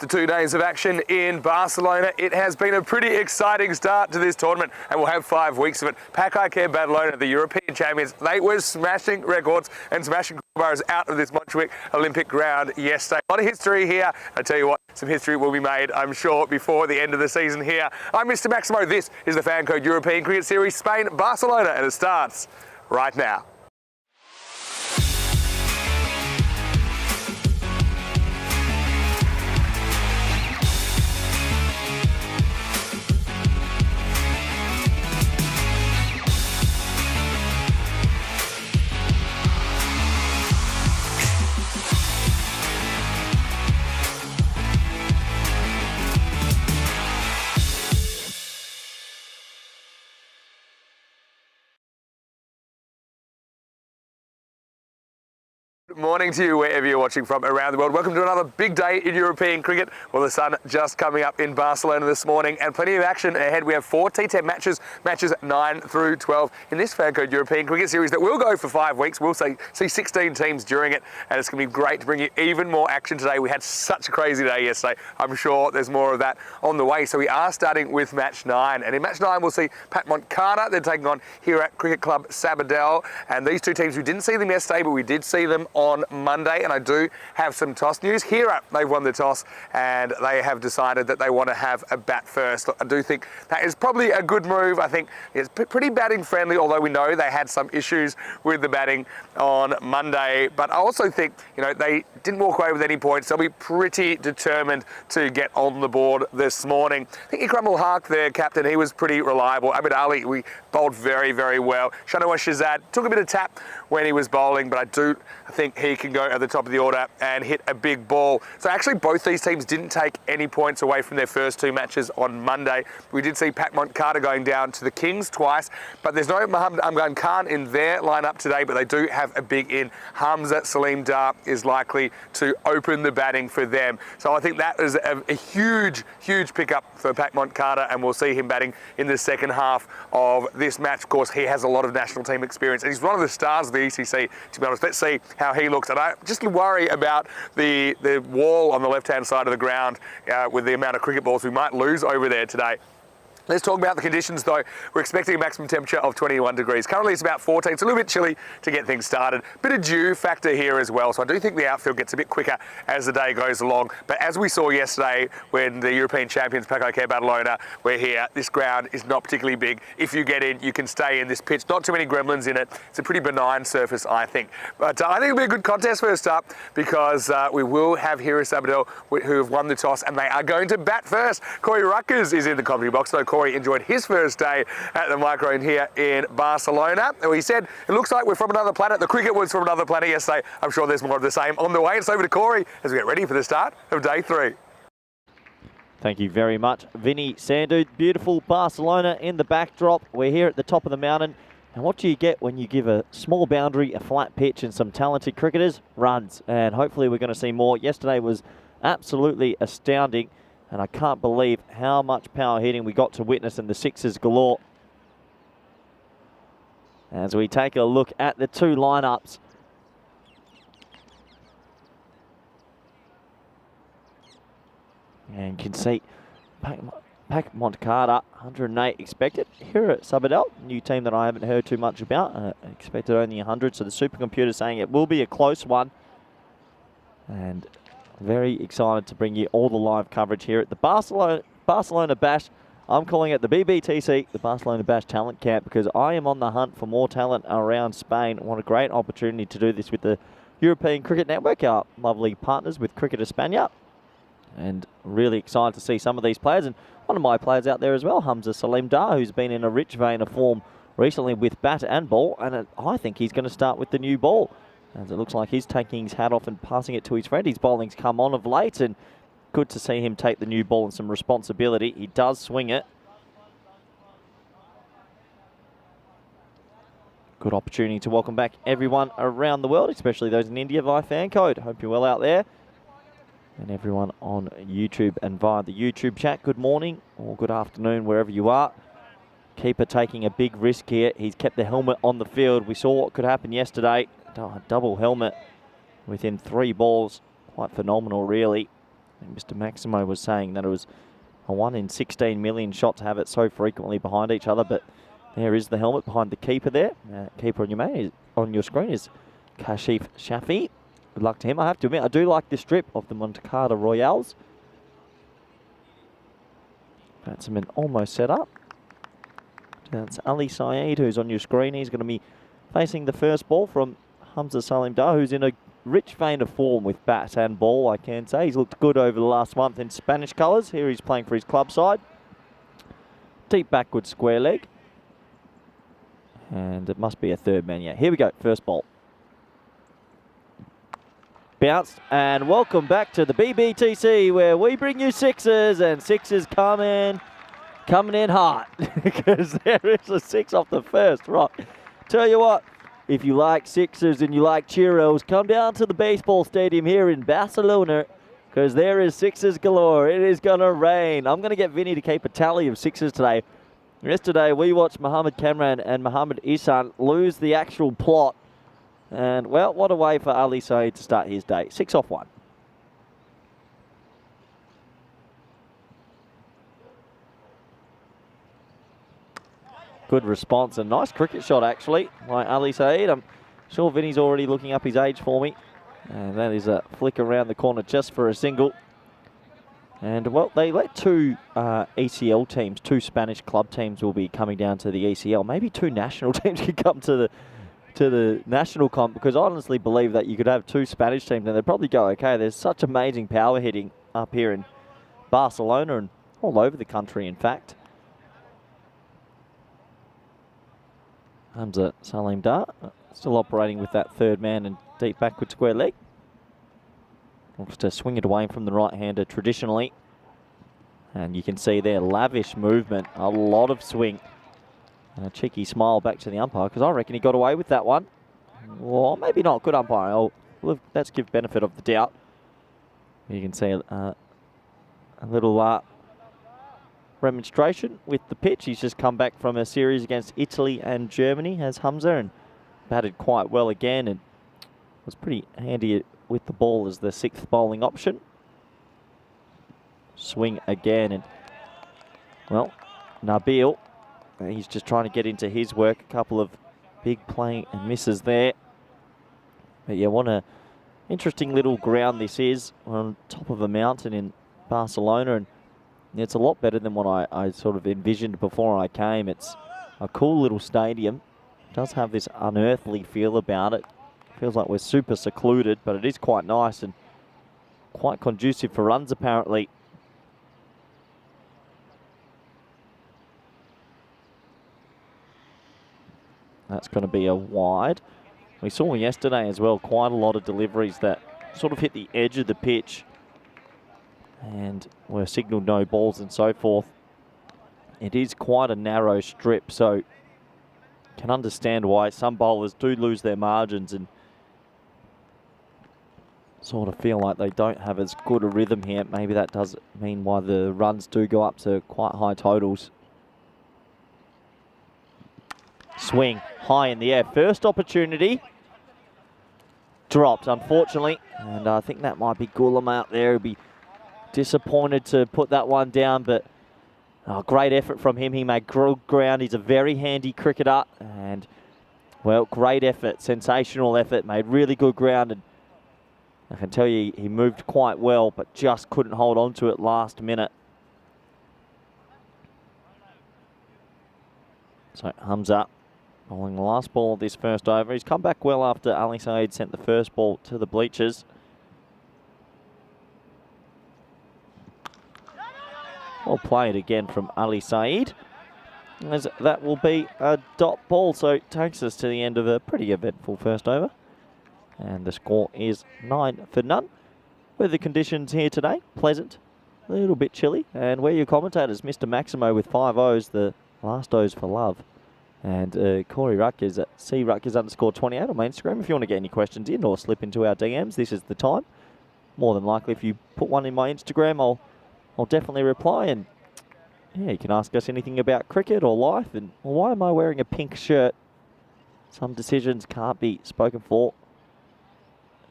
After 2 days of action in Barcelona, it has been a pretty exciting start to this tournament, and we'll have 5 weeks of it. FanCode Barcelona, the European champions, they were smashing records and smashing kookaburras out of this Montjuic Olympic ground yesterday. A lot of history here. I tell you what, some history will be made, I'm sure, before the end of the season here. I'm Mr. Maximo. This is the FanCode European Cricket Series, Spain, Barcelona, and it starts right now. Good morning to you wherever you're watching from around the world. Welcome to another big day in European cricket. Well, the sun just coming up in Barcelona this morning and plenty of action ahead. We have 4 T10 matches 9 through 12 in this FanCode European Cricket Series that will go for 5 weeks. We'll see 16 teams during it, and it's going to be great to bring you even more action today. We had such a crazy day yesterday. I'm sure there's more of that on the way. So we are starting with match 9, and in match 9 we'll see Pat Montcada. They're taking on here at Cricket Club Sabadell, and these two teams, we didn't see them yesterday, but we did see them on Monday, and I do have some toss news. Here they've won the toss and they have decided that they want to have a bat first. I do think that is probably a good move. I think it's pretty batting friendly, although we know they had some issues with the batting on Monday. But I also think, they didn't walk away with any points. They'll be pretty determined to get on the board this morning. I think Ikram Ul-Haq, their captain, he was pretty reliable. Abid Ali, we bowled very, very well. Shanoa Shazad took a bit of tap when he was bowling, but I think he can go at the top of the order and hit a big ball. So actually both these teams didn't take any points away from their first 2 matches on Monday. We did see Pat Montcada going down to the Kings twice, but there's no Mohammad Amgan Khan in their lineup today, but they do have a big in. Hamza Salim Dar is likely to open the batting for them. So I think that is a huge, huge pickup for Pat Montcada, and we'll see him batting in the second half of this match. Of course, he has a lot of national team experience, and he's one of the stars of the ECC, to be honest. Let's see how he looks. And I just worry about the wall on the left-hand side of the ground with the amount of cricket balls we might lose over there today. Let's talk about the conditions though. We're expecting a maximum temperature of 21 degrees. Currently it's about 14. It's a little bit chilly to get things started. Bit of dew factor here as well. So I do think the outfield gets a bit quicker as the day goes along. But as we saw yesterday when the European champions FanCode Barcelona were here, this ground is not particularly big. If you get in, you can stay in this pitch. Not too many gremlins in it. It's a pretty benign surface, I think. But I think it'll be a good contest first up because we will have here at Sabadell who have won the toss and they are going to bat first. Corey Ruckers is in the commentary box. So Corey enjoyed his first day at the microphone here in Barcelona. He said, it looks like we're from another planet. The cricket was from another planet yesterday. I'm sure there's more of the same on the way. It's over to Corey as we get ready for the start of day 3. Thank you very much, Vinny Sandu. Beautiful Barcelona in the backdrop. We're here at the top of the mountain. And what do you get when you give a small boundary, a flat pitch, and some talented cricketers? Runs. And hopefully we're going to see more. Yesterday was absolutely astounding. And I can't believe how much power hitting we got to witness in the sixes galore. As we take a look at the 2 lineups. And you can see Pat Montcada, 108 expected here at Sabadell. New team that I haven't heard too much about. Expected only 100, so the supercomputer saying it will be a close one. And very excited to bring you all the live coverage here at the Barcelona Bash. I'm calling it the BBTC, the Barcelona Bash Talent Camp, because I am on the hunt for more talent around Spain. What a great opportunity to do this with the European Cricket Network, our lovely partners with Cricket España. And really excited to see some of these players. And one of my players out there as well, Hamza Salim Dar, who's been in a rich vein of form recently with bat and ball. And I think he's going to start with the new ball, as it looks like he's taking his hat off and passing it to his friend. His bowling's come on of late, and good to see him take the new ball and some responsibility. He does swing it. Good opportunity to welcome back everyone around the world, especially those in India via FanCode. Hope you're well out there. And everyone on YouTube and via the YouTube chat, good morning or good afternoon, wherever you are. Keeper taking a big risk here. He's kept the helmet on the field. We saw what could happen yesterday. Double helmet within 3 balls. Quite phenomenal, really. think Mr. Maximo was saying that it was a 1 in 16 million shot to have it so frequently behind each other, but there is the helmet behind the keeper there. Keeper on your screen is Kashif Shafi. Good luck to him. I have to admit, I do like this strip of the Monte Carlo Royales. Batsman almost set up. That's Ali Saeed who's on your screen. He's going to be facing the first ball from Hamza Salim Dar, who's in a rich vein of form with bat and ball, I can say. He's looked good over the last month in Spanish colours. Here he's playing for his club side. Deep backward square leg. And it must be a third man, yeah. Here we go, first ball. Bounced, and welcome back to the BBTC, where we bring you sixes, and sixes coming in hot, because there is a 6 off the first rock. Tell you what, if you like sixes and you like churros, come down to the baseball stadium here in Barcelona, because there is sixes galore. It is going to rain. I'm going to get Vinny to keep a tally of sixes today. Yesterday, we watched Mohammed Kamran and Mohammed Isan lose the actual plot. And, well, what a way for Ali Saeed to start his day. 6 off 1. Good response. A nice cricket shot, actually, by Ali Saeed. I'm sure Vinny's already looking up his age for me. And that is a flick around the corner just for a single. And, well, they let 2 ECL teams, 2 Spanish club teams will be coming down to the ECL. Maybe 2 national teams could come to the national comp, because I honestly believe that you could have 2 Spanish teams and they'd probably go okay. There's such amazing power hitting up here in Barcelona and all over the country, in fact. Hamza Salim Dar still operating with that third man and deep backward square leg. Looks to swing it away from the right-hander traditionally. And you can see there, lavish movement, a lot of swing. And a cheeky smile back to the umpire, because I reckon he got away with that one. Well, maybe not. Good umpire. Let's give benefit of the doubt. You can see a little remonstration with the pitch. He's just come back from a series against Italy and Germany, has Hamza, and batted quite well again, and was pretty handy with the ball as the 6th bowling option. Swing again, and, well, Nabil, he's just trying to get into his work. A couple of big playing and misses there. But yeah, what a interesting little ground this is, on top of a mountain in Barcelona, and it's a lot better than what I sort of envisioned before I came. It's a cool little stadium. It does have this unearthly feel about it. Feels like we're super secluded, but it is quite nice and quite conducive for runs, apparently. That's going to be a wide. We saw yesterday as well quite a lot of deliveries that sort of hit the edge of the pitch and were signalled no balls and so forth. It is quite a narrow strip, so can understand why some bowlers do lose their margins and sort of feel like they don't have as good a rhythm here. Maybe that does mean why the runs do go up to quite high totals. Swing high in the air. First opportunity. Dropped, unfortunately. And I think that might be Ghulam out there. He'll be disappointed to put that one down, but great effort from him. He made good ground. He's a very handy cricketer. And, well, great effort. Sensational effort. Made really good ground. And I can tell you he moved quite well, but just couldn't hold on to it last minute. So Hamza bowling the last ball of this first over. He's come back well after Ali Saeed sent the first ball to the bleachers. Well played again from Ali Saeed, as that will be a dot ball. So it takes us to the end of a pretty eventful first over. And the score is 9 for none. Weather conditions here today, pleasant, a little bit chilly. And we're your commentators, Mr. Maximo with 5 O's, the last O's for love. And Corey Ruckers at CRuckers_28 on my Instagram. If you want to get any questions in or slip into our DMs, this is the time. More than likely, if you put one in my Instagram, I'll definitely reply. And yeah, you can ask us anything about cricket or life. And well, why am I wearing a pink shirt? Some decisions can't be spoken for.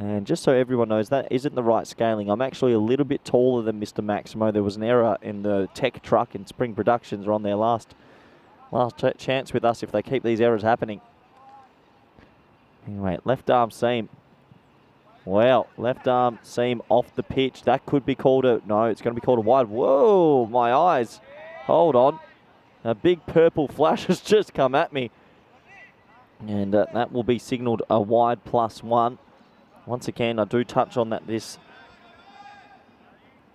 And just so everyone knows, that isn't the right scaling. I'm actually a little bit taller than Mr. Maximo. There was an error in the tech truck, and Spring Productions are on their last chance with us if they keep these errors happening. Anyway, left arm seam. Well, left arm seam off the pitch. That could be called a... No, it's going to be called a wide. Whoa, my eyes. Hold on. A big purple flash has just come at me. And that will be signalled a wide +1. Once again, I do touch on that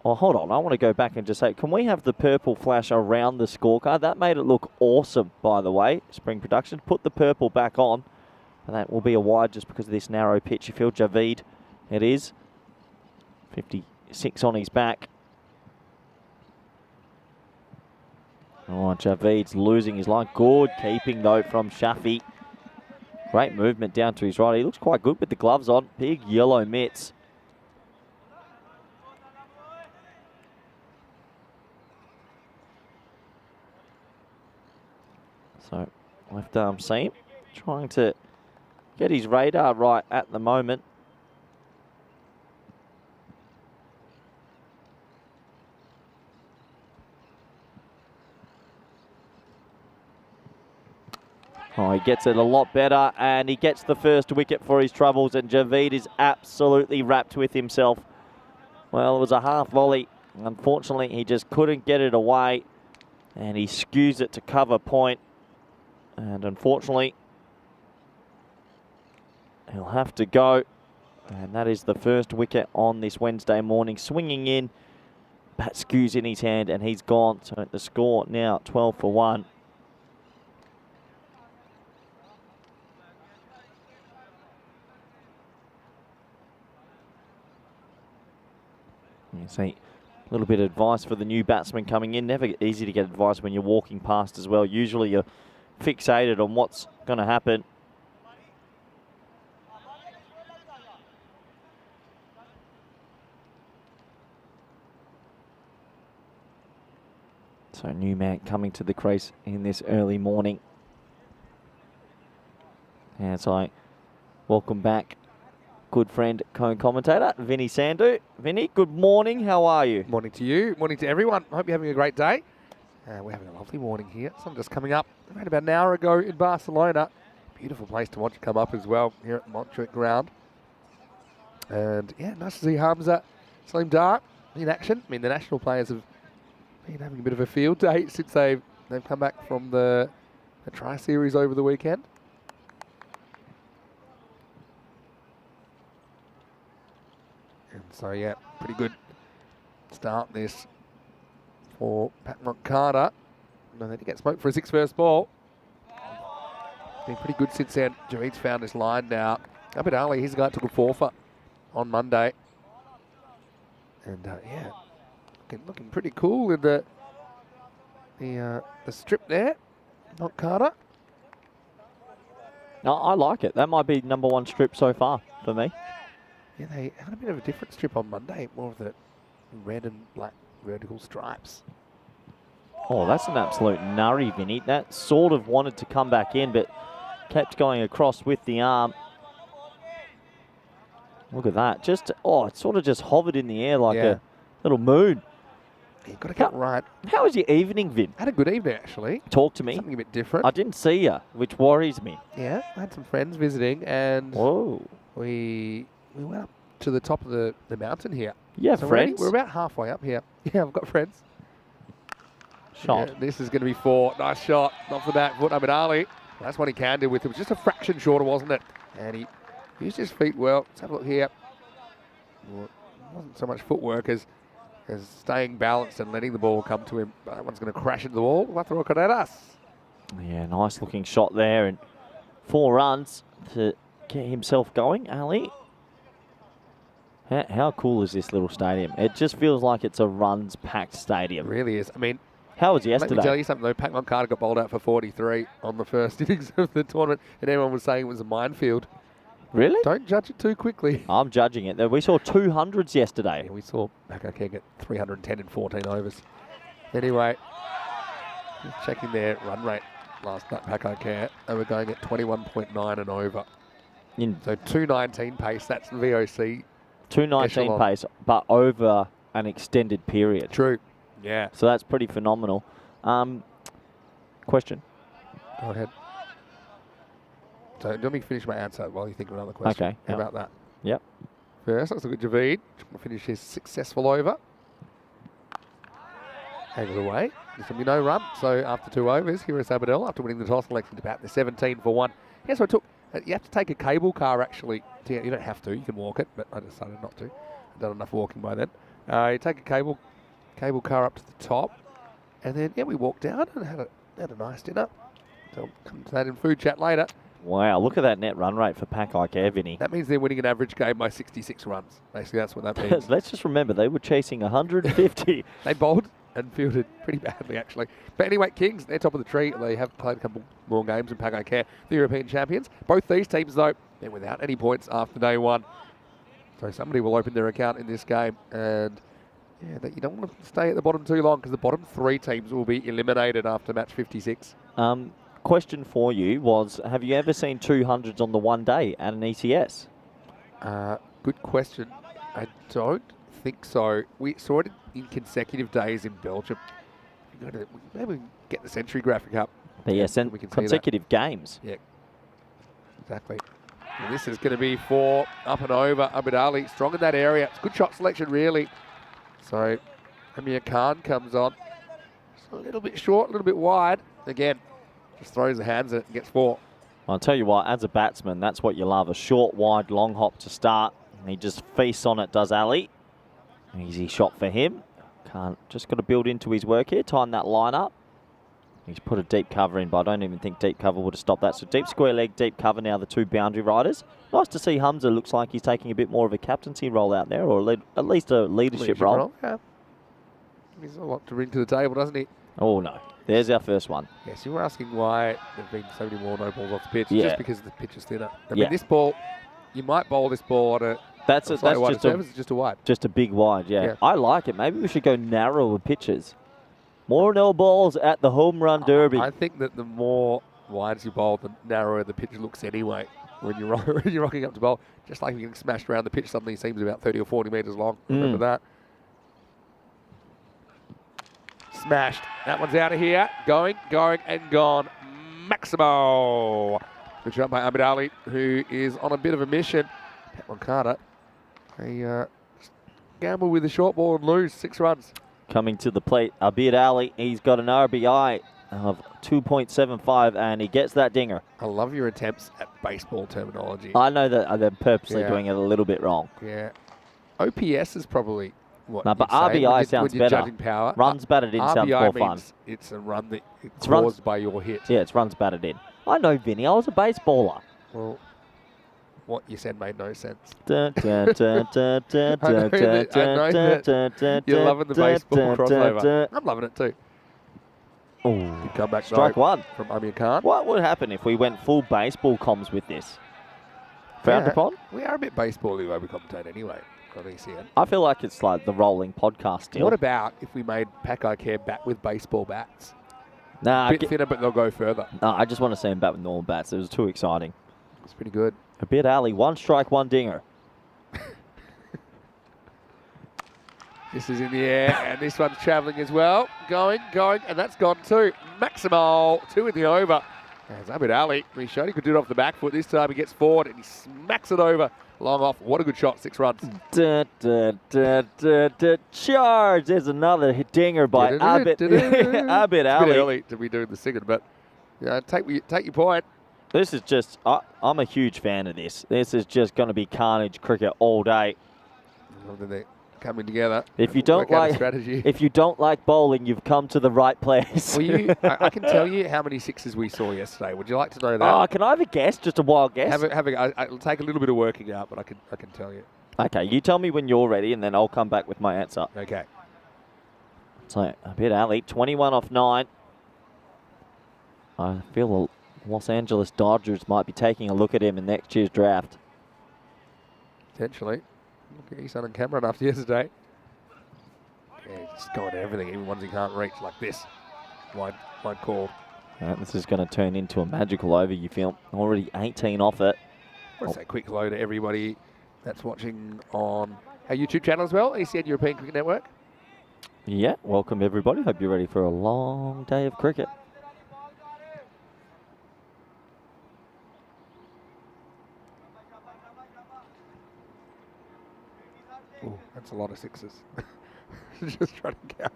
Oh, hold on. I want to go back and just say, can we have the purple flash around the scorecard? That made it look awesome, by the way, Spring Production. Put the purple back on. And that will be a wide just because of this narrow pitch. You feel Javid, it is. 56 on his back. Oh, Javid's losing his line. Good keeping, though, from Shafi. Great movement down to his right. He looks quite good with the gloves on. Big yellow mitts. So, left arm seam. Trying to get his radar right at the moment. Oh, he gets it a lot better, and he gets the first wicket for his troubles, and Javid is absolutely wrapped with himself. Well, it was a half volley. Unfortunately, he just couldn't get it away, and he skews it to cover point. And unfortunately, he'll have to go. And that is the first wicket on this Wednesday morning. Swinging in, bat skews in his hand, and he's gone. So the score now 12 for 1. You see, a little bit of advice for the new batsman coming in. Never easy to get advice when you're walking past as well. Usually you're fixated on what's going to happen. So new man coming to the crease in this early morning. As I welcome back good friend, co-commentator, Vinny Sandhu. Vinny, good morning. How are you? Morning to you. Morning to everyone. Hope you're having a great day. We're having a lovely morning here. Sun just coming up around about an hour ago in Barcelona. Beautiful place to watch it come up as well here at Montjuic Ground. And yeah, nice to see Hamza Salim Dar in action. I mean, the national players have been having a bit of a field day since they've come back from the Tri-Series over the weekend. And so, yeah, pretty good start this for Pat Moncada. No, they did get smoked for a 6 first ball. Been pretty good since then. Javid's found this line now. Abid Ali, he's a guy that took a 4 for on Monday. And yeah, looking pretty cool in the strip there, Moncada. No, I like it. That might be #1 strip so far for me. Yeah, they had a bit of a different strip on Monday, more of the red and black vertical stripes. Oh, that's an absolute nurry, Vinny. That sort of wanted to come back in, but kept going across with the arm. Look at that. Just, oh, it sort of just hovered in the air like a little moon. You've got to get right. How was your evening, Vin? Had a good evening, actually. Talk to me. Something a bit different. I didn't see you, which worries me. Yeah, I had some friends visiting, and we went up to the top of the mountain here. Yeah, so friends? We're about halfway up here. Yeah, I've got friends. Shot. Yeah, this is going to be 4. Nice shot. Not for that foot. Abid Ali. That's what he can do with it. It was just a fraction shorter, wasn't it? And he used his feet well. Let's have a look here. Well, it wasn't so much footwork as staying balanced and letting the ball come to him. That one's going to crash into the wall. Cuatro carreras. Yeah, nice looking shot there, and 4 runs to get himself going. Ali, how cool is this little stadium? It just feels like it's a runs-packed stadium. It really is. I mean, how was yesterday? Let me tell you something though. Pat Moncada got bowled out for 43 on the first innings of the tournament, and everyone was saying it was a minefield. Really? Don't judge it too quickly. I'm judging it. We saw 200s yesterday. Yeah, we saw Pakake get 310 in 14 overs. Anyway, just checking their run rate last night, Pakake. They were going at 21.9 and over. So 2:19 pace, that's the VOC. 2:19 echelon. pace, but over an extended period. True. Yeah. So that's pretty phenomenal. Question. Go ahead. So let me finish my answer while you think of another question. Okay. How about that? Yep. First, let's look at Javid. Finish his successful over. Angles away. There's going to be no run. So after 2 overs, here is Abadell after winning the toss, electing to bat the 17 for 1. Yeah, so I took. You have to take a cable car actually. You don't have to. You can walk it, but I decided not to. I've done enough walking by then. You take a cable car up to the top, and then we walked down and had a nice dinner. So we'll come to that in food chat later. Wow, look at that net run rate for Pack Care, Vinny. That means they're winning an average game by 66 runs. Basically, that's what that means. Let's just remember, they were chasing 150. They bowled and fielded pretty badly, actually. But anyway, Kings, they're top of the tree. They have played a couple more games than Pack Care, the European champions. Both these teams, though, they're without any points after day 1. So somebody will open their account in this game. And yeah, you don't want to stay at the bottom too long because the bottom 3 teams will be eliminated after match 56. Question for you was, have you ever seen 200s on the one day at an ECS? Good question. I don't think so. We saw it in consecutive days in Belgium. Maybe we can get the century graphic up. But yes, and consecutive games. Yeah, exactly. And this is going to be for up and over. Abid Ali, strong in that area. It's good shot selection, really. So Amir Khan comes on. Just a little bit short, a little bit wide. Again, just throws the hands at it and gets 4. I'll tell you what, as a batsman, that's what you love. A short, wide, long hop to start. And he just feasts on it, does Ali. Easy shot for him. Just got to build into his work here, time that line up. He's put a deep cover in, but I don't even think deep cover would have stopped that. So deep square leg, deep cover now, the 2 boundary riders. Nice to see Hamza. Looks like he's taking a bit more of a captaincy role out there, or at least a leadership role. Yeah. He's a lot to bring to the table, doesn't he? Oh, no. There's our first one. Yes, you were asking why there've been so many more no balls off the pitch. Yeah. Just because the pitch is thinner. I mean, this ball, you might bowl this ball at a... That's just a wide. Just a big wide, yeah. I like it. Maybe we should go narrower pitches. More no balls at the home run derby. I think that the more wides you bowl, the narrower the pitch looks anyway. When you're rocking up to bowl, just like you're getting smashed around the pitch, suddenly it seems about 30 or 40 metres long. Remember that? Smashed. That one's out of here. Going, and gone. Maximo. Good shot by Abid Ali, who is on a bit of a mission. Pat Moncada. They gamble with the short ball and lose 6 runs. Coming to the plate, Abid Ali. He's got an RBI of 2.75, and he gets that dinger. I love your attempts at baseball terminology. I know that they're purposely doing it a little bit wrong. Yeah. OPS is probably what no, but RBI sounds better. Judging power. Runs batted in sounds more fun. It's a run that it's caused by your hit. Yeah, it's runs batted in. I know, Vinny. I was a baseballer. Well, what you said made no sense. I know that you're loving the baseball crossover. I'm loving it too. Good comeback strike 1 from Amir Khan. What would happen if we went full baseball comms with this? Frowned upon? We are a bit baseball-y the way we commentate anyway on ECN. I feel like it's like the rolling podcast still. What about if we made Pack Care bat with baseball bats? Nah, a bit thinner, but they'll go further. No, I just want to see him bat with normal bats. It was too exciting. It's pretty good. Abid Ali, 1 strike, 1 dinger. This is in the air, and this one's travelling as well. Going, and that's gone too. Maximo, 2 in the over. As Abid Ali, he showed he could do it off the back foot. This time he gets forward, and he smacks it over. Long off. What a good shot, 6 runs. Charge! There's another dinger by Abid Ali. It's a bit early to be doing the singing, but take your point. This is just, I'm a huge fan of this. This is just going to be carnage cricket all day. They're coming together. If you don't like bowling, you've come to the right place. Well, I can tell you how many 6s we saw yesterday. Would you like to know that? Oh, can I have a guess? Just a wild guess? It'll take a little bit of working out, but I can tell you. Okay, you tell me when you're ready, and then I'll come back with my answer. Okay. So, Abid Ali, 21 off 9. I feel the Los Angeles Dodgers might be taking a look at him in next year's draft. Potentially. Look at his son and Cameron after yesterday. Yeah, he's just going to everything, even ones he can't reach, like this. Wide call. This is going to turn into a magical over, you feel. Already 18 off it. I want to say quick hello to everybody that's watching on our YouTube channel as well, ECN European Cricket Network. Yeah, welcome everybody. Hope you're ready for a long day of cricket. Oh, that's a lot of sixes. Just trying to count.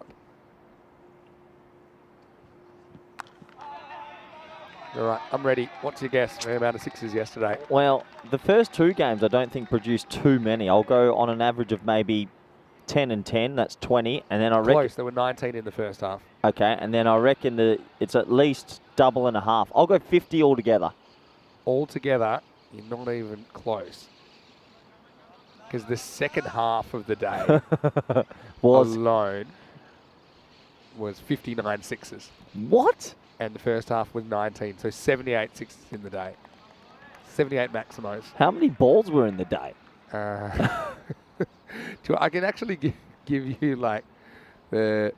All right, I'm ready. What's your guess for the amount of sixes yesterday? Well, the first two games I don't think produced too many. I'll go on an average of maybe 10 and 10. That's 20. And then I reckon... Close. There were 19 in the first half. Okay, and then I reckon that it's at least double and a half. I'll go 50 altogether. Altogether, you're not even close. Because the second half of the day alone was 59 sixes. What? And the first half was 19, so 78 sixes in the day. 78 maximos. How many balls were in the day? I can actually give you like yeah,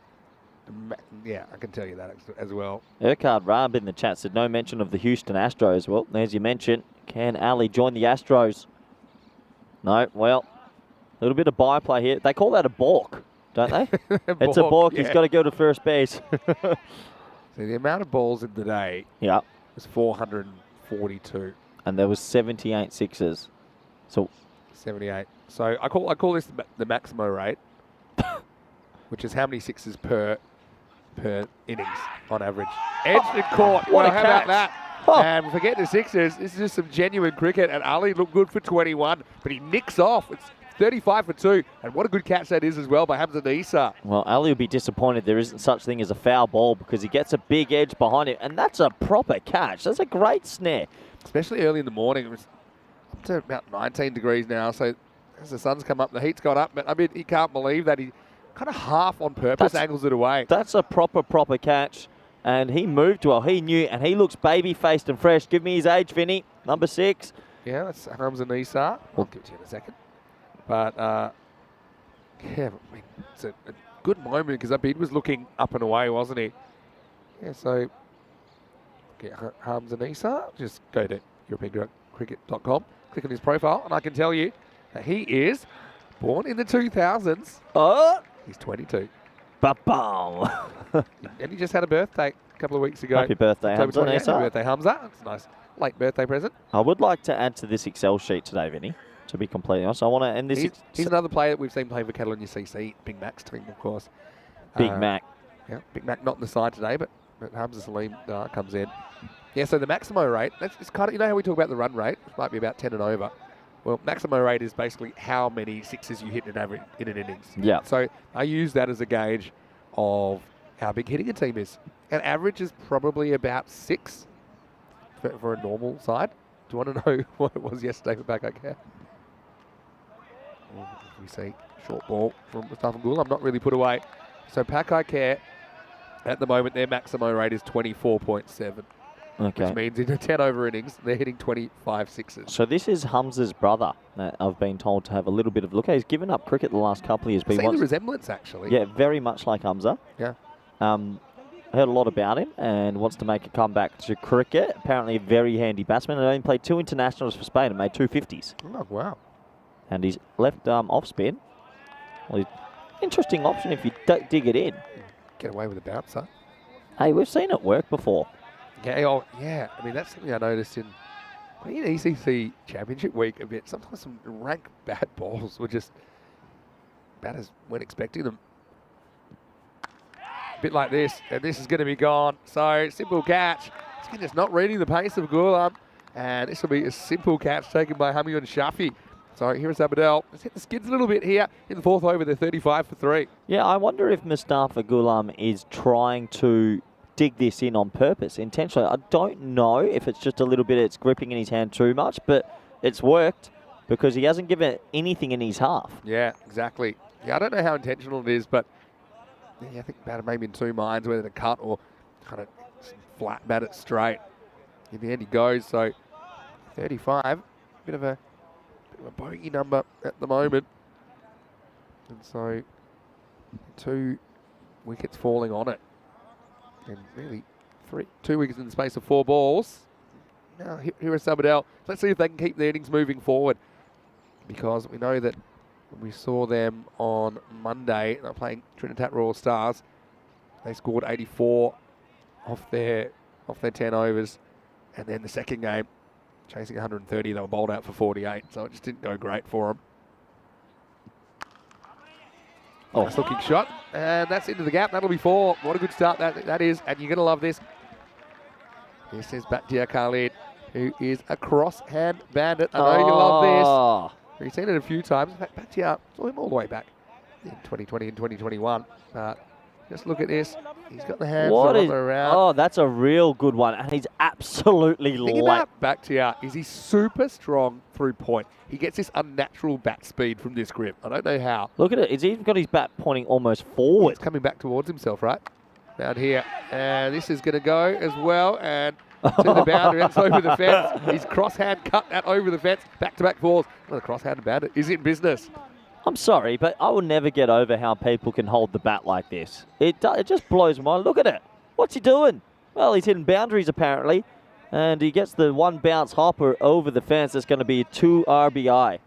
I can tell you that as well. Urquhart Raab in the chat said no mention of the Houston Astros. Well, as you mentioned, can Ali join the Astros? No, well, a little bit of byplay here. They call that a balk, don't they? It's a balk. Yeah. He's got to go to first base. So the amount of balls in the day was 442. And there was 78 sixes. So 78. So I call this the maximo rate, which is how many sixes per innings on average. Edged and caught. What a how catch. about that? Oh. And forget the sixes. This is just some genuine cricket. And Ali looked good for 21, but he nicks off. It's 35 for 2. And what a good catch that is as well by Hamza Nisa. Well, Ali will be disappointed there isn't such thing as a foul ball because he gets a big edge behind him. And that's a proper catch. That's a great snare. Especially early in the morning. It was up to about 19 degrees now. So as the sun's come up, the heat's gone up. But I mean, he can't believe that he kind of half on purpose angles it away. That's a proper catch. And he moved well. He knew, and he looks baby-faced and fresh. Give me his age, Vinny. Number 6. Yeah, that's Hamza Nisa. I'll give it to you in a second. But, yeah, I mean, it's a good moment because Abid was looking up and away, wasn't he? Yeah, so get Hamza Nisa. Just go to EuropeanCricket.com, click on his profile, and I can tell you that he is born in the 2000s. Oh! He's 22. Ba-boom! And he just had a birthday a couple of weeks ago. Happy birthday, Hamza Nisa. Happy birthday, Hamza. It's a nice late birthday present. I would like to add to this Excel sheet today, Vinny, to be completely honest. I want to end this. He's another player that we've seen play for Catalonia CC, Big Mac's team, of course. Big Mac. Yeah, Big Mac not in the side today, but Hamza Salim comes in. Yeah, so the maximo rate, it's kind of, you know how we talk about the run rate, which might be about 10 and over. Well, maximo rate is basically how many sixes you hit in an innings. Yeah. So I use that as a gauge of how big hitting a team is. And average is probably about 6 for a normal side. Do you want to know what it was yesterday for Pakai Care? We see short ball from Mustafa Gul. I'm not really put away. So Pakai Care, at the moment, their maximo rate is 24.7. Okay. Which means in a 10 over innings, they're hitting 25 sixes. So this is Hamza's brother that I've been told to have a little bit of a look at. He's given up cricket the last couple of years. I've seen the resemblance, actually. Yeah, very much like Hamza. Yeah. Heard a lot about him and wants to make a comeback to cricket. Apparently a very handy batsman. And only played 2 internationals for Spain and made 2 50s. Oh, wow. And he's left off spin. Well, interesting option if you dig it in. Get away with a bouncer. Hey, we've seen it work before. Yeah, yeah. I mean, that's something I noticed in ECC Championship week a bit. Sometimes some rank bad balls were just batters weren't expecting them. A bit like this, and this is going to be gone. So, simple catch. It's just not reading the pace of Ghulam, and this will be a simple catch taken by Hamiyun Shafi. So, here is Abadel. Let's hit the skids a little bit here in the 4th over. They're 35 for 3. Yeah, I wonder if Mustafa Ghulam is trying to dig this in on purpose, intentionally. I don't know if it's just a little bit, it's gripping in his hand too much, but it's worked because he hasn't given anything in his half. Yeah, exactly. Yeah, I don't know how intentional it is, but yeah, I think batter maybe in 2 minds whether to cut or kind of flat bat it straight. In the end, he goes. So 35, bit of a bogey number at the moment, and so 2 wickets falling on it. And really, 2 wickets in the space of 4 balls. Now, here is Sabadell. Let's see if they can keep the innings moving forward, because we know that when we saw them on Monday, they're playing Trinidad Royal Stars. They scored 84 off their 10 overs, and then the second game, chasing 130, they were bowled out for 48, so it just didn't go great for them. Oh, nice looking shot, and that's into the gap. That'll be 4. What a good start that is, and you're going to love this. This is Bhatia Khalid, who is a cross-hand bandit. I know you love this. We've seen it a few times. In fact, Bhatia saw him all the way back in 2020 and 2021. Just look at this. He's got the hands around. Oh, that's a real good one, and he's absolutely light. Think about Bhatia is he's super strong through point. He gets this unnatural bat speed from this grip. I don't know how. Look at it. He's even got his bat pointing almost forward. It's coming back towards himself, right? Down here. And this is going to go as well. And to the boundary. That's over the fence. His cross-hand cut that over the fence. Back-to-back balls. Well, the cross-hand bandit is in business. I'm sorry, but I will never get over how people can hold the bat like this. It just blows my mind. Look at it. What's he doing? Well, he's hitting boundaries apparently. And he gets the one bounce hopper over the fence. That's going to be a 2 RBI. Yeah,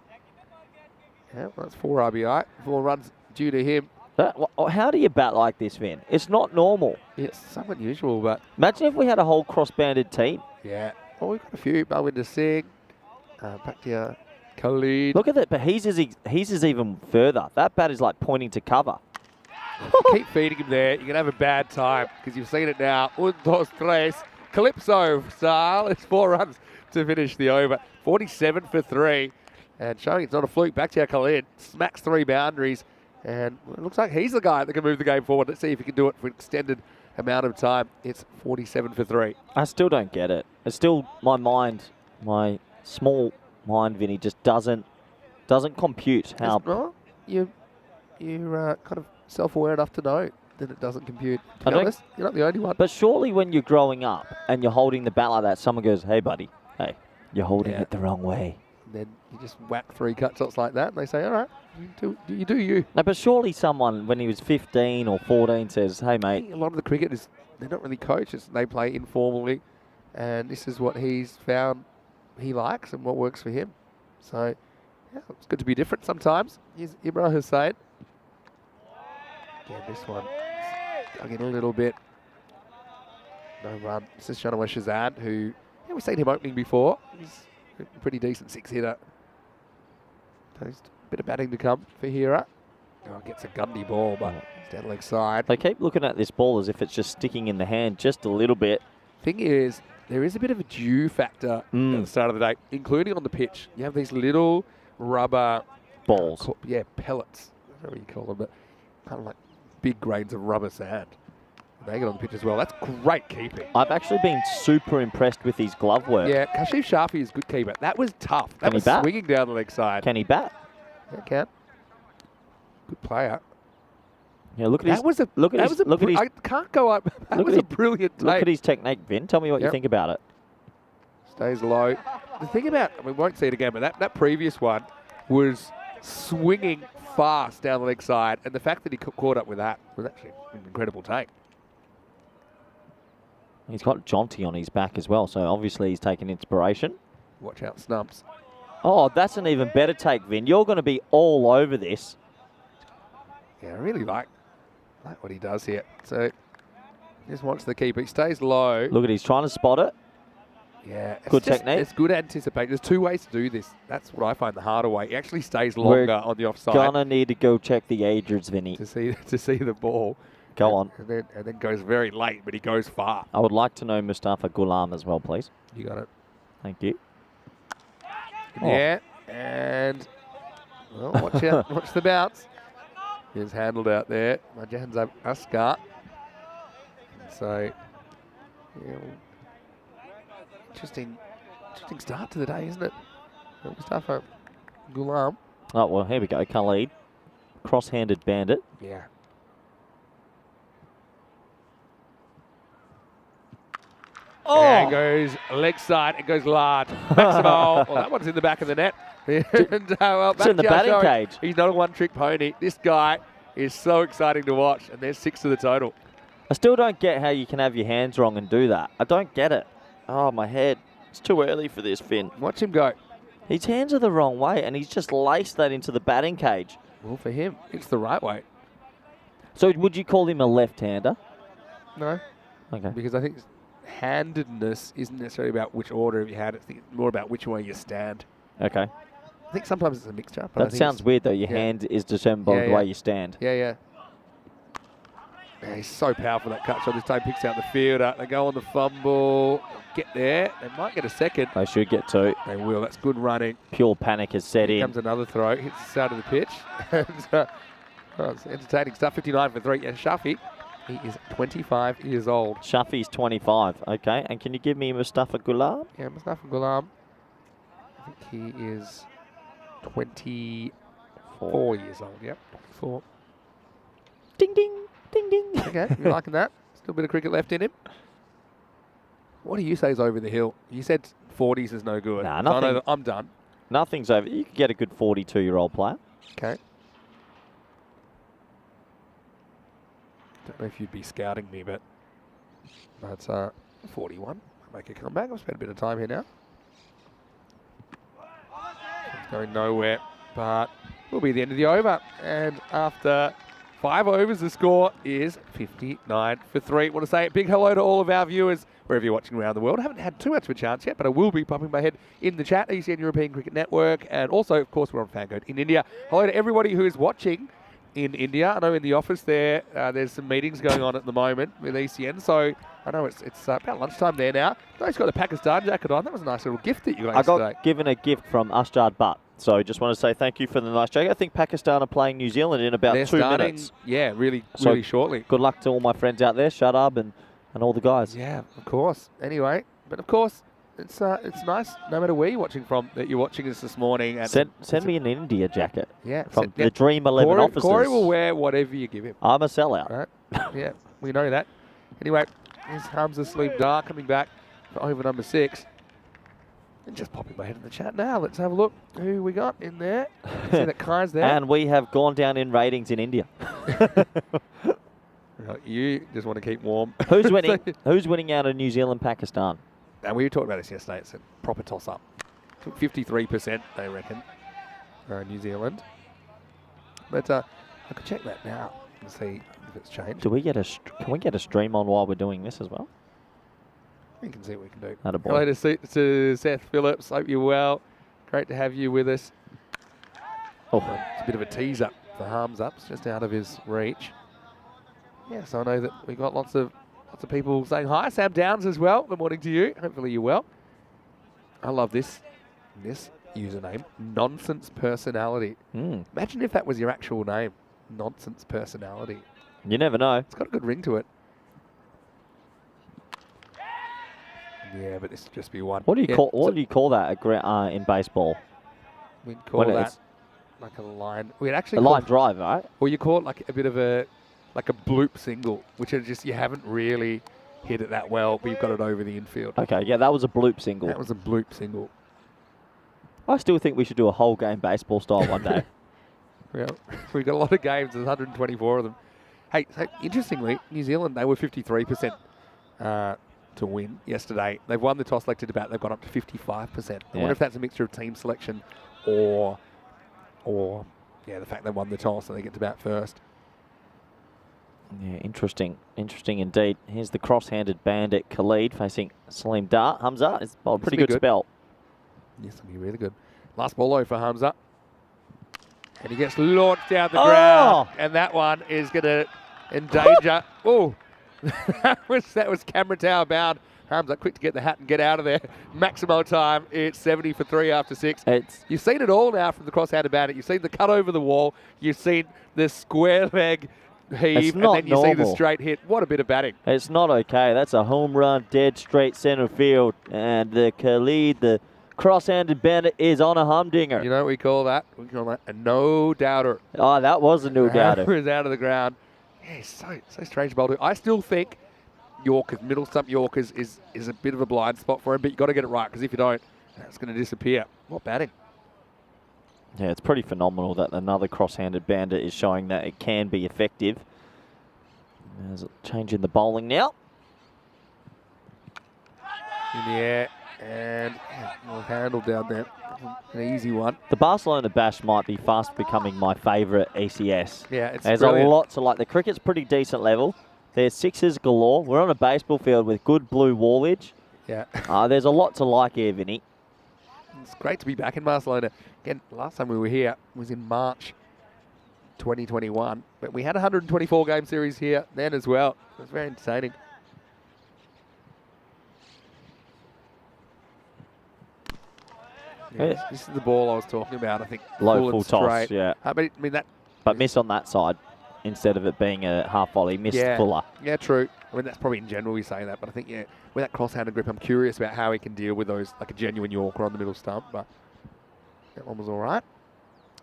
well, that's 4 RBI. 4 runs due to him. How do you bat like this, Vin? It's not normal. It's so unusual, but... Imagine if we had a whole cross-banded team. Yeah. Well, we've got a few. Balwinder Singh, Bhatia Khalid. Look at that, but he's even further. That bat is like pointing to cover. Keep feeding him there. You're going to have a bad time, because you've seen it now. Un, dos, tres. Calypso style. It's 4 runs to finish the over. 47 for 3. And showing it's not a fluke. Bhatia Khalid smacks 3 boundaries. And it looks like he's the guy that can move the game forward. Let's see if he can do it for an extended amount of time. It's 47 for 3. I still don't get it. It's still my small mind, Vinny, just doesn't compute how. Well, you're kind of self-aware enough to know that it doesn't compute. To be honest, you're not the only one. But surely when you're growing up and you're holding the bat like that, someone goes, "Hey, buddy, hey, you're holding it the wrong way." And then you just whack 3 cut shots like that, and they say, "All right, you do you." No, but surely someone, when he was 15 or 14, says, "Hey, mate." A lot of the cricketers, they're not really coaches. They play informally, and this is what he's found he likes and what works for him. So, yeah, it's good to be different sometimes. Here's Imran Hussain. Again, this one dug in a little bit. No run. This is Shanawa Shazad, who we've seen him opening before. He's a pretty decent 6-hitter. There's a bit of batting to come for Hira. Oh, gets a Gundy ball, but it's down the leg side. They keep looking at this ball as if it's just sticking in the hand just a little bit. Thing is, there is a bit of a dew factor at the start of the day, including on the pitch. You have these little rubber balls. Pellets. I don't know what you call them, but kind of like big grains of rubber sand. They get on the pitch as well. That's great keeping. I've actually been super impressed with his glove work. Yeah, Kashif Shafi is a good keeper. That was tough. That was swinging down the leg side. Can he bat? Yeah, can. Good player. Yeah, look at his. I can't go up. That was a brilliant take. Look at his technique, Vin. Tell me what you think about it. Stays low. The thing about, we won't see it again, but that previous one was swinging fast down the leg side, and the fact that he caught up with that was actually an incredible take. He's got Jonty on his back as well, so obviously he's taken inspiration. Watch out, Snumps. Oh, that's an even better take, Vin. You're going to be all over this. Yeah, I really like what he does here. So, just watch the keeper. He stays low. Look at he's trying to spot it. Yeah. Good technique. It's good anticipation. There's 2 ways to do this. That's what I find the harder way. He actually stays longer on the offside. Gonna need to go check the agents, Vinny. To see the ball. Go on. And then goes very late, but he goes far. I would like to know Mustafa Ghulam as well, please. You got it. Thank you. Yeah, and well, watch out. Watch the bounce. He's handled out there. Majanza Askar. So, yeah, interesting start to the day, isn't it? Mustafa Ghulam. Oh, well, here we go. Khalid. Cross-handed bandit. Yeah. Oh! And goes leg side. It goes large. Maximo. Well, that one's in the back of the net. And, it's in the batting cage. He's not a one-trick pony. This guy is so exciting to watch. And there's 6 to the total. I still don't get how you can have your hands wrong and do that. I don't get it. Oh, my head. It's too early for this, Finn. Watch him go. His hands are the wrong way, and he's just laced that into the batting cage. Well, for him, it's the right way. So would you call him a left-hander? No. Okay. Because I think handedness isn't necessarily about which order of your hand. It's more about which way you stand. Okay. I think sometimes it's a mixture. But That sounds weird, though. Your hand is determined by the way you stand. Yeah. He's so powerful, that cut shot. This time picks out the fielder. They go on the fumble. Get there. They might get a second. They should get two. They will. That's good running. Pure panic has set Here in. comes another throw. Hits the side of the pitch. It's entertaining stuff. 59 for 3. And Shafi, he is 25 years old. Shafi's 25. Okay. And can you give me Mustafa Ghulam? Yeah, Mustafa Ghulam. I think he is 24 years old. Yep, 24. Ding, ding, ding, ding. Okay, you liking that? Still a bit of cricket left in him. What do you say is over the hill? You said 40s is no good. Nah, So I know nothing. that I'm done. Nothing's over. You could get a good 42-year-old player. Okay. Don't know if you'd be scouting me, but that's 41. I'll make a comeback. I've spent a bit of time here now. It's going nowhere, but will be the end of the over. And after 5 overs, the score is 59 for 3. Want to say a big hello to all of our viewers, wherever you're watching around the world. I haven't had too much of a chance yet, but I will be popping my head in the chat, ECN European Cricket Network, and also, of course, we're on FanCode in India. Hello to everybody who is watching in India. I know in the office there, there's some meetings going on at the moment with ECN, so I know it's about lunchtime there now. No, he's got the Pakistan jacket on. That was a nice little gift that you got I got yesterday. given a gift from Asjad Butt. So just want to say thank you for the nice jacket. I think Pakistan are playing New Zealand in about They're 2 starting, minutes. yeah, really So shortly. Good luck to all my friends out there, Shadab and all the guys. Yeah, of course. Anyway, but of course, it's nice, no matter where you're watching from, that you're watching us this morning. And Send me an India jacket. Yeah, From the Dream 11 Corey, officers. Corey will wear whatever you give him. I'm a sellout. Right? Yeah, we know that. Anyway, here's Hamza Sleep Dar coming back for over number 6. And just popping my head in the chat now. Let's have a look who we got in there. See that Kai's there. And we have gone down in ratings in India. Right, you just want to keep warm. Who's winning? Who's winning out of New Zealand, Pakistan? And we talked about this yesterday. It's a proper toss-up. Took 53%, they reckon, New Zealand. But I could check that now and see if it's changed. Do we get can we get a stream on while we're doing this as well? We can see what we can do. Attaboy. Hello to Seth Phillips. Hope you're well. Great to have you with us. Oh. It's a bit of a teaser for Harms Ups, just out of his reach. Yeah, so I know that we got lots of people saying hi. Sam Downs as well. Good morning to you. Hopefully you're well. I love this username, Nonsense Personality. Imagine if that was your actual name, Nonsense Personality. You never know. It's got a good ring to it. Yeah, but this would just be one. What do you call that in baseball? We'd call that like a line. We'd actually a line drive, right? Or you call it like a bit of a bloop single, which are just you haven't really hit it that well, but you've got it over the infield. Okay, yeah, that was a bloop single. That was a bloop single. I still think we should do a whole game baseball style one day. Yeah, we've got a lot of games. There's 124 of them. Hey, so interestingly, New Zealand, they were 53% to win yesterday. They've won the toss, leg to bat. They've gone up to 55%. I wonder if that's a mixture of team selection or the fact they won the toss and they get to bat first. Yeah, interesting indeed. Here's the cross-handed bandit Khalid facing Salim Dar. Hamza is a pretty good spell. Yes, it'll be really good. Last ball though for Hamza. And he gets launched down the ground. And that one is going to endanger. Oh, that was camera tower bound. Hamza quick to get the hat and get out of there. Maximo time. It's 70 for 3 after 6. You've seen it all now from the cross-handed bandit. You've seen the cut over the wall. You've seen the square leg heave, and then you see the straight hit. What a bit of batting. It's not okay. That's a home run, dead straight center field. And the Khalid, the cross-handed bandit, is on a humdinger. You know what we call that? We call that a no-doubter. Oh, that was a no-doubter. It was out of the ground. Yeah, so strange bowler. I still think Yorkers, middle stump Yorkers is a bit of a blind spot for him, but you've got to get it right, because if you don't, it's going to disappear. What batting. Yeah, it's pretty phenomenal that another cross-handed bandit is showing that it can be effective. There's a change in the bowling now. In the air. And well handled down there. An easy one. The Barcelona Bash might be fast becoming my favourite ECS. Yeah, it's There's brilliant. a lot to like. The cricket's pretty decent level. There's sixes galore. We're on a baseball field with good blue wallage. Yeah. There's a lot to like here, Vinny. It's great to be back in Barcelona. Again, last time we were here was in March 2021. But we had a 124-game series here then as well. It was very entertaining. Yeah, this is the ball I was talking about, I think. Low full toss, yeah. But miss on that side instead of it being a half volley, missed fuller. Yeah, true. I mean, that's probably in general we say that, but I think, yeah, with that cross-handed grip, I'm curious about how he can deal with those, like a genuine Yorker on the middle stump, but that one was all right.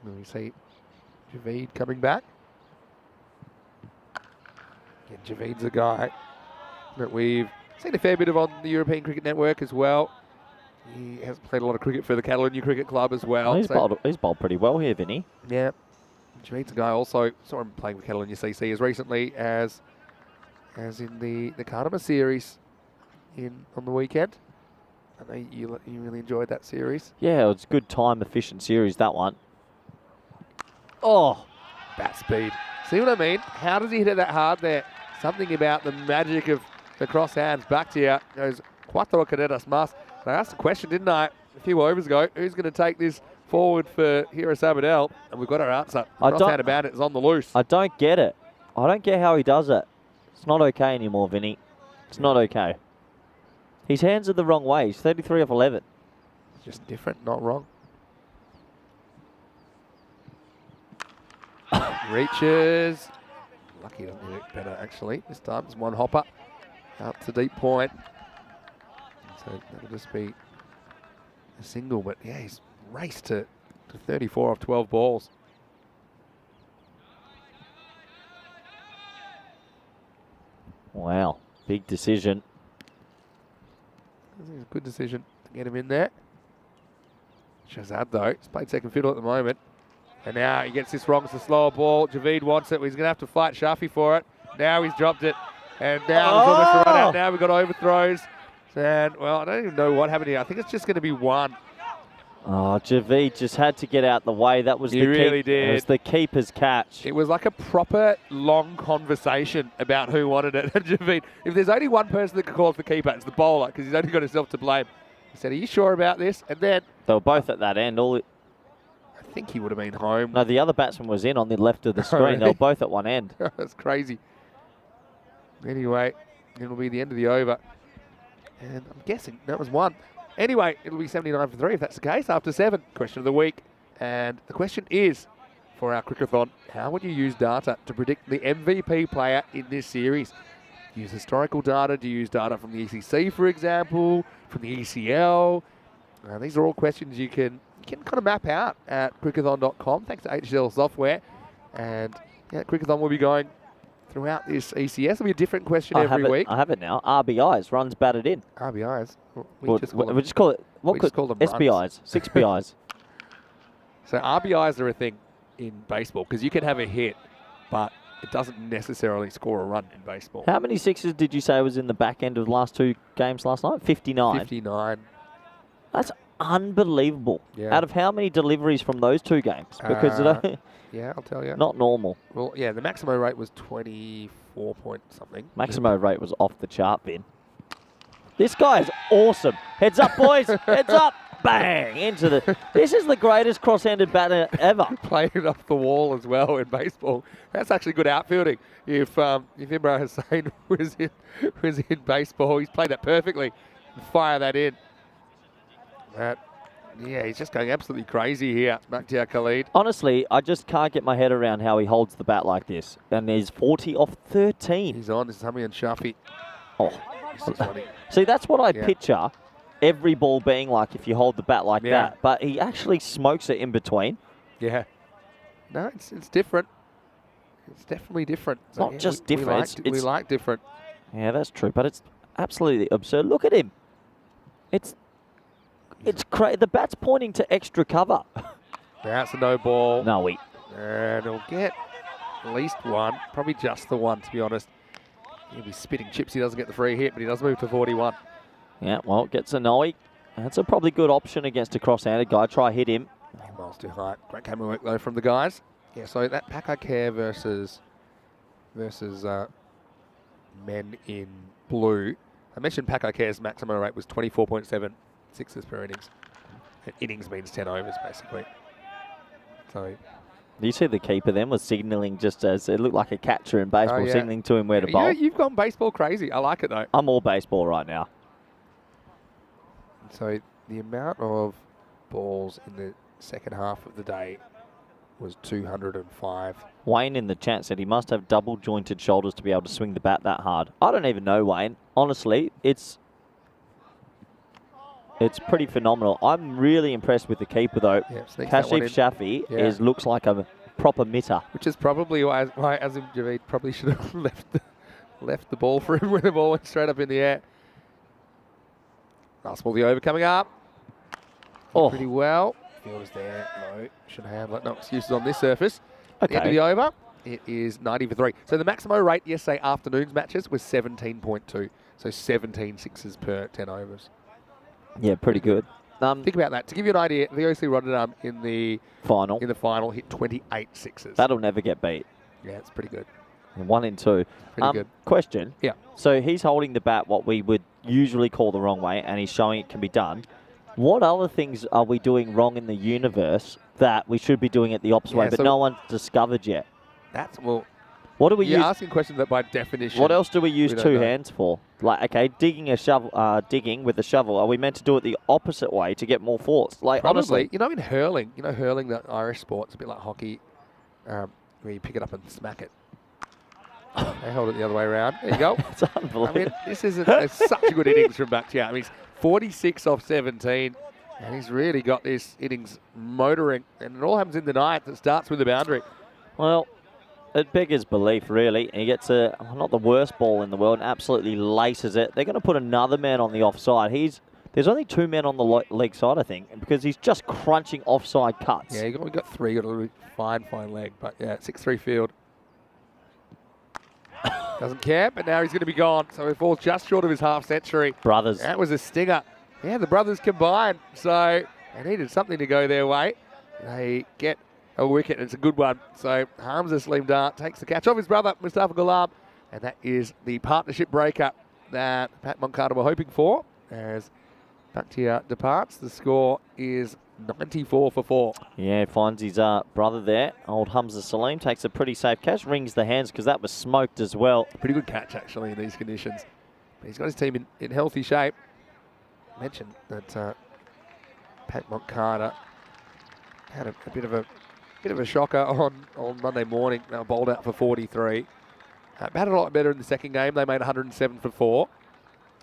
And we see Javid coming back. Yeah, Javid's a guy that we've seen a fair bit of on the European Cricket Network as well. He has played a lot of cricket for the Catalonia Cricket Club as well. He's bowled pretty well here, Vinny. Yeah. Javid's a guy also, saw him playing with Catalonia CC as recently as in the Karma series on the weekend. I know you really enjoyed that series. Yeah, it was a good time, efficient series, that one. Oh! Bat speed. See what I mean? How does he hit it that hard there? Something about the magic of the cross hands. Back to you. Goes, cuatro carreras más. I asked the question, didn't I, a few overs ago, who's going to take this forward for Hira Sabadell? And we've got our answer. Cross-handed bandit is on the loose. I don't get it. I don't get how he does it. It's not okay anymore, Vinny. It's not okay. His hands are the wrong way. He's 33 off 11. It's just different, not wrong. Reaches. Lucky he doesn't hit it better, actually. This time it's one hopper out to deep point. So that'll just be a single, but yeah, he's raced to 34 off 12 balls. Wow, big decision. I think it's a good decision to get him in there. Shazad, though, he's played second fiddle at the moment. And now he gets this wrong. It's a slower ball. Javid wants it. He's going to have to fight Shafi for it. Now he's dropped it. And now there's almost a run out. Now we've got overthrows. And, well, I don't even know what happened here. I think it's just going to be one. Oh, Javid just had to get out the way. That was He really did. It was the keeper's catch. It was like a proper long conversation about who wanted it. And Javid, if there's only one person that could call it the keeper, it's the bowler, because he's only got himself to blame. He said, "Are you sure about this?" And then they were both at that end. I think he would have been home. No, the other batsman was in on the left of the screen. Really? They were both at one end. That's crazy. Anyway, it'll be the end of the over. And I'm guessing that was one. Anyway, it'll be 79 for 3 if that's the case after 7. Question of the week. And the question is, for our Crickathon, how would you use data to predict the MVP player in this series? Do you use historical data? Do you use data from the ECC, for example, from the ECL? These are all questions you can kind of map out at crickathon.com, thanks to HL Software. And yeah, Crickathon will be going throughout this ECS. It'll be a different question every week. I have it now. RBIs, runs batted in. RBIs? We just call it, what could call them SBIs, runs. 6BIs. So RBIs are a thing in baseball because you can have a hit, but it doesn't necessarily score a run in baseball. How many sixes did you say was in the back end of the last 2 games last night? 59. 59. That's unbelievable. Yeah. Out of how many deliveries from those 2 games? Because yeah, I'll tell you. Not normal. Well, yeah, the Maximo rate was 24 point something. Maximo rate was off the chart, Vin. This guy is awesome. Heads up, boys. Heads up. Bang. Into the... This is the greatest cross-handed batter ever. Played it off the wall as well in baseball. That's actually good outfielding. If Imran Hussain was in baseball, he's played that perfectly. Fire that in. Yeah, he's just going absolutely crazy here. Bakhtiar Khalid. Honestly, I just can't get my head around how he holds the bat like this. And there's 40 off 13. He's on. This is Hami and Shafi. Oh. See, that's what I picture every ball being like if you hold the bat like that. But he actually smokes it in between. Yeah. No, it's different. It's definitely different. It's not just different. We like different. Yeah, that's true. But it's absolutely absurd. Look at him. It's crazy. The bat's pointing to extra cover. That's a no ball. No, and he'll get at least one. Probably just the one, to be honest. He'll be spitting chips. He doesn't get the free hit, but he does move to 41. Yeah, well, gets a no. That's a probably good option against a cross-handed guy. Try hit him. Miles too high. Great camera work though from the guys. Yeah, so that Paco Care versus men in blue. I mentioned Paco Care's maximum rate was 24.7 sixes per innings. And innings means 10 overs basically. So You see the keeper then was signalling just as it looked like a catcher in baseball, signalling to him where to bowl. You've gone baseball crazy. I like it though. I'm all baseball right now. So the amount of balls in the second half of the day was 205. Wayne in the chat said he must have double jointed shoulders to be able to swing the bat that hard. I don't even know, Wayne. Honestly, it's pretty phenomenal. I'm really impressed with the keeper though. Yeah, Kashif Shafi looks like a proper mitter. Which is probably why Azim Javeed probably should have left the ball for him when the ball went straight up in the air. Last ball, the over coming up. Pretty well. Fielder's there. No, should handle it. No excuses on this surface. At the end of the over, it is 90 for 3. So the maximum rate yesterday afternoon's matches was 17.2. So 17 sixes per 10 overs. Yeah, pretty good. Think about that. To give you an idea, VOC Rotterdam in the final hit 28 sixes. That'll never get beat. Yeah, it's pretty good. 1 in 2. Pretty good. Question. Yeah. So he's holding the bat what we would usually call the wrong way, and he's showing it can be done. What other things are we doing wrong in the universe that we should be doing it the opposite way, but no one's discovered yet? What do we use? You're asking questions that by definition. What else do we use two hands for? Like, okay, digging with a shovel. Are we meant to do it the opposite way to get more force? Like, Probably. honestly, in hurling, hurling, the Irish sport, it's a bit like hockey, where you pick it up and smack it. They hold it the other way around. There you go. It's unbelievable. I mean, this is such a good innings from Bakhtiar. I mean, he's 46 off 17, and he's really got this innings motoring, and it all happens in the ninth. It starts with the boundary. Well, it beggars belief, really. He gets not the worst ball in the world and absolutely laces it. They're going to put another man on the offside. There's only 2 men on the leg side, I think, because he's just crunching offside cuts. Yeah, we got 3. Got a really fine leg, but yeah, 6-3 field. Doesn't care, but now he's going to be gone. So he falls just short of his half century. Brothers. That was a stinger. Yeah, the brothers combined. So they needed something to go their way. They get a wicket. It's a good one. So Hamza Saleem Dar takes the catch off his brother, Mustafa Ghulam. And that is the partnership breaker that Pat Moncada were hoping for. As Bakhtiar departs, the score is 94 for 4. Yeah, finds his brother there. Old Hamza Saleem takes a pretty safe catch, rings the hands because that was smoked as well. Pretty good catch, actually, in these conditions. But he's got his team in healthy shape. I mentioned that Pat Moncada had a bit of a shocker on Monday morning. They were bowled out for 43. Batted a lot better in the second game. They made 107 for 4.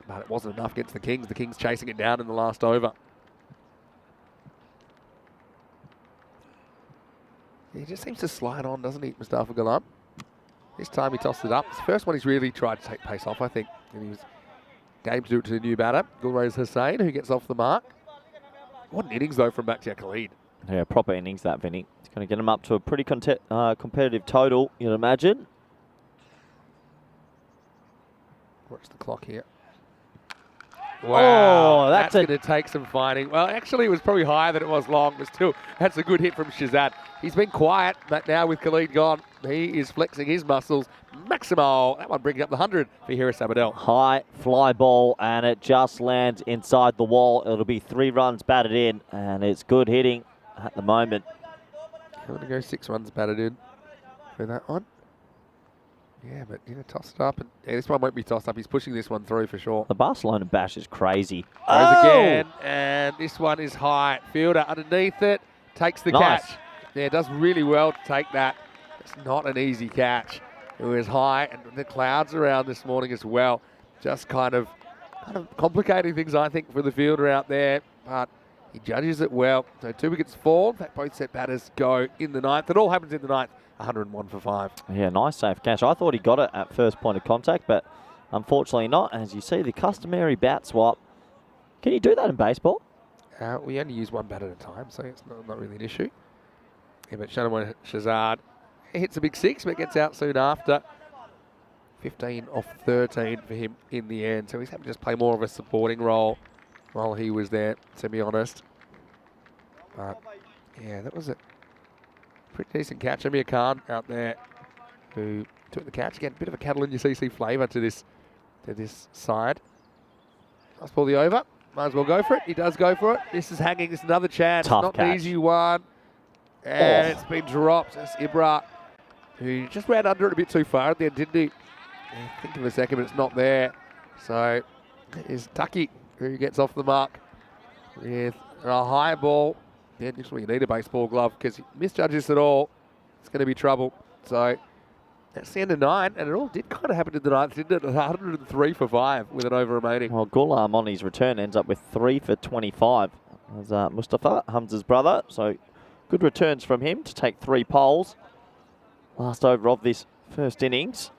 But it wasn't enough against the Kings. The Kings chasing it down in the last over. He just seems to slide on, doesn't he, Mustafa Ghulam? This time he tossed it up. It's the first one he's really tried to take pace off, I think. And he was game to do it to the new batter, Gulrez Hussain, who gets off the mark. What an innings, though, from Bakhtiar Khalid. Yeah, proper innings, that, Vinny. It's going to get him up to a pretty competitive total, you'd imagine. Watch the clock here. Wow, that's going to take some finding. Well, actually, it was probably higher than it was long, but still, that's a good hit from Shazad. He's been quiet, but now with Khalid gone, he is flexing his muscles. Maximo, that one brings up the 100 for Hiris Abadel. High fly ball, and it just lands inside the wall. It'll be 3 runs batted in, and it's good hitting at the moment. I'm going to go 6 runs batted in for that one. Yeah, but toss it up. And this one won't be tossed up. He's pushing this one through for sure. The Barcelona bash is crazy. Goes again, and this one is high. Fielder underneath it, takes the catch. Yeah, does really well to take that. It's not an easy catch. It was high, and the clouds around this morning as well. Just kind of complicating things, I think, for the fielder out there. But he judges it well. So 2 wickets fall. In fact, both set batters go in the ninth. It all happens in the ninth. 101 for 5. Yeah, nice safe catch. I thought he got it at first point of contact, but unfortunately not. As you see, the customary bat swap. Can you do that in baseball? We only use 1 bat at a time, so it's not really an issue. Yeah, but Shanaway Shazad hits a big 6, but gets out soon after. 15 off 13 for him in the end, so he's having to just play more of a supporting role while he was there, to be honest. But yeah, that was a pretty decent catch. Amir Khan out there who took the catch. Again, a bit of a Catalan UCC flavour to this side. Nice ball the over. Might as well go for it. He does go for it. This is hanging. This is another chance. Tough Not catch. an easy one. And it's been dropped. That's Ibra, who just ran under it a bit too far at the end, didn't he? I think of a second, but it's not there. So it is Tucky who gets off the mark with a high ball. Yeah, just when you need a baseball glove, because you misjudge this at all, it's going to be trouble. So that's the end of 9, and it all did kind of happen in the 9th, didn't it? 103 for 5 with an over remaining. Well, Ghulam on his return ends up with 3 for 25. As Mustafa, Hamza's brother. So good returns from him to take 3 poles. Last over of this first innings.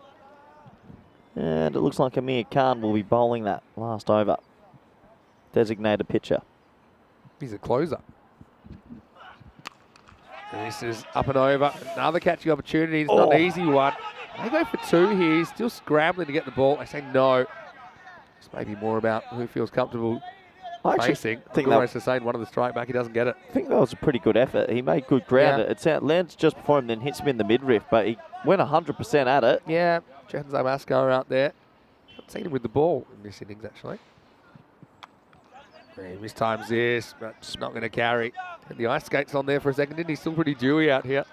And it looks like Amir Khan will be bowling that last over. Designated pitcher. He's a closer. And this is up and over. Another catching opportunity. It's not an easy one. They go for 2 here. He's still scrambling to get the ball. I say no. It's maybe more about who feels comfortable facing. Think Almost the same. One of the strike back. He doesn't get it. I think that was a pretty good effort. He made good ground. Yeah. It lands just before him, then hits him in the midriff, but he went 100% at it. Yeah. Jenzo Masco out there. Haven't seen him with the ball in this innings, actually. He mistimes this, but it's not going to carry. And the ice skates on there for a second, didn't he? Still pretty dewy out here.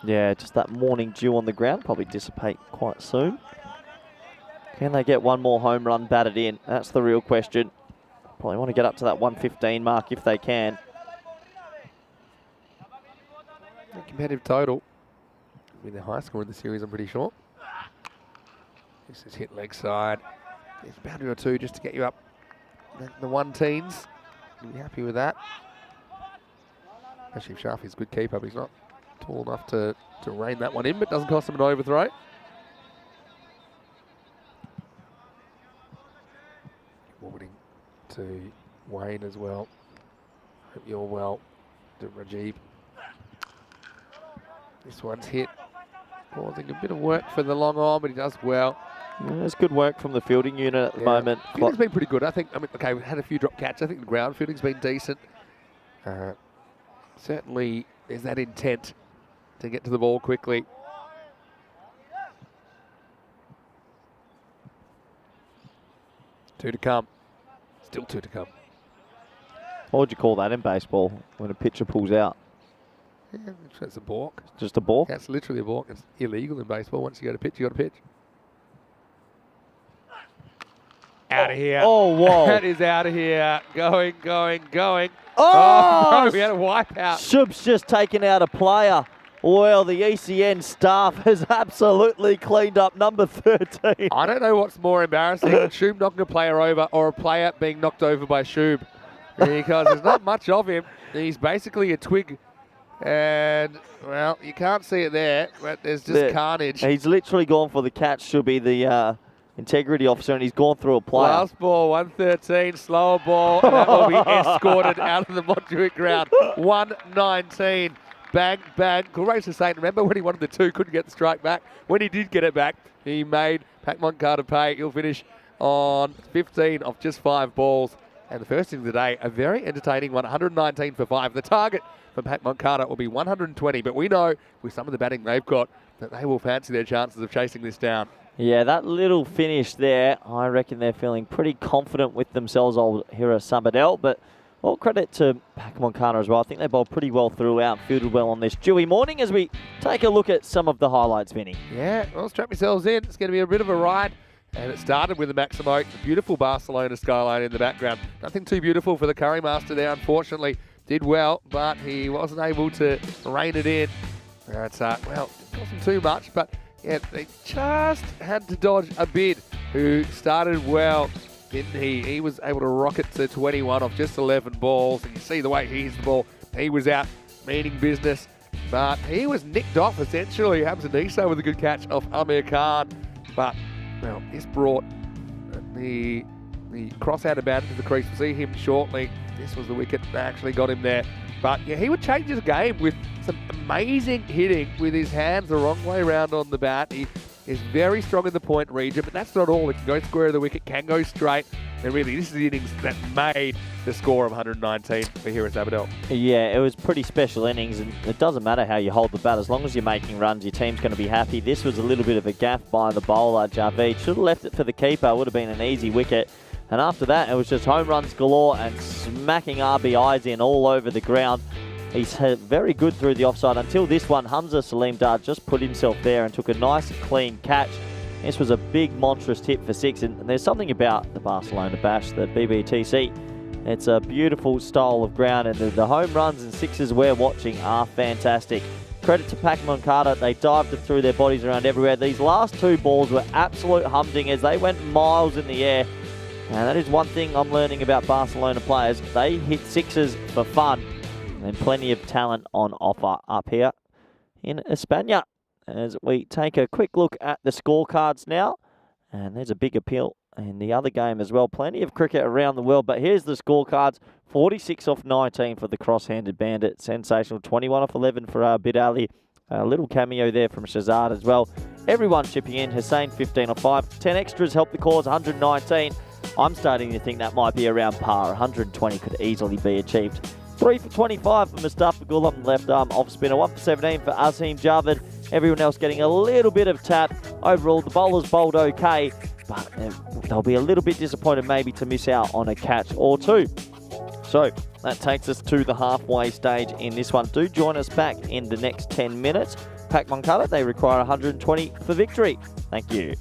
Yeah, just that morning dew on the ground, probably dissipate quite soon. Can they get one more home run batted in? That's the real question. Probably want to get up to that 115 mark if they can. A competitive total. With the high score in the series, I'm pretty sure. This is hit leg side. There's a boundary or 2 just to get you up the 1-teens. You'll be happy with that. Actually, Shafi's a good keeper, but he's not tall enough to rein that one in, but doesn't cost him an overthrow. Morning to Wayne as well. Hope you're well. To Rajib. This one's hit. Causing a bit of work for the long arm, but he does well. Yeah, there's good work from the fielding unit at the moment. Fielding's been pretty good. I think, okay, we've had a few drop catches. I think the ground fielding's been decent. Certainly, there's that intent to get to the ball quickly. Two to come. Still 2 to come. What would you call that in baseball when a pitcher pulls out? Yeah, that's a balk. Just a balk? That's literally a balk. It's illegal in baseball. Once you go to pitch, you got to pitch. Out of here. Oh, whoa. That is out of here. Going. Oh! No, we had a wipeout. Shub's just taken out a player. Well, the ECN staff has absolutely cleaned up number 13. I don't know what's more embarrassing, Shub knocking a player over or a player being knocked over by Shub. Because there's not much of him. He's basically a twig. And, well, you can't see it there, but there's just carnage. He's literally gone for the catch, should be the integrity officer, and he's gone through a player. Last ball, 113, slower ball, and that will be escorted out of the Montjuic ground. 119. Bang, bang. Great to say. Remember when he wanted the 2, couldn't get the strike back? When he did get it back, he made Pac Montcarter pay. He'll finish on 15 of just 5 balls. And the first inning of the day, a very entertaining one, 119 for 5. The target for Pac Montcarter will be 120, but we know with some of the batting they've got that they will fancy their chances of chasing this down. Yeah, that little finish there, I reckon they're feeling pretty confident with themselves, old Hira Sabadell, but all credit to Pac Montcarter as well. I think they bowled pretty well throughout, fielded well on this dewy morning as we take a look at some of the highlights, Vinny. Yeah, well, strap yourselves in. It's going to be a bit of a ride. And it started with the Maximo, the beautiful Barcelona skyline in the background. Nothing too beautiful for the Curry Master there, unfortunately. Did well, but he wasn't able to rein it in. Well, it wasn't too much, but yeah, they just had to dodge a bid who started well, didn't he? He was able to rock it to 21 off just 11 balls. And you see the way he hits the ball. He was out meaning business, but he was nicked off essentially. Hamza Niso with a good catch off Amir Khan. But well, this brought the cross out of bounds to the crease. We'll see him shortly. This was the wicket that actually got him there. But yeah, he would change his game with some amazing hitting with his hands the wrong way around on the bat. He is very strong in the point region, but that's not all. It can go square of the wicket, can go straight. And really, this is the innings that made the score of 119 for here at Sabadell. Yeah, it was pretty special innings, and it doesn't matter how you hold the bat. As long as you're making runs, your team's going to be happy. This was a little bit of a gaff by the bowler, Javid. Should have left it for the keeper. It would have been an easy wicket. And after that, it was just home runs galore and smacking RBIs in all over the ground. He's very good through the offside until this one. Hamza Salim Dar just put himself there and took a nice clean catch. This was a big monstrous hit for 6, and there's something about the Barcelona Bash, the BBTC. It's a beautiful style of ground, and the home runs and sixes we're watching are fantastic. Credit to Pac Moncada, they dived it through their bodies around everywhere. These last 2 balls were absolute humdingers. They went miles in the air. And that is one thing I'm learning about Barcelona players. They hit sixes for fun, and plenty of talent on offer up here in España. As we take a quick look at the scorecards now, and there's a big appeal in the other game as well. Plenty of cricket around the world, but here's the scorecards. 46 off 19 for the cross-handed bandit. Sensational. 21 off 11 for Bid Ali. A little cameo there from Shazad as well. Everyone chipping in. Hussein 15 off 5. 10 extras help the cause. 119. I'm starting to think that might be around par. 120 could easily be achieved. 3 for 25 for Mustafa Ghulam, left arm off spinner. 1 for 17 for Azim Javed. Everyone else getting a little bit of tap. Overall, the bowlers bowled okay, but they'll be a little bit disappointed maybe to miss out on a catch or 2. So that takes us to the halfway stage in this one. Do join us back in the next 10 minutes. Pac Moncada, they require 120 for victory. Thank you.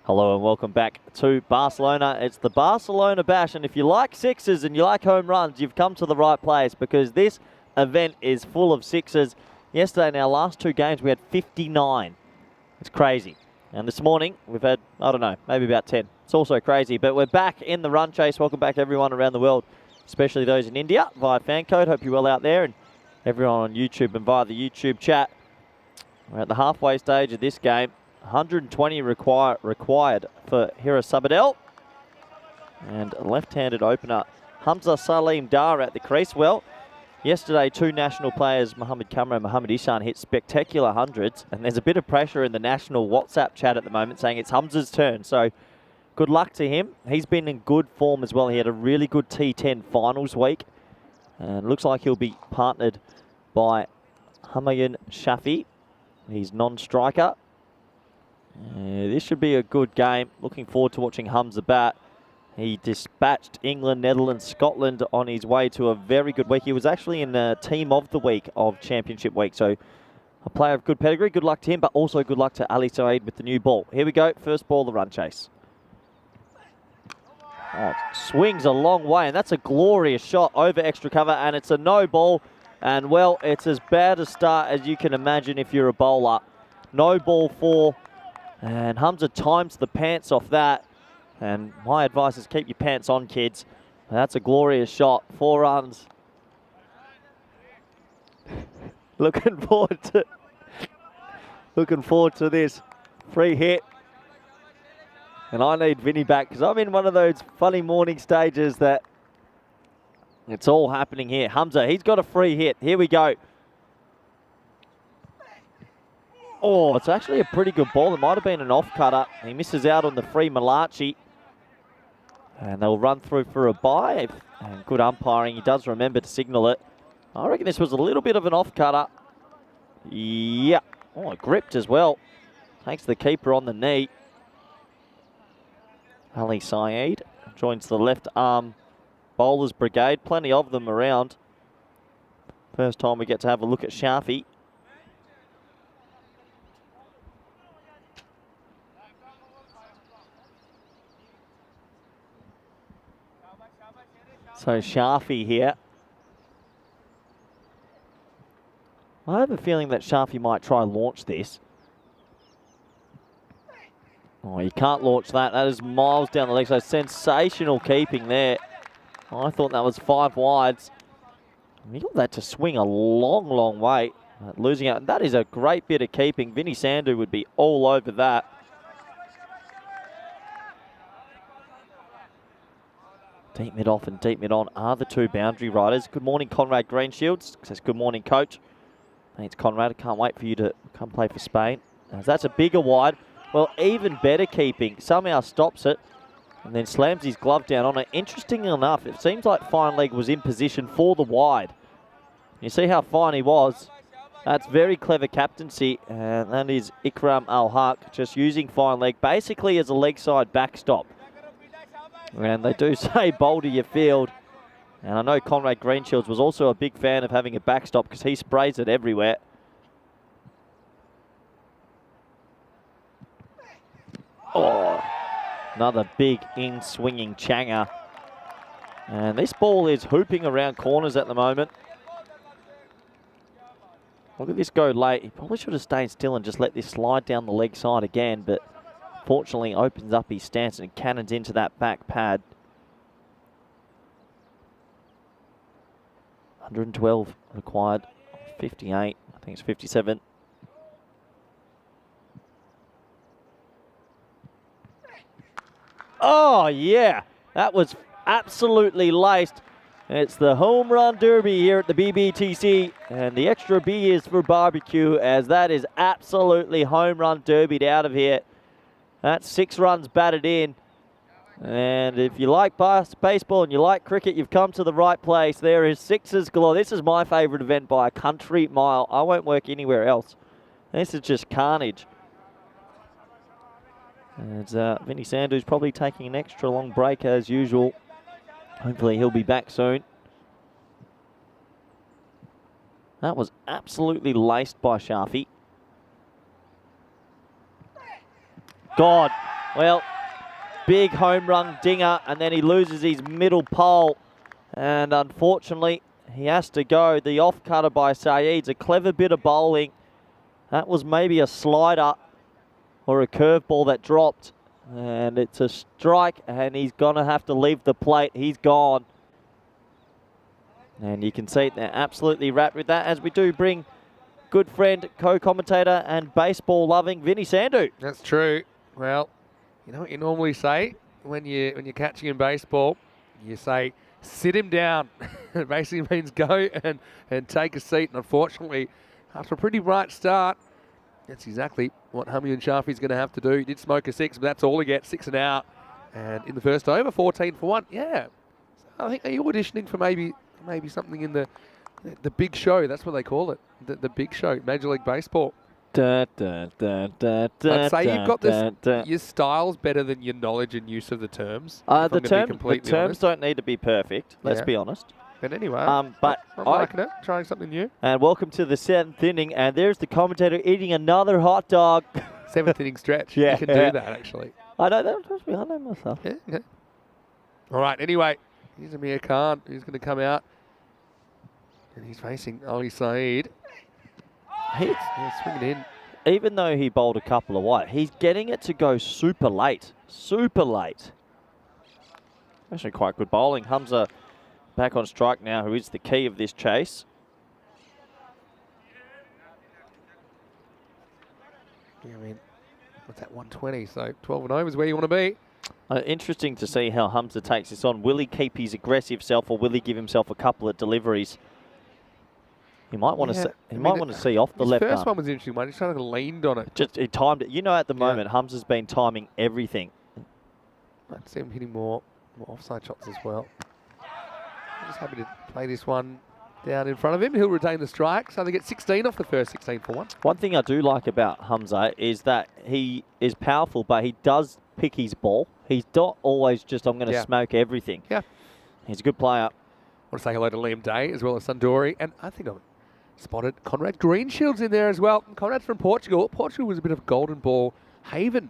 Hello and welcome back to Barcelona. It's the Barcelona Bash, and if you like sixes and you like home runs, you've come to the right place because this event is full of sixes. Yesterday in our last two games we had 59. It's crazy. And this morning we've had, I don't know, maybe about 10. It's also crazy, but we're back in the run chase. Welcome back everyone around the world, especially those in India via FanCode. Hope you're well out there, and everyone on YouTube and via the YouTube chat. We're at the halfway stage of this game. 120 required for Hira Sabadell. And a left-handed opener, Hamza Salim Dar at the crease. Well, yesterday two national players, Mohamed Kamra and Mohamed Ishan, hit spectacular hundreds. And there's a bit of pressure in the national WhatsApp chat at the moment saying it's Hamza's turn. So good luck to him. He's been in good form as well. He had a really good T10 finals week. And looks like he'll be partnered by Humayun Shafi. He's non-striker. This should be a good game. Looking forward to watching Hamza bat. He dispatched England, Netherlands, Scotland on his way to a very good week. He was actually in the team of the week of Championship Week. So a player of good pedigree. Good luck to him, but also good luck to Ali Saeed with the new ball. Here we go. First ball, the run chase. Oh, swings a long way, and that's a glorious shot over extra cover, and it's a no ball. And, well, it's as bad a start as you can imagine if you're a bowler. No ball 4. And Hamza times the pants off that. And my advice is keep your pants on, kids. That's a glorious shot. 4 runs. Looking forward to this free hit. And I need Vinny back because I'm in one of those funny morning stages that it's all happening here. Hamza, he's got a free hit. Here we go. Oh, it's actually a pretty good ball. It might have been an off-cutter. He misses out on the free Malachi. And they'll run through for a bye. And good umpiring. He does remember to signal it. I reckon this was a little bit of an off-cutter. Yeah. Oh, it gripped as well. Takes the keeper on the knee. Ali Saeed joins the left arm bowlers brigade. Plenty of them around. First time we get to have a look at Shafi. So Shafi here. I have a feeling that Shafi might try and launch this. Oh, you can't launch that. That is miles down the leg. So sensational keeping there. I thought that was 5 wides. He got that to swing a long, long way. Losing out. That is a great bit of keeping. Vinny Sandhu would be all over that. Deep mid off and deep mid on are the two boundary riders. Good morning, Conrad Greenshields. Says good morning, coach. Thanks, Conrad. I can't wait for you to come play for Spain. As that's a bigger wide. Well, even better keeping. Somehow stops it and then slams his glove down on it. Interestingly enough, it seems like fine leg was in position for the wide. You see how fine he was. That's very clever captaincy. And that is Ikram Al-Haq just using fine leg basically as a leg side backstop. And they do say boulder your field. And I know Conrad Greenshields was also a big fan of having a backstop because he sprays it everywhere. Oh, another big in-swinging changer. And this ball is hooping around corners at the moment. Look at this go late. He probably should have stayed still and just let this slide down the leg side again, but fortunately opens up his stance and cannons into that back pad. 112 required, 58, I think it's 57. Oh yeah, that was absolutely laced. It's the home run derby here at the BBTC, and the extra B is for barbecue, as that is absolutely home run derbied out of here. That's 6 runs batted in. And if you like baseball and you like cricket, you've come to the right place. There is sixes galore. This is my favourite event by a country mile. I won't work anywhere else. This is just carnage. And Vinny Sandhu's probably taking an extra long break as usual. Hopefully he'll be back soon. That was absolutely laced by Shafi. God. Well, big home run dinger, and then he loses his middle pole. And unfortunately, he has to go. The off-cutter by Saeed's a clever bit of bowling. That was maybe a slider or a curveball that dropped. And it's a strike, and he's going to have to leave the plate. He's gone. And you can see they're absolutely wrapped with that, as we do bring good friend, co-commentator and baseball-loving Vinny Sandhu. That's true. Well, you know what you normally say when you're catching in baseball? You say, sit him down. It basically means go and take a seat. And unfortunately, after a pretty bright start, that's exactly what Hummy and Shafi's going to have to do. He did smoke a 6, but that's all he gets, 6 and out. And in the first over, 14 for 1. Yeah. So I think are you auditioning for maybe something in the big show? That's what they call it. The big show, Major League Baseball. I'd say you've got this. Your style's better than your knowledge and use of the terms. The terms don't need to be perfect. Let's be honest. But anyway, but I'm liking it. Trying something new. And welcome to the 7th inning. And there's the commentator eating another hot dog. 7th inning stretch. Yeah, you can do that actually. I know that was behind him myself. Yeah. Okay. All right. Anyway, here's Amir Khan. Who's going to come out, and he's facing Ali Saeed. He's swinging in. Even though he bowled a couple of wide, he's getting it to go super late. Super late. Actually quite good bowling. Hamza back on strike now, who is the key of this chase. Yeah, I mean, what's that, 120? So 12 and over is where you want to be. Interesting to see how Hamza takes this on. Will he keep his aggressive self, or will he give himself a couple of deliveries? He might want to. He might want to see off the left arm. The first one was an interesting one. He kind of leaned on it. Just he timed it. You know, at the moment, Hamza's been timing everything. Might see him hitting more offside shots as well. I'm just happy to play this one down in front of him. He'll retain the strike, so they get 16 off the first 16 for 1. One thing I do like about Hamza is that he is powerful, but he does pick his ball. He's not always just, I'm going to smoke everything. Yeah. He's a good player. I want to say hello to Liam Day as well as Sundori, and I think I've spotted Conrad Greenshields in there as well. Conrad's from Portugal. Portugal was a bit of a golden ball haven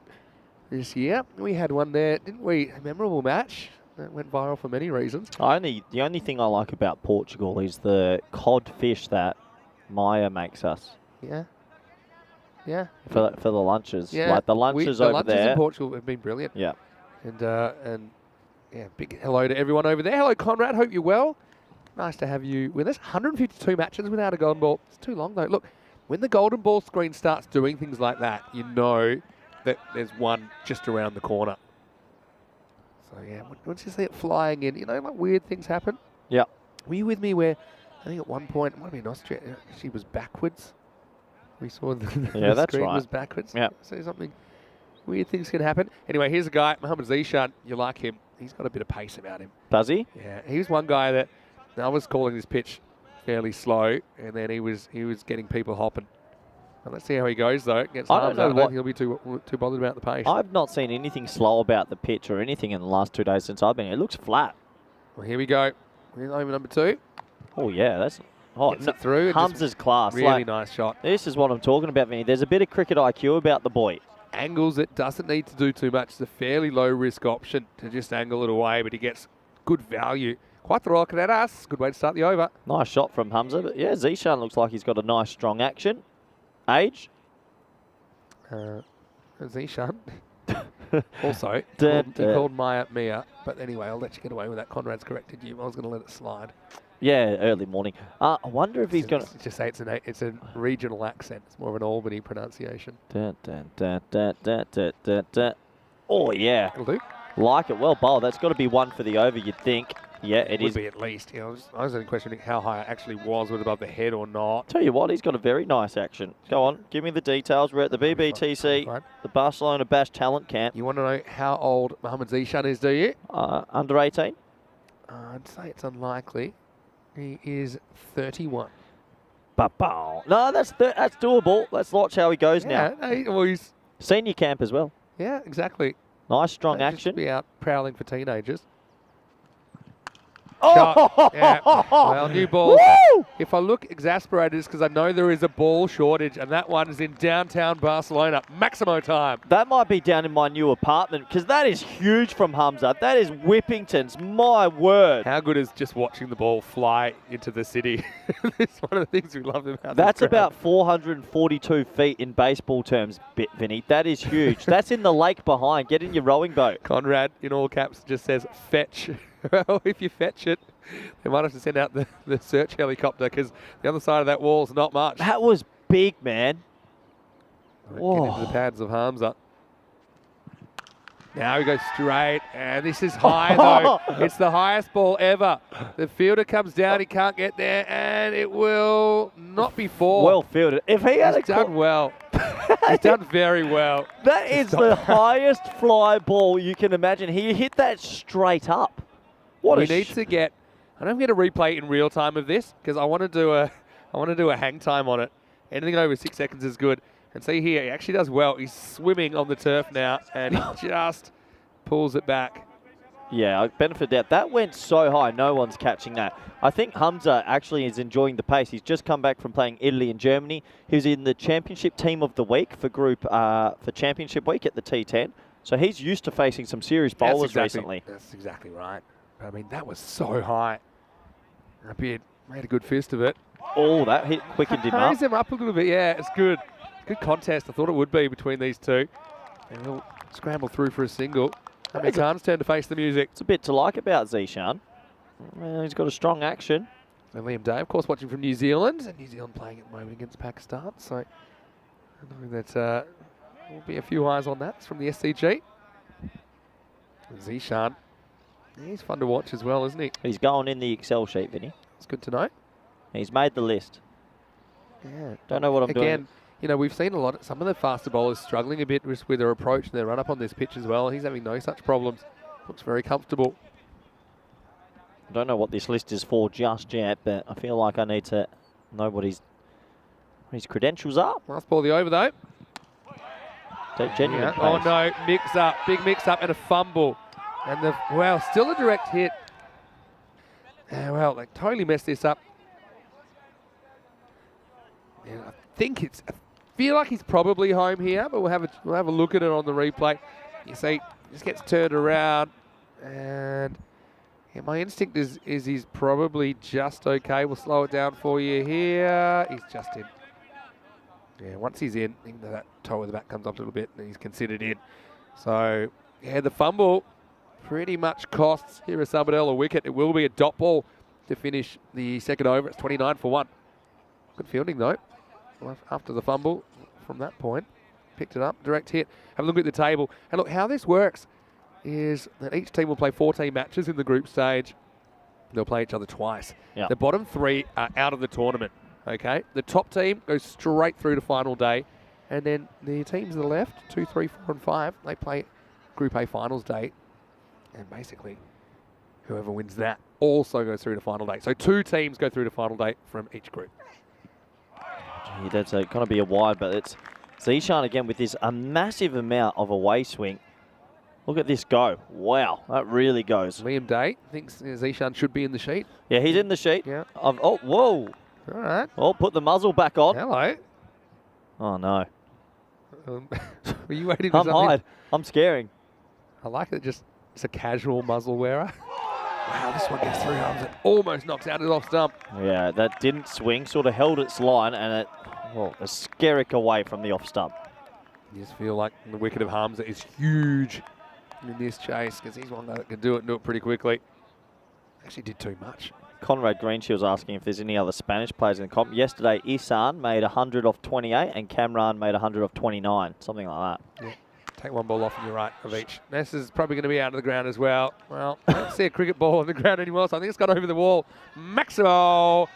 this year. We had one there, didn't we? A memorable match that went viral for many reasons. The only thing I like about Portugal is the cod fish that Maya makes us. Yeah. Yeah. For the lunches. Yeah. Like the lunches over there. The lunches in Portugal have been brilliant. Yeah. And yeah, big hello to everyone over there. Hello, Conrad. Hope you're well. Nice to have you with us. 152 matches without a golden ball. It's too long, though. Look, when the golden ball screen starts doing things like that, you know that there's one just around the corner. So, yeah, once you see it flying in, you know, like weird things happen. Yeah. Were you with me where, I think at one point, it might have been Austria, she was backwards? We saw the screen was backwards. Yeah. So something, weird things can happen. Anyway, here's a guy, Mohammad Zishan. You like him. He's got a bit of pace about him. Does he? Yeah. He's one guy that, I was calling this pitch fairly slow, and then he was getting people hopping. Well, let's see how he goes, though. Gets I don't think he'll be too bothered about the pace. I've not seen anything slow about the pitch or anything in the last 2 days since I've been here. It looks flat. Well, here we go. Here's over number 2. Oh, yeah. That's it through. Hamza's class. Really nice shot. This is what I'm talking about, Vinny. There's a bit of cricket IQ about the boy. Angles it, doesn't need to do too much. It's a fairly low-risk option to just angle it away, but he gets good value. Quite the rocket at us. Good way to start the over. Nice shot from Hamza. But yeah, Zishan looks like he's got a nice, strong action. Age? Zishan. Also, he called Maya Mia. But anyway, I'll let you get away with that. Conrad's corrected you. I was going to let it slide. Yeah, early morning. I wonder if he's going to... Just say it's a regional accent. It's more of an Albany pronunciation. Oh, yeah. It'll do. Like it. Well bowled. That's got to be one for the over, you'd think. Yeah, it is. Would be at least. You know, I was only questioning how high it actually was, whether above the head or not. Tell you what, he's got a very nice action. Go on, give me the details. We're at the BBTC, the Barcelona Bash Talent Camp. You want to know how old Mohammad Zishan is, do you? Under 18? I'd say it's unlikely. He is 31. No, that's doable. Let's watch how he goes now. Well, he's senior camp as well. Yeah, exactly. Nice, strong action. Just be out prowling for teenagers. Shot. Yeah. Well, new ball. Woo! If I look exasperated, it's because I know there is a ball shortage, and that one is in downtown Barcelona. Maximo time. That might be down in my new apartment because that is huge from Hamza. That is Whippington's. My word. How good is just watching the ball fly into the city? It's one of the things we love about That's this ground. about 442 feet in baseball terms, Vinny. That is huge. That's in the lake behind. Get in your rowing boat. Conrad, in all caps, just says fetch. Well, if you fetch it, they might have to send out the search helicopter because the other side of that wall is not much. That was big, man. Get into the pads of Hamza. Now he goes straight, and this is high, though. It's the highest ball ever. The fielder comes down, he can't get there, and it will not be four. Well fielded. If he had He's done well. He's done very well. That is the highest fly ball you can imagine. He hit that straight up. What we need to get. I don't get a replay in real time of this because I want to do a hang time on it. Anything over 6 seconds is good. And see here, he actually does well. He's swimming on the turf now, and he just pulls it back. Yeah, benefit of doubt. That went so high, no one's catching that. I think Hamza actually is enjoying the pace. He's just come back from playing Italy and Germany. He was in the championship team of the week for championship week at the T10. So he's used to facing some serious bowlers recently. That's exactly right. I mean, that was so high. Rapier made a good fist of it. Oh, that hit quickened him up. Raise him up a little bit. Yeah, it's good. Good contest. I thought it would be between these two. And he'll scramble through for a single. Amir Khan's turn to face the music. It's a bit to like about Zishan. Well, he's got a strong action. And Liam Day, of course, watching from New Zealand. And New Zealand playing at the moment against Pakistan. So I know that will be a few eyes on that. It's from the SCG. Zishan. He's fun to watch as well, isn't he? He's going in the Excel sheet, Vinny. It's good to know. He's made the list. Yeah. Don't know what I'm doing. Again, you know, we've seen a lot. Some of the faster bowlers struggling a bit with their approach and their run up on this pitch as well. He's having no such problems. Looks very comfortable. I don't know what this list is for just yet, but I feel like I need to know what his credentials are. Last ball of the over though. Genuine. Yeah. Oh no, mix up, big mix up and a fumble. And wow, still a direct hit. Yeah, well, they totally messed this up. Yeah, I feel like he's probably home here, but we'll have a look at it on the replay. You see, just gets turned around, and yeah, my instinct is he's probably just okay. We'll slow it down for you here. He's just in. Yeah, once he's in, that toe of the back comes up a little bit, and he's considered in. So yeah, the fumble pretty much costs here at Sabadell a wicket. It will be a dot ball to finish the second over. It's 29 for 1. Good fielding though. After the fumble from that point, picked it up, direct hit. Have a look at the table. And look, how this works is that each team will play 14 matches in the group stage. They'll play each other twice. Yep. The bottom 3 are out of the tournament. Okay, the top team goes straight through to final day, and then the teams to the left, 2, 3, 4, and 5, they play Group A finals day, and basically whoever wins that also goes through to final day. So 2 teams go through to final day from each group. Gee, that's going to be a wide, but it's Zishan again with this a massive amount of away swing. Look at this go. Wow, that really goes. Liam Day thinks Zishan should be in the sheet. Yeah, he's in the sheet. Yeah. Oh, whoa. All right. Oh, put the muzzle back on. Hello. Oh, no. Were you waiting for I'm something? hide. I'm scaring. I like it. Just it's a casual muzzle wearer. Wow, this one gets 3 arms and almost knocks out it off stump. Yeah, that didn't swing. Sort of held its line, and it a skerrick away from the off stump. You just feel like the wicket of Hamza is huge in this chase because he's one guy that can do it and do it pretty quickly. Actually did too much. Conrad Greenshield's asking if there's any other Spanish players in the comp. Yesterday, Isan made 100 off 28 and Kamran made 100 off 29, something like that. Yeah. Take one ball off on your right of each. Ness is probably going to be out of the ground as well. Well, I don't see a cricket ball on the ground anymore, so I think it's got over the wall. Maximo.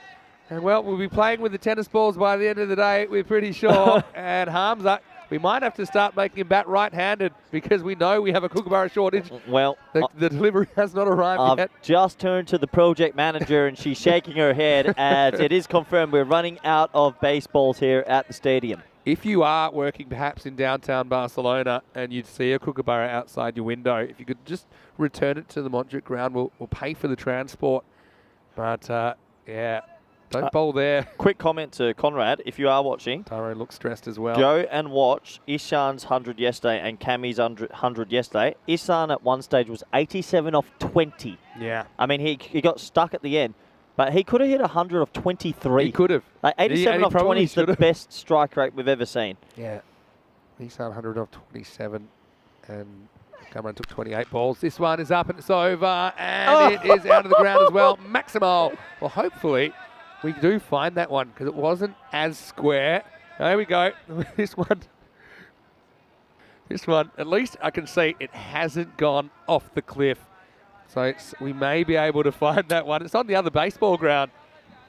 And well, we'll be playing with the tennis balls by the end of the day, we're pretty sure. And Hamza, we might have to start making him bat right-handed because we know we have a Kookaburra shortage. Well, the delivery has not arrived yet. I've just turned to the project manager and she's shaking her head as it is confirmed we're running out of baseballs here at the stadium. If you are working perhaps in downtown Barcelona and you'd see a Kookaburra outside your window, if you could just return it to the Montjuic ground, we'll pay for the transport. But, yeah, don't bowl there. Quick comment to Conrad, if you are watching. Tyrone looks stressed as well. Go and watch Ishan's 100 yesterday and Cammy's 100 yesterday. Ishan at one stage was 87 off 20. Yeah. I mean, he got stuck at the end, but he could have hit 100 off 23. He could have. Like 87 off 20 is the best strike rate we've ever seen. Yeah. Ishan 100 off 27 and Cameron took 28 balls. This one is up and it's over and it is out of the ground as well. Maximal. Well, hopefully we do find that one because it wasn't as square. There we go. This one, at least I can see it hasn't gone off the cliff. So we may be able to find that one. It's on the other baseball ground.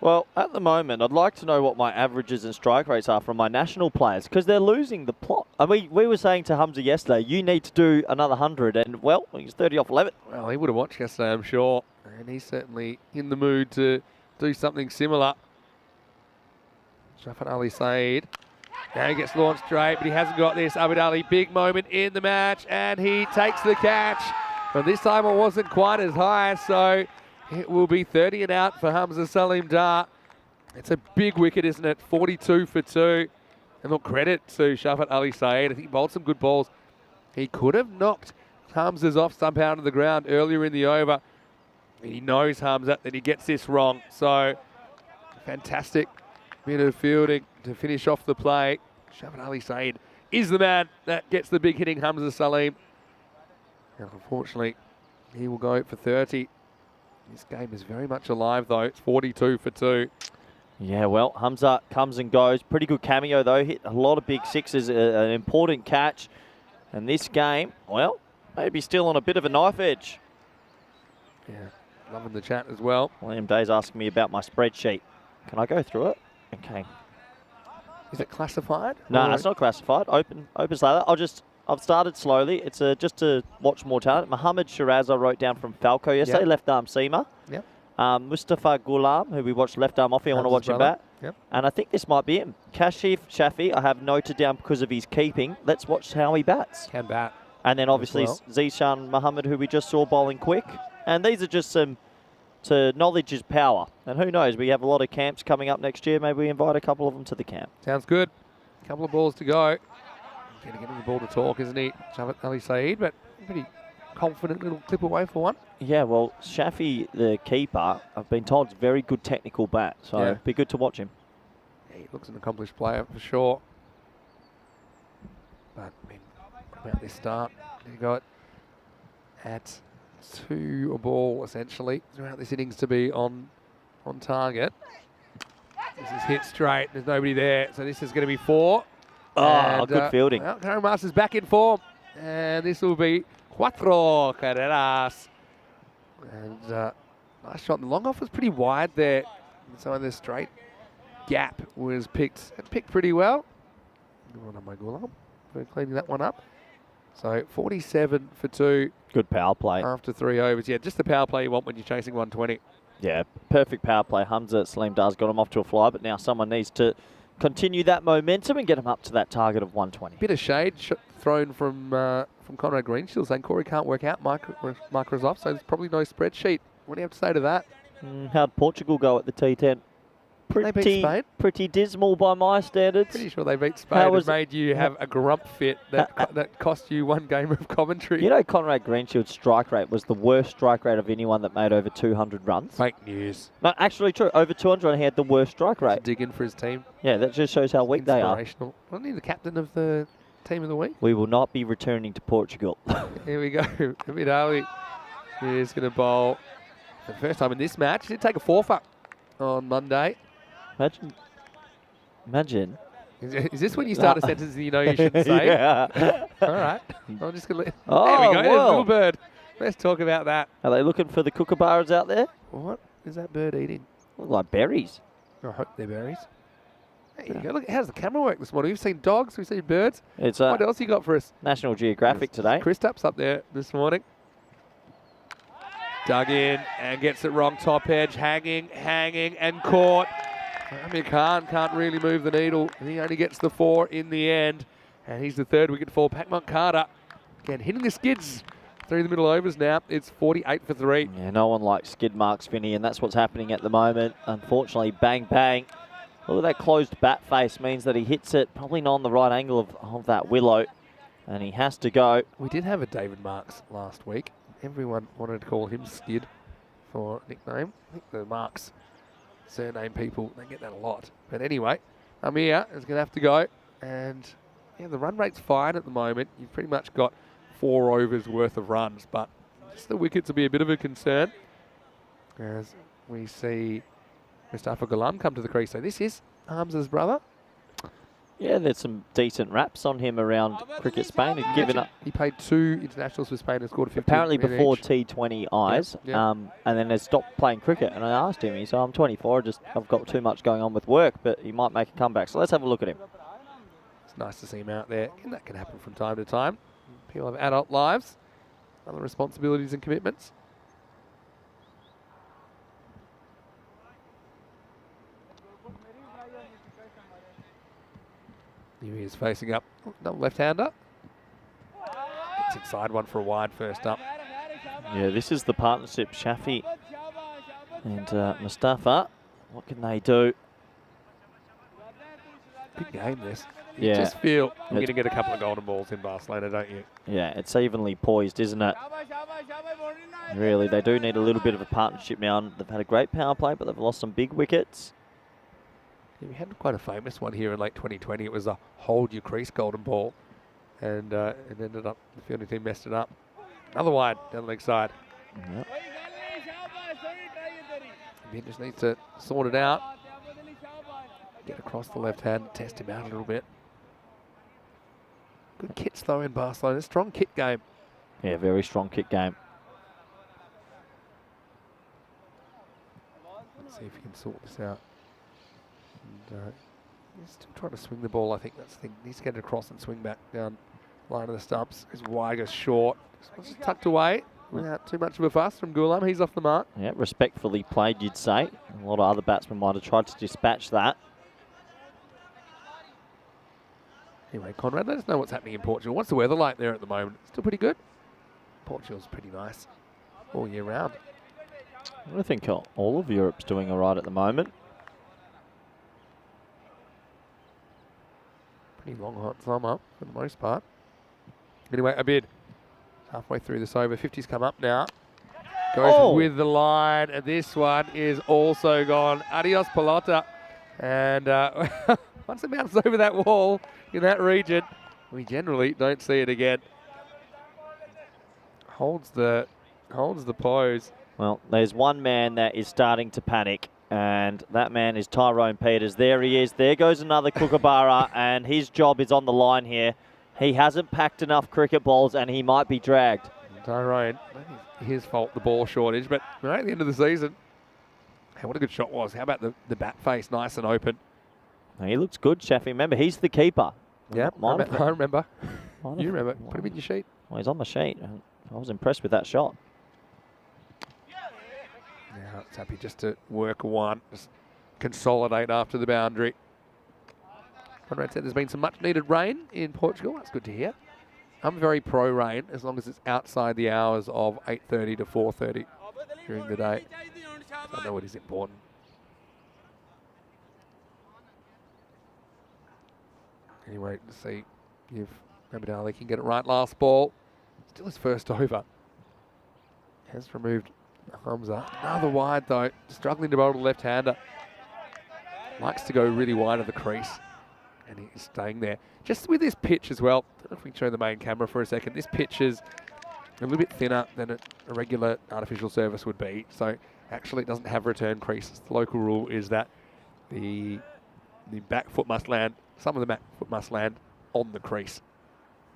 Well, at the moment, I'd like to know what my averages and strike rates are from my national players because they're losing the plot. I mean, we were saying to Hamza yesterday, you need to do another 100, and, well, he's 30 off 11. Well, he would have watched yesterday, I'm sure. And he's certainly in the mood to do something similar. Shafat Ali Saeed. Now he gets launched straight, but he hasn't got this. Abid Ali, big moment in the match, and he takes the catch. But this time it wasn't quite as high, so it will be 30 and out for Hamza Salim Dar. It's a big wicket, isn't it? 42 for 2. And look, credit to Shafat Ali Saeed. I think he bowled some good balls. He could have knocked Hamza's off somehow to the ground earlier in the over. He knows Hamza that he gets this wrong. So, fantastic bit of fielding to finish off the play. Shafat Ali Saeed is the man that gets the big hitting Hamza Salim. And unfortunately, he will go for 30. This game is very much alive, though. It's 42 for 2. Yeah, well, Hamza comes and goes. Pretty good cameo, though. Hit a lot of big sixes, an important catch. And this game, well, maybe still on a bit of a knife edge. Yeah, loving the chat as well. William Day's asking me about my spreadsheet. Can I go through it? Okay. Is it classified? No, it's not classified. Open slather. I've started slowly. It's just to watch more talent. Mohammed Shiraz, I wrote down from Falco yesterday, left arm seamer. Yep. Mustafa Ghulam, who we watched left arm off. I want to watch him bat. Yep. And I think this might be him. Kashif Shafi, I have noted down because of his keeping. Let's watch how he bats. Can bat. And then obviously Zishan Mohammed, who we just saw bowling quick. And these are just some knowledge is power. And who knows, we have a lot of camps coming up next year. Maybe we invite a couple of them to the camp. Sounds good. A couple of balls to go. Going to get him the ball to talk, isn't he? Shafat Ali Saeed, but pretty confident little clip away for one. Yeah, well, Shafi, the keeper, I've been told is a very good technical bat, so it'd be good to watch him. Yeah, he looks an accomplished player for sure. But, I mean, what about this start? You got at 2 a ball, essentially, throughout this innings to be on target. This is hit straight. There's nobody there, so this is going to be 4. Oh, good fielding. Well, Karen Masters back in form. And this will be 4 carreras. And nice shot. The long off was pretty wide there. So the straight gap was picked pretty well. Well done, my Ghulam, for cleaning that one up. So 47 for 2. Good power play. After 3 overs. Yeah, just the power play you want when you're chasing 120. Yeah, perfect power play. Hamza Salim Dar's got him off to a fly, but now someone needs to continue that momentum and get him up to that target of 120. Bit of shade thrown from Conrad Greenshield saying Corey can't work out micros off, so there's probably no spreadsheet. What do you have to say to that? How'd Portugal go at the T10? They beat Spain. Pretty dismal by my standards. Pretty sure they beat Spain and made you have a grump fit that cost you 1 game of commentary. You know, Conrad Greenshield's strike rate was the worst strike rate of anyone that made over 200 runs. Fake news. No, actually true. Over 200 and he had the worst strike rate. Dig in for his team. Yeah, that just shows how weak they are. Wasn't he the captain of the team of the week? We will not be returning to Portugal. Here we go. Abid Ali is going to bowl for the first time in this match. He did take a 4-fuck on Monday. Imagine. Is this when you start a sentence that you know you shouldn't say? Yeah. All right. I'm just going to let... Oh, there we go. There's a well. little bird. Let's talk about that. Are they looking for the kookaburras out there? What is that bird eating? Look like berries. I hope they're berries. There you go. Look, how's the camera work this morning? We've seen dogs. We've seen birds. It's what else you got for us? National Geographic today. Chris Tapp's up there this morning. Dug in and gets it wrong. Top edge. Hanging, and caught. Amir Khan can't really move the needle. He only gets the 4 in the end. And he's the 3rd wicket for Pakmont Carter. Again, hitting the skids through the middle overs now. It's 48 for 3. Yeah, no one likes skid marks, Vinny, and that's what's happening at the moment. Unfortunately, bang, bang. Look at that closed bat face means that he hits it probably not on the right angle of that willow, and he has to go. We did have a David Marks last week. Everyone wanted to call him Skid for a nickname. I think the Marks surname people, they get that a lot. But anyway, Amir is going to have to go. And yeah, the run rate's fine at the moment. You've pretty much got 4 overs worth of runs, but just the wickets will be a bit of a concern as we see Mustafa Ghulam come to the crease. So this is Hamza's brother. Yeah, there's some decent raps on him around Cricket Spain. He's given up. He played 2 internationals for Spain and scored 50. Apparently before T20 eyes, and then has stopped playing cricket. And I asked him, he said, I'm 24, I've got too much going on with work, but he might make a comeback. So let's have a look at him. It's nice to see him out there, and that can happen from time to time. People have adult lives, other responsibilities and commitments. Here he is facing up, another left-hander. Gets inside one for a wide first up. Yeah, this is the partnership, Shafi and Mustafa. What can they do? Good game, this. Yeah. You just feel you're going to get a couple of golden balls in Barcelona, don't you? Yeah, it's evenly poised, isn't it? Really, they do need a little bit of a partnership now. They've had a great power play, but they've lost some big wickets. Yeah, we had quite a famous one here in late 2020. It was a hold your crease golden ball, and it ended up, the fielding team messed it up. Another wide down the leg side. Yep. He just needs to sort it out. Get across the left hand, test him out a little bit. Good kits though in Barcelona. Strong kit game. Yeah, very strong kick game. Let's see if he can sort this out. And, he's still trying to swing the ball. I think that's the thing. He needs to get it across and swing back down line of the stumps. His wide goes short. Just tucked away without too much of a fuss from Ghulam. He's off the mark. Yeah, respectfully played, you'd say. A lot of other batsmen might have tried to dispatch that. Anyway, Conrad, let us know what's happening in Portugal. What's the weather like there at the moment? Still pretty good? Portugal's pretty nice all year round. I think all of Europe's doing all right at the moment. Pretty long, hot summer for the most part. Anyway, Abid, halfway through this over. 50's come up now. Goes with the line, and this one is also gone. Adios, pelota. And once it bounces over that wall in that region, we generally don't see it again. Holds the pose. Well, there's one man that is starting to panic, and that man is Tyrone Peters. There he is. There goes another Kookaburra, and his job is on the line here. He hasn't packed enough cricket balls, and he might be dragged. Tyrone, I think it's his fault, the ball shortage, but we're at the end of the season. Hey, what a good shot was. How about the bat face, nice and open. He looks good, Shafi. Remember, he's the keeper. Yeah, I remember. You remember. Wow. Put him in your sheet. Well, he's on my sheet. I was impressed with that shot. Now it's happy just to work one, just consolidate after the boundary. Conrad said there's been some much needed rain in Portugal. That's good to hear. I'm very pro rain as long as it's outside the hours of 8:30 to 4:30 during the day. So I know it is important. Anyway, to see if Mohamed Ali can get it right. Last ball. Still his first over. Has removed Hamza. Another wide though. Struggling to bowl to the left-hander. Likes to go really wide of the crease. And he's staying there. Just with this pitch as well. I don't know if we can show the main camera for a second. This pitch is a little bit thinner than a regular artificial surface would be. So actually it doesn't have return creases. The local rule is that the back foot must land, some of the back foot must land on the crease.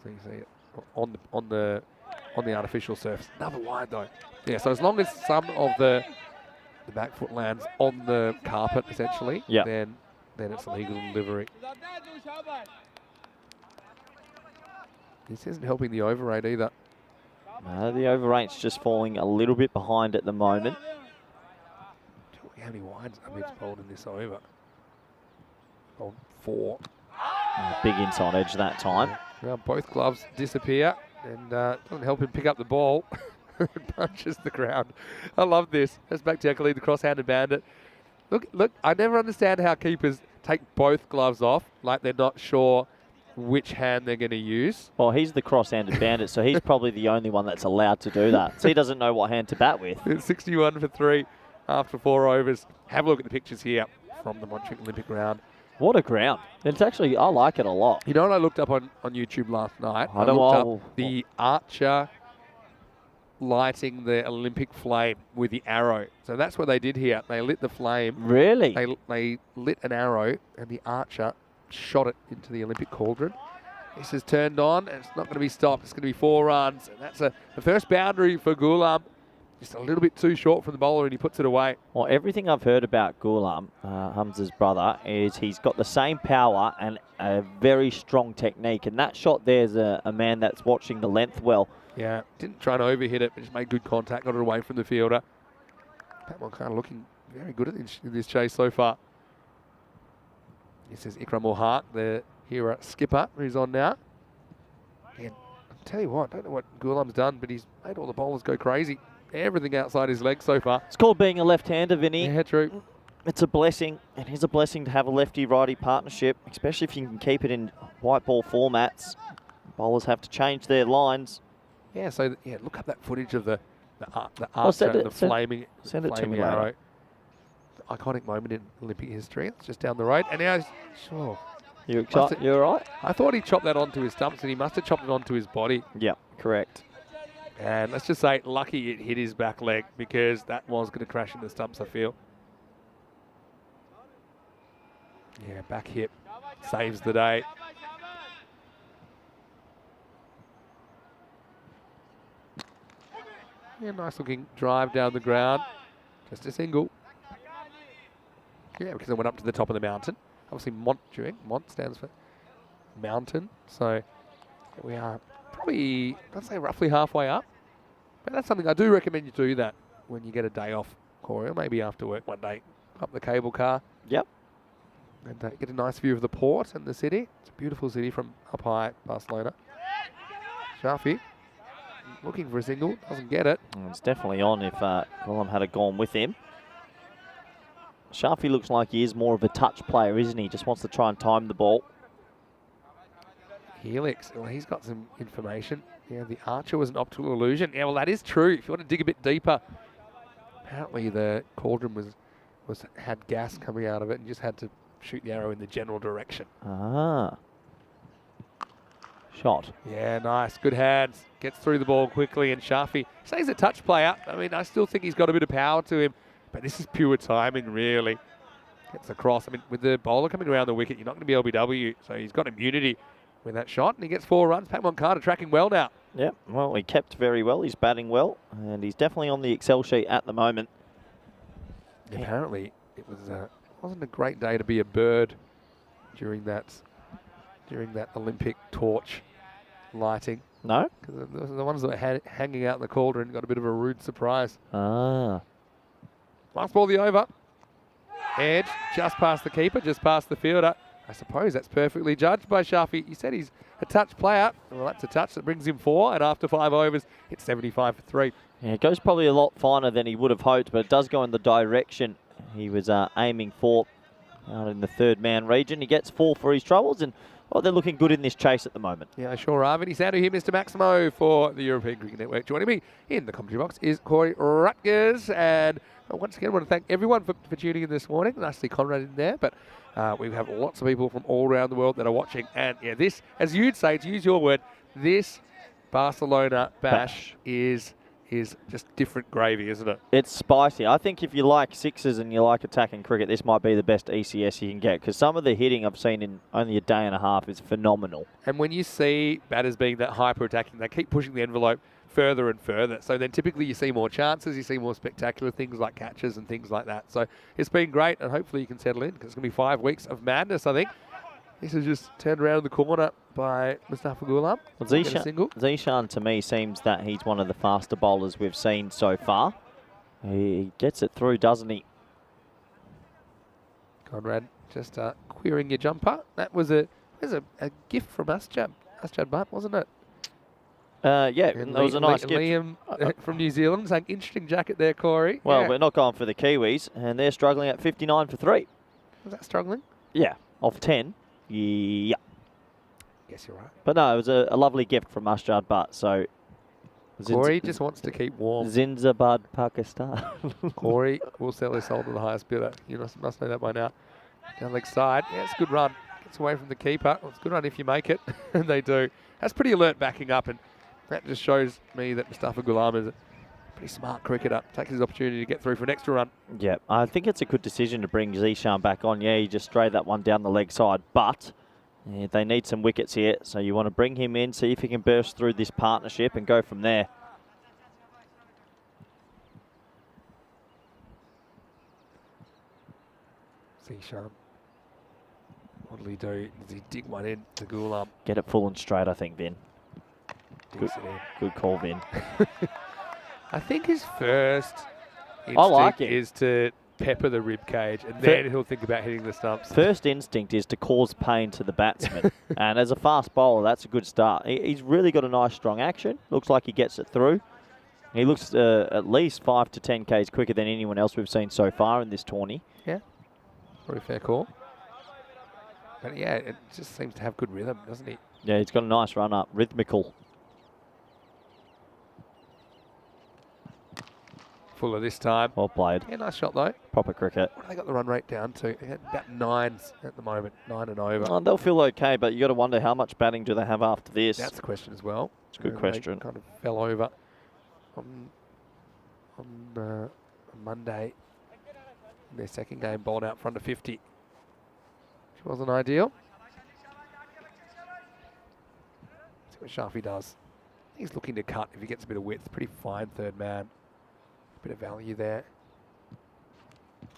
So you see it on the artificial surface. Another wide though. Yeah, so as long as some of the back foot lands on the carpet essentially, then it's a legal delivery. This isn't helping the over rate either. No, the over rate's just falling a little bit behind at the moment. How many wides Amit's bowled in this over? Bowled 4. Big inside edge that time. Now both gloves disappear. and doesn't help him pick up the ball. Punches the ground. I love this. That's back to Khalid, the cross-handed bandit. Look, I never understand how keepers take both gloves off, like they're not sure which hand they're going to use. Well, he's the cross-handed bandit, so he's probably the only one that's allowed to do that. So he doesn't know what hand to bat with. It's 61 for 3 after 4 overs. Have a look at the pictures here from the Montreal Olympic ground. What a ground. It's actually, I like it a lot. You know what I looked up on YouTube last night? I looked know. up the archer lighting the Olympic flame with the arrow. So that's what they did here. They lit the flame. Really? They lit an arrow and the archer shot it into the Olympic cauldron. This is turned on and it's not going to be stopped. It's going to be 4 runs. And that's the first boundary for Ghulam. Just a little bit too short from the bowler and he puts it away. Well, everything I've heard about Ghulam, Hamza's brother, is he's got the same power and a very strong technique. And that shot there's a man that's watching the length well. Yeah, didn't try to overhit it, but just made good contact, got it away from the fielder. Pat Moncada looking very good in this chase so far. This is Ikram Mohak, the hero skipper, who's on now. And I'll tell you what, I don't know what Ghulam's done, but he's made all the bowlers go crazy. Everything outside his legs so far. It's called being a left-hander, Vinny. Yeah, true. It's a blessing. It is a blessing to have a lefty-righty partnership, especially if you can keep it in white ball formats. Bowlers have to change their lines. Yeah, so look up that footage of the archer, the flaming arrow. The iconic moment in Olympic history. It's just down the road. And now, sure. You're excited? You're all right? I thought he chopped that onto his stumps, and he must have chopped it onto his body. Yeah, correct. And let's just say, lucky it hit his back leg, because that was going to crash into the stumps, I feel. Yeah, back hip saves the day. Yeah, nice looking drive down the ground. Just a single. Yeah, because it went up to the top of the mountain. Obviously, Mont stands for mountain. So we are probably, let's say, roughly halfway up. But that's something I do recommend you do that when you get a day off, Corey, or maybe after work one day. Up the cable car. Yep. And get a nice view of the port and the city. It's a beautiful city from up high, Barcelona. Shafi. Looking for a single, doesn't get it. It's definitely on if Ghulam had gone with him. Shafi looks like he is more of a touch player, isn't he? Just wants to try and time the ball. Helix, well, he's got some information. Yeah, the archer was an optical illusion. Yeah, well, that is true. If you want to dig a bit deeper, apparently the cauldron had gas coming out of it and just had to shoot the arrow in the general direction. Ah. Shot. Yeah, nice. Good hands. Gets through the ball quickly, and Shafi stays a touch player. I mean, I still think he's got a bit of power to him, but this is pure timing, really. Gets across. I mean, with the bowler coming around the wicket, you're not going to be LBW, so he's got immunity with that shot, and he gets 4 runs. Pat Moncada tracking well now. Yeah, well, he kept very well. He's batting well, and he's definitely on the Excel sheet at the moment. Yeah. Apparently, it wasn't a great day to be a bird during that Olympic torch lighting. No? Because the ones that were hanging out in the cauldron got a bit of a rude surprise. Ah. Last ball of the over. Edge, just past the keeper, just past the fielder. I suppose that's perfectly judged by Shafi. He said he's a touch player. Well, that's a touch that brings him 4, and after 5 overs, it's 75 for 3. Yeah, it goes probably a lot finer than he would have hoped, but it does go in the direction he was aiming for out in the third man region. He gets 4 for his troubles, and well, they're looking good in this chase at the moment. Yeah, sure are. Vinny Sandu here, Mr. Maximo for the European Cricket Network. Joining me in the commentary box is Corey Rutgers. And once again, I want to thank everyone for tuning in this morning. Nice to see Conrad in there, but we have lots of people from all around the world that are watching. And yeah, this, as you'd say, to use your word, this Barcelona bash is just different gravy, isn't it? It's spicy. I think if you like sixes and you like attacking cricket, this might be the best ECS you can get, because some of the hitting I've seen in only a day and a half is phenomenal. And when you see batters being that hyper-attacking, they keep pushing the envelope further and further. So then typically you see more chances, you see more spectacular things like catches and things like that. So it's been great, and hopefully you can settle in, because it's going to be 5 weeks of madness, I think. This is just turned around the corner by Mustafa Ghulam. Well, Zishan, to me, seems that he's one of the faster bowlers we've seen so far. He gets it through, doesn't he? Conrad just queering your jumper. That was a gift from Asjad Butt, wasn't it? Yeah, And that was a nice gift. Liam from New Zealand saying, interesting jacket there, Corey. Well, Yeah. we're not going for the Kiwis, and they're struggling at 59 for 3. Was that struggling? Yeah, off 10. Yeah. Yes, you're right. But no, it was a lovely gift from Mustard Butt. So Corey just wants to keep warm. Zinzabad, Pakistan. Corey will sell his soul to the highest bidder. You must know that by now. Down leg side. Yeah, it's a good run. Gets away from the keeper. Well, it's a good run if you make it. And they do. That's pretty alert backing up. And that just shows me that Mustafa Ghulam is a pretty smart cricketer. Takes his opportunity to get through for an extra run. Yeah, I think it's a good decision to bring Zishan back on. Yeah, he just strayed that one down the leg side. But yeah, they need some wickets here. So you want to bring him in, see if he can burst through this partnership and go from there. Zishan. What'll he do? Does he dig one in to Ghulam? Get it full and straight, I think, Vin. Digs it in. Good call, Vin. I think his first like instinct it. is to pepper the rib cage, and then he'll think about hitting the stumps. First instinct is to cause pain to the batsman. And as a fast bowler, that's a good start. He's really got a nice, strong action. Looks like he gets it through. He looks at least 5 to 10 Ks quicker than anyone else we've seen so far in this tourney. Yeah, pretty fair call. But yeah, it just seems to have good rhythm, doesn't he? Yeah, he's got a nice run up, rhythmical. Fuller this time. Well played. Yeah, nice shot though. Proper cricket. What have they got the run rate down to? They had about 9s at the moment, 9 and over. Oh, they'll feel okay, but you got to wonder how much batting do they have after this. That's the question as well. It's a good question. They kind of fell over on Monday in their second game, bowled out front of 50. Which wasn't ideal. See what Shafi does. He's looking to cut if he gets a bit of width. Pretty fine third man. Bit of value there.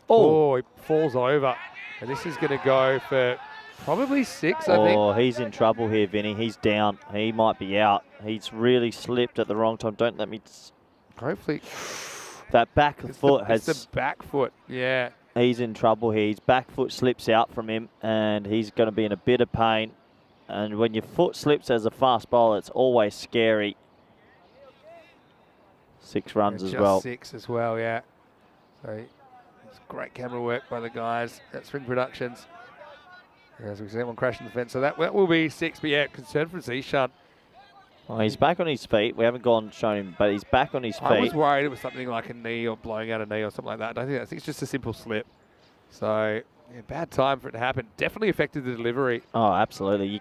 Oh, he falls over. And this is going to go for probably 6, I think. Oh, he's in trouble here, Vinny. He's down. He might be out. He's really slipped at the wrong time. Don't let me... Hopefully. That back foot has... It's the back foot, yeah. He's in trouble here. His back foot slips out from him, and he's going to be in a bit of pain. And when your foot slips as a fast bowler, it's always scary. 6 runs as well. 6 as well, yeah. So it's great camera work by the guys at Spring Productions. As we see one crashing the fence, so that will be 6. But yeah, concern for Zishan. Well, he's back on his feet. We haven't shown him, but he's back on his feet. I was worried it was something like a knee or blowing out a knee or something like that. I think it's just a simple slip. So yeah, bad time for it to happen. Definitely affected the delivery. Oh, absolutely.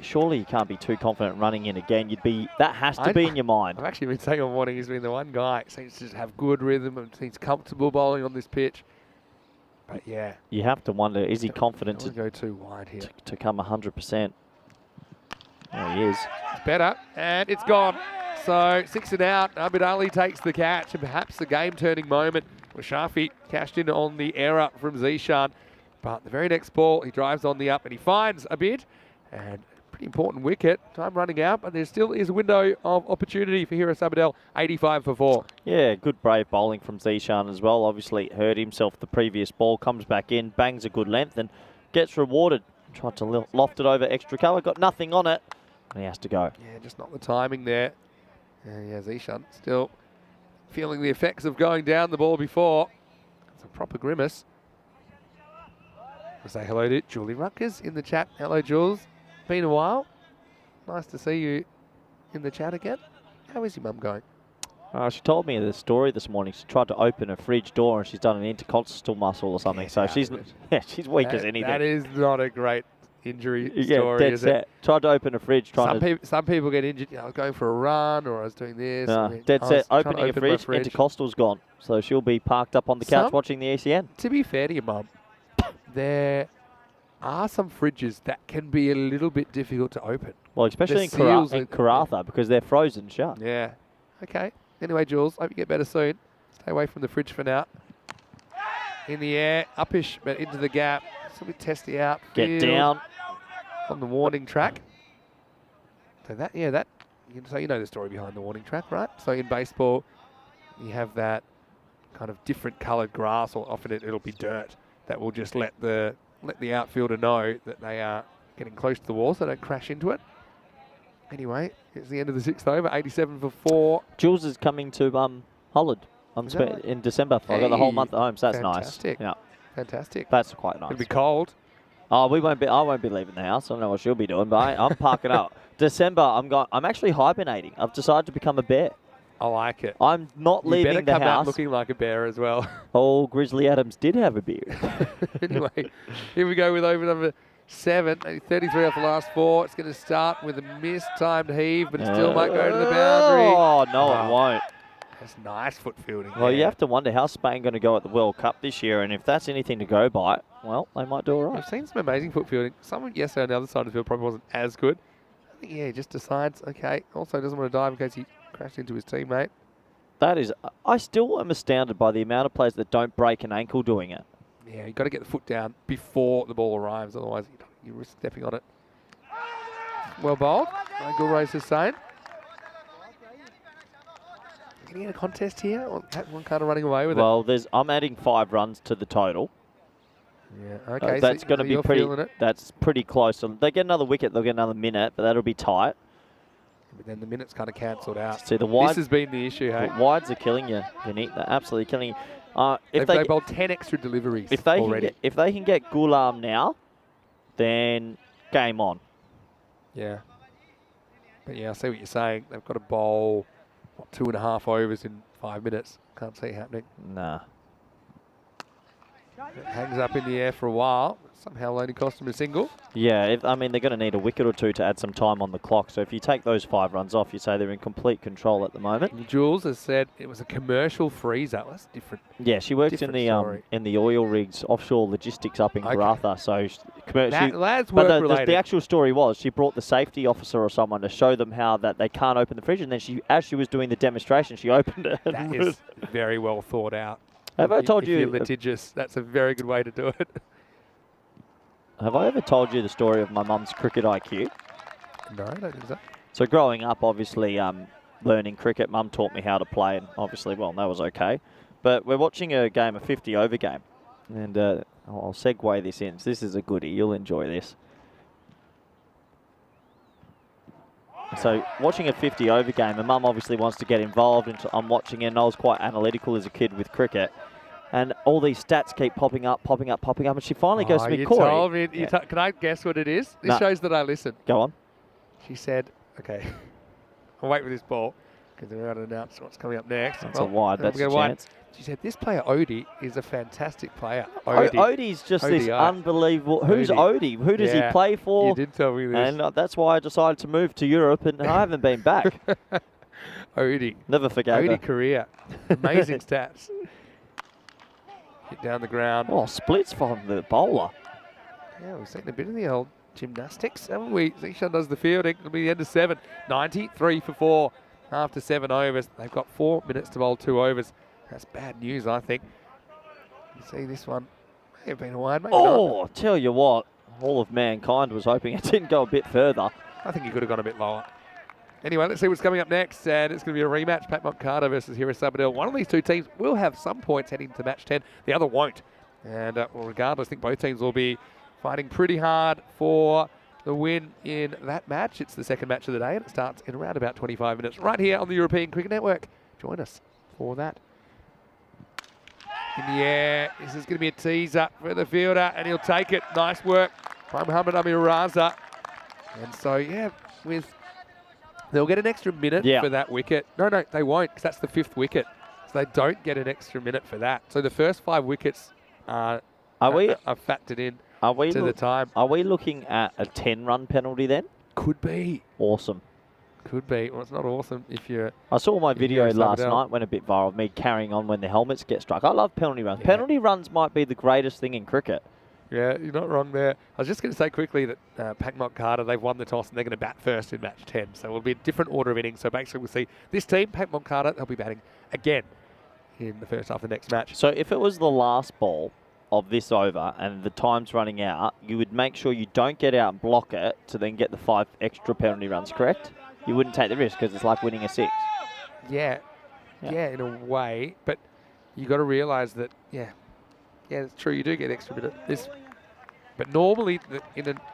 Surely you can't be too confident running in again. That has to be in your mind. I've actually been saying all morning he's been the one guy who seems to just have good rhythm and seems comfortable bowling on this pitch. But yeah. You have to wonder, is he confident to go too wide here? To come 100%? Oh, he is. It's better, and it's gone. So 6 and out. Abid Ali takes the catch, and perhaps the game-turning moment where Shafi cashed in on the error from Zishan. But the very next ball, he drives on the up, and he finds Abid, and pretty important wicket. Time running out, but there still is a window of opportunity for Hira Sabadell. 85 for 4. Yeah, good brave bowling from Zishan as well. Obviously hurt himself the previous ball, comes back in, bangs a good length, and gets rewarded. Tried to loft it over extra cover, got nothing on it, and he has to go. Yeah, just not the timing there. Yeah, Zishan still feeling the effects of going down the ball before. It's a proper grimace. We'll say hello to Julie Ruckers in the chat. Hello, Jules. Been a while. Nice to see you in the chat again. How is your mum going? She told me the story this morning. She tried to open a fridge door and she's done an intercostal muscle or something. So she's weak as anything. That is not a great injury story, dead is set. it? Tried to open a fridge. Some people get injured. I was going for a run, or I was doing this. Dead set. Opening a fridge, intercostal's gone. So she'll be parked up on the couch watching the ECN. To be fair to your mum, there are some fridges that can be a little bit difficult to open. Well, especially in Karatha, because they're frozen shut. Yeah. Okay. Anyway, Jules, hope you get better soon. Stay away from the fridge for now. In the air, uppish, but into the gap. It's a bit testy out. Get down. On the warning track. So so you know the story behind the warning track, right? So in baseball, you have that kind of different coloured grass, or often it'll be dirt, that will just let the outfielder know that they are getting close to the wall so they don't crash into it. Anyway, it's the end of the 6th over, 87 for 4. Jules is coming to Holland in December. I've got the whole month at home, so that's fantastic. nice. Yeah, Fantastic. that's quite nice. It'll be cold. Oh, we won't be. I won't be leaving the house. I don't know what she'll be doing, but I'm parking up. December, I'm actually hibernating. I've decided to become a bear. I like it. I'm not leaving the house. You better come out house. looking like a bear as well. Oh, Grizzly Adams did have a beard. Anyway, here we go with over number 7. 33 off the last 4. It's going to start with a mistimed heave, but it still might go to the boundary. Oh, no, it won't. That's nice foot fielding. Well, you have to wonder how Spain going to go at the World Cup this year, and if that's anything to go by, well, they might do all right. I've seen some amazing foot fielding. Someone yesterday on the other side of the field probably wasn't as good. I think, yeah, he just decides, okay, also doesn't want to dive in case he crashed into his teammate. That is, I still am astounded by the amount of players that don't break an ankle doing it. Yeah, you've got to get the foot down before the ball arrives, otherwise you risk stepping on it. Well bowled, like Gilrace is saying. Getting in a contest here, or one kind of running away with it? Well, I'm adding 5 runs to the total. Yeah, okay. That's going to be pretty. It. That's pretty close. So they get another wicket, they'll get another minute, but that'll be tight. But then the minute's kind of cancelled out. See, the wides, this has been the issue, hey? The wides are killing you, Vinny. They're absolutely killing you. If they bowled 10 extra deliveries already. If they can get Ghulam now, then game on. Yeah. But yeah, I see what you're saying. They've got to bowl, what, 2.5 overs in 5 minutes. Can't see it happening. Nah. It hangs up in the air for a while. Somehow only cost them a single. Yeah, I mean, they're going to need a wicket or two to add some time on the clock. So if you take those 5 runs off, you say they're in complete control at the moment. And Jules has said it was a commercial freezer. Well, that's different. Yeah, she works in the oil rigs, offshore logistics up in Karratha. So that's but work-related. the actual story was she brought the safety officer or someone to show them how that they can't open the fridge. And then as she was doing the demonstration, she opened it. That is very well thought out. Have I told you? If you're litigious, that's a very good way to do it. Have I ever told you the story of my mum's cricket IQ? No, I don't think so. So growing up, obviously, learning cricket, mum taught me how to play, and obviously, well, that was okay. But we're watching a game, a 50-over game, and I'll segue this in. So this is a goodie. You'll enjoy this. So watching a 50-over game, and mum obviously wants to get involved, and I'm watching it, and I was quite analytical as a kid with cricket. And all these stats keep popping up, and she finally goes to me, Corey. Told me, can I guess what it is? This shows that I listen. Go on. She said, okay, I'll wait with this ball, because they're about to announce what's coming up next. That's a wide, that's a chance. She said, this player, Odie, is a fantastic player. Odie's just this unbelievable. Who's Odie? Who does he play for? You did tell me this. And that's why I decided to move to Europe, and I haven't been back. Odie. Never forget Odie career. Amazing stats. Hit down the ground. Oh, splits from the bowler. Yeah, we've seen a bit of the old gymnastics, haven't we? Zishan does the fielding. It'll be the end of 7. 93 for 4 after 7 overs. They've got 4 minutes to bowl 2 overs. That's bad news, I think. You see this one. May have been a wide, maybe not. I tell you what, all of mankind was hoping it didn't go a bit further. I think he could have gone a bit lower. Anyway, let's see what's coming up next, and it's going to be a rematch. Pat Moncada versus Hira Sabadell. One of these two teams will have some points heading to match 10. The other won't. And well, regardless, I think both teams will be fighting pretty hard for the win in that match. It's the second match of the day, and it starts in around about 25 minutes right here on the European Cricket Network. Join us for that. In the air, this is going to be a teaser for the fielder, and he'll take it. Nice work by Muhammad Amir Raza. And so, yeah, they'll get an extra minute for that wicket. No, they won't, because that's the 5th wicket. So they don't get an extra minute for that. So the first 5 wickets are factored in to the time. Are we looking at a 10-run penalty then? Could be. Awesome. Could be. Well, it's not awesome if you're... I saw my video last night, went a bit viral, of me carrying on when the helmets get struck. I love penalty runs. Yeah. Penalty runs might be the greatest thing in cricket. Yeah, you're not wrong there. I was just going to say quickly that Pat Moncada, they've won the toss and they're going to bat first in match 10. So it'll be a different order of innings. So basically we'll see this team, Pat Moncada, they'll be batting again in the first half of the next match. So if it was the last ball of this over and the time's running out, you would make sure you don't get out and block it to then get the 5 extra penalty runs, correct? You wouldn't take the risk because it's like winning a 6. Yeah, in a way. But you got to realise that, yeah, it's true. You do get extra bit of this. But normally,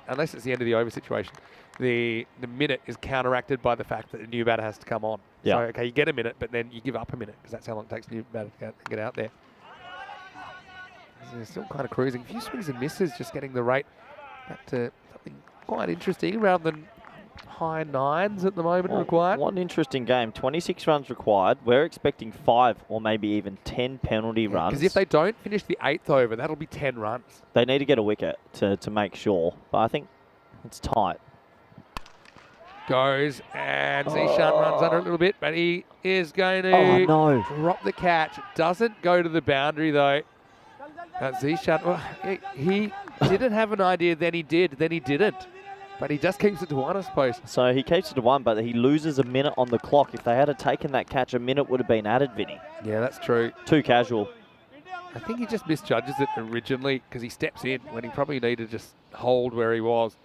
unless it's the end of the over situation, the minute is counteracted by the fact that the new batter has to come on. Yeah. So, okay, you get a minute, but then you give up a minute because that's how long it takes the new batter to get out there. So they're still kind of cruising. A few swings and misses, just getting the rate back to something quite interesting rather than high 9s at the moment required. What an interesting game. 26 runs required. We're expecting 5 or maybe even 10 penalty runs. Because if they don't finish the 8th over, that'll be 10 runs. They need to get a wicket to make sure. But I think it's tight. Goes, and Zishan runs under a little bit, but he is going to drop the catch. Doesn't go to the boundary, though. Zishan, well, he didn't have an idea, then he did, then he didn't. But he just keeps it to 1, I suppose. So he keeps it to 1, but he loses a minute on the clock. If they had taken that catch, a minute would have been added, Vinny. Yeah, that's true. Too casual. I think he just misjudges it originally because he steps in when he probably needed to just hold where he was.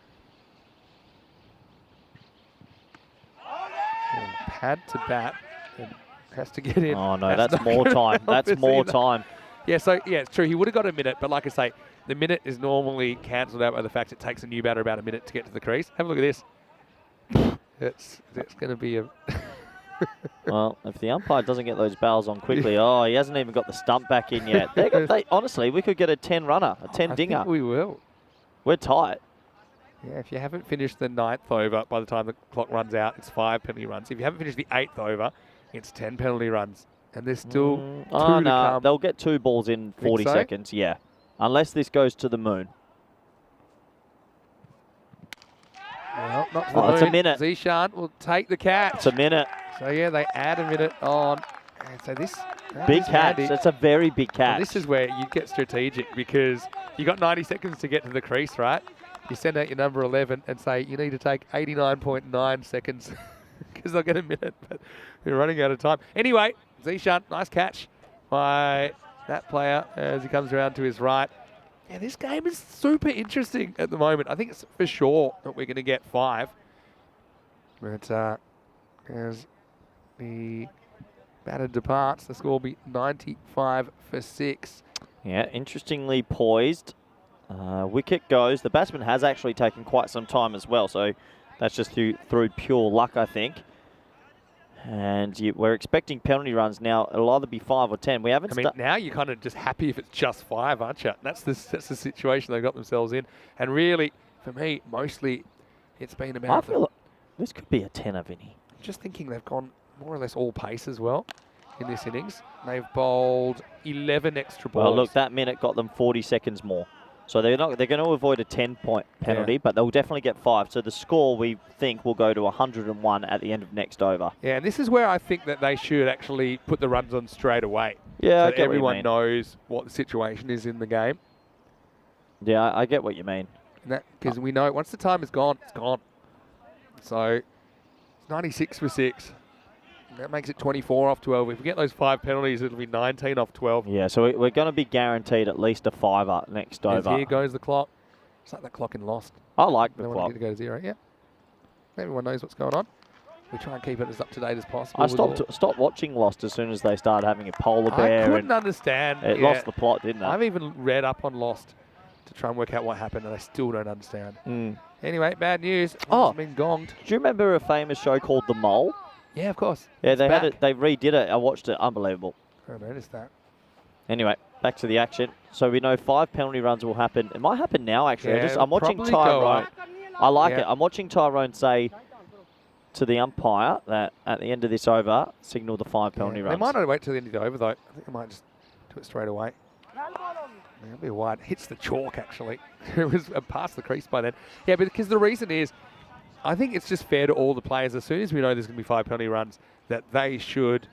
Pad to bat and has to get in. Oh, no, that's more time. That's more time. Yeah, so, yeah, it's true. He would have got a minute, but like I say, the minute is normally cancelled out by the fact it takes a new batter about a minute to get to the crease. Have a look at this. It's going to be a... Well, if the umpire doesn't get those barrels on quickly, he hasn't even got the stump back in yet. Honestly, we could get a 10 runner, a 10 dinger. I think we will. We're tight. Yeah, if you haven't finished the 9th over, by the time the clock runs out, it's 5 penalty runs. If you haven't finished the 8th over, it's 10 penalty runs. And there's still 2 to come. They'll get 2 balls in 40 seconds, yeah. Unless this goes to the moon. Well, not to the moon. It's a minute. Zishan will take the catch. It's a minute. So, yeah, they add a minute on. And so this... Big catch. That's a very big catch. Well, this is where you get strategic because you got 90 seconds to get to the crease, right? You send out your number 11 and say you need to take 89.9 seconds because they'll get a minute, but they're running out of time. Anyway, Zishan, nice catch by that player as he comes around to his right. Yeah, this game is super interesting at the moment. I think it's for sure that we're going to get 5. But as the batter departs, the score will be 95 for 6. Yeah, interestingly poised. Wicket goes. The batsman has actually taken quite some time as well, so that's just through pure luck, I think. And we're expecting penalty runs now. It'll either be 5 or 10. We haven't. I mean, now you're kind of just happy if it's just 5, aren't you? That's the situation they got themselves in. And really, for me, mostly, it's been about. I feel like this could be a 10er, Vinny. Just thinking they've gone more or less all pace as well in this innings. They've bowled 11 extra balls. Well, look, that minute got them 40 seconds more. So they're going to avoid a 10-point penalty, but they'll definitely get 5. So the score, we think, will go to 101 at the end of next over. Yeah, and this is where I think that they should actually put the runs on straight away. Yeah, so that everyone knows what the situation is in the game. Yeah, I get what you mean. Because we know once the time is gone, it's gone. So it's 96 for 6. That makes it 24 off 12. If we get those 5 penalties, it'll be 19 off 12. Yeah, so we're going to be guaranteed at least a 5er next over. Here goes the clock. It's like that clock in Lost. I like the clock. clock. To go to 0. Yeah. Everyone knows what's going on. We try and keep it as up to date as possible. I stopped watching Lost as soon as they started having a polar bear. I couldn't understand. It lost the plot, didn't it? I've even read up on Lost to try and work out what happened, and I still don't understand. Anyway, bad news. It's been gonged. Do you remember a famous show called The Mole? Yeah, of course. Yeah, they redid it. I watched it. Unbelievable. I noticed that. Anyway, back to the action. So we know 5 penalty runs will happen. It might happen now, actually. Yeah, I'm watching Tyrone. I like it. I'm watching Tyrone say to the umpire that at the end of this over, signal the 5 penalty runs. They might not wait till the end of the over, though. I think they might just do it straight away. It'll be wide. Hits the chalk, actually. It was past the crease by then. Yeah, but because the reason is, I think it's just fair to all the players, as soon as we know there's going to be 5 penalty runs, that they should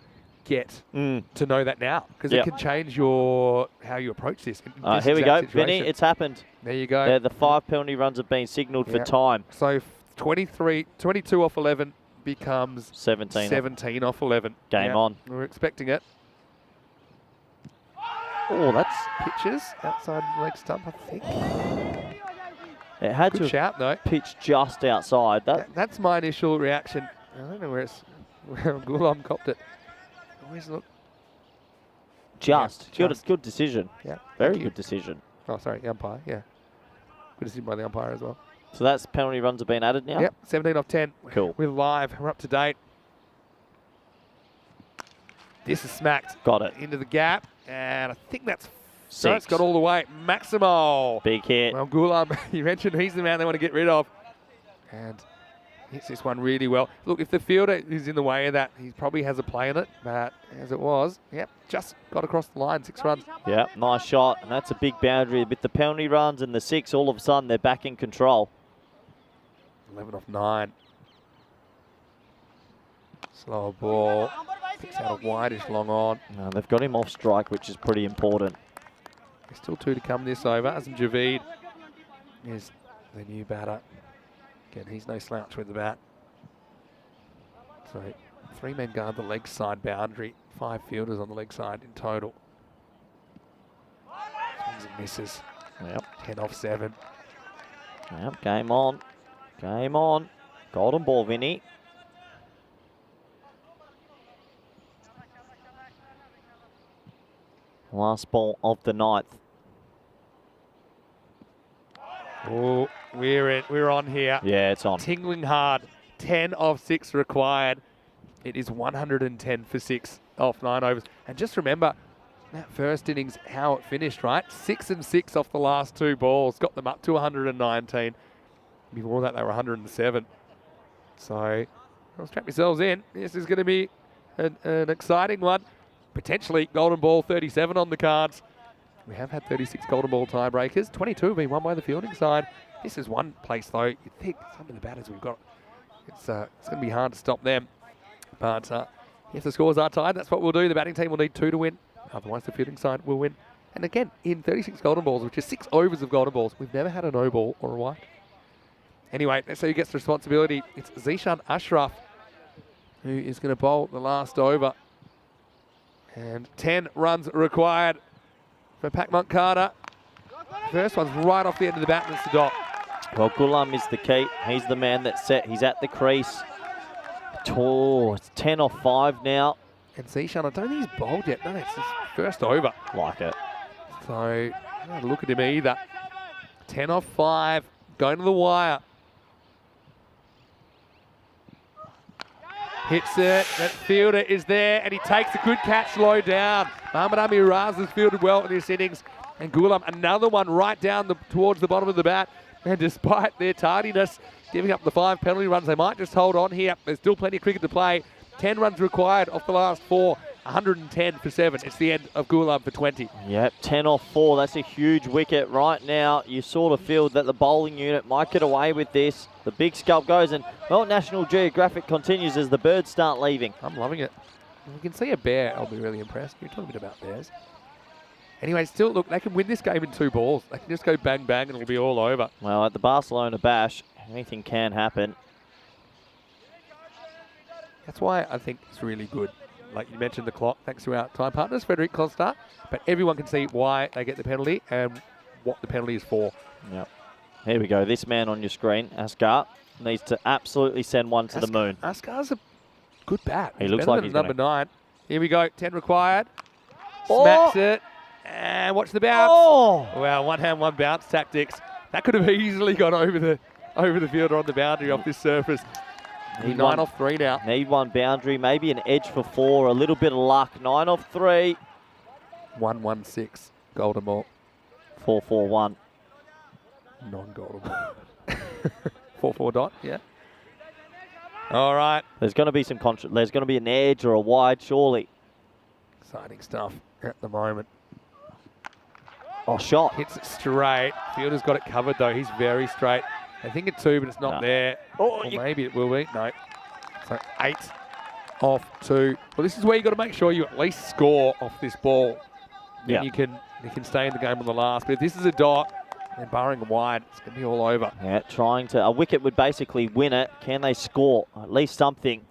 get to know that now. Because it can change how you approach this. Here we go. Vinny, it's happened. There you go. The 5 penalty runs have been signalled for time. So 22 off 11 becomes 17 off 11. Game on. We're expecting it. Oh, that's pitches outside the leg stump, I think. It had Good shout, though. Pitch just outside. That's my initial reaction. I don't know where Gulam copped it. Always look. Good decision. Yeah. Very good decision. Oh, sorry, the umpire. Yeah. Good decision by the umpire as well. So that's penalty runs have been added now? Yep, 17 off 10. Cool. We're live. We're up to date. This is smacked. Got it. Into the gap. And I think that's... 6. So it's got all the way. Maximo. Big hit. Well, Gulam, you mentioned he's the man they want to get rid of. And hits this one really well. Look, if the fielder is in the way of that, he probably has a play in it. But as it was, yep, just got across the line, 6 runs. Yeah, nice shot. And that's a big boundary. With the penalty runs and the 6, all of a sudden they're back in control. 11 off 9. Slow ball. Picks out a wideish long on. No, they've got him off strike, which is pretty important. There's still 2 to come this over. Azam Javid is the new batter. Again, he's no slouch with the bat. So 3 men guard the leg side boundary. 5 fielders on the leg side in total. Swings and misses. Yep. 10 off 7. Yep, game on. Game on. Golden ball, Vinny. Last ball of the 9th. Oh, we're on here. Yeah, it's on. Tingling hard. 10 off 6 required. It is 110 for 6 off 9 overs. And just remember that first innings, how it finished, right? 6 and 6 off the last 2 balls. Got them up to 119. Before that, they were 107. So, well, strap yourselves in. This is going to be an exciting one. Potentially golden ball 37 on the cards. We have had 36 golden ball tiebreakers. 22 have been won by the fielding side. This is one place, though. You think some of the batters we've got, it's going to be hard to stop them. But if the scores are tied, that's what we'll do. The batting team will need 2 to win. Otherwise, the fielding side will win. And again, in 36 golden balls, which is 6 overs of golden balls, we've never had a no ball or a wide. Anyway, let's see who gets the responsibility. It's Zishan Ashraf, who is going to bowl the last over. And 10 runs required for Pac Montcarter. First one's right off the end of the bat, and it's the dot. Well, Gulam is the key. He's the man that's set. He's at the crease. Oh, it's 10 off 5 now. And Zishan, I don't think he's bowled yet. No, it's his first over. Like it. So, I don't look at him either. 10 off 5, going to the wire. Hits it, that fielder is there, and he takes a good catch low down. Mohammad Amiraz has fielded well in this innings. And Gulam, another one right down towards the bottom of the bat. And despite their tardiness, giving up the 5 penalty runs, they might just hold on here. There's still plenty of cricket to play. 10 runs required off the last 4. 110 for 7. It's the end of Gulam for 20. Yep, 10 off 4. That's a huge wicket. Right now, you sort of feel that the bowling unit might get away with this. The big scalp goes, and, well, National Geographic continues as the birds start leaving. I'm loving it. If we can see a bear, I'll be really impressed. You're talking a bit about bears. Anyway, still, look, they can win this game in 2 balls. They can just go bang, bang, and it'll be all over. Well, at the Barcelona Bash, anything can happen. That's why I think it's really good. Like you mentioned, the clock, thanks to our time partners, Frederic Costa. But everyone can see why they get the penalty and what the penalty is for. Yep. Here we go. This man on your screen, Askar, needs to absolutely send one to the moon. Askar's a good bat. He looks like he's number 9. Here we go. 10 required. Oh! Smacks it. And watch the bounce. Oh! Wow, one hand, one bounce tactics. That could have easily gone over the fielder on the boundary off this surface. Need 9 off 3 now. Need 1 boundary, maybe an edge for 4, a little bit of luck. 9 off 3. 1-1-6. Golden ball. 4-4-1. Non-golden ball. 4-4 dot, yeah. All right. There's going to be some there's going to be an edge or a wide, surely. Exciting stuff at the moment. Oh, shot. Hits it straight. Fielder's got it covered, though. He's very straight. I think it's 2, but it's not there. Oh, or maybe it will be. No. So 8 off 2. Well, this is where you got to make sure you at least score off this ball. Then you can stay in the game on the last. But if this is a dot, and barring a wide, it's going to be all over. Yeah, a wicket would basically win it. Can they score at least something?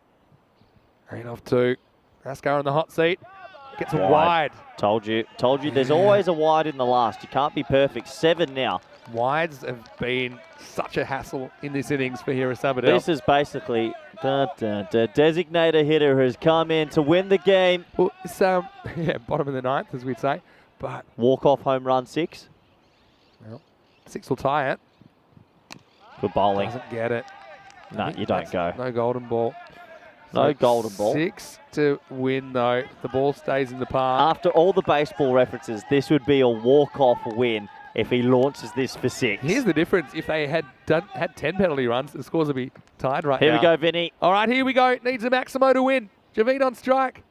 8 off 2. Askar in the hot seat. Gets a wide. Told you. There's always a wide in the last. You can't be perfect. 7 now. Wides have been such a hassle in this innings for Hira Sabadell. This is basically the designated hitter has come in to win the game. Well, it's bottom of the 9th, as we'd say. But walk-off home run 6. Well, 6 will tie it. Good bowling. Doesn't get it. No, you don't go. No golden ball. No So golden ball. 6 to win, though. The ball stays in the park. After all the baseball references, this would be a walk-off win if he launches this for 6. Here's the difference. If they had 10 penalty runs, the scores would be tied right now. Here we go, Vinny. All right, here we go. Needs a Maximo to win. Javid on strike.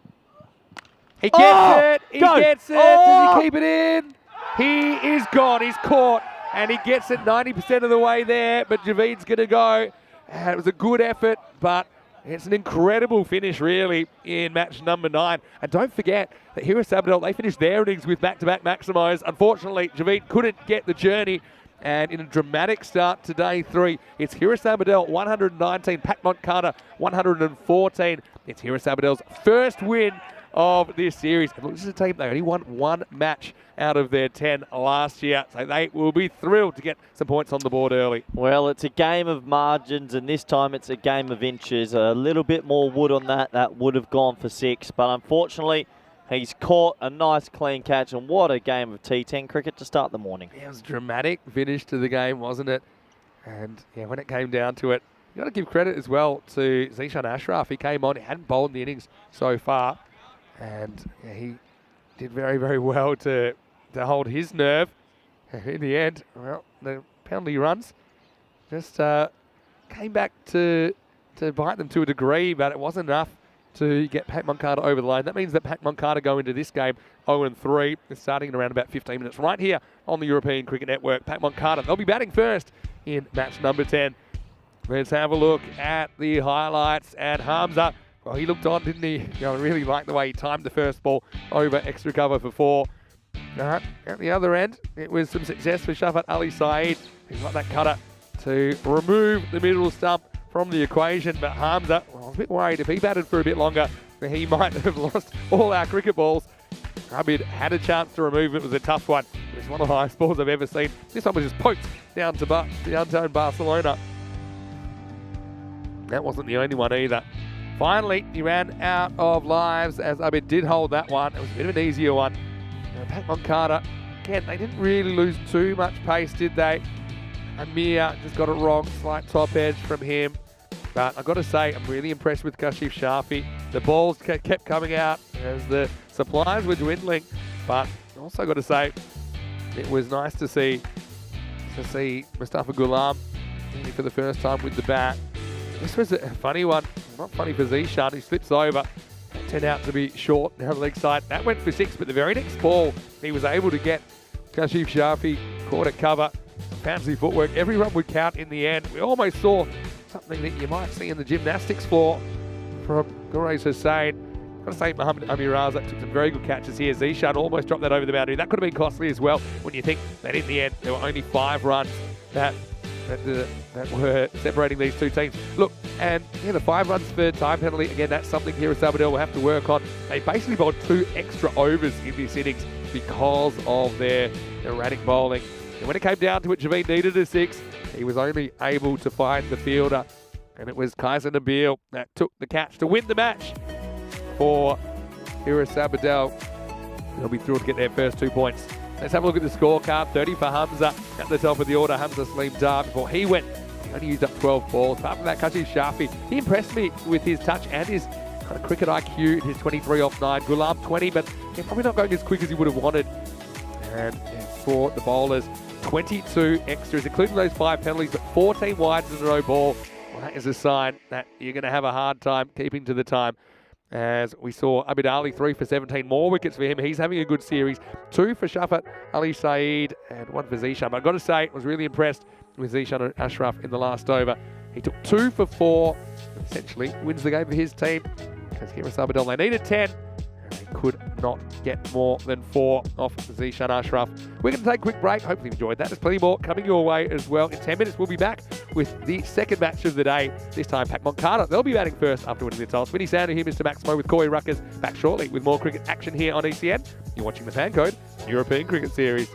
He gets it. He gets it. Does he keep it in? He is gone. He's caught. And he gets it 90% of the way there. But Javid's going to go. And it was a good effort, but it's an incredible finish, really, in match number 9. And don't forget that here at Sabadell, they finished their innings with back-to-back Maximos. Unfortunately, Javid couldn't get the journey. And in a dramatic start to day 3, it's here at Sabadell, 119, Pac Montcarter, 114. It's here at Sabadell's first win of this series. And look, this is a team, they only won 1 match out of their 10 last year. So they will be thrilled to get some points on the board early. Well, it's a game of margins, and this time it's a game of inches. A little bit more wood on that. That would have gone for 6. But unfortunately, he's caught a nice clean catch. And what a game of T10 cricket to start the morning. Yeah, it was a dramatic finish to the game, wasn't it? And yeah, when it came down to it, you got to give credit as well to Zishan Ashraf. He came on, he hadn't bowled in the innings so far. And yeah, he did very, very well to hold his nerve. In the end, well, the penalty runs just came back to bite them to a degree, but it wasn't enough to get Pac Montcarter over the line. That means that Pac Montcarter go into this game 0-3. It's starting in around about 15 minutes right here on the European Cricket Network. Pac Montcarter, they'll be batting first in match number 10. Let's have a look at the highlights. And Hamza, well, he looked on, didn't he? You know, I really liked the way he timed the first ball over extra cover for 4. At the other end, it was some success for Shafat Ali Saeed. He got that cutter to remove the middle stump from the equation. But Hamza, well, I was a bit worried if he batted for a bit longer, he might have lost all our cricket balls. Abid had a chance to remove it. It was a tough one. It was one of the highest balls I've ever seen. This one was just poked down to downtown Barcelona. That wasn't the only one either. Finally, he ran out of lives as Abid did hold that one. It was a bit of an easier one. Pac Montcarter, again, they didn't really lose too much pace, did they? Amir just got it wrong, slight top edge from him. But I've got to say, I'm really impressed with Kashif Shafi. The balls kept coming out as the supplies were dwindling. But also got to say, it was nice to see Mustafa Ghulam for the first time with the bat. This was a funny one. Not funny for Zishan. He slips over. It turned out to be short down the leg side. That went for 6, but the very next ball, he was able to get Kashif Shafi caught at cover. Fancy footwork. Every run would count in the end. We almost saw something that you might see in the gymnastics floor from Gurez Hussain. I've got to say, Mohamed Amiraza took some very good catches here. Zishan almost dropped that over the boundary. That could have been costly as well when you think that in the end there were only 5 runs that were separating these two teams. Look, and yeah, the 5 runs for time penalty, again, that's something here at Sabadell will have to work on. They basically bowled 2 extra overs in this innings because of their erratic bowling. And when it came down to it, Javid needed a 6. He was only able to find the fielder, and it was Kaiser Nabil that took the catch to win the match for here at Sabadell. They'll be thrilled to get their first 2 points. Let's have a look at the scorecard. 30 for Hamza at the top of the order. Hamza Saleem Dar before he went. He only used up 12 balls. Apart from that, Kashif Shafi, he impressed me with his touch and his kind of cricket IQ. His 23 off 9. Ghulam 20, but probably not going as quick as he would have wanted. And for the bowlers, 22 extras, including those 5 penalties, but 14 wides and no ball. Well, that is a sign that you're going to have a hard time keeping to the time. As we saw Abid Ali 3 for 17, more wickets for him. He's having a good series. 2 for Shafat Ali Saeed and 1 for Zishan. But I've got to say, I was really impressed with Zishan Ashraf in the last over. He took 2 for 4, essentially wins the game for his team. Because here at Sabadell, they needed 10. They could not get more than 4 off Zishan Ashraf. We're going to take a quick break. Hopefully you enjoyed that. There's plenty more coming your way as well. In 10 minutes, we'll be back with the second match of the day. This time, Pac Montcarter. They'll be batting first after winning the toss. Vinny Sander here, Mr. Maximo with Corey Ruckers. Back shortly with more cricket action here on ECN. You're watching the FanCode European Cricket Series.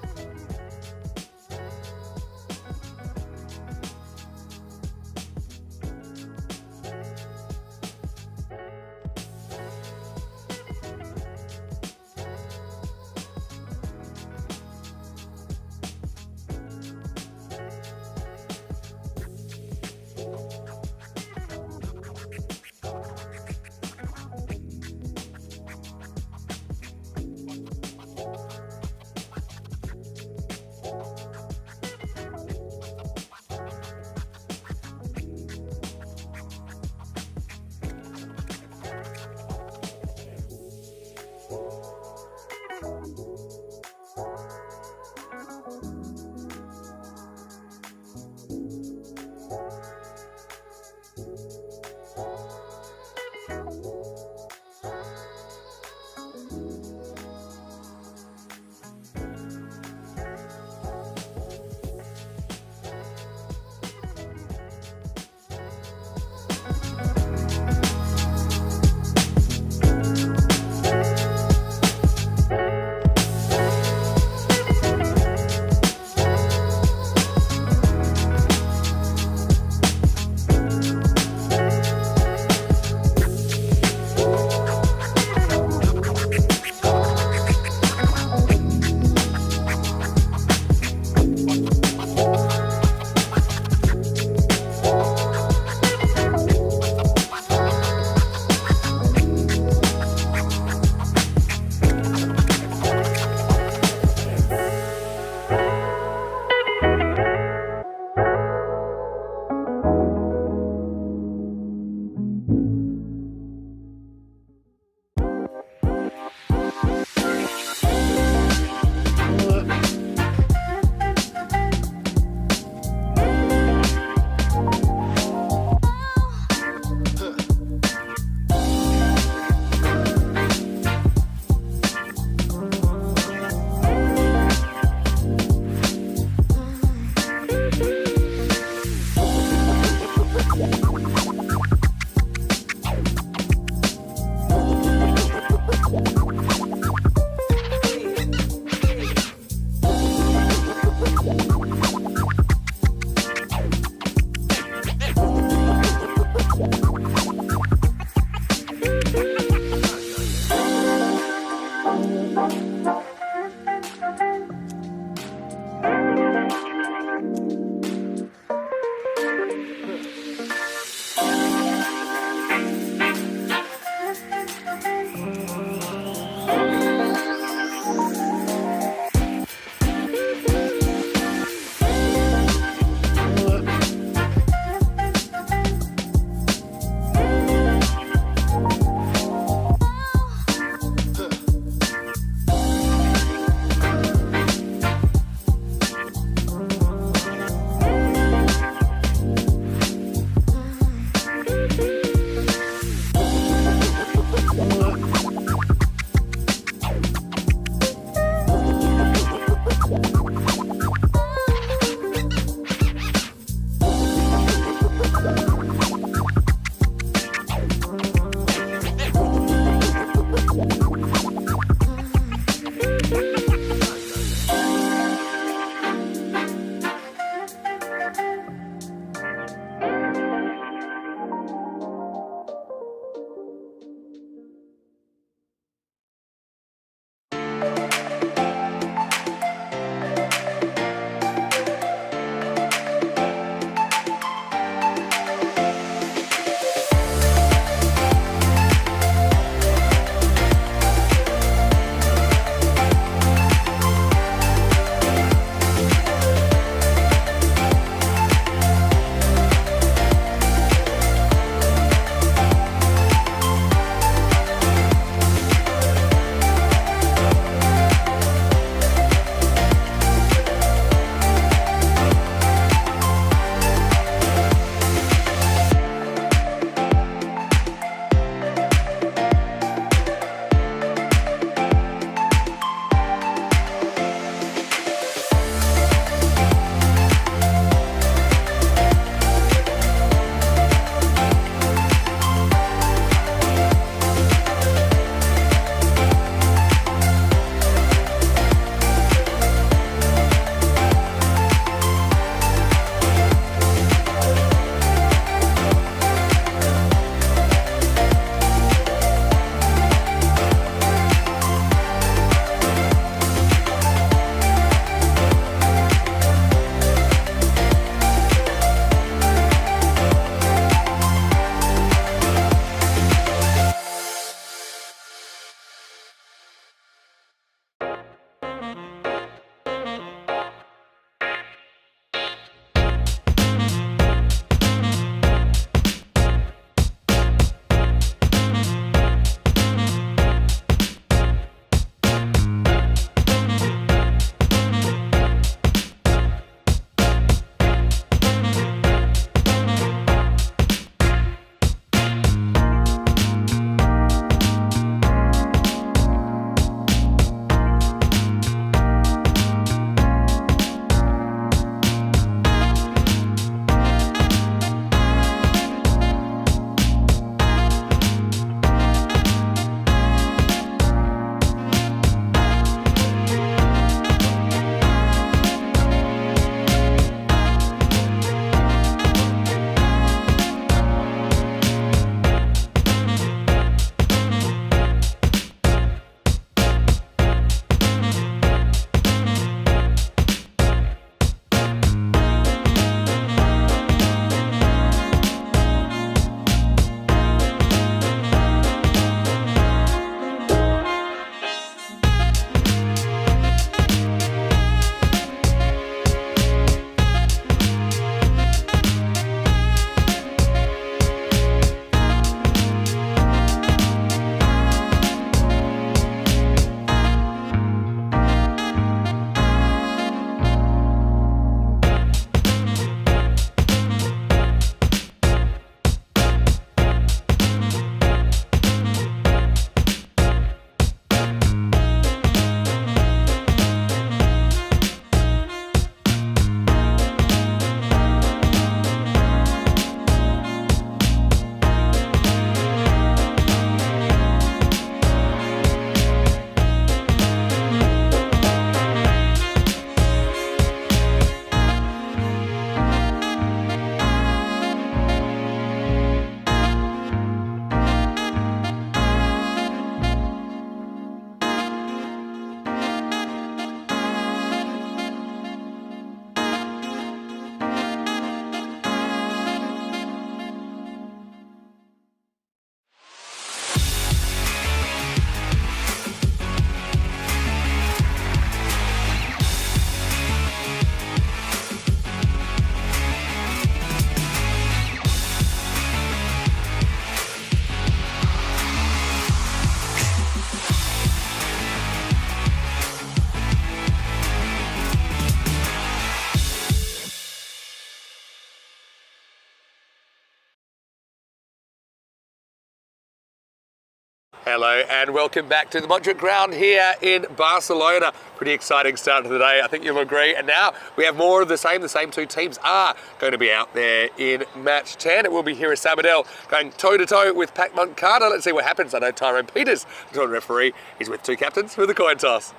Hello and welcome back to the Montjuic ground here in Barcelona. Pretty exciting start to the day, I think you'll agree. And now we have more of the same. The same two teams are going to be out there in match 10. It will be here at Sabadell going toe-to-toe with Pac Montcada. Let's see what happens. I know Tyrone Peters, the tournament referee, is with two captains for the coin toss.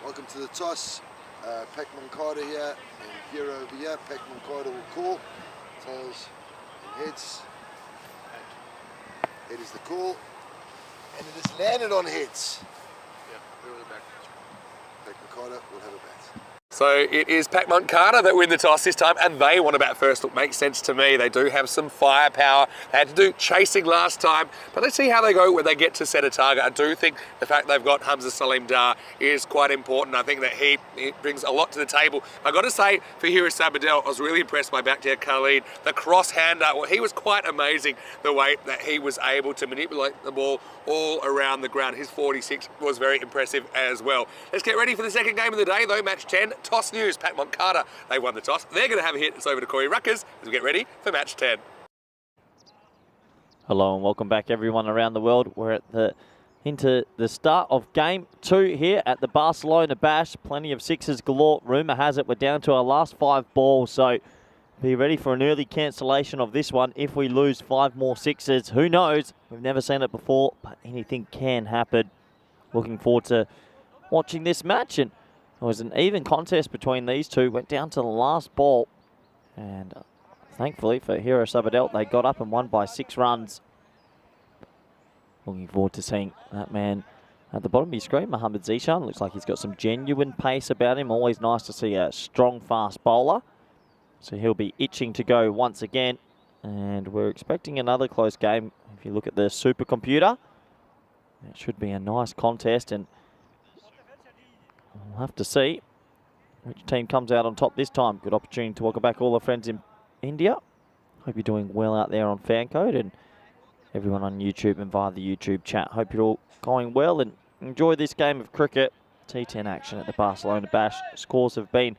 Welcome to the toss. Pac Montcada here and Hero over here. Pac Montcada will call. Tails and heads. Head is the call. And it is landed on heads. Pac Montcada will have a bat. So it is Pac Montcada that win the toss this time, and they want to bat first. Look, makes sense to me. They do have some firepower. They had to do chasing last time, but let's see how they go when they get to set a target. I do think the fact they've got Hamza Salim Dar is quite important. I think that he brings a lot to the table. I got to say, for here at Sabadell, I was really impressed by Bakhtiar Khalid. The cross-hander, well, he was quite amazing, the way that he was able to manipulate the ball all around the ground. His 46 was very impressive as well. Let's get ready for the second game of the day, though, match 10. Toss news, Pac Montcada, they won the toss. They're going to have a hit. It's over to Corey Ruckers as we get ready for match 10. Hello and welcome back everyone around the world. We're into the start of game 2 here at the Barcelona Bash. Plenty of sixes galore. Rumour has it we're down to our last 5 balls, so be ready for an early cancellation of this one. If we lose 5 more sixes, who knows? We've never seen it before, but anything can happen. Looking forward to watching this match, and it was an even contest between these two. Went down to the last ball, and thankfully for Hero Sabadell, they got up and won by 6 runs. Looking forward to seeing that man at the bottom of your screen, Mohamed Zishan. Looks like he's got some genuine pace about him. Always nice to see a strong, fast bowler. So he'll be itching to go once again. And we're expecting another close game. If you look at the supercomputer, it should be a nice contest, and we'll have to see which team comes out on top this time. Good opportunity to welcome back all the friends in India. Hope you're doing well out there on FanCode, and everyone on YouTube and via the YouTube chat. Hope you're all going well and enjoy this game of cricket. T10 action at the Barcelona Bash. Scores have been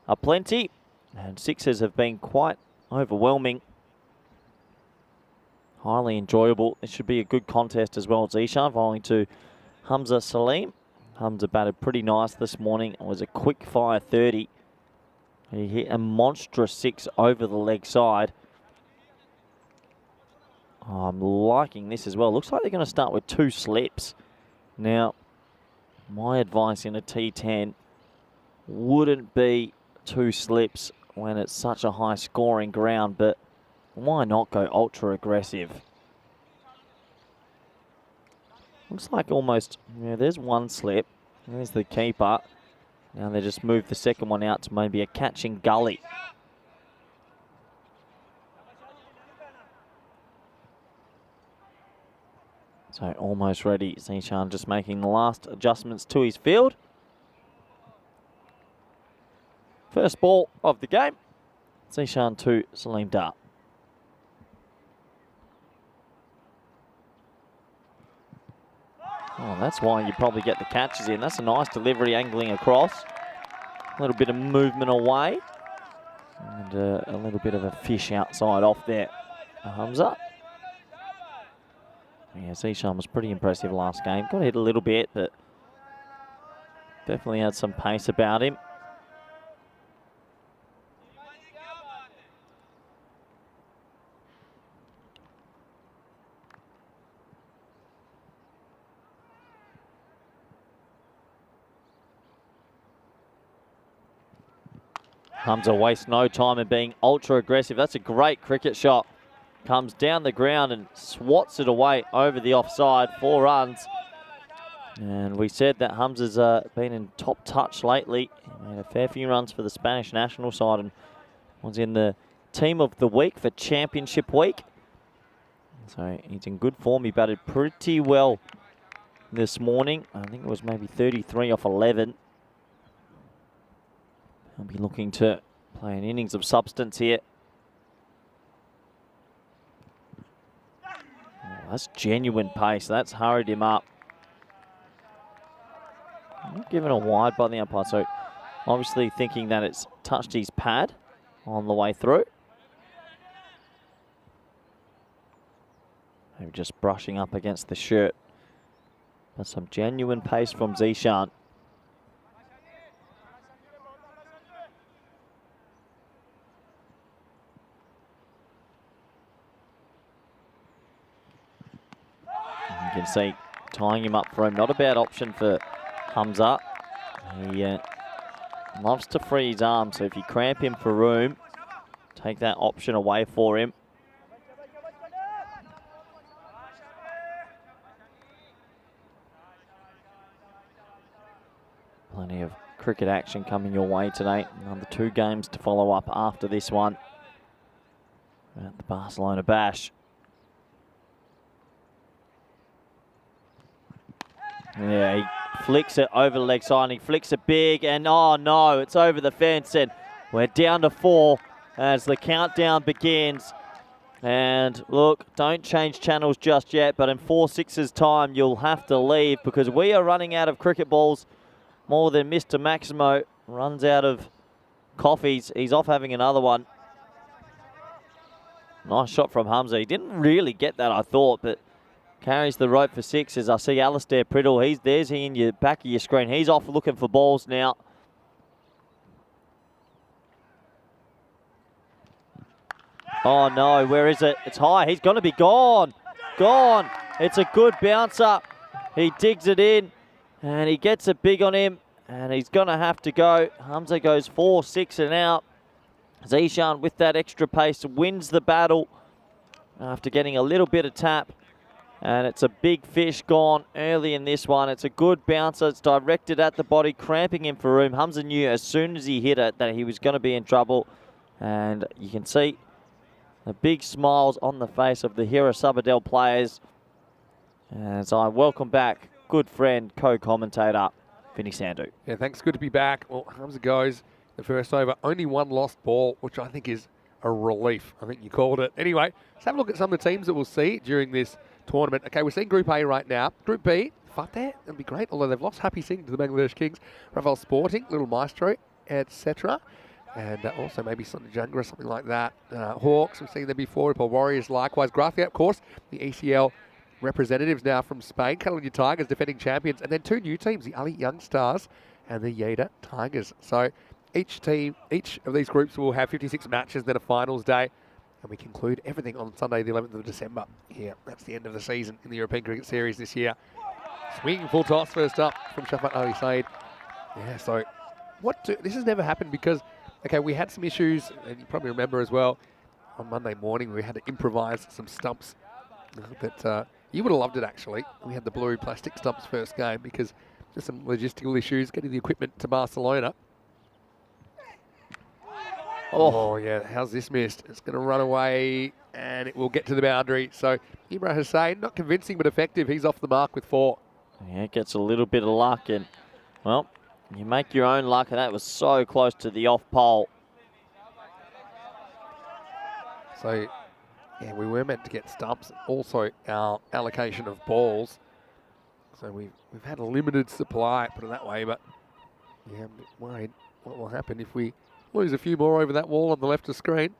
aplenty, and sixes have been quite overwhelming. Highly enjoyable. It should be a good contest as well. Zishan bowling to Hamza Salim. Hamza batted pretty nice this morning. It was a quick fire 30. He hit a monstrous 6 over the leg side. I'm liking this as well. Looks like they're going to start with 2 slips. Now, my advice in a T10 wouldn't be 2 slips when it's such a high scoring ground, but why not go ultra aggressive? Looks like almost, yeah, there's 1 slip. There's the keeper. Now they just move the second one out to maybe a catching gully. So almost ready. Zishan just making the last adjustments to his field. First ball of the game. Zishan to Salim Dar. Oh, that's why you probably get the catches in. That's a nice delivery, angling across. A little bit of movement away. And a little bit of a fish outside off there. Hamza. Yeah, Zishan was pretty impressive last game. Got hit a little bit, but definitely had some pace about him. Hamza wastes no time in being ultra aggressive. That's a great cricket shot. Comes down the ground and swats it away over the offside. 4 runs. And we said that Hamza's been in top touch lately. He made a fair few runs for the Spanish national side and was in the team of the week for championship week. So he's in good form. He batted pretty well this morning. I think it was maybe 33 off 11. He'll be looking to play an innings of substance here. Oh, that's genuine pace. That's hurried him up. Given a wide by the umpire, so obviously thinking that it's touched his pad on the way through. Maybe just brushing up against the shirt. But some genuine pace from Zishan. You can see tying him up for him. Not a bad option for Hamza. He loves to free his arm, so if you cramp him for room, take that option away for him. Plenty of cricket action coming your way today. Another 2 games to follow up after this one at the Barcelona Bash. Yeah, he flicks it over the leg side and he flicks it big, and oh no, it's over the fence, and we're down to 4 as the countdown begins. And look, don't change channels just yet, but in 4-6's time you'll have to leave because we are running out of cricket balls more than Mr. Maximo runs out of coffees. He's off having another one. Nice shot from Hamza. He didn't really get that, I thought, but carries the rope for 6 as I see Alistair Priddle. There's he in your back of your screen. He's off looking for balls now. Oh no, where is it? It's high. He's going to be gone. Gone. It's a good bouncer. He digs it in and he gets it big on him and he's going to have to go. Hamza goes 4-6 and out. Zishan with that extra pace wins the battle after getting a little bit of tap. And it's a big fish gone early in this one. It's a good bouncer. It's directed at the body, cramping him for room. Hamza knew as soon as he hit it that he was going to be in trouble. And you can see the big smiles on the face of the Hero Sabadell players. As I welcome back good friend, co-commentator, Vinny Sandhu. Yeah, thanks. Good to be back. Well, Hamza goes the first over. Only 1 lost ball, which I think is a relief. I think you called it. Anyway, let's have a look at some of the teams that we'll see during this tournament. Okay, we're seeing Group A right now. Group B, Fateh, that'd be great, although they've lost Happy Singh to the Bangladesh Kings. Rafael Sporting, Little Maestro, etc. And also maybe Sonny Junga or something like that. Hawks, we've seen them before. Paul Warriors, likewise. Gracia, of course, the ECL representatives now from Spain. Catalonia Tigers, defending champions. And then 2 new teams, the Ali Young Stars and the Lleida Tigers. So each of these groups will have 56 matches, then a finals day. And we conclude everything on Sunday, the 11th of December. Here, that's the end of the season in the European Cricket Series this year. Swinging full toss first up from Shafat Ali Said. Yeah, so this has never happened because, okay, we had some issues, and you probably remember as well, on Monday morning we had to improvise some stumps that you would have loved it actually. We had the blue plastic stumps first game because just some logistical issues getting the equipment to Barcelona. Oh, yeah, how's this missed? It's going to run away and it will get to the boundary. So Imran Hussain, not convincing but effective. He's off the mark with 4. Yeah, gets a little bit of luck and, well, you make your own luck, and that was so close to the off pole. So, yeah, we were meant to get stumps. Also, our allocation of balls. So we've had a limited supply, put it that way, but yeah, I'm a bit worried what will happen if we lose a few more over that wall on the left of screen.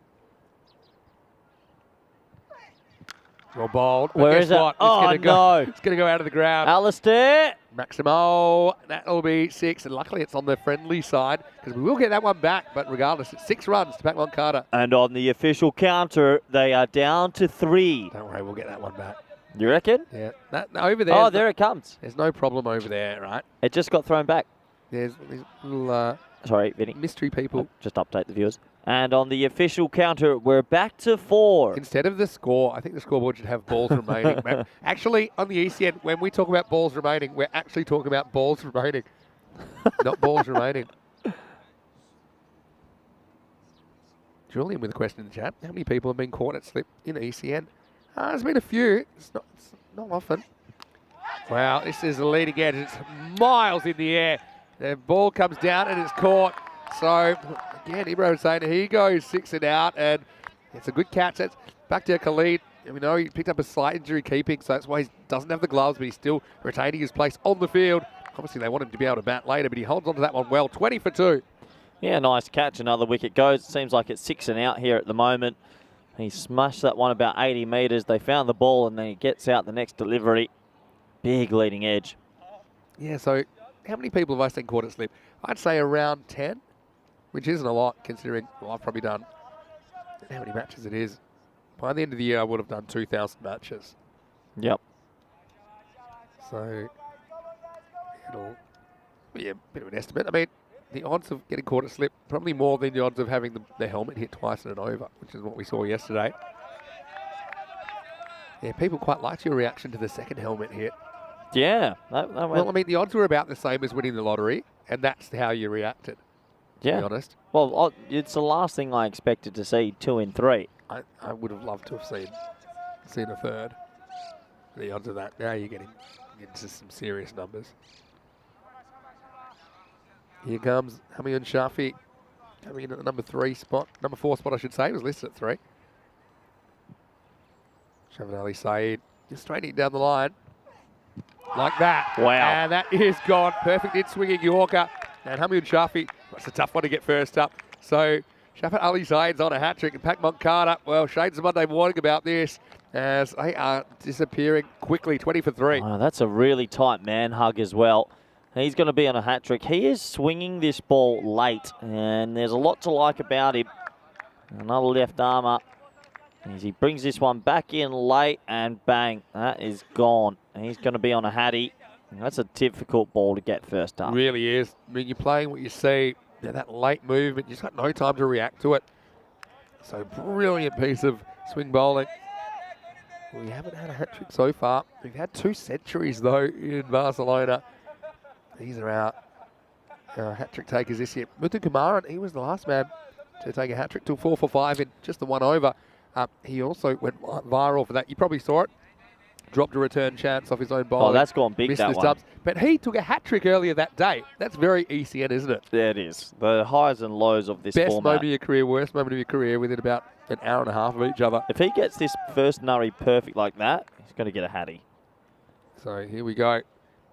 Well bowled. Where is it? What? Oh, no. It's going to go out of the ground. Alistair. Maximo. That'll be 6. And luckily it's on the friendly side because we will get that one back. But regardless, it's 6 runs to Pakman Carter. And on the official counter, they are down to 3. Don't worry, we'll get that one back. You reckon? Yeah. Over there. Oh, there it comes. There's no problem over there, right? It just got thrown back. There's these little sorry, Vinny. mystery people. Just update the viewers. And on the official counter, we're back to 4. Instead of the score, I think the scoreboard should have balls remaining. Actually, on the ECN, when we talk about balls remaining, we're actually talking about balls remaining, not balls remaining. Julian with a question in the chat. How many people have been caught at slip in ECN? There's been a few. It's not often. Wow, this is the leading edge. It's miles in the air. The ball comes down and it's caught. So, again, Ibrahim saying he goes 6 and out, and it's a good catch. It's back to Khalid. And we know he picked up a slight injury keeping, so that's why he doesn't have the gloves, but he's still retaining his place on the field. Obviously, they want him to be able to bat later, but he holds on to that one well. 20 for 2. Yeah, nice catch. Another wicket goes. It seems like it's 6 and out here at the moment. He smashed that one about 80 metres. They found the ball and then he gets out the next delivery. Big leading edge. Yeah, so how many people have I seen quarter slip? I'd say around 10, which isn't a lot considering, well, I've probably done how many matches it is. By the end of the year, I would have done 2,000 matches. Yep. So it'll be a bit of an estimate. I mean, the odds of getting caught at slip, probably more than the odds of having the helmet hit twice in an over, which is what we saw yesterday. Yeah, people quite liked your reaction to the second helmet hit. Yeah. Well, I mean, the odds were about the same as winning the lottery, and that's how you reacted, to be honest. Well, it's the last thing I expected to see, 2 in 3. I would have loved to have seen a third. The odds of that, now you're getting into some serious numbers. Here comes Hamid Shafi coming in at the number 4 spot, I should say. It was listed at 3. Shavin Ali Saeed just straightening down the line like that. Wow. And that is gone. Perfect in swinging Yorker. And Hamid Shafi, that's a tough one to get first up. So Shavin Ali Saeed's on a hat-trick and Pac Moncada, well, shades of Monday morning about this as they are disappearing quickly, 20 for 3. Oh, that's a really tight man hug as well. He's going to be on a hat-trick. He is swinging this ball late, and there's a lot to like about him. Another left armour. As he brings this one back in late, and bang, that is gone. He's going to be on a hattie. That's a difficult ball to get first up. Really is. I mean, you're playing what you see. Yeah, that late movement, you've got no time to react to it. So brilliant piece of swing bowling. We haven't had a hat-trick so far. We've had 2 centuries, though, in Barcelona. These are our hat-trick takers this year. Muthu Kumaran, he was the last man to take a hat-trick, to 4 for 5 in just the one over. He also went viral for that. You probably saw it. Dropped a return chance off his own bowling. Oh, that's gone big, missed that the one. stubs. But he took a hat-trick earlier that day. That's very ECN, isn't it? Yeah, it is. The highs and lows of this Best format. moment of your career, worst moment of your career within about an hour and a half of each other. If he gets this first nurry perfect like that, he's going to get a hattie. So here we go.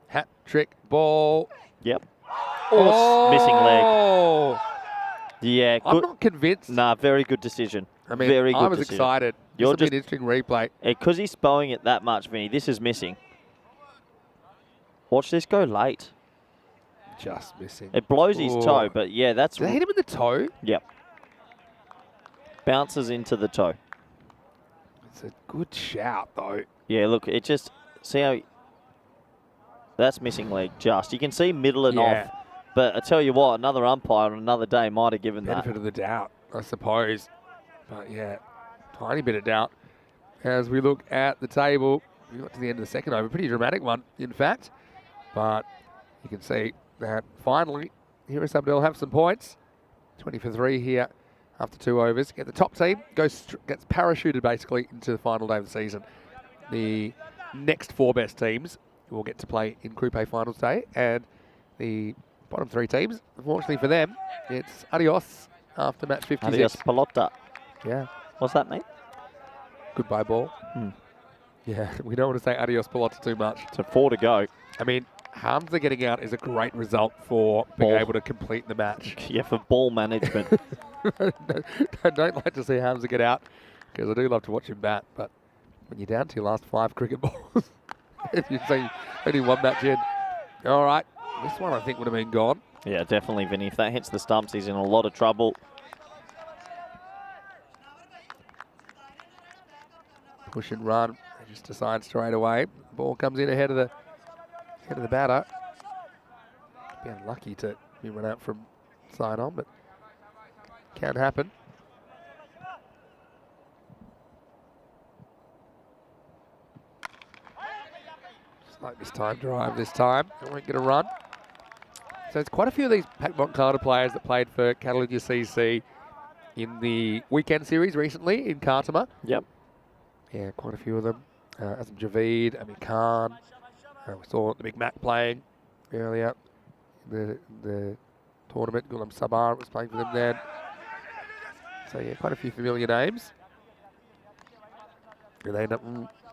Hat-trick ball. Yep. Oh, missing leg. Yeah, good. I'm not convinced. Nah, very good decision. I mean, very good I was decision. excited. You're This will just be an interesting replay. because he's bowing it that much, Vinny. This is missing. Watch this go late. Just missing. It blows his toe, but yeah, that's. Did they hit him in the toe? Yep. Bounces into the toe. It's a good shout, though. Yeah, look, it just see how. That's missing leg. Just you can see middle and off. But I tell you what, another umpire on another day might have given that. Benefit of the doubt, I suppose. But yeah, tiny bit of doubt. As we look at the table, we got to the end of the second over. Pretty dramatic one, in fact. But you can see that finally, here is Abdel have some points. 20 for 3 here after 2 overs. Get the top team, gets parachuted basically into the final day of the season. The next 4 best teams will get to play in Group A finals day. And the bottom 3 teams, unfortunately for them, it's adios after match 56. Adios pelota. Yeah. What's that mean? Goodbye ball. Yeah, we don't want to say adios pelota too much. So 4 to go. I mean, Hamza getting out is a great result for being able to complete the match. Yeah, for ball management. I don't like to see Hamza get out because I do love to watch him bat, but when you're down to your last 5 cricket balls, if you see only 1 match in, all right, this one I think would have been gone. Yeah, definitely, Vinny. If that hits the stumps, he's in a lot of trouble. Push and run. They just decide straight away. Ball comes in ahead of the batter. Be unlucky to be run out from side on, but can happen. Just like this time, drive this time. They won't get a run. So it's quite a few of these Pac Moncada players that played for Catalunya CC in the weekend series recently in Khartoum. Yep. Yeah, quite a few of them. Azam Javeed, Amir Khan. We saw the Big Mac playing earlier in the tournament. Ghulam Sabar was playing for them then. So yeah, quite a few familiar names. And they end up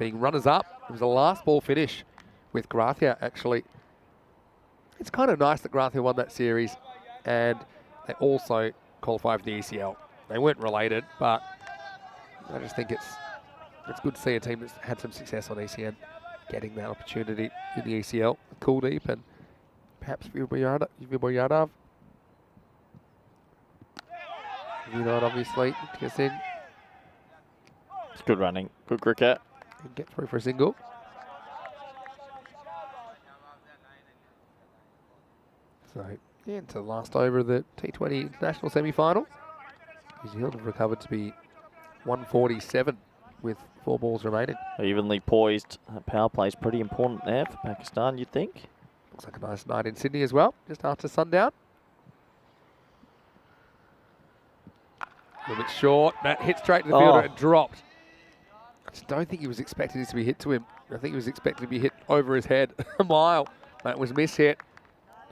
being runners-up. It was a last ball finish with Gracia, actually. It's kind of nice that Gracia won that series, and they also qualified for the ECL. They weren't related, but I just think it's good to see a team that's had some success on ECN getting that opportunity in the ECL. Kuldeep and perhaps Viboyadov. Vinod obviously gets in. It's good running, good cricket. And get through for a single. So, yeah, into the last over of the T20 International semi-final. New Zealand have recovered to be 147 with 4 balls remaining. Evenly poised power play is pretty important there for Pakistan, you'd think. Looks like a nice night in Sydney as well, just after sundown. A little bit short. That hit straight to the fielder and dropped. I just don't think he was expecting this to be hit to him. I think he was expecting to be hit over his head a mile. That was mishit.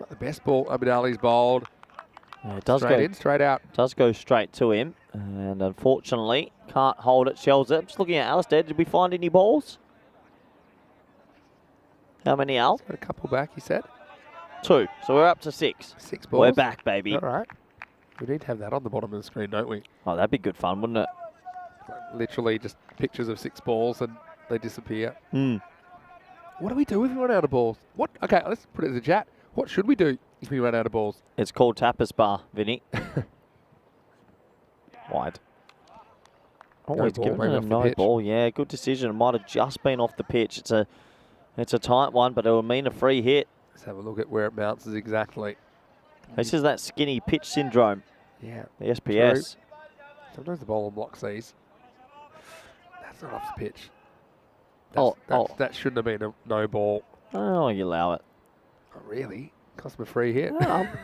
Not the best ball Abid Ali's bowled. Yeah, it does straight go in, straight out. Does go straight to him, and unfortunately can't hold it. Shells it. Just looking at Alistair. Did we find any balls? How many, Al? Got a couple back, he said. 2. So we're up to 6. 6 balls. We're back, baby. All right. We need to have that on the bottom of the screen, don't we? Oh, that'd be good fun, wouldn't it? Literally just pictures of 6 balls and they disappear. Hmm. What do we do if we run out of balls? What? Okay, let's put it in the chat. What should we do if we run out of balls? It's called tapas bar, Vinny. Wide. Always ball, giving maybe it a off the no pitch. ball. Yeah, good decision. It might have just been off the pitch. It's a tight one, but it will mean a free hit. Let's have a look at where it bounces exactly. This is that skinny pitch syndrome. Yeah. The SPS. True. Sometimes the bowler blocks these. That's not off the pitch. That shouldn't have been a no ball. Oh, you allow it. Not really. Cost him a free hit.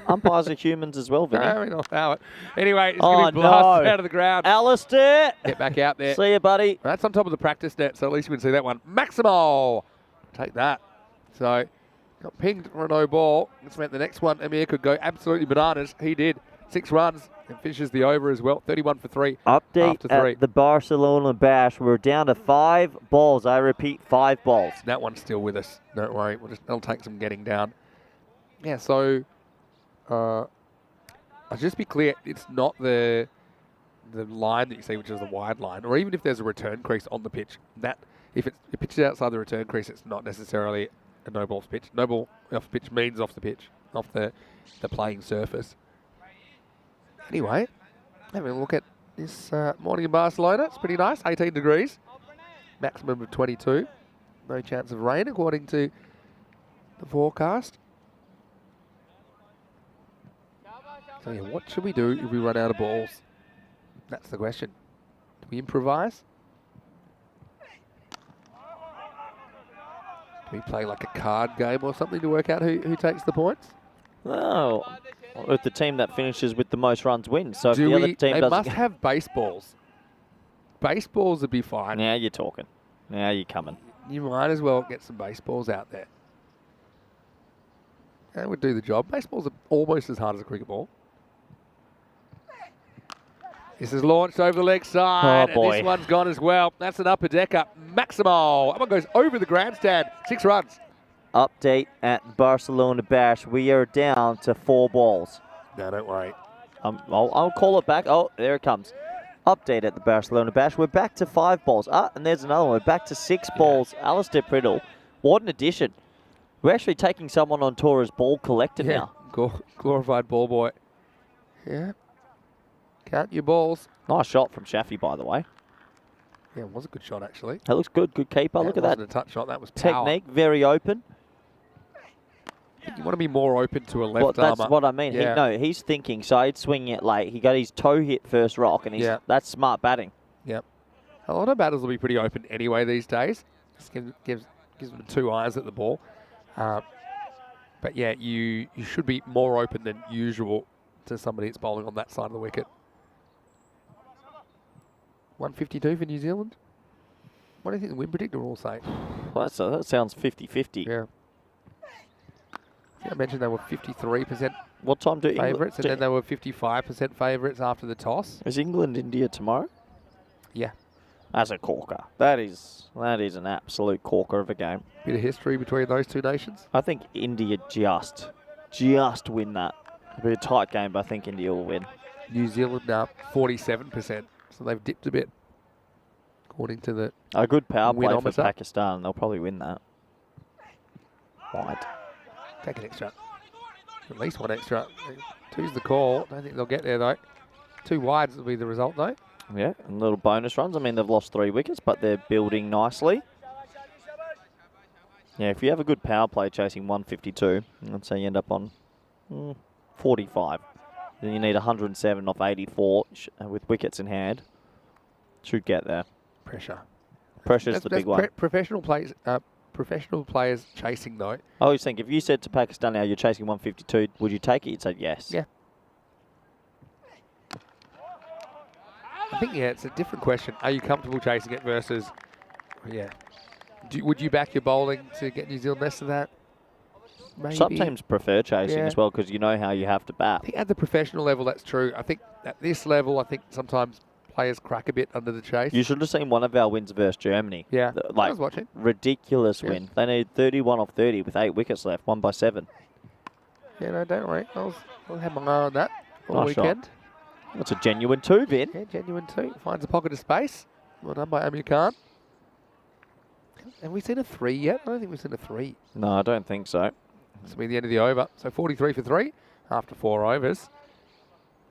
Umpires are humans as well, Vinny. I mean, I'll allow it. Anyway, it's going to be blasted out of the ground. Alistair! Get back out there. See you, buddy. That's on top of the practice net, so at least we can see that one. Maximo! Take that. So, got pinged for a no ball. This meant the next one, Amir could go absolutely bananas. He did. 6 runs and finishes the over as well. 31 for 3. Update after 3. at the Barcelona Bash. We're down to 5 balls. I repeat, 5 balls. That one's still with us. Don't worry. It'll take some getting down. Yeah, so I'll just be clear. It's not the line that you see, which is the wide line, or even if there's a return crease on the pitch. That if it pitches outside the return crease, it's not necessarily a no balls pitch. No ball off the pitch means off the pitch, off the playing surface. Anyway, having a look at this morning in Barcelona. It's pretty nice. 18 degrees, maximum of 22. No chance of rain according to the forecast. So yeah, what should we do if we run out of balls? That's the question. Do we improvise? Do we play like a card game or something to work out who takes the points? Oh, with the team that finishes with the most runs wins. So if Do the other we, team they doesn't... must have baseballs. Baseballs would be fine. Now you're talking. Now you're coming. You might as well get some baseballs out there. That would do the job. Baseballs are almost as hard as a cricket ball. This is launched over the leg side, Oh, boy. and this one's gone as well. That's an upper decker. Maximo. That one goes over the grandstand. 6 runs. Update at Barcelona Bash. We are down to 4 balls. No, don't worry. I'll call it back. Oh, there it comes. Update at the Barcelona Bash. We're back to 5 balls. And there's another one. We're back to 6 balls. Alistair Priddle. What an addition. We're actually taking someone on tour as ball collector now. Glorified ball boy. Yeah. Count your balls. Nice shot from Shafi, by the way. Yeah, it was a good shot, actually. That looks good. Good keeper. Look at that. Wasn't a touch shot. That was power. Technique, very open. You want to be more open to a left That's armour. what I mean. Yeah. He's thinking side swinging it late. He got his toe hit first rock, and that's smart batting. Yep. A lot of batters will be pretty open anyway these days. Just gives them 2 eyes at the ball. But yeah, you should be more open than usual to somebody that's bowling on that side of the wicket. 152 for New Zealand. What do you think the win predictor will say? Well, that sounds 50-50. Yeah. I mentioned they were 53% What time do favourites, and then they were 55% favourites after the toss. Is England India tomorrow? Yeah. That's a corker. That is an absolute corker of a game. Bit of history between those two nations. I think India just win that. It'll be a tight game, but I think India will win. New Zealand now 47%, so they've dipped a bit. according to the A good power play for winometer. Pakistan. They'll probably win that. Wide. Take an extra. At least one extra. Two's the call. Don't think they'll get there, though. 2 wides will be the result, though. Yeah, and little bonus runs. I mean, they've lost 3 wickets, but they're building nicely. Yeah, if you have a good power play chasing 152, let's say you end up on 45, then you need 107 off 84 with wickets in hand. Should get there. Pressure. Pressure's the big one. Professional players chasing, though. I always think if you said to Pakistan now you're chasing 152, would you take it? You'd say yes. Yeah. I think, yeah, it's a different question. Are you comfortable chasing it versus, yeah. Would you back your bowling to get New Zealand less of that? Maybe. Some teams prefer chasing as well because you know how you have to bat. I think at the professional level, that's true. I think at this level, I think sometimes players crack a bit under the chase. You should have seen one of our wins versus Germany. Yeah, like, I was watching. Ridiculous win. They needed 31 off 30 with 8 wickets left, 1 by 7. Yeah, no, don't worry. I'll have my eye on that all Nice shot. weekend. That's a genuine 2, Vin. Yeah, genuine 2. Finds a pocket of space. Well done by Amir Khan. Have we seen a 3 yet? I don't think we've seen a 3. No, I don't think so. This will be the end of the over. So 43 for 3 after 4 overs.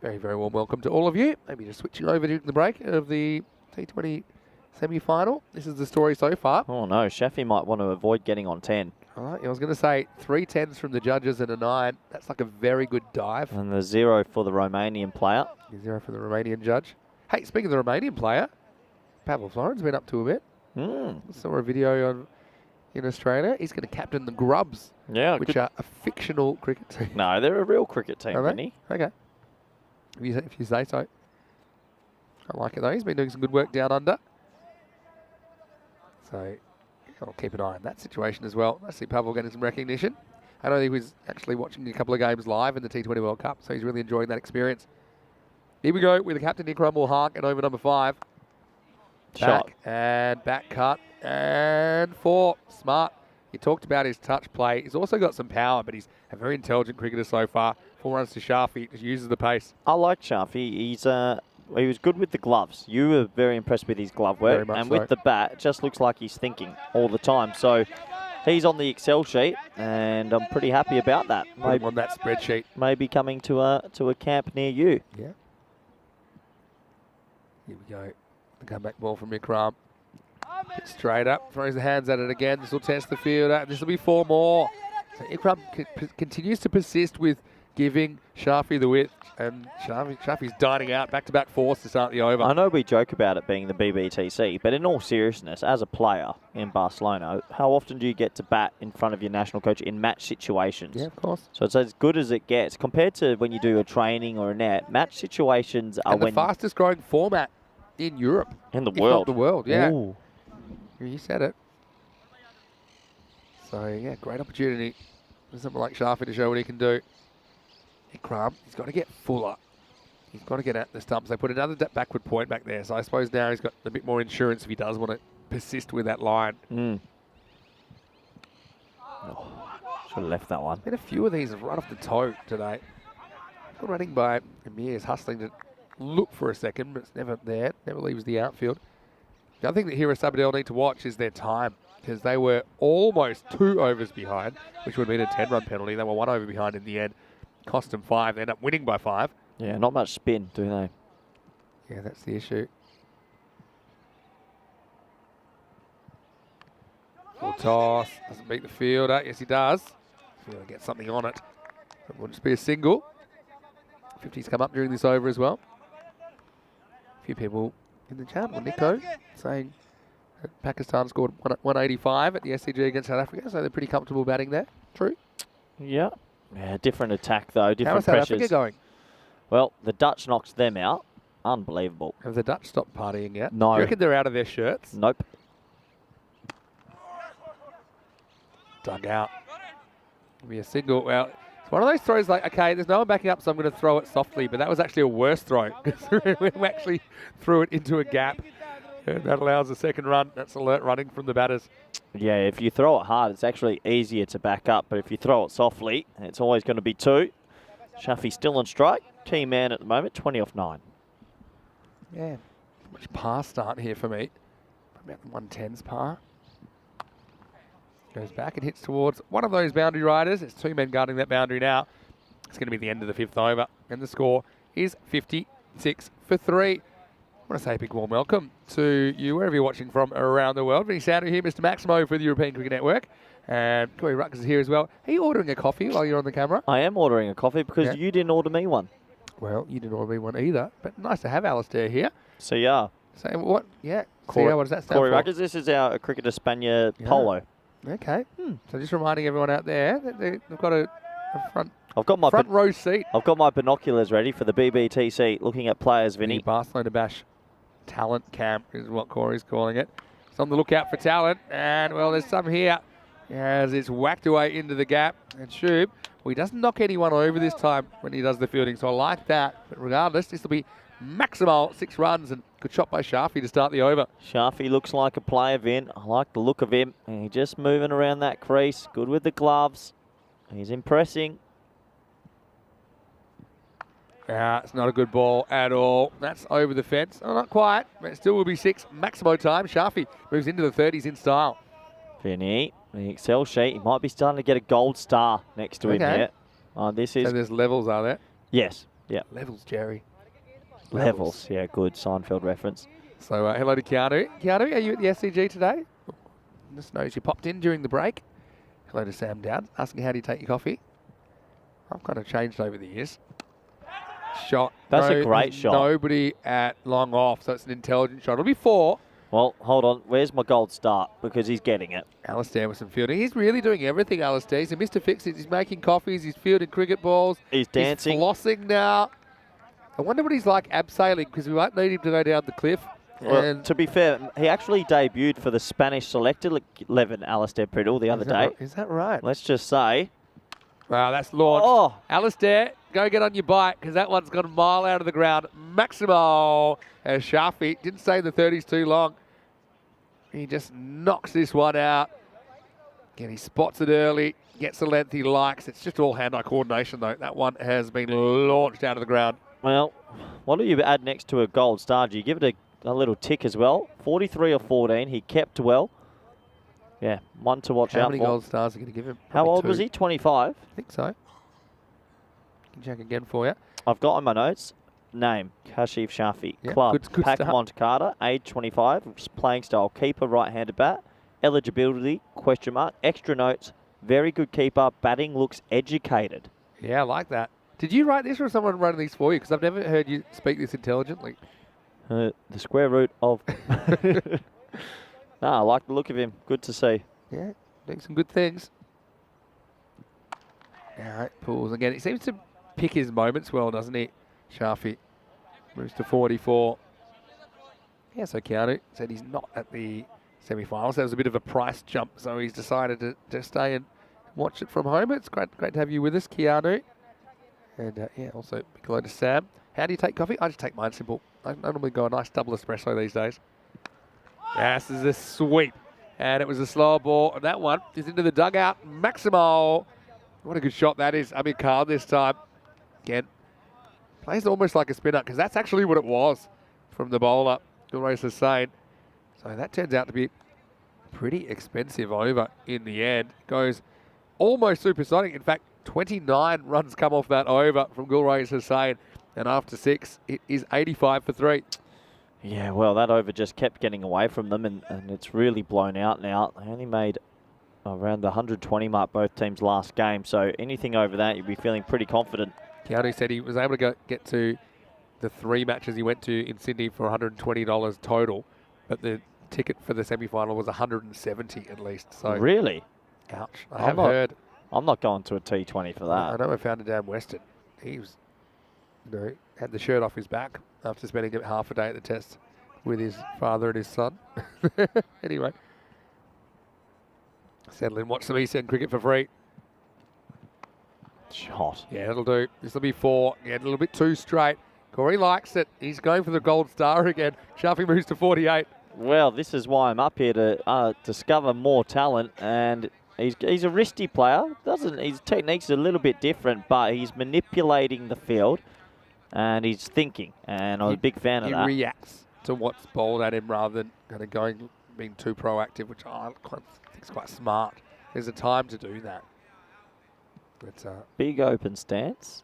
Very, very warm welcome to all of you. Maybe just switching over during the break of the T20 semi-final. This is the story so far. Oh no, Shafi might want to avoid getting on 10. All right, I was going to say 3 10s from the judges and a 9. That's like a very good dive. And the 0 for the Romanian player. 0 for the Romanian judge. Hey, speaking of the Romanian player, Pavel Florin's been up to a bit. Saw a video in Australia. He's going to captain the Grubs, Yeah, which are a fictional cricket team. No, they're a real cricket team, Are they? Vinny. Okay. If you say so. I like it though. He's been doing some good work down under. So I'll keep an eye on that situation as well. I see Pavel getting some recognition. I know he was actually watching a couple of games live in the T20 World Cup, so he's really enjoying that experience. Here we go with the captain Ikram Ul Haq and over number 5. Shot. Back and back cut and 4. Smart. You talked about his touch play. He's also got some power, but he's a very intelligent cricketer so far. 4 runs to Shafi. Just uses the pace. I like Shafi. He was good with the gloves. You were very impressed with his glove work. Very much and so. with the bat, it just looks like he's thinking all the time. So he's on the Excel sheet, and I'm pretty happy about that. Maybe on that spreadsheet. Maybe coming to a camp near you. Yeah. Here we go. The comeback ball from Ikram. Gets straight up, throws the hands at it again. This will test the fielder. This will be 4 more. So Ikram continues to persist with giving Shafi the width, and Shafi's dining out back-to-back 4s to start the over. I know we joke about it being the BBTC, but in all seriousness, as a player in Barcelona, how often do you get to bat in front of your national coach in match situations? Yeah, of course. So it's as good as it gets. Compared to when you do a training or a net, match situations are And the fastest growing format in Europe. in the If world. not the world, yeah. Ooh. You said it. So, yeah, great opportunity for someone like Shafi to show what he can do. Ikram, he's got to get fuller. He's got to get at the stumps. They put another backward point back there, so I suppose now he's got a bit more insurance if he does want to persist with that line. Oh, should have left that one. Been a few of these right off the toe today. Good running by Amir is hustling to look for a second, but it's never there. Never leaves the outfield. The other thing that Hero Sabadell need to watch is their time, because they were almost 2 overs behind, which would have been a 10-run penalty. They were 1 over behind in the end. Cost them 5. They end up winning by 5. Yeah, not much spin, do they? Yeah, that's the issue. Full toss. Doesn't beat the fielder. Yes, he does. Fielder gets something on it. It will just be a single. 50's come up during this over as well. A few people in the chat, well, Nico, saying that Pakistan scored 185 at the SCG against South Africa, so they're pretty comfortable batting there. True. Yeah. Yeah, different attack though, How different is South pressures. Africa going? Well, the Dutch knocked them out. Unbelievable. Have the Dutch stopped partying yet? No. You reckon they're out of their shirts? Nope. Dug out. It'll be a single. Well, it's one of those throws like, okay, there's no one backing up, so I'm going to throw it softly, but that was actually a worse throw because we actually threw it into a gap. And that allows a second run. That's alert running from the batters. Yeah, if you throw it hard, it's actually easier to back up. But if you throw it softly, it's always going to be 2. Shafi still on strike. Key man at the moment, 20 off 9. Yeah. Much pass start here for me. about the 110s par. Goes back and hits towards one of those boundary riders. It's 2 men guarding that boundary now. It's going to be the end of the 5th over, and the score is 56 for 3. I want to say a big warm welcome to you wherever you're watching from around the world. Vinny Sanders here, Mr. Maximo for the European Cricket Network. And Corey Ruckers is here as well. Are you ordering a coffee while you're on the camera? I am ordering a coffee because you didn't order me one. Well, you didn't order me one either, but nice to have Alistair here. So yeah. So what? Yeah. Corey, what does that stand Corey for? Ruckers, this is our Cricket España polo. Okay. So just reminding everyone out there that they've got a front row seat. I've got my binoculars ready for the BBTC, looking at players, Vinny. The Barcelona Bash talent camp is what Corey's calling it. It's on the lookout for talent, and well, there's some here as it's whacked away into the gap. And Shub, well, he doesn't knock anyone over this time when he does the fielding, so I like that. But regardless, this will be maximal 6 runs, and good shot by Shafi to start the over. Shafi looks like a player, Vin. I like the look of him. And he's just moving around that crease. Good with the gloves. He's impressing. It's not a good ball at all. That's over the fence. Oh, not quite, but it still will be 6. Maximo time. Shafi moves into the 30s in style. Vinny, the Excel sheet. He might be starting to get a gold star next to him here. This is. So there's levels, are there? Yes. Yeah. Levels, Jerry. Levels. Yeah, good Seinfeld reference. So hello to Keanu. Keanu, are you at the SCG today? Just noticed you popped in during the break. Hello to Sam Dowd, asking how do you take your coffee? I've kind of changed over the years. Shot. That's a great shot. Nobody at long off, so it's an intelligent shot. It'll be 4. Well, hold on. Where's my gold star? Because he's getting it. Alistair with some fielding. He's really doing everything, Alistair. He's a Mr. Fix-It. He's making coffees. He's fielding cricket balls. He's dancing. He's flossing now. I wonder what he's like abseiling, because we might need him to go down the cliff. Well, to be fair, he actually debuted for the Spanish selected 11, Alistair Priddle, the other day. Is that right? Let's just say. Wow, that's launched. Oh. Alistair, go get on your bike, because that one's gone a mile out of the ground. Maximo as Shafi didn't stay in the 30s too long. He just knocks this one out. Again, he spots it early, gets the length he likes. It's just all hand-eye coordination, though. That one has been launched out of the ground. Well, what do you add next to a gold star? Do you give it a little tick as well? 43 or 14. He kept well. Yeah, one to watch out for. How many gold stars are you going to give him? How Probably old 2. was he? 25? I think so. Can check again for you. I've got on my notes. Name, Kashif Shafi. Yep, Club, good Pac start. Montcarta, age 25. Playing style, keeper, right-handed bat. Eligibility, question mark. Extra notes, very good keeper. Batting looks educated. Yeah, I like that. Did you write this or someone wrote these for you? Because I've never heard you speak this intelligently. The square root of... I like the look of him. Good to see. Yeah, doing some good things. All right, pulls again. He seems to pick his moments well, doesn't he? Shafi moves to 44. Yeah, so Keanu said he's not at the semi-finals. There was a bit of a price jump, so he's decided to stay and watch it from home. It's great to have you with us, Keanu. And yeah, also big hello to Sam. How do you take coffee? I just take mine simple. I normally go a nice double espresso these days. Yes, this is a sweep. And it was a slower ball. And that one is into the dugout. Maximo. What a good shot that is. Amir Khan this time. Again, plays almost like a spinner, because that's actually what it was from the bowler, Gulrez Hussain. So that turns out to be pretty expensive over in the end. Goes almost supersonic. In fact, 29 runs come off that over from Gulrez Hussain. And after 6, it is 85 for 3. Yeah, well, that over just kept getting away from them, and it's really blown out now. They only made around the 120 mark both teams last game, so anything over that, you'd be feeling pretty confident. Keanu said he was able to get to the 3 matches he went to in Sydney for $120 total, but the ticket for the semi-final was $170 at least. So really? Ouch. I have heard. I'm not going to a T20 for that. I know I found a damn Western. He was, had the shirt off his back after spending half a day at the test with his father and his son. Anyway. Settle in, watch some East End cricket for free. Shot. Yeah, that'll do. This will be 4. Yeah, a little bit too straight. Corey likes it. He's going for the gold star again. Shafi moves to 48. Well, this is why I'm up here to discover more talent, and he's a wristy player. His technique's a little bit different, but he's manipulating the field, and he's thinking, and I'm a big fan of that. He reacts to what's bowled at him rather than kind of going being too proactive, which I think is quite smart. There's a time to do that. But, Big open stance.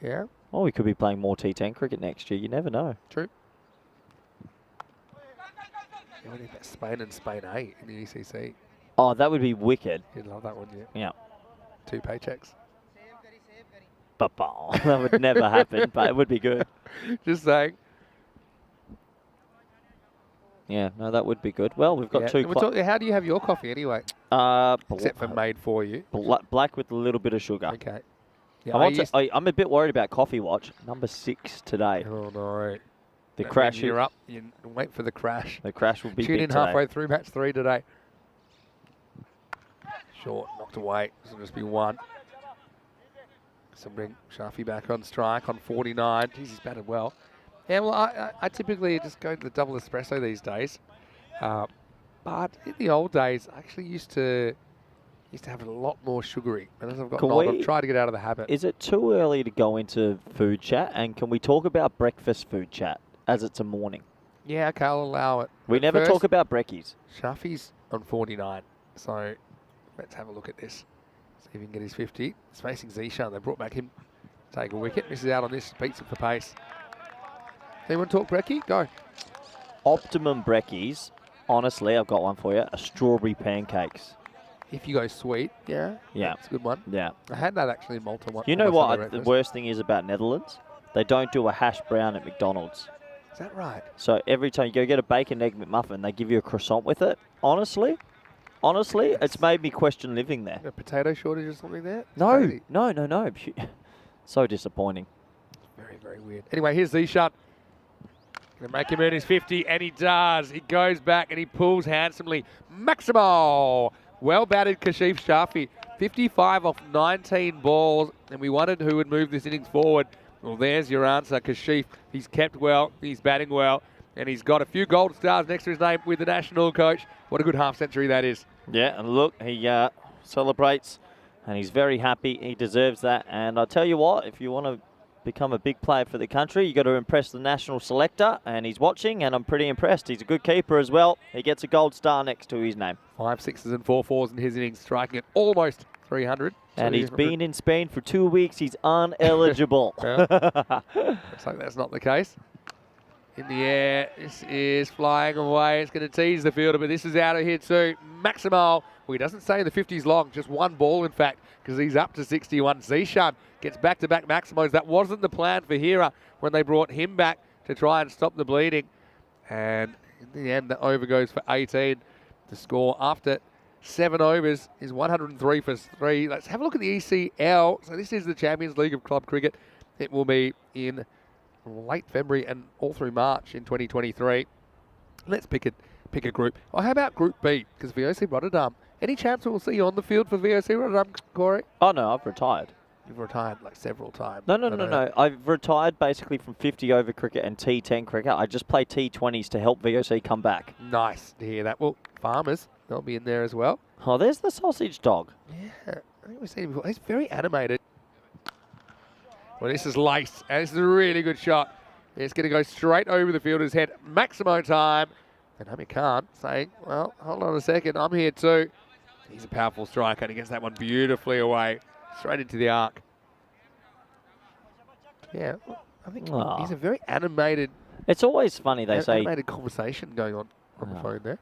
yeah. Oh, we could be playing more T10 cricket next year. You never know. True. Yeah, we need that Spain and Spain 8 in the ECC. Oh, that would be wicked. You'd love that one, yeah. Yeah. 2 paychecks. That would never happen, but it would be good. Just saying. Yeah, no, that would be good. Well, we've got two. How do you have your coffee anyway? Except for made for you. Black with a little bit of sugar. Okay. Yeah, I'm a bit worried about Coffee Watch. Number 6 today. Oh, no. The crash. You're up. You wait for the crash. The crash will be Tune big in today. halfway through match 3 today. Short, knocked away. This will just be 1. So bring Shafi back on strike on 49. Jeez, he's batted well. Yeah, well, I typically just go to the double espresso these days. But in the old days, I actually used to have it a lot more sugary. And as I've gotten older, I've tried to get out of the habit. Is it too early to go into food chat? And can we talk about breakfast food chat as it's a morning? Yeah, okay, I'll allow it. We never talk about brekkies. Shafi's on 49. So let's have a look at this. See if he can get his 50. It's facing Zishan. They brought back him to take a wicket. Misses out on this. Beats it for pace. Anyone talk brekkie? Go. Optimum brekkies. Honestly, I've got one for you. Strawberry pancakes. If you go sweet, yeah. Yeah. It's a good one. Yeah. I had that actually in Malta once. You know what the worst thing is about Netherlands? They don't do a hash brown at McDonald's. Is that right? So every time you go get a bacon egg McMuffin, they give you a croissant with it. Honestly, it's made me question living there. A potato shortage or something there? No. So disappointing. Very, very weird. Anyway, here's Zishan. Going to make him earn his 50, and he does. He goes back and he pulls handsomely. Maximo! Well batted Kashif Shafi. 55 off 19 balls, and we wondered who would move this innings forward. Well, there's your answer, Kashif. He's kept well, he's batting well, and he's got a few gold stars next to his name with the national coach. What a good half century that is. Yeah, and look, he celebrates, and he's very happy. He deserves that. And I'll tell you what, if you want to become a big player for the country, you got to impress the national selector, and he's watching, and I'm pretty impressed. He's a good keeper as well. He gets a gold star next to his name. 5 6s and 4 4s in his innings, striking at almost 300. And he's been in Spain for 2 weeks. He's uneligible. Looks like that's not the case. In the air, this is flying away. It's going to tease the fielder, but this is out of here too. Maximo, well, he doesn't say the 50's long, just one ball in fact, because he's up to 61. Zishan gets back-to-back Maximos. That wasn't the plan for Hira when they brought him back to try and stop the bleeding. And in the end, the over goes for 18. The score after 7 overs is 103 for 3. Let's have a look at the ECL. So this is the Champions League of Club Cricket. It will be in late February and all through March in 2023. Let's pick a group. Oh, how about Group B? Because VOC Rotterdam. Any chance we'll see you on the field for VOC Rotterdam, Corey? Oh, no, I've retired. You've retired like several times. No. I've retired basically from 50 over cricket and T10 cricket. I just play T20s to help VOC come back. Nice to hear that. Well, Farmers, they'll be in there as well. Oh, there's the sausage dog. Yeah, I think we've seen him before. He's very animated. Well, this is laced, and this is a really good shot. It's going to go straight over the fielder's head. Maximo time. And Hamid Khan saying, well, hold on a second, I'm here too. He's a powerful striker, and he gets that one beautifully away. Straight into the arc. Yeah, I think he's a very animated... It's always funny, they say... Animated conversation going on the phone there.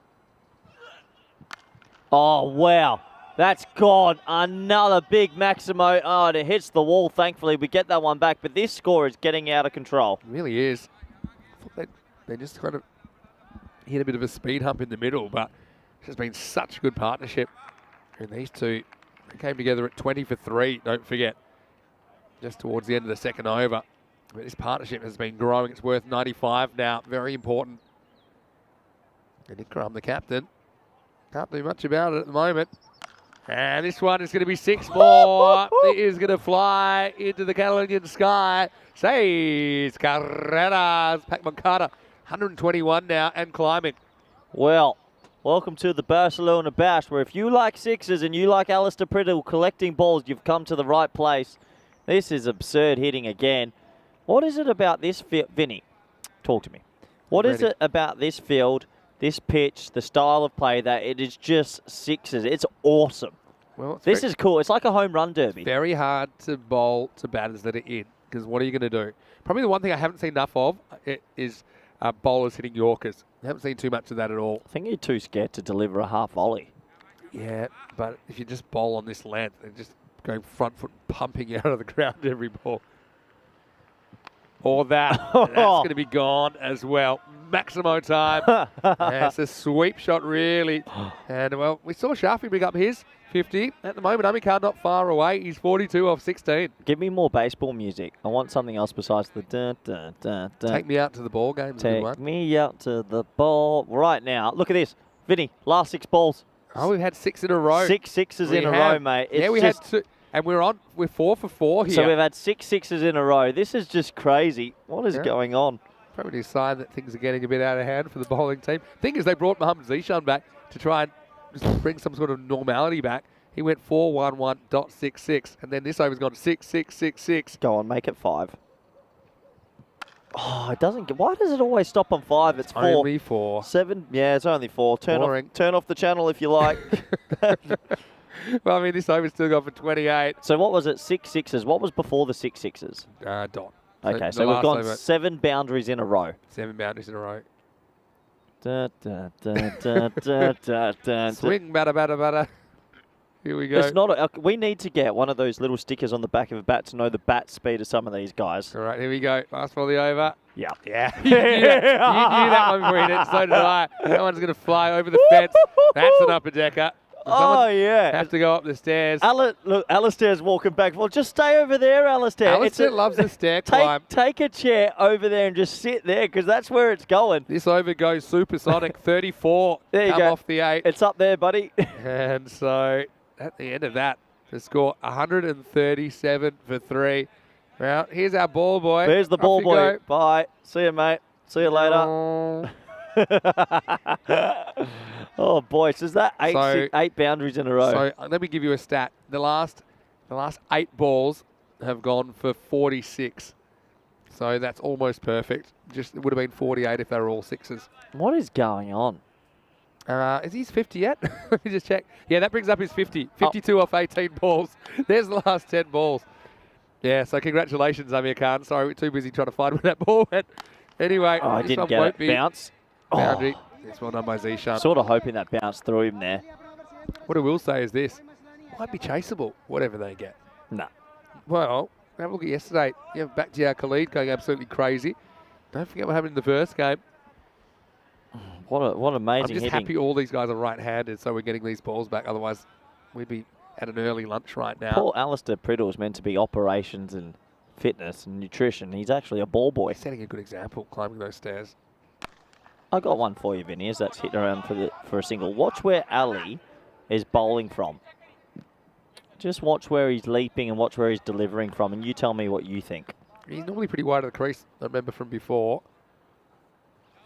Oh, wow. That's gone. Another big Maximo. Oh, and it hits the wall, thankfully. We get that one back, but this score is getting out of control. It really is. I thought they just kind of hit a bit of a speed hump in the middle, but it's just been such a good partnership. And these two came together at 20 for 3, don't forget, just towards the end of the second over. But this partnership has been growing. It's worth 95 now. Very important. And Ikram, the captain, can't do much about it at the moment. And this one is going to be 6 more. It is going to fly into the Catalonian sky. Says Carreras. Pac Moncada, 121 now and climbing. Well, welcome to the Barcelona Bash, where if you like sixes and you like Alistair Priddle collecting balls, you've come to the right place. This is absurd hitting again. What is it about this field? Vinny, talk to me. What is it about this field this pitch, the style of play, that it is just sixes. It's awesome. Well, This is cool. It's like a home run derby. very hard to bowl to batters that are in, because what are you going to do? Probably the one thing I haven't seen enough of is bowlers hitting Yorkers. I haven't seen too much of that at all. I think you're too scared to deliver a half volley. Yeah, but if you just bowl on this length and just going front foot pumping out of the ground every ball. Or that. That's going to be gone as well. Maximo time. Yeah, it's a sweep shot, really. And, well, we saw Shafi bring up his 50. At the moment, Amikar not far away. He's 42 off 16. Give me more baseball music. I want something else besides the dun, dun, dun, dun. Take me out to the ball game. Take me out to the ball. Right now, look at this. Vinny, last 6 balls. Oh, we've had 6 in a row. 6 sixes in a row, mate. It's we had 2. And we're 4 for 4 here. So we've had 6 sixes in a row. This is just crazy. What is going on? Probably a sign that things are getting a bit out of hand for the bowling team. Thing is, they brought Mohamed Zishan back to try and just bring some sort of normality back. He went 4-1-1.66, and then this over's gone 6-6-6-6. Go on, make it 5. Oh, it doesn't get. Why does it always stop on 5? It's 4. Only 4. 7. Yeah, it's only 4. Turn off the channel if you like. Well, I mean, this over's still gone for 28. So what was it? 6 sixes. What was before the 6 sixes? Dot. Okay, so we've gone 7 boundaries in a row. 7 boundaries in a row. Da, da, da, da, da, da, da, Swing, batter, batter, batter. Here we go. It's not. We need to get one of those little stickers on the back of a bat to know the bat speed of some of these guys. All right, here we go. Last for the over. Yeah. Yeah. You knew that one before you did. So did I. That one's going to fly over the fence. That's an upper decker. Oh, yeah. Have to go up the stairs. Look, Alistair's walking back. Well, just stay over there, Alistair. Alistair loves the stair climb. Take a chair over there and just sit there, because that's where it's going. This over goes supersonic. 34. There you go. Off the 8. It's up there, buddy. And so at the end of that, the score 137 for 3. Well, here's our ball boy. There's the Off ball you boy. go. Bye. See you, mate. See you later. Oh boy, so is that 8 boundaries in a row? So let me give you a stat. The last 8 balls have gone for 46. So that's almost perfect. Just it would have been 48 if they were all 6s. What is going on? Is he 50 yet? Let me just check. Yeah, that brings up his 50. 52 off 18 balls. There's the last 10 balls. Yeah, so congratulations, Amir Khan. Sorry, we're too busy trying to find where that ball went. Anyway, I this didn't one get won't it. be Bounce. boundary. It's well done by Zishan. Sort of hoping that bounced through him there. What I will say is this. Might be chaseable, whatever they get. No. Well, have a look at yesterday. Yeah, back to our Khalid going absolutely crazy. Don't forget what happened in the first game. What amazing I'm just hitting. happy all these guys are right-handed, so we're getting these balls back. Otherwise, we'd be at an early lunch right now. Poor Alistair Priddle is meant to be operations and fitness and nutrition. He's actually a ball boy. He's setting a good example, climbing those stairs. I got one for you, Vinny, as that's hitting around for a single. Watch where Ali is bowling from. Just watch where he's leaping and watch where he's delivering from, and you tell me what you think. He's normally pretty wide of the crease, I remember from before.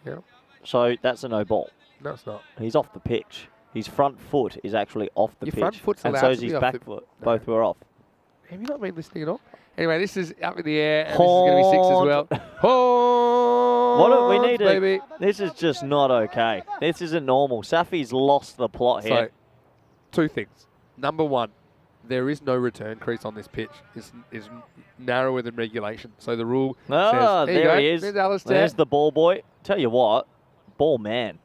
Yeah. So that's a no ball. No, it's not. He's off the pitch. His front foot is actually off the Your pitch. front foot's and allowed so to is be his off back the- foot. No. Both were off. Have you not been listening at all? Anyway, this is up in the air, and this is going to be 6 as well. We need baby. This is just not okay. This isn't normal. Safi's lost the plot here. So, 2 things. Number 1, there is no return crease on this pitch. It's narrower than regulation. So the rule says, there he is. There's Alistair. There's the ball boy. Tell you what, ball man.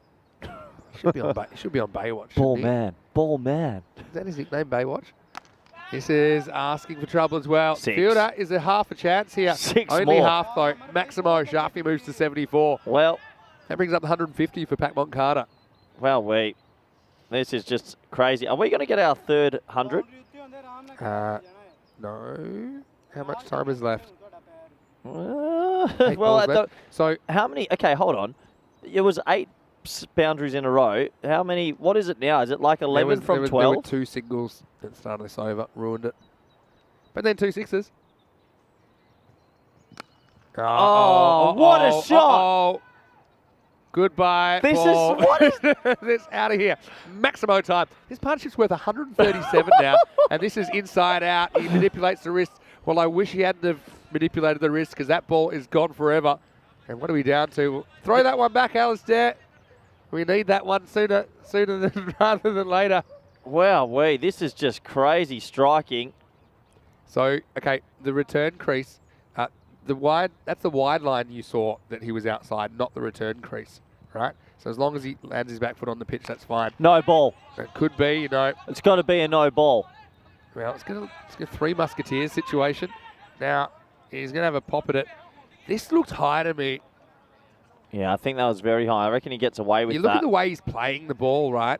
Should be on Baywatch. Ball shouldn't he? man. Ball man. Is that his nickname, Baywatch? This is asking for trouble as well. 6. Fielder is a half a chance here. 6 Only more. half though. Maximo Shafi moves to 74. Well, That brings up the 150 for Pat Moncada. this is just crazy. Are we going to get our third 100? No. How much time is left? 8 well, balls left. So how many? Okay, hold on. It was 8 boundaries in a row. How many? What is it now? Is it like 11 from 12? There were 2 singles that started this over, ruined it. But then 2 6s. What a shot! Goodbye. This ball. is what is this out of here. Maximo time. This partnership's worth 137 now, and this is inside out. He manipulates the wrist. Well, I wish he hadn't have manipulated the wrist because that ball is gone forever. And what are we down to? Throw that one back, Alistair. We need that one sooner than rather than later. Wow, this is just crazy striking. So, okay, the return crease, that's the wide line you saw that he was outside, not the return crease, right? So as long as he lands his back foot on the pitch, that's fine. No ball. It could be, you know. It's got to be a no ball. Well, it's going to Three Musketeers situation. Now, he's going to have a pop at it. This looked high to me. Yeah, I think that was very high. I reckon he gets away with that. You look at the way he's playing the ball, right?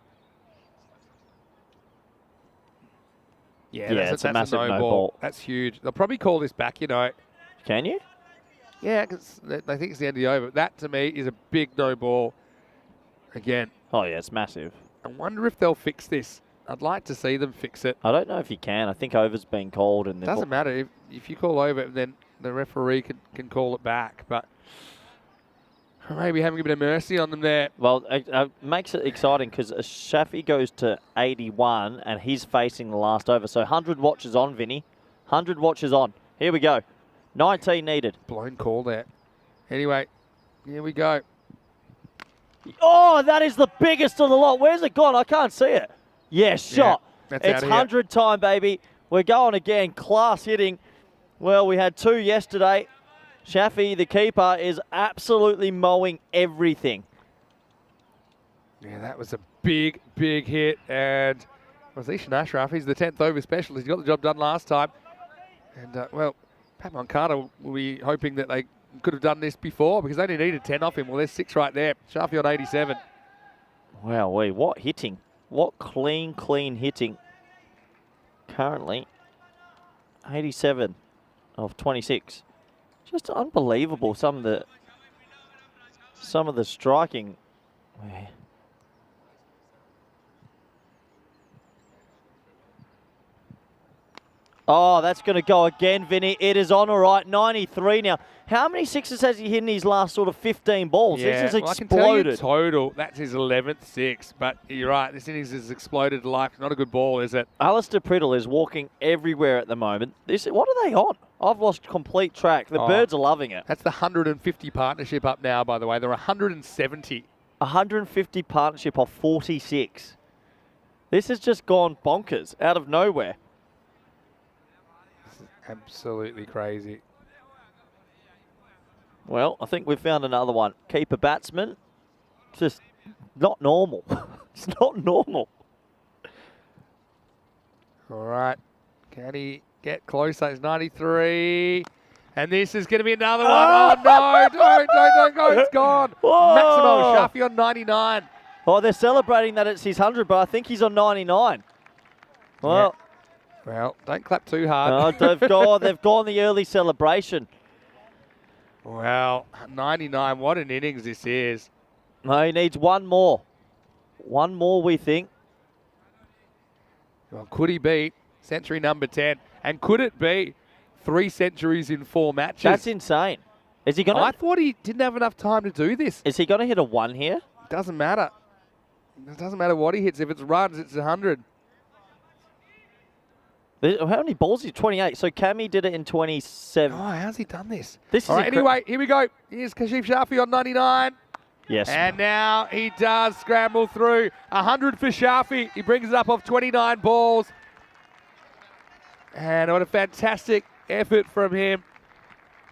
Yeah, it's a massive no ball. That's huge. They'll probably call this back, you know. Can you? Yeah, because they think it's the end of the over. That, to me, is a big no ball. Again. Oh, yeah, it's massive. I wonder if they'll fix this. I'd like to see them fix it. I don't know if you can. I think over's been called. And doesn't matter. If you call over, then the referee can call it back. But maybe having a bit of mercy on them there. Well, it makes it exciting because Shafi goes to 81 and he's facing the last over. So 100 watches on, Vinny. 100 watches on. Here we go. 19 needed. Blown call there. Anyway, here we go. Oh, that is the biggest of the lot. Where's it gone? I can't see it. Yeah, shot. Yeah, it's 100 time, baby. We're going again. Class hitting. Well, we had 2 yesterday. Shafi, the keeper, is absolutely mowing everything. Yeah, that was a big, big hit. And Zishan Ashraf, he's the 10th over specialist. He got the job done last time. And, well, Pat Moncada will be hoping that they could have done this before because they only needed 10 off him. Well, there's 6 right there. Shafi on 87. Wow, what hitting. What clean hitting. Currently, 87 of 26. Just unbelievable. Some of the striking. Oh, that's going to go again, Vinny. It is on all right. 93 now. How many sixes has he hit in his last sort of 15 balls? Yeah, this has exploded. I can tell you total, that's his 11th six. But you're right, this innings has exploded to life. Not a good ball, is it? Alistair Priddle is walking everywhere at the moment. What are they on? I've lost complete track. The birds are loving it. That's the 150 partnership up now, by the way. They're 170. 150 partnership of 46. This has just gone bonkers out of nowhere. This is absolutely crazy. Well, I think we've found another one. Keeper batsman. Just not normal. It's not normal. All right. Can he get closer? It's 93. And this is going to be another one. Oh, no. Don't go. It's gone. Maximo Shafi on 99. Oh, they're celebrating that it's his 100, but I think he's on 99. Well, yeah. Well, don't clap too hard. No, they've gone the early celebration. Well, 99. What an innings this is. No, he needs one more. One more, we think. Well, could he beat century number 10? And could it be 3 centuries in 4 matches? That's insane. Is he going to? I thought he didn't have enough time to do this. Is he going to hit a 1 here? Doesn't matter. It doesn't matter what he hits. If it's runs, it's 100. How many balls is 28? So Cammy did it in 27. Oh, how's he done this? All right, anyway, here we go. Here's Kashif Shafi on 99. Yes. And now he does scramble through. 100 for Shafi. He brings it up off 29 balls. And what a fantastic effort from him.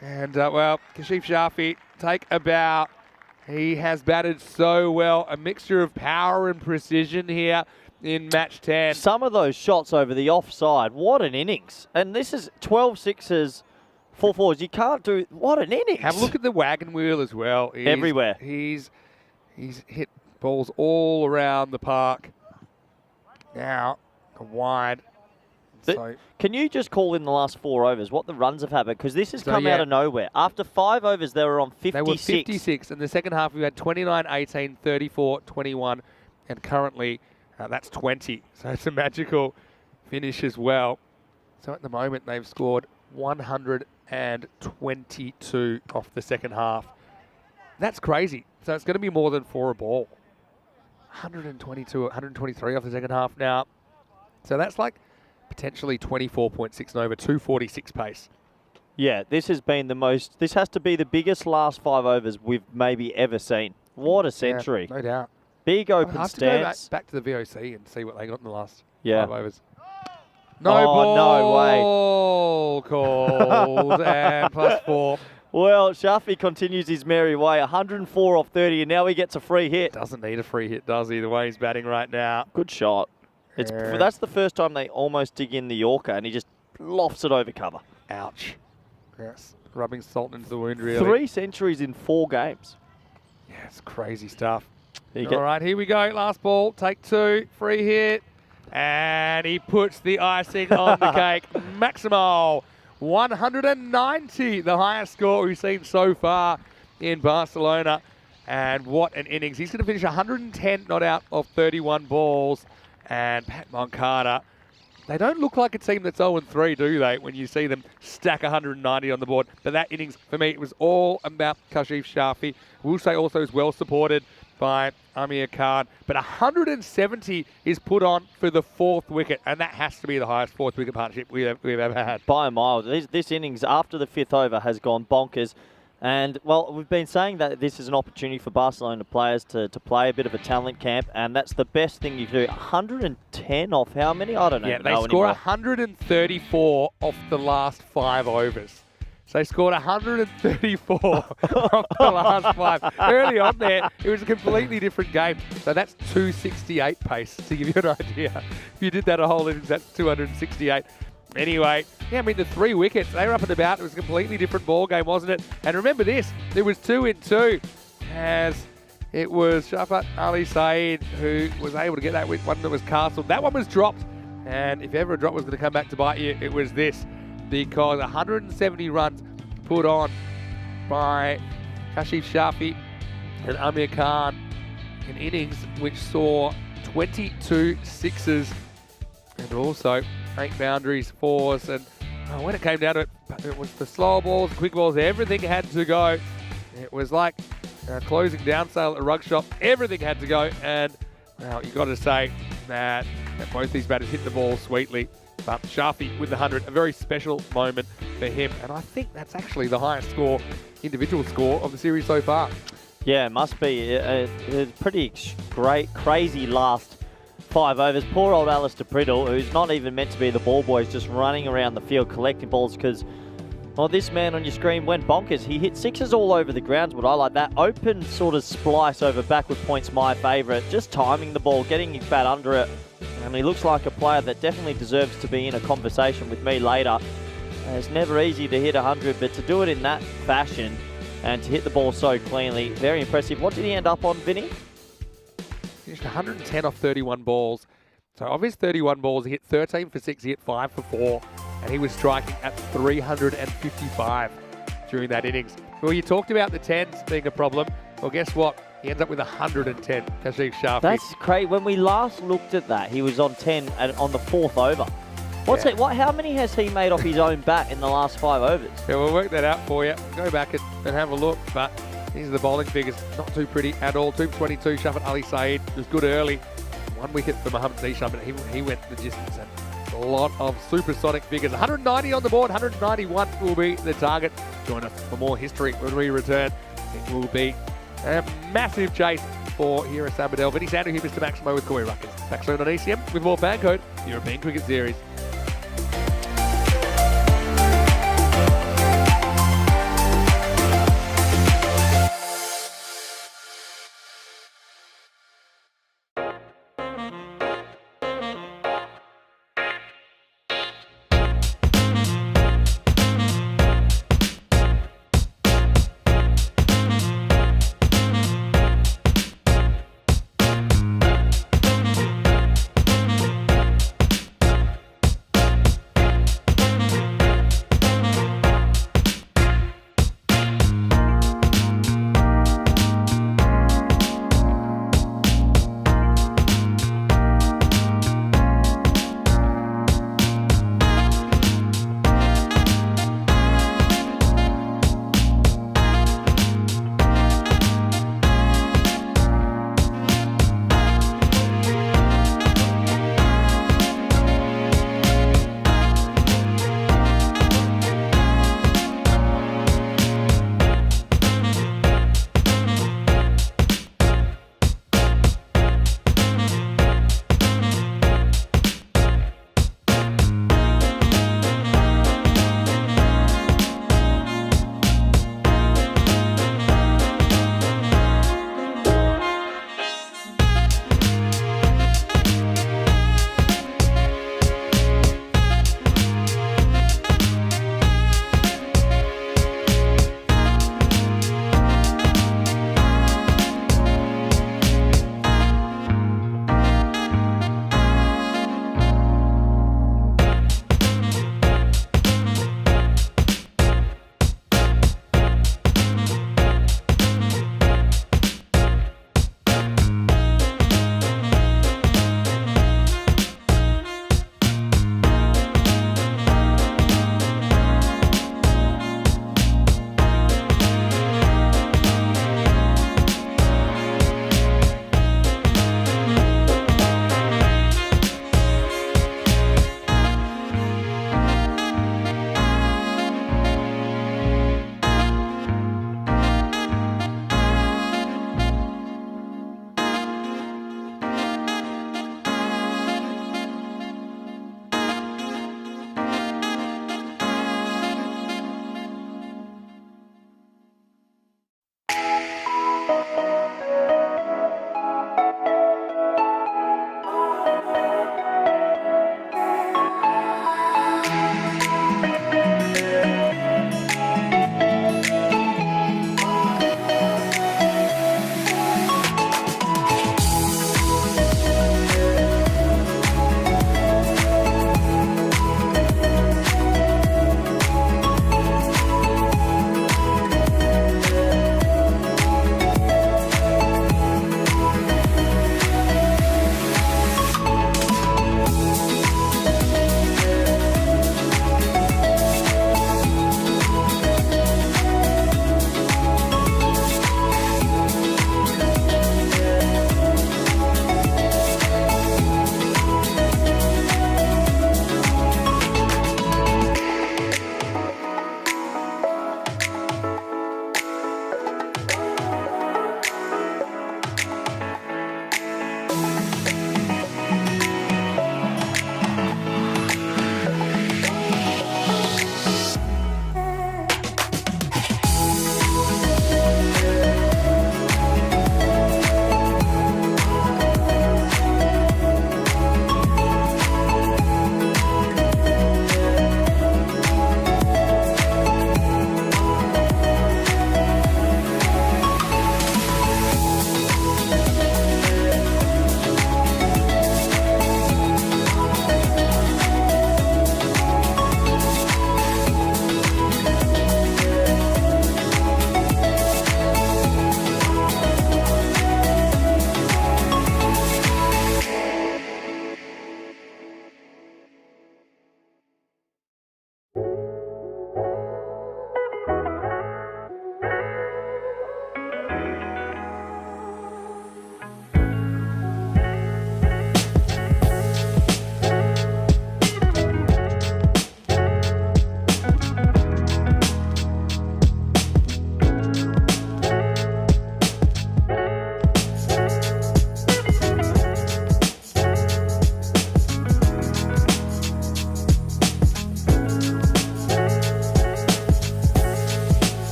And, well, Kashif Shafi, take a bow. He has batted so well. A mixture of power and precision here in match 10. Some of those shots over the offside, what an innings. And this is 12 sixes, 4 fours. You can't do, what an innings. Have a look at the wagon wheel as well. Everywhere. He's hit balls all around the park. Now, wide. Can you just call in the last 4 overs what the runs have happened? Because this has come out of nowhere. After 5 overs, they were on 56. They were 56. In the second half, we had 29, 18, 34, 21, and currently that's 20. So it's a magical finish as well. So at the moment, they've scored 122 off the second half. That's crazy. So it's going to be more than 4 a ball. 122, 123 off the second half now. So that's like potentially 24.6 over 246 pace. Yeah, this has been the most, this has to be the biggest last 5 overs we've maybe ever seen. What a century. Yeah, no doubt. Big I'll open have to go stance. back to the VOC and see what they got in the last Yeah. 5 overs. No Oh, ball called and +4. Well, Shafi continues his merry way. 104 off 30, and now he gets a free hit. Doesn't need a free hit, does he? The way he's batting right now. Good shot. That's the first time they almost dig in the Yorker, and he just lofts it over cover. Ouch. Yes. Rubbing salt into the wound, really. 3 centuries in 4 games. Yeah, it's crazy stuff. There you All go. right, here we go. Last ball, take 2, free hit. And he puts the icing on the cake. Maximo, 190, the highest score we've seen so far in Barcelona. And what an innings. He's going to finish 110 not out of 31 balls. And Pat Moncada, they don't look like a team that's 0-3, do they, when you see them stack 190 on the board. But that innings, for me, it was all about Kashif Shafi. We'll say also is well supported by Amir Khan. But 170 is put on for the 4th wicket, and that has to be the highest 4th wicket partnership we've ever had. By a mile. This innings, after the 5th over, has gone bonkers. And, well, we've been saying that this is an opportunity for Barcelona players to play a bit of a talent camp, and that's the best thing you can do. 110 off how many? I don't know. Yeah, they score 134 off the last 5 overs. So they scored 134 off the last 5. Early on there, it was a completely different game. So that's 268 pace, to give you an idea. If you did that a whole innings, that's 268. Anyway, yeah, I mean, the 3 wickets, they were up and about. It was a completely different ball game, wasn't it? And remember this, there was 2 in 2, as it was Shafat Ali Saeed who was able to get that one that was castled. That one was dropped, and if ever a drop was going to come back to bite you, it was this, because 170 runs put on by Kashif Shafi and Amir Khan, an innings which saw 22 sixes and also 8 boundaries, 4s, and when it came down to it, it was the slow balls, quick balls, everything had to go. It was like closing down sale at a rug shop. Everything had to go, and well, you got to say that both these batters hit the ball sweetly. But Shafi with the 100, a very special moment for him, and I think that's actually the highest score, individual score of the series so far. Yeah, it must be. A pretty crazy last 5 overs. Poor old Alistair Priddle, who's not even meant to be the ball boy, is just running around the field collecting balls because, well, this man on your screen went bonkers. He hit 6s all over the grounds, but I like that. Open sort of splice over backward point's my favourite. Just timing the ball, getting his bat under it. And he looks like a player that definitely deserves to be in a conversation with me later. It's never easy to hit 100, but to do it in that fashion and to hit the ball so cleanly, very impressive. What did he end up on, Vinny? Finished 110 off 31 balls. So of his 31 balls, he hit 13 for 6, he hit 5 for 4, and he was striking at 355 during that innings. Well, you talked about the 10s being a problem. Well, guess what? He ends up with 110, Kashif Shafi. That's crazy. When we last looked at that, he was on 10 on the 4th over. What's it? How many has he made off his own bat in the last 5 overs? Yeah, we'll work that out for you. Go back and have a look, but these are the bowling figures. Not too pretty at all. 222, Shafat Ali Saeed was good early. 1 wicket for Mohammad Nishan, but he went the distance. And a lot of supersonic figures. 190 on the board, 191 will be the target. Join us for more history when we return. It will be a massive chase for here at Sabadell. Vinny Sandhu here, Mr. Maximo with Corey Ruckers. Back soon on ECM with more FanCode, European Cricket Series.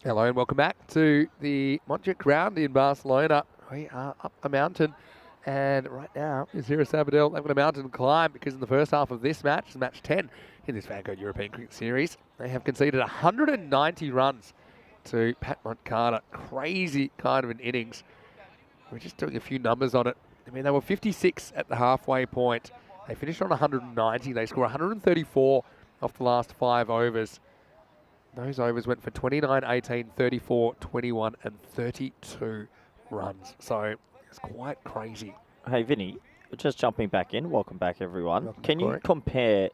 Hello and welcome back to the Montjuic round in Barcelona. We are up a mountain, and right now is here at Sabadell. They've got a mountain climb because in the first half of this match, match 10 in this FanCode European Cricket Series, they have conceded 190 runs to Pat Montcarter. Crazy kind of an innings. We're just doing a few numbers on it. I mean, they were 56 at the halfway point. They finished on 190. They scored 134 off the last 5 overs. Those overs went for 29, 18, 34, 21 and 32 runs. So it's quite crazy. Hey, Vinny, just jumping back in. Welcome back, everyone. Welcome, Can you Corey. compare,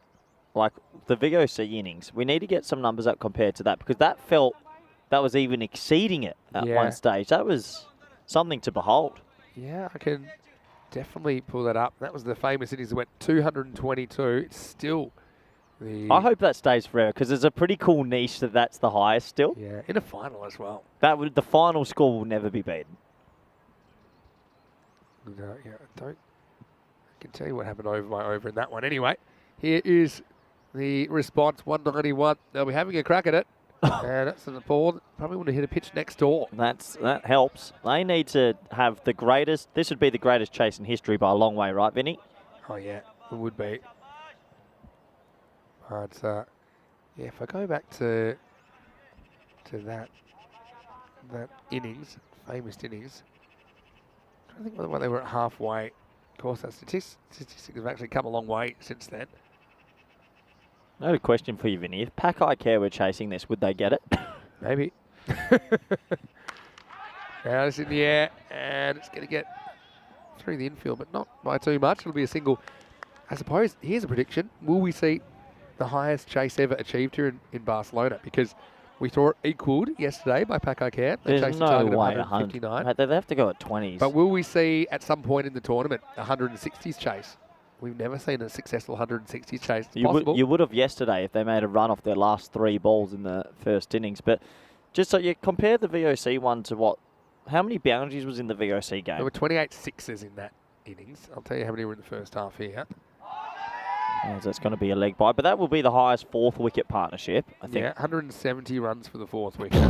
like, the VOC innings? We need to get some numbers up compared to that because that felt that was even exceeding it at one stage. That was something to behold. Yeah, I can definitely pull that up. That was the famous innings that went 222. It's still I hope that stays forever because there's a pretty cool niche that's the highest still. Yeah, in a final as well. The final score will never be beaten. No, yeah, I can tell you what happened over by over in that one. Anyway, here is the response, 191. They'll be having a crack at it. And that's the ball. Probably want to hit a pitch next door. That helps. They need to have the greatest. This would be the greatest chase in history by a long way, right, Vinny? Oh yeah, it would be. But yeah, if I go back to that innings, famous innings, I think whether they were at halfway. Of course, that statistics have actually come a long way since then. I have a question for you, Vinny. If Pack I Care were chasing this, would they get it? Maybe. Now it's in the air, and it's going to get through the infield, but not by too much. It'll be a single. I suppose, here's a prediction. Will we see the highest chase ever achieved here in Barcelona? Because we saw it equalled yesterday by Pack I Care. They There's chased no a target of way 159. Mate, they have to go at 20s. But will we see at some point in the tournament a 160s chase? We've never seen a successful 160s chase. It's possible. You would have yesterday if they made a run off their last 3 balls in the first innings. But just so you compare the VOC one to what? How many boundaries was in the VOC game? There were 28 sixes in that innings. I'll tell you how many were in the first half here. Oh, that's going to be a leg bye. But that will be the highest 4th wicket partnership, I think. Yeah, 170 runs for the 4th wicket.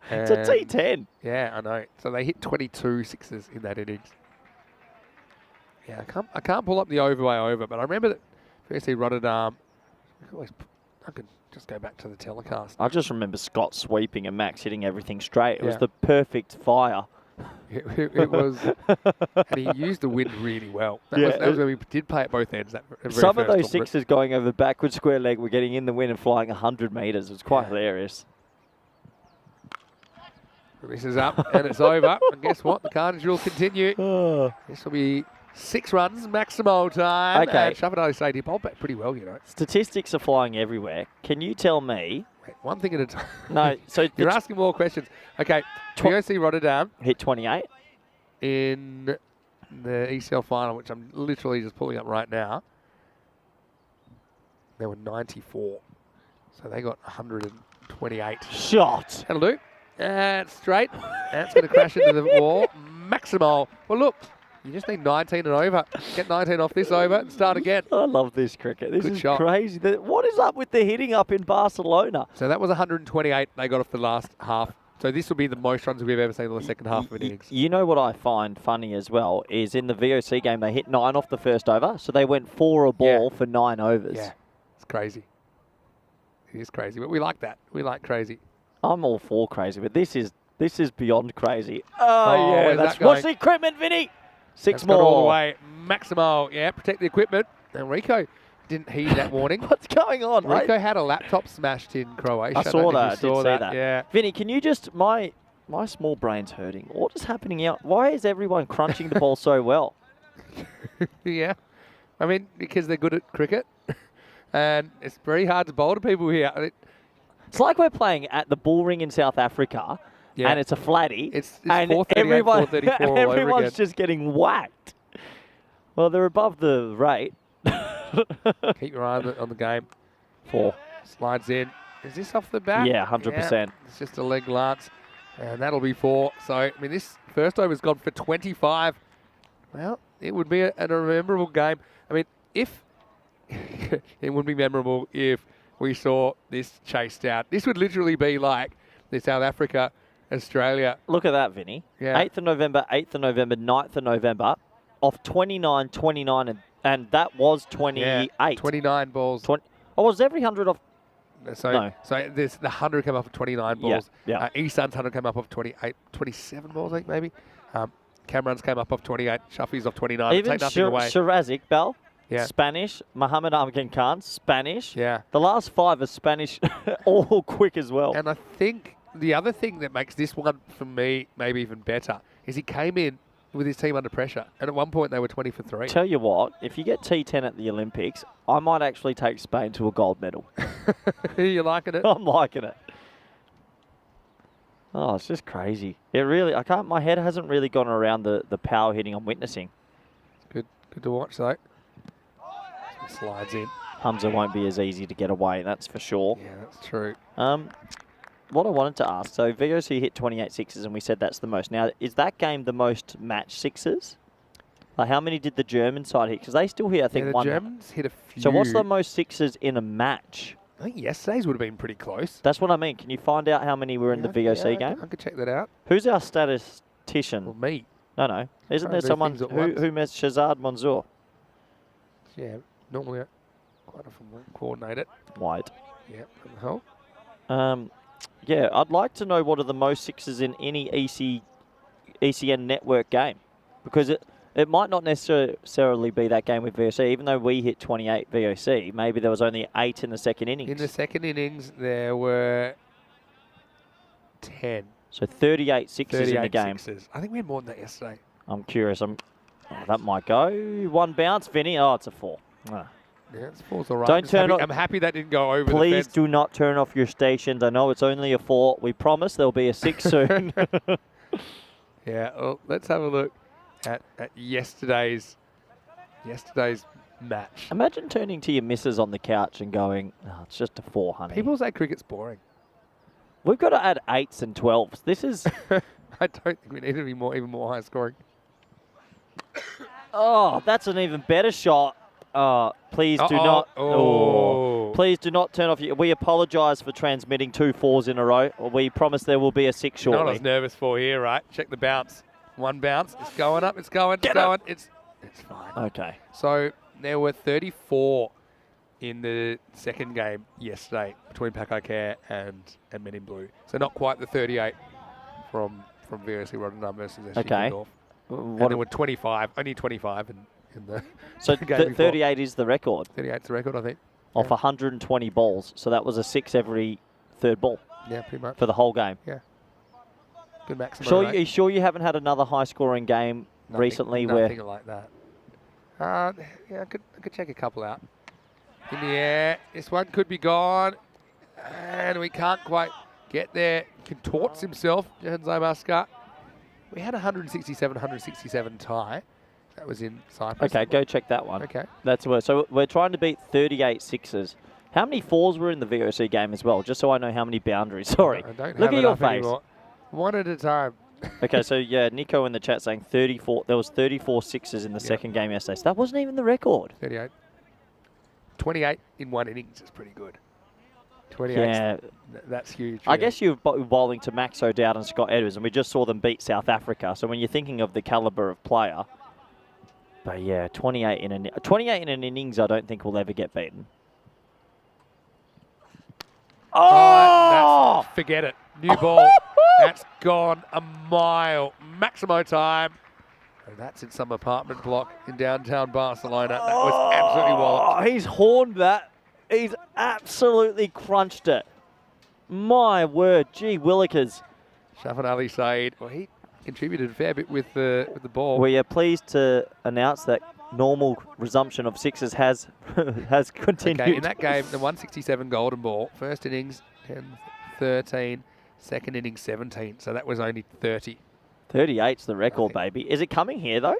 It's a T10. Yeah, I know. So they hit 22 sixes in that innings. Yeah, I can't pull up the over by over, but I remember that VC Rotterdam. I could just go back to the telecast. I just remember Scott sweeping and Max hitting everything straight. It was Yeah. the perfect fire. It was, and he used the wind really well. That was when we did play at both ends. That very Some of first those tournament. sixes going over the backward square leg were getting in the wind and flying 100 metres. It was quite hilarious. This is up and it's over. And guess what? The carnage will continue. This will be 6 runs, maximal time. Okay. And Shabadali Stadium, he bowled back pretty well, you know. Statistics are flying everywhere. Can you tell me? Wait, one thing at a time. No, so You're asking more questions. Okay, VOC Rotterdam hit 28 in the ECL final, which I'm literally just pulling up right now. There were 94. So they got 128. shot. That'll do. And straight. That's going to crash into the wall. Maximal. Well, look, you just need 19 and over. Get 19 off this over and start again. I love this cricket. This Good is shot. crazy. What is up with the hitting up in Barcelona? So that was 128 they got off the last half. So this will be the most runs we've ever seen in the second half of an innings. You know what I find funny as well is in the VOC game they hit 9 off the first over, so they went 4 a ball for 9 overs. Yeah, it's crazy. It is crazy, but we like that. We like crazy. I'm all for crazy, but this is beyond crazy. Oh yeah, where's that watch going? the equipment, Vinny. 6 That's more. got all the way. Maximal, yeah, protect the equipment. And Rico didn't heed that warning. What's going on? Rico had a laptop smashed in Croatia. I saw that. I Did did see that. Yeah. Vinny, can you just my small brain's hurting. What is happening out? Why is everyone crunching the ball so well? Yeah. I mean, because they're good at cricket. And it's very hard to bowl to people here. It's like we're playing at the Bull Ring in South Africa, and it's a flatty. It's and 438, 434 all over everyone's again. just getting whacked. Well, they're above the rate. Keep your eye on the game. 4. Slides in. Is this off the bat? Yeah, 100%. Yeah, it's just a leg lance. And that'll be 4. So, I mean, this first over's gone for 25. Well, it would be a memorable game. I mean, if it would be memorable if we saw this chased out. This would literally be like the South Africa, Australia. Look at that, Vinny. Yeah. 8th of November, 8th of November, 9th of November, off 29, 29, and that was 28. Yeah, 29 balls. Was every 100 off? So, No. so there's the 100 came up of 29 balls. Yeah. Easton's 100 came up of 28, 27 balls, I think, maybe. Cameron's came up of 28. Shuffy's off 29. Even Take nothing away. Shirazik, Bell, Yeah. Spanish. Muhammad Amkin Khan, Spanish. Yeah. The last 5 are Spanish, all quick as well. And I think the other thing that makes this one, for me, maybe even better, is he came in with his team under pressure. And at one point, they were 20 for 3. Tell you what, if you get T10 at the Olympics, I might actually take Spain to a gold medal. You liking it? I'm liking it. Oh, it's just crazy. It really, my head hasn't really gone around the power hitting I'm witnessing. Good to watch, though. Slides in. Hamza won't be as easy to get away, that's for sure. Yeah, that's true. What I wanted to ask, so VOC hit 28 sixes and we said that's the most. Now, is that game the most match sixes? Like how many did the German side hit? Because they still hit, I think, the one. Germans hit a few. So what's the most sixes in a match? I think yesterday's would have been pretty close. That's what I mean. Can you find out how many were in the VOC game? I could check that out. Who's our statistician? Well, me. No. Isn't Trying there to do someone things at who met Shazad Manzour? Yeah, normally quite often won't coordinate it. White. Yeah, from the hole. Yeah, I'd like to know what are the most sixes in any ECN network game. Because it might not necessarily be that game with VOC. Even though we hit 28 VOC, maybe there was only 8 in the second innings. In the second innings, there were 10. So 38 sixes in the game. Sixes. I think we had more than that yesterday. I'm curious. That might go. One bounce, Vinny. Oh, it's a 4. Ah. Yeah, it's 4's all right. Don't turn off. I'm happy that didn't go over the Please fence. do not turn off your stations. I know it's only a 4. We promise there'll be a 6 soon. Yeah, well, let's have a look at yesterday's match. Imagine turning to your missus on the couch and going, oh, it's just a 4, honey. People say cricket's boring. We've got to add 8s and 12s. This is... I don't think we need to be even more high scoring. Oh, that's an even better shot. Please do not... Oh. Please do not turn off your... We apologise for transmitting 2 4s in a row. We promise there will be a 6 shortly. Not what I was nervous for here, right? Check the bounce. One bounce. It's going up. It's going. It's going. It's fine. Okay. So there were 34 in the second game yesterday between Pakai Care and Men in Blue. So not quite the 38 from VOC Rotterdam versus SG Okay. North. And there were 25, only 25 in the So game 38 is the record 38's the record, I think. off 120 balls. So that was a 6 every third ball Yeah, pretty much. for the whole game. Yeah. Good maximum. Are you sure you haven't had another high-scoring game recently nothing like that. Yeah, I could check a couple out. In the air, this one could be gone, and we can't quite get there. Contorts himself, Jahan Zaibaska. We had 167 tie. That was in Cyprus. Okay, go check that one. Okay. That's where. So we're trying to beat 38 sixes. How many 4s were in the VOC game as well? Just so I know how many boundaries. Sorry. I don't Look have at your enough face. anymore. One at a time. Okay, so yeah, Nico in the chat saying 34. There was 34 sixes in the second game yesterday. So that wasn't even the record. 38. 28 in one innings is pretty good. 28. Yeah. That's huge. I guess you're bowling to Max O'Dowd and Scott Edwards, and we just saw them beat South Africa. So when you're thinking of the caliber of player, but yeah, 28 in an innings, I don't think will ever get beaten. Oh! Forget it. New ball. That's gone a mile. Maximo time. And that's in some apartment block in downtown Barcelona. That was absolutely walloped. He's horned that. He's absolutely crunched it. My word. Gee willikers. Shafin Ali Saeed. Well, he contributed a fair bit with the ball. We are pleased to announce that normal resumption of sixes has has continued. Okay, in that game, the 167 golden ball, first innings 10, 13, second innings 17, so that was only 30. 38's the record, baby. Is it coming here, though?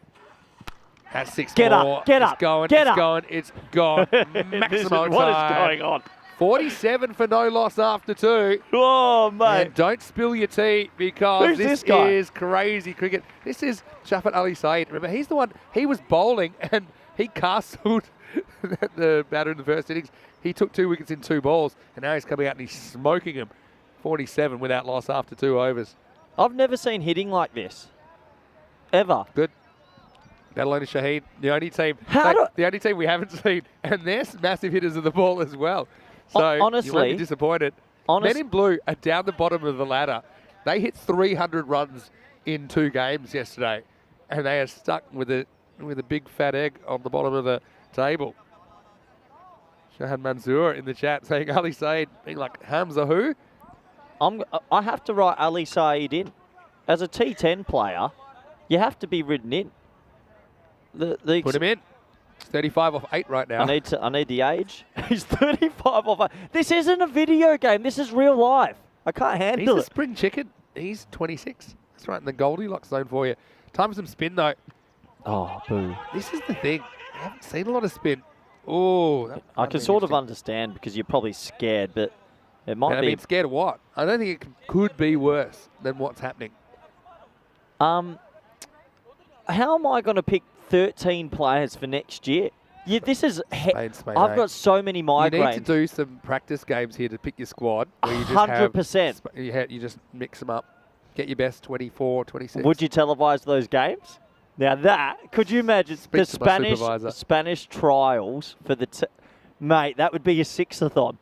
That's 6 Get more. up, get it's up, going, get it's up. going, it's gone. Maximum What is time. going on? 47 for no loss after 2. Oh, mate. And don't spill your tea because Who's this this guy? is crazy cricket. This is Shafat Ali Saeed. Remember, he's the one, he was bowling and he castled the batter in the first innings. He took 2 wickets in 2 balls and now he's coming out and he's smoking him. 47 without loss after 2 overs. I've never seen hitting like this. Ever. Good. Barcelona Shaheen, the only team, How the only team we haven't seen, and they're massive hitters of the ball as well. So honestly, you won't be disappointed. Men in blue are down the bottom of the ladder. They hit 300 runs in 2 games yesterday, and they are stuck with a big fat egg on the bottom of the table. Shahan Mansour in the chat saying Ali Saeed being like Hamza who? I have to write Ali Saeed in. As a T10 player, you have to be ridden in. Put him in. He's 35 off 8 right now. I need the age. He's 35 off 8. This isn't a video game. This is real life. I can't handle He's it. a spring chicken. He's 26. That's right, in the Goldilocks zone for you. Time for some spin, though. Oh, boo. This is the thing. I haven't seen a lot of spin. Oh, I can sort of understand because you're probably scared, but it might I be. mean, scared of what? I don't think it could be worse than what's happening. How am I going to pick 13 players for next year? Yeah, this is. Spain, I've got so many migraines. You need to do some practice games here to pick your squad. Where you just 100%. You just mix them up. Get your best 24, 26. Would you televise those games? Now that, could you imagine the Spanish trials for the, mate, that would be a sixathon.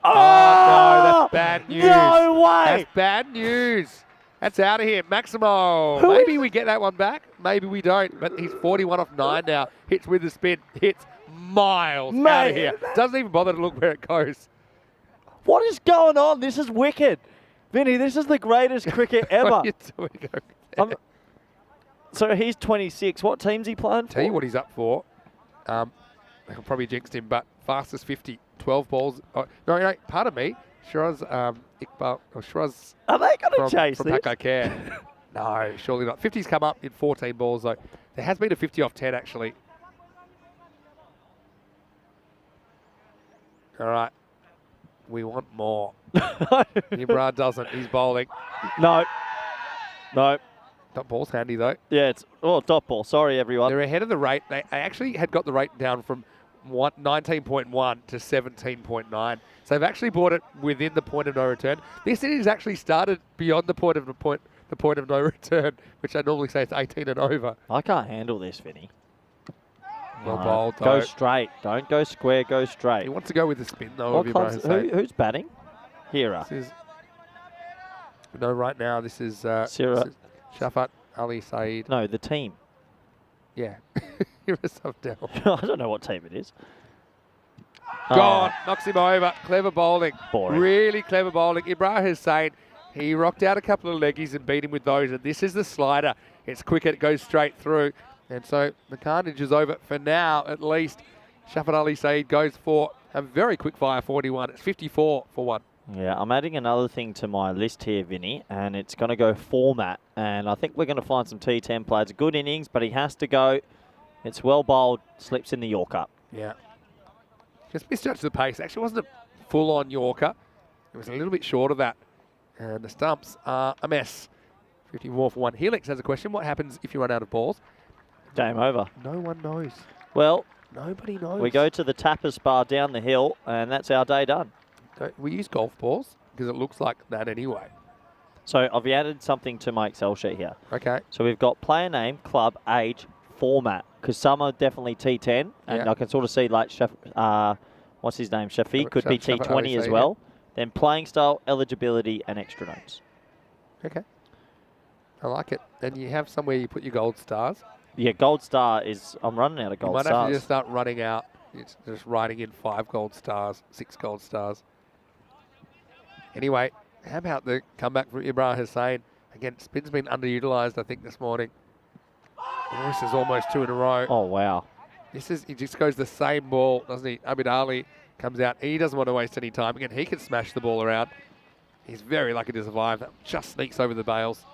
Oh, no, that's bad news. No way. That's bad news. That's out of here. Maximo. Maybe we get that one back. Maybe we don't. But he's 41 off 9 now. Hits with the spin. Hits miles out of here. Doesn't even bother to look where it goes. What is going on? This is wicked. Vinny, this is the greatest cricket ever. What are you doing? So he's 26. What team's he playing for? Tell you what he's up for. I probably jinxed him, but fastest 50, 12 balls. Oh, no, pardon me. Shiraz Iqbal, or Shiraz. Are they going to chase from this? Paco Care. No, surely not. 50's come up in 14 balls, though. There has been a 50 off 10, actually. All right. We want more. Imran doesn't. He's bowling. No. Dot ball's handy, though. Yeah, it's dot ball. Sorry, everyone. They're ahead of the rate. They actually had got the rate down from 19.1 to 17.9. So they've actually brought it within the point of no return. This innings actually started beyond the point of no return, which I normally say it's 18 and over. I can't handle this, Vinny. Well bowled, though. Go straight. Don't go square. Go straight. He wants to go with the spin, though. Who's batting? Hira. No, right now this is Shafat Ali Saeed. No, the team. Yeah. Give us something down. I don't know what team it is. Gone. Knocks him over. Clever bowling. Boring. Really clever bowling. Ibrahim Hussain, he rocked out a couple of leggies and beat him with those. And this is the slider. It's quick. It goes straight through. And so the carnage is over for now, at least. Shafat Ali Saeed goes for a very quick fire 41. It's 54 for 1. Yeah, I'm adding another thing to my list here, Vinny, and it's going to go format. And I think we're going to find some T10 players. Good innings, but he has to go. It's well bowled, slips in the Yorker. Yeah. Just misjudged the pace. Actually wasn't a full-on Yorker. It was a little bit short of that. And the stumps are a mess. 54 for 1. Helix has a question. What happens if you run out of balls? Game over. No one knows. Well, nobody knows. We go to the tapas bar down the hill, and that's our day done. We use golf balls because it looks like that anyway. So I've added something to my Excel sheet here. Okay. So we've got player name, club, age, format, because some are definitely T10, and I can sort of see like what's his name? Shafiq could be T20 as well. Then playing style, eligibility, and extra notes. Okay. I like it. And you have somewhere you put your gold stars. Yeah, gold star is, I'm running out of gold stars. You might have to just start running out. It's just writing in 5 gold stars, 6 gold stars. Anyway, how about the comeback from Ibrahim Hussain? Again, spin's been underutilised, I think, this morning. Oh, this is almost 2 in a row. Oh, wow. He just goes the same ball, doesn't he? Abid Ali comes out. He doesn't want to waste any time. Again, he can smash the ball around. He's very lucky to survive. That just sneaks over the bails.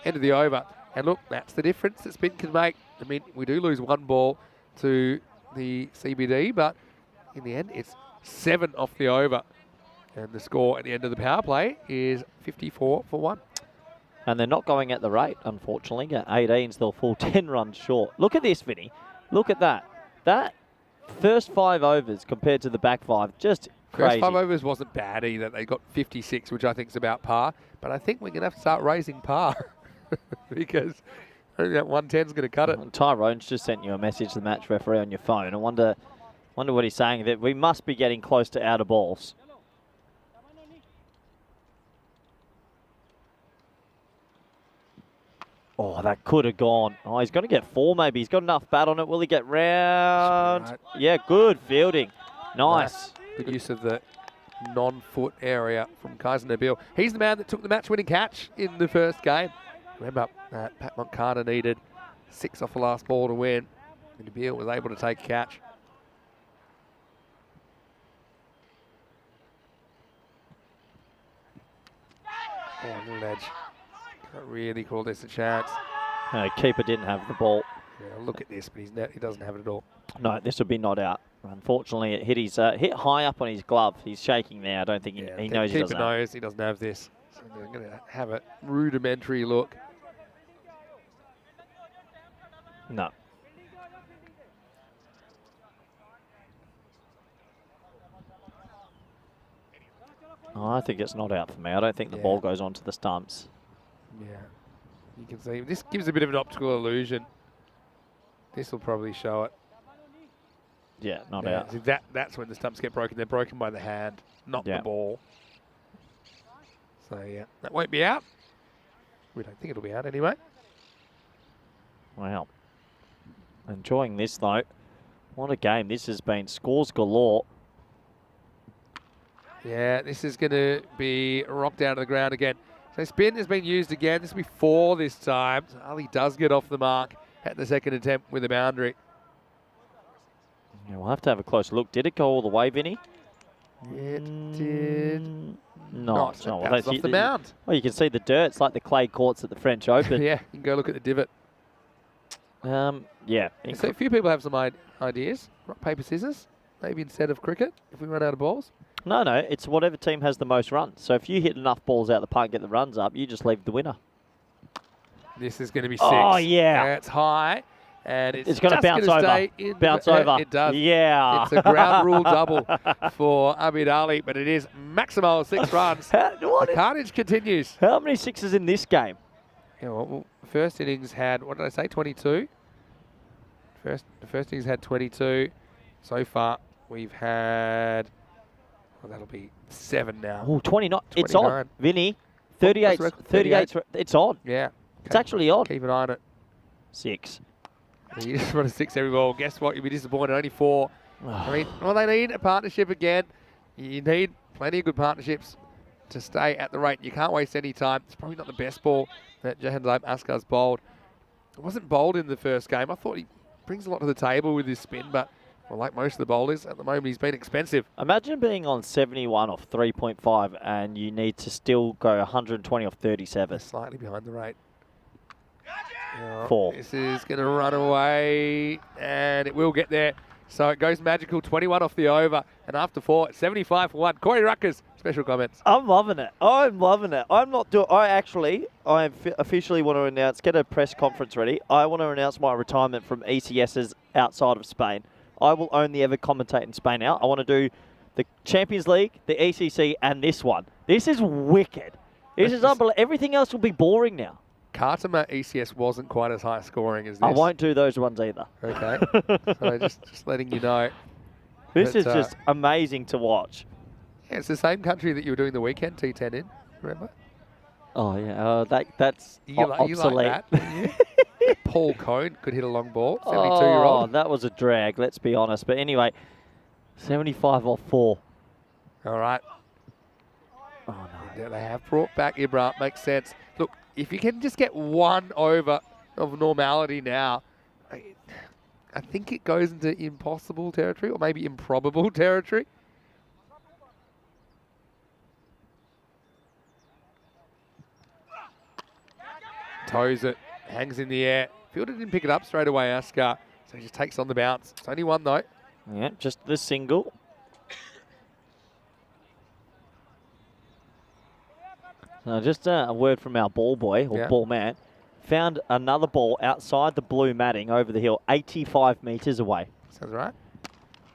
End of the over. And look, that's the difference that spin can make. I mean, we do lose 1 ball to the CBD, but in the end, it's 7 off the over. And the score at the end of the power play is 54 for 1. And they're not going at the rate, unfortunately. At 18s, they'll fall 10 runs short. Look at this, Vinny. Look at that. That first 5 overs compared to the back 5, just crazy. First 5 overs wasn't bad either. They got 56, which I think is about par. But I think we're going to have to start raising par because I think that 110 is going to cut it. Tyrone's just sent you a message to the match referee on your phone. I wonder what he's saying, that we must be getting close to out of balls. Oh, that could have gone. Oh, he's going to get 4 maybe. He's got enough bat on it. Will he get round? Right. Yeah, good fielding. Nice. Good use of the non-foot area from Kaiser Nabil. He's the man that took the match-winning catch in the first game. Remember, Pat Moncada needed 6 off the last ball to win, and Nabil was able to take a catch. Oh, little edge. Can't really call this a chance. No, keeper didn't have the ball. Yeah, look at this, but he doesn't have it at all. No, this would be not out. Unfortunately, it hit hit high up on his glove. He's shaking there. I don't think he knows he doesn't have it. He doesn't have this. So they're going to have a rudimentary look. No. Oh, I think it's not out for me. I don't think the ball goes onto the stumps. Yeah, you can see this gives a bit of an optical illusion. This will probably show it. Yeah, not out. See, that's when the stumps get broken. They're broken by the hand, not the ball. So yeah, that won't be out. We don't think it'll be out anyway. Wow. Enjoying this though. What a game this has been. Scores galore. Yeah, this is going to be rocked down to the ground again. So spin has been used again. This will be 4 this time. So Ali does get off the mark at the second attempt with a boundary. Yeah, we'll have to have a close look. Did it go all the way, Vinny? It did not. No, that's off the mound. Well, you can see the dirt. It's like the clay courts at the French Open. Yeah, you can go look at the divot. Yeah. So a few people have some ideas. Rock, paper, scissors, maybe instead of cricket, if we run out of balls. No, it's whatever team has the most runs. So if you hit enough balls out the park and get the runs up, you just leave the winner. This is going to be 6. Oh, yeah. It's high, and it's going to bounce over. Bounce over. It does. Yeah. It's a ground rule double for Abid Ali, but it is maximal 6 runs. The carnage continues. How many 6s in this game? Yeah, well, first innings had, what did I say, 22? The first innings had 22. So far, we've had... Well, that'll be 7 now. Oh, 29. It's on. Vinny, 38. 38. It's on. Yeah. Okay. It's actually on. Keep an eye on it. 6. You just run a 6 every ball. Guess what? You'll be disappointed. Only 4. I mean, well, they need a partnership again. You need plenty of good partnerships to stay at the rate. You can't waste any time. It's probably not the best ball that Jahanzeb Askar's bowled. It wasn't bowled in the first game. I thought he brings a lot to the table with his spin, but well, like most of the bowlers, at the moment he's been expensive. Imagine being on 71 off 3.5 and you need to still go 120 off 37. Slightly behind the rate. 4. This is going to run away, and it will get there. So it goes magical, 21 off the over, and after 4, it's 75 for 1. Corey Ruckers, special comments. I'm loving it. I'm loving it. I officially want to announce, get a press conference ready. I want to announce my retirement from ECSs outside of Spain. I will only ever commentate in Spain now. I want to do the Champions League, the ECC, and this one. This is wicked. This is unbelievable. Everything else will be boring now. Kartama ECS wasn't quite as high scoring as this. I won't do those ones either. Okay. So just letting you know. This is just amazing to watch. Yeah, it's the same country that you were doing the weekend T10 in, remember? Oh, yeah. That's obsolete. You like that, Paul Cone could hit a long ball, 72-year-old. Oh, that was a drag, let's be honest. But anyway, 75 off 4. All right. Oh, no. They have brought back Ibra. Makes sense. Look, if you can just get 1 over of normality now, I think it goes into impossible territory or maybe improbable territory. Toes it, hangs in the air. Fielder didn't pick it up straight away, Askar. So he just takes on the bounce. It's only one though. Yeah, just the single. Now, just a word from our ball boy, or ball man. Found another ball outside the blue matting over the hill, 85 metres away. Sounds right.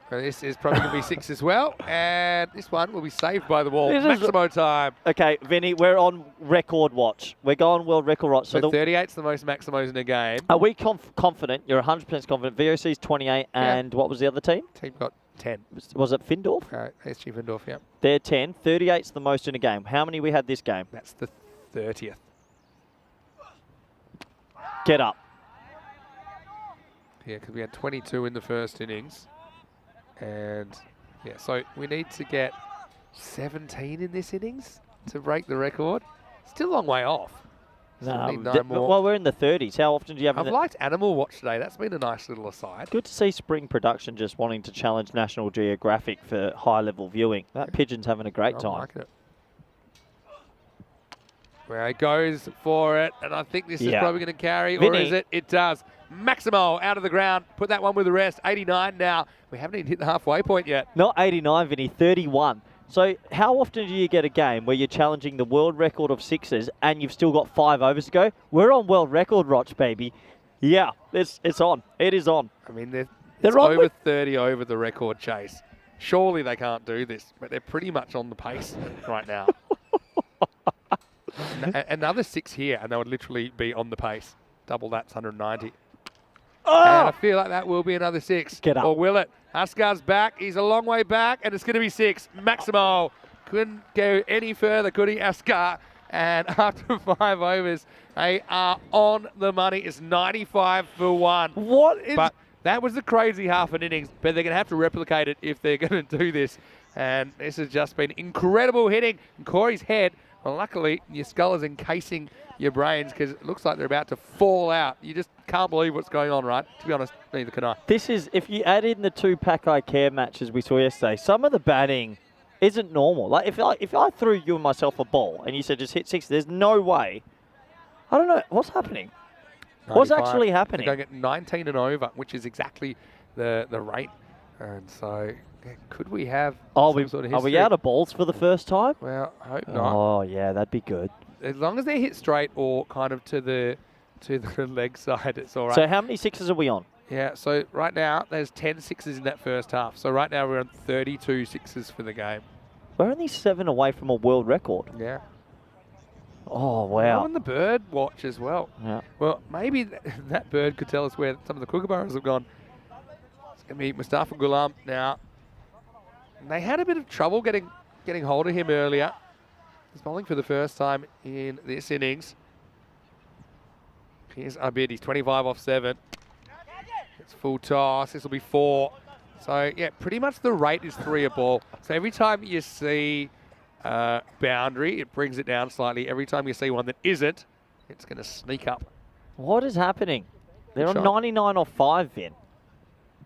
Well, this is probably going to be 6 as well. And this one will be saved by the wall. Maximo time. Okay, Vinny, we're on record watch. We're going world record watch. So 38's the most Maximos in a game. Are we confident? You're 100% confident. VOC's 28, and what was the other team? Team got 10. Was it Findorf? SG Findorf, yeah. They're 10. 38's the most in a game. How many we had this game? That's the 30th. Get up. Yeah, because we had 22 in the first innings. And, yeah, so we need to get 17 in this innings to break the record. Still a long way off. No, need 9 more. Well, we're in the 30s. How often do you have... I've liked Animal Watch today. That's been a nice little aside. Good to see Spring Production just wanting to challenge National Geographic for high-level viewing. That pigeon's having a great time. I'm liking it. Where he goes for it, and I think this is probably going to carry, or is it? It does. Maximo out of the ground. Put that one with the rest. 89 now. We haven't even hit the halfway point yet. Not 89, Vinny, 31. So how often do you get a game where you're challenging the world record of sixes and you've still got 5 overs to go? We're on world record, Roch, baby. Yeah, it's on. It is on. I mean, they're over 30 over the record chase. Surely they can't do this, but they're pretty much on the pace right now. Another 6 here, and they would literally be on the pace. Double that's 190. Oh! And I feel like that will be another 6. Get up. Or will it? Askar's back. He's a long way back, and it's going to be 6. Maximo couldn't go any further, could he, Askar? And after 5 overs, they are on the money. It's 95 for 1. What is... But that was a crazy half an innings, but they're going to have to replicate it if they're going to do this. And this has just been incredible hitting. And Corey's head, well, luckily, your skull is encasing your brains because it looks like they're about to fall out. You just can't believe what's going on, right? To be honest, neither can I. This is, if you add in the 2 Pack-Eye Care matches we saw yesterday, some of the batting isn't normal. Like, if I threw you and myself a ball and you said just hit 6, there's no way. I don't know. What's happening? 95. What's actually happening? They're going at 19 and over, which is exactly the rate. And so, could we have some sort of history? Are we out of balls for the first time? Well, I hope not. Oh, yeah, that'd be good. As long as they're hit straight or kind of to the leg side, it's all right. So how many 6s are we on? Yeah, so right now, there's 10 6s in that first half. So right now, we're on 32 6s for the game. We're only 7 away from a world record. Yeah. Oh, wow. On the bird watch as well. Yeah. Well, maybe that bird could tell us where some of the kookaburras have gone. It's going to be Mustafa Ghulam now. And they had a bit of trouble getting hold of him earlier. He's bowling for the first time in this innings. Here's Abid. He's 25 off 7. It's full toss. This will be 4. So, yeah, pretty much the rate is 3 a ball. So every time you see boundary, it brings it down slightly. Every time you see one that isn't, it's going to sneak up. What is happening? They're Good on shot. 99 off 5, Vin.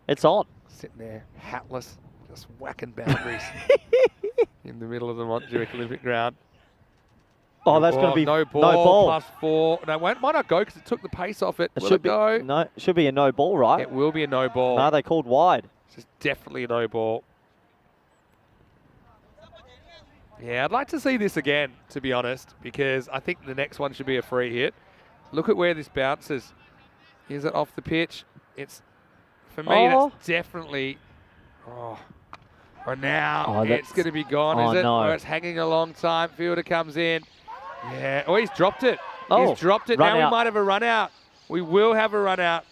It's on. Sitting there, hatless, just whacking boundaries in the middle of the Montjuic Olympic ground. Oh, that's going to be no ball, no ball. plus 4. No, might not go because it took the pace off it. It Will should it go? No, it should be a no ball, right? It will be a no ball. No, they called wide. It's definitely a no ball. Yeah, I'd like to see this again, to be honest, because I think the next one should be a free hit. Look at where this bounces. Is it off the pitch? It's, for me, that's definitely... Oh, now it's going to be gone, is it? No. Or it's hanging a long time. Fielder comes in. Yeah. Oh, he's dropped it. Oh, he's dropped it. run Now out. we might have a run out. We will have a run out.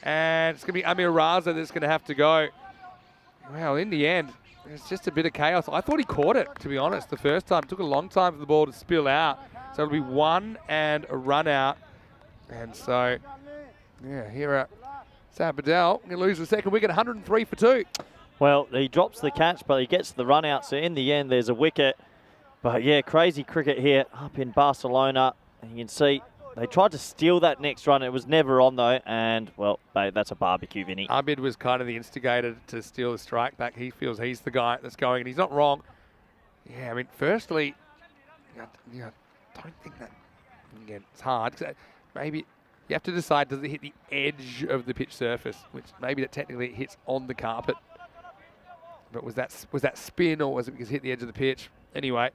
And it's going to be Amir Raza that's going to have to go. Well, in the end, it's just a bit of chaos. I thought he caught it, to be honest, the first time. It took a long time for the ball to spill out. So it'll be 1 and a run out. And so, yeah, here at Sabadell, going to lose the second wicket, 103 for 2. Well, he drops the catch, but he gets the run out. So in the end, there's a wicket. But yeah, crazy cricket here up in Barcelona. And you can see They tried to steal that next run. It was never on, though. And, well, that's a barbecue, Vinny. Abid was kind of the instigator to steal the strike back. He feels he's the guy that's going, and he's not wrong. Yeah, I mean, firstly, I don't think that, again, it's hard. Maybe you have to decide, does it hit the edge of the pitch surface, which maybe that technically it hits on the carpet. But was that spin, or was it because it hit the edge of the pitch? Anyway,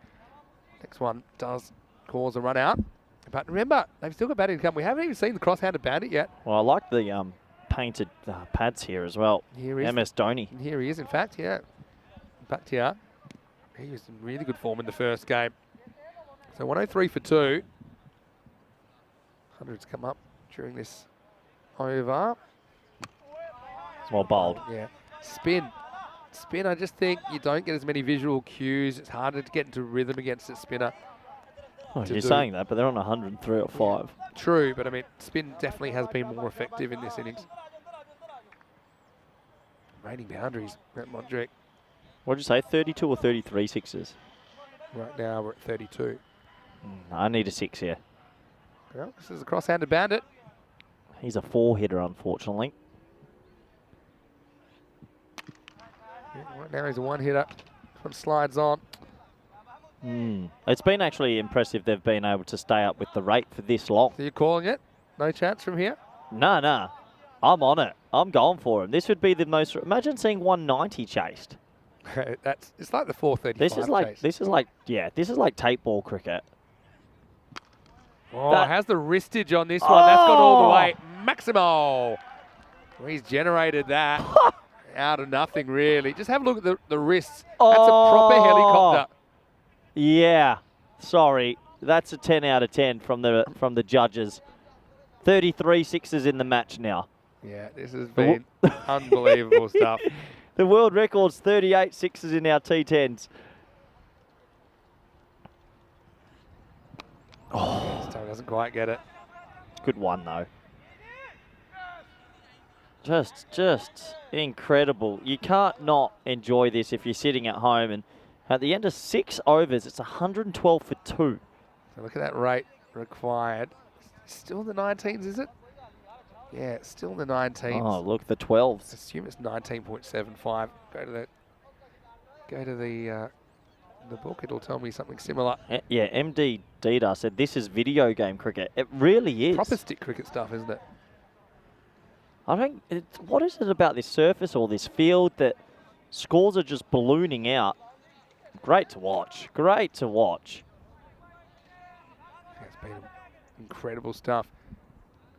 next one does cause a run out. But remember, they've still got batting to come. We haven't even seen the cross-handed bandit yet. Well, I like the painted pads here as well. Here is MS Dhoni. Here he is, in fact, yeah. Bhatia, he was in really good form in the first game. So 103 for 2. 100's come up during this over. Well bowled. Yeah. Spin. Spin, I just think you don't get as many visual cues. It's harder to get into rhythm against a spinner. Oh, you're saying that, but they're on 103 or 5. True, but I mean, spin definitely has been more effective in this innings. Raining boundaries, Matt Mondrick. What did you say, 32 or 33 sixes? Right now we're at 32. I need a 6 here. Well, this is a cross-handed bandit. He's a 4-hitter, unfortunately. Yeah, right now he's a 1-hitter. One slides on. It's been actually impressive they've been able to stay up with the rate for this long. So you're calling it? No chance from here? No. I'm on it. I'm going for him. This would be the most... Imagine seeing 190 chased. It's like the 435 This is like tape ball cricket. Oh, how's the wristage on this one? That's gone all the way. Maximo. He's generated that out of nothing, really. Just have a look at the wrists. That's a proper helicopter. Yeah, sorry. That's a 10 out of 10 from the judges. 33 sixes in the match now. Yeah, this has been unbelievable stuff. The world record's 38 sixes in our T10s. Oh, Stowe doesn't quite get it. Good one, though. Just incredible. You can't not enjoy this if you're sitting at home. And at the end of 6 overs, it's 112 for 2. So look at that rate required. Still in the 19s, is it? Yeah, it's still in the 19s. Oh, look, the 12s. Assume it's 19.75. Go to the book. It'll tell me something similar. Yeah, MD Dida said this is video game cricket. It really is. Proper stick cricket stuff, isn't it? I think, what is it about this surface or this field that scores are just ballooning out? Great to watch. Great to watch. It's been incredible stuff.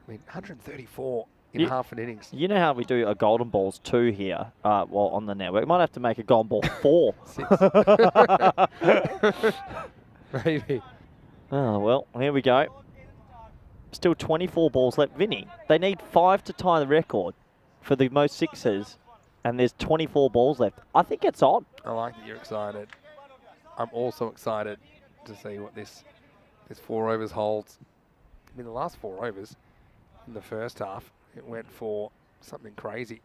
I mean, 134 in half an innings. You know how we do a Golden Balls 2 here, well, on the network. We might have to make a Golden Ball 4. 6. Maybe. Oh, well, here we go. Still 24 balls left. Vinny, they need 5 to tie the record for the most sixes, and there's 24 balls left. I think it's on. I like that you're excited. I'm also excited to see what this 4 overs holds. I mean, the last 4 overs in the first half, it went for something crazy,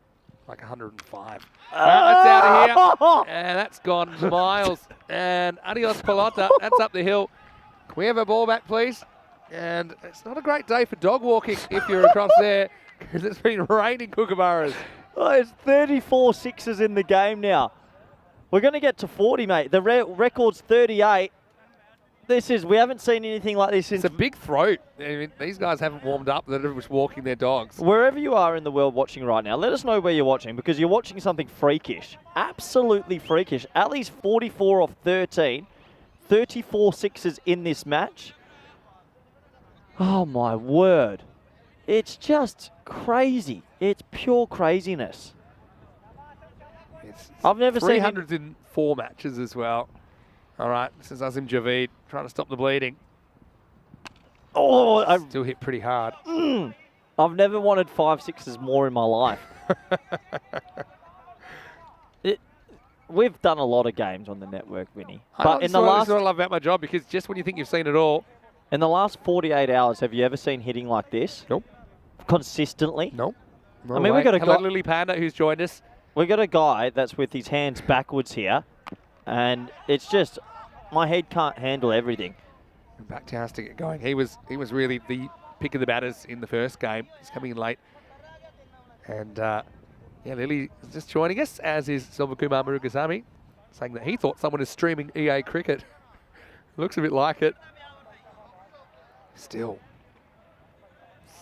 like 105. That's out of here, and that's gone miles. And adios pelota, that's up the hill. Can we have a ball back, please? And it's not a great day for dog walking if you're across there, because it's been raining kookaburras. Oh, it's 34 sixes in the game now. We're going to get to 40, mate. The record's 38. We haven't seen anything like this since... It's a big throat. I mean, these guys haven't warmed up. They're just walking their dogs. Wherever you are in the world watching right now, let us know where you're watching, because you're watching something freakish. Absolutely freakish. At least 44 off 13. 34 sixes in this match. Oh, my word. It's just crazy. It's pure craziness. I've never seen 300s in 4 matches as well. All right, this is Azim Javeed trying to stop the bleeding. Oh, still hit pretty hard. I've never wanted 5 sixes more in my life. We've done a lot of games on the network, Vinny. But in the last, this is what I love about my job, because just when you think you've seen it all, in the last 48 hours, have you ever seen hitting like this? Nope. Consistently? Nope. No, I mean, we got a guy. Hello, Lily Panda, who's joined us. We got a guy that's with his hands backwards here, and it's just my head can't handle everything. Back to us to get going. He was really pick of the batters in the first game. He's coming in late. And yeah, Lily is just joining us, as is Silvakumar Murugasamy, saying that he thought someone is streaming EA cricket. Looks a bit like it. Still,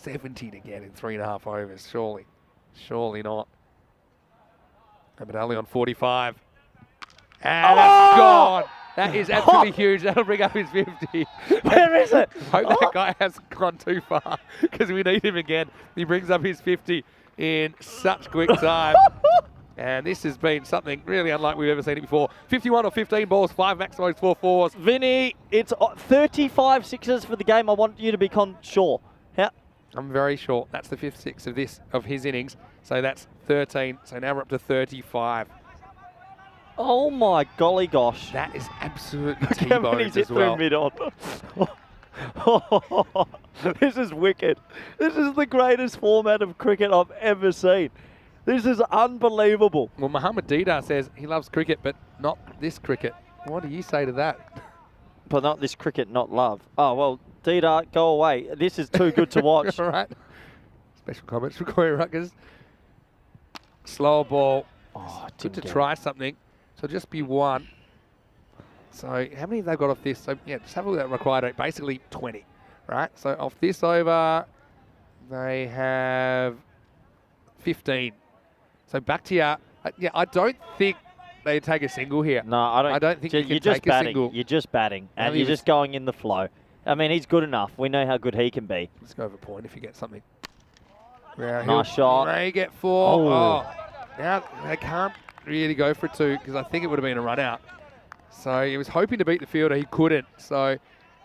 70 to get in 3.5 overs, surely. Surely not. Abadali on 45. And that's gone. That is absolutely huge. That'll bring up his 50. Where is it? Hope that guy hasn't gone too far, because we need him again. He brings up his 50 in such quick time. And this has been something really unlike we've ever seen it before. 51 or 15 balls, 5 maximums, 4 fours. Vinny, it's 35 sixes for the game. I want you to be sure. How? I'm very sure that's the 5th six of his innings. So that's 13. So now we're up to 35. Oh my golly gosh. That is absolutely How many T-boned as well. mid on? This is wicked. This is the greatest format of cricket I've ever seen. This is unbelievable. Well, Muhammad Dida says he loves cricket, but not this cricket. What do you say to that? But not this cricket, not love. Oh, well, Dida, go away. This is too good to watch. All right. Special comments from Corey Ruckers. Slower ball. Oh, Good to try something. So just be one. So how many have they got off this? So yeah, just have a look at that required rate. Basically 20, right? So off this over, they have 15. So back to you. Yeah, I don't think they take a single here. No, I don't think you're you can just take a batting. single. You're just batting, and Maybe you're just going in the flow. I mean, he's good enough. We know how good he can be. Let's go over point if you get something. Yeah, Nice shot. May get 4. Oh. Oh. Now they can't really go for 2, because I think it would have been a run out. So he was hoping to beat the fielder. He couldn't. So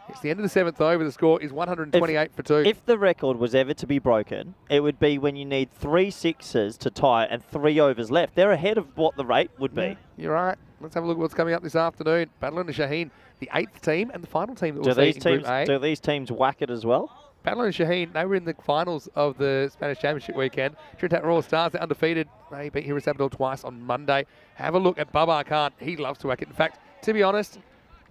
it's the end of the 7th over. The score is 128 for 2. If the record was ever to be broken, it would be when you need 3 sixes to tie and 3 overs left. They're ahead of what the rate would be. Yeah, you're right. Let's have a look at what's coming up this afternoon. Battle and Shaheen, the 8th team and the final team that we'll see in Group A. Do these teams whack it as well? Battle and Shaheen, they were in the finals of the Spanish Championship weekend. Trinidad Royal Stars, they're undefeated. They beat Hiras Abdul twice on Monday. Have a look at Babar Khan. He loves to whack it. In fact, to be honest,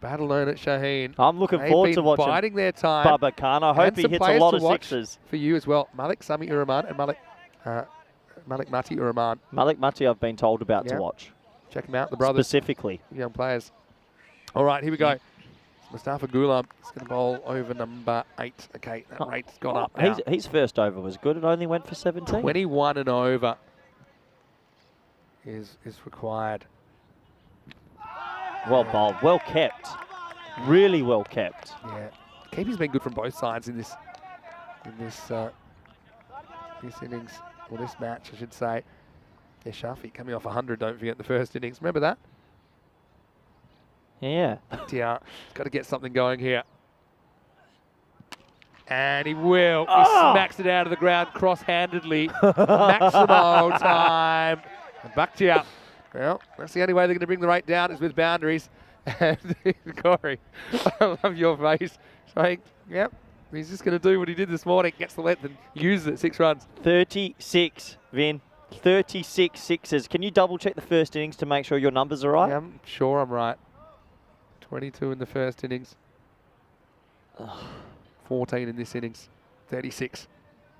Battle and at Shaheen. I'm looking forward to watching biding their time. Babar Khan. I hope he hits a lot of sixes. For you as well. Malik Sami Uraman and Malik Mati Uraman. Malik Mati I've been told about to watch. Check them out, the brothers. Specifically. Young players. All right, here we go. Mustafa Ghulam is going to bowl over number 8. Okay, that rate's gone up now. His first over was good. It only went for 17. 21 and over is required. Well bowled. Well kept. Really well kept. Yeah. Keeping's been good from both sides in this innings, or this match, I should say. Yeah, Shafi coming off 100, don't forget, the first innings. Remember that? Yeah. Yeah, he's got to get something going here. And he will. He smacks it out of the ground cross-handedly. Maximo time. And back to you. Well, that's the only way they're going to bring the rate down is with boundaries. And Corey, I love your face. Saying, yep, he's just going to do what he did this morning. Gets the length and uses it. 6 runs. 36, Vin. 36 sixes. Can you double-check the first innings to make sure your numbers are right? Yeah, I'm sure I'm right. 22 in the first innings. 14 in this innings. 36.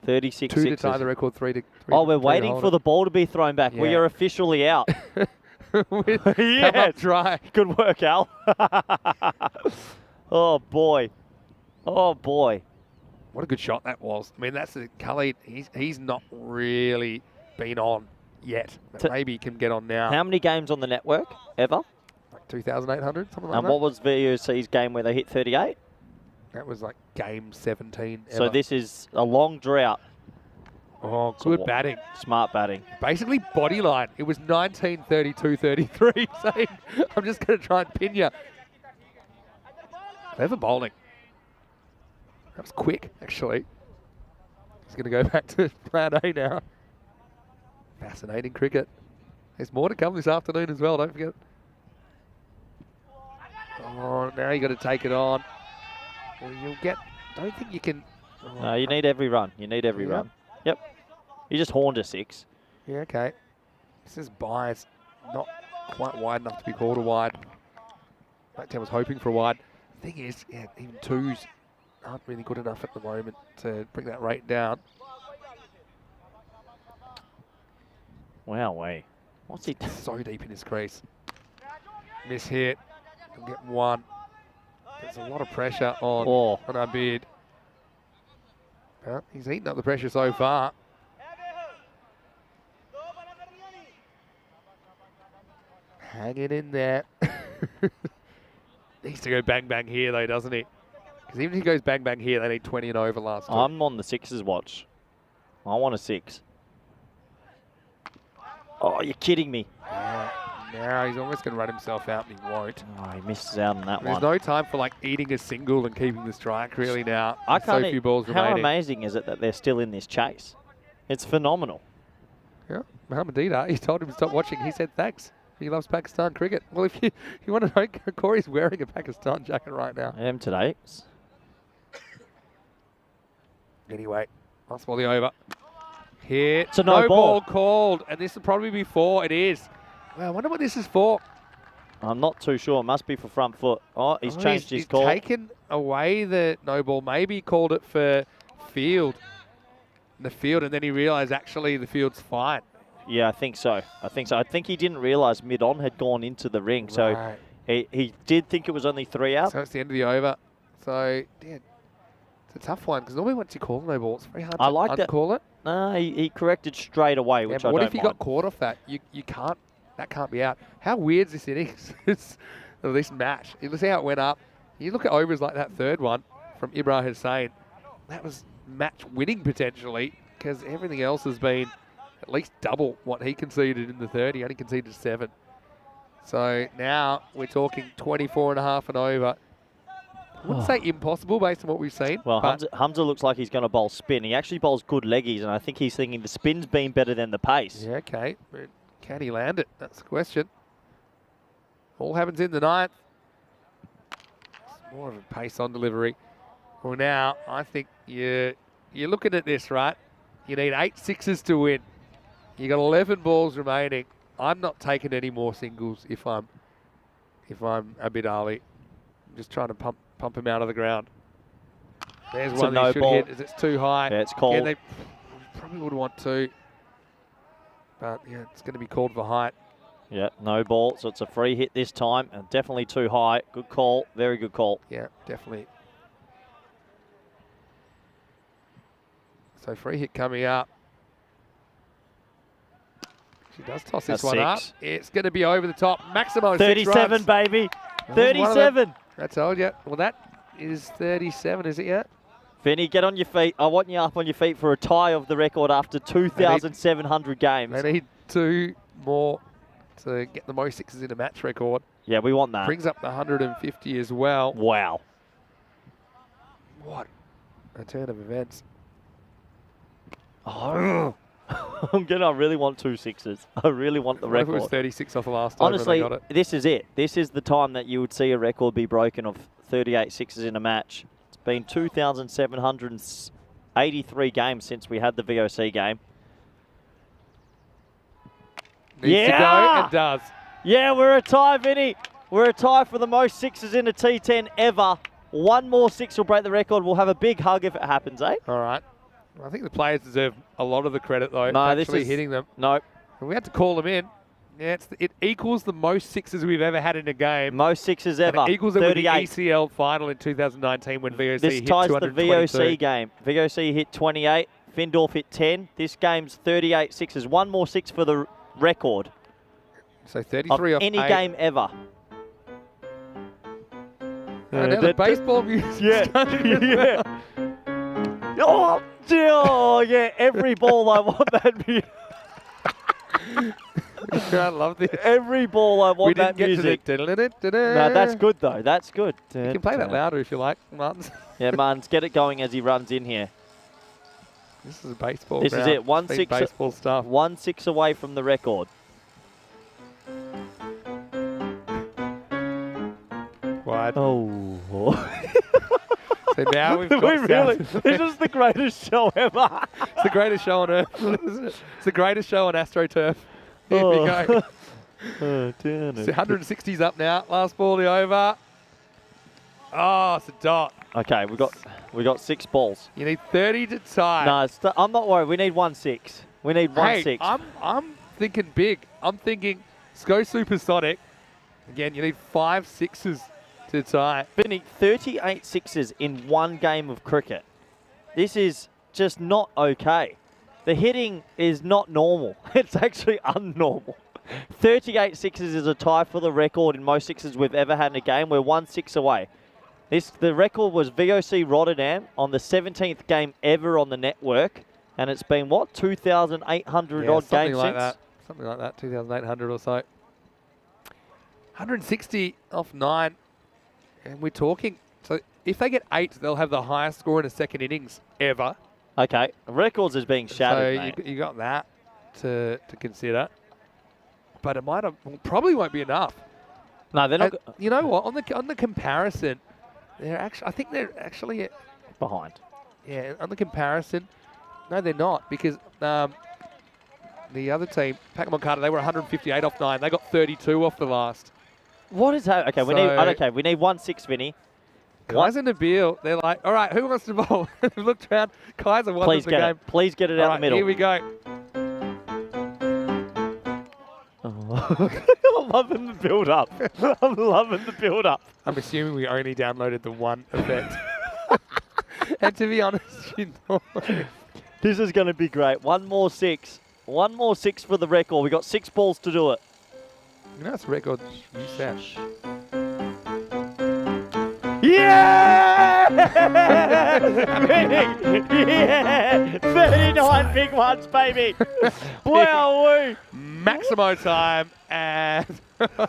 36 2 sixes. to tie the record, 3 to... Oh, we're waiting for the ball to be thrown back. Yeah. We are officially out. Come up dry. Good work, Al. Oh, boy. Oh, boy. What a good shot that was. I mean, that's the Khalid. He's not really been on yet. But maybe he can get on now. How many games on the network ever? Like 2,800, something like that. And what was VUC's game where they hit 38? That was like game 17 ever. So this is a long drought. Oh, good batting. Smart batting. Basically body line. It was 19-32-33 saying, I'm just going to try and pin you. Clever bowling. That was quick, actually. He's going to go back to plan A now. Fascinating cricket. There's more to come this afternoon as well, don't forget. Oh, now you got to take it on. Well, you'll get... Don't think you can... Oh, No, you need every run. You need every run. Yep. You just horned a 6. Yeah, okay. This is bias. Not quite wide enough to be called a wide. Black 10 was hoping for a wide. Thing is, yeah, even 2s aren't really good enough at the moment to bring that rate down. Wow, way. What's he? So deep in his crease. Miss hit. Can get one. There's a lot of pressure on Abid. Well, he's eaten up the pressure so far. Hanging in there. Needs to go bang bang here though, doesn't he? Because even if he goes bang bang here, they need 20 and over last time. I'm on the sixes watch. I want a 6. Oh, you're kidding me. Now he's almost going to run himself out, and he won't. Oh, he misses out on that There's one. no time for like eating a single and keeping the strike really now. I There's so few balls How remaining. amazing is it that they're still in this chase? It's phenomenal. Yeah, Mohammedida, he told him to stop watching. He said thanks. He loves Pakistan cricket. Well, if you want to know, Corey's wearing a Pakistan jacket right now. I am today. Anyway, last ball the over. Hit. It's a no ball. Called, and this will probably be 4. It is. Well, I wonder what this is for. I'm not too sure. It must be for front foot. Oh, he's changed his call. He's taken away the no ball. Maybe he called it for field. The field, and then he realised actually the field's fine. Yeah, I think so. I think he didn't realise mid-on had gone into the ring. Right. So he did think it was only 3 out. So it's the end of the over. So, yeah, it's a tough one because normally once you call no ball, it's very hard to uncall it. No, he corrected straight away, which I don't what if you mind. got caught off that? You can't. That can't be out. How weird is this innings? Or this match. You see how it went up. You look at overs like that third one from Ibrahim Hussain. That was match winning potentially because everything else has been at least double what he conceded in the third. He only conceded 7. So now we're talking 24.5 and over. I wouldn't say impossible based on what we've seen. Well, Hamza looks like he's going to bowl spin. He actually bowls good leggies, and I think he's thinking the spin's been better than the pace. Yeah, okay. But can he land it? That's the question. All happens in the 9th. It's more of a pace on delivery. Well, now I think you're looking at this, right? You need 8 sixes to win. You got 11 balls remaining. I'm not taking any more singles if I'm Abid Ali. I'm just trying to pump him out of the ground. There's one that should hit as it's too high. Yeah, it's called. Yeah, they probably would want to. But yeah, it's going to be called for height. Yeah, no ball, so it's a free hit this time, and definitely too high. Good call, very good call. Yeah, definitely. So free hit coming up. She does toss this one up. It's going to be over the top. Maximo 37, baby. 37. I told you. Well, that is 37, is it yet? Vinny, get on your feet. I want you up on your feet for a tie of the record after 2,700 games. They need 2 more to get the most sixes in a match record. Yeah, we want that. Brings up the 150 as well. Wow. What a turn of events. Oh. I really want 2 sixes. I really want the record. If it was 36 off the last time. Honestly, got it. this is it. This is the time that you would see a record be broken of 38 sixes in a match. It's been 2,783 games since we had the VOC game. Needs to go. It does. Yeah, we're a tie, Vinny. We're a tie for the most sixes in a T10 ever. 1 more 6 will break the record. We'll have a big hug if it happens, eh? All right. I think the players deserve a lot of the credit, though, no, for actually hitting them. No. We had to call them in. Yeah, it equals the most sixes we've ever had in a game. Most sixes ever. And it equals it with the ECL final in 2019 when VOC hit 222. This ties the VOC game. VOC hit 28. Findorf hit 10. This game's 38 sixes. 1 more 6 for the record. So 33 of off any 8. game ever. And now the baseball music. Yeah. Oh, yeah, every ball I want that music. I love this. Every ball I want that music. No, that's good, though. That's good. You can play that louder if you like, Martins. Yeah, Martins, get it going as he runs in here. This is a baseball This ground. is it. 1 6 baseball stuff. 1 6 away from the record. Wide. Oh. So now we've got This is the greatest show ever. It's the greatest show on earth. It's the greatest show on AstroTurf. Here we go. Oh, damn it. So 160's up now. Last ball the over. Oh, it's a dot. Okay, we got 6 balls. You need 30 to tie. No, I'm not worried. We need 1-6. We need 1-6. Hey, I'm thinking big. I'm thinking go supersonic. Again, you need 5 sixes to tie. Vinny, 38 sixes in one game of cricket. This is just not okay. The hitting is not normal. It's actually unnormal. 38 sixes is a tie for the record in most sixes we've ever had in a game. We're 1-6 away. The record was VOC Rotterdam on the 17th game ever on the network, and it's been, what, 2,800 odd games like since? That. Something like that, 2,800 or so. 160 off 9, and we're talking. So if they get 8, they'll have the highest score in a second innings ever. Okay, records is being shattered, So you got that to consider, but it probably won't be enough. No, they're not. You know what? On the comparison, I think they're actually Behind. Yeah, on the comparison, no, they're not, because the other team, Moncada, they were 158 off 9. They got 32 off the last. What is that? Okay, we need 1-6, Vinny. Kaiser Nabil, they're like, all right, who wants to bowl? Looked around, Kaiser won the game. Please get it out the middle. Here we go. I'm loving the build-up. I'm loving the build-up. I'm assuming we only downloaded the one effect. And to be honest, This is going to be great. 1 more 6. 1 more 6 for the record. We got 6 balls to do it. You know, that's record you set. Yeah! Yeah! 39 big ones, baby. Wow! Maximo time, and I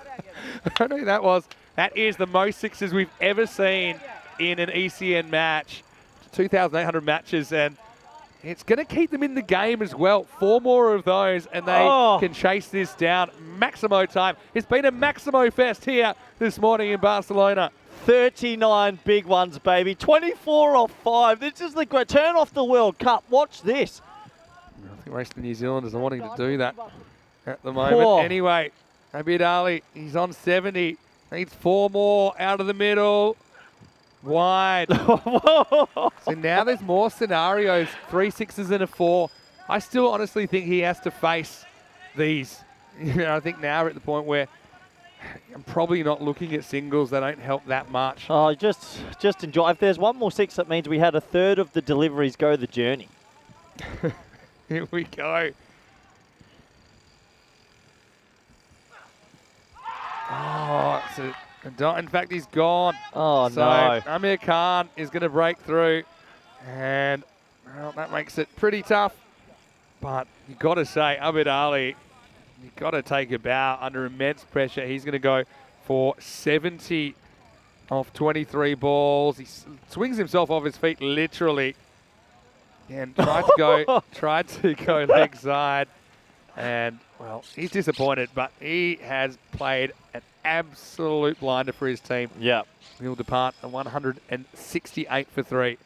don't know who that was. That is the most sixes we've ever seen in an ECN match. 2,800 matches, and it's going to keep them in the game as well. 4 more of those, and they can chase this down. Maximo time. It's been a Maximo fest here this morning in Barcelona. 39 big ones, baby. 24 off 5. This is the great. Turn off the World Cup. Watch this. I think most of the New Zealanders are wanting to do that at the moment. Anyway, Abid Ali, he's on 70. Needs 4 more out of the middle. Wide. So now there's more scenarios. 3 sixes and a 4. I still honestly think he has to face these. I think now we're at the point where I'm probably not looking at singles. They don't help that much. Oh, just enjoy. If there's 1 more 6, that means we had a third of the deliveries go the journey. Here we go. Oh, it's a dot. In fact, he's gone. Oh, so no. Amir Khan is going to break through, and well, that makes it pretty tough. But you've got to say, Abid Ali, you've got to take a bow under immense pressure. He's going to go for 70 off 23 balls. He swings himself off his feet literally, and tried to go leg side. And, well, he's disappointed, but he has played an absolute blinder for his team. Yeah. He'll depart a 168 for 3.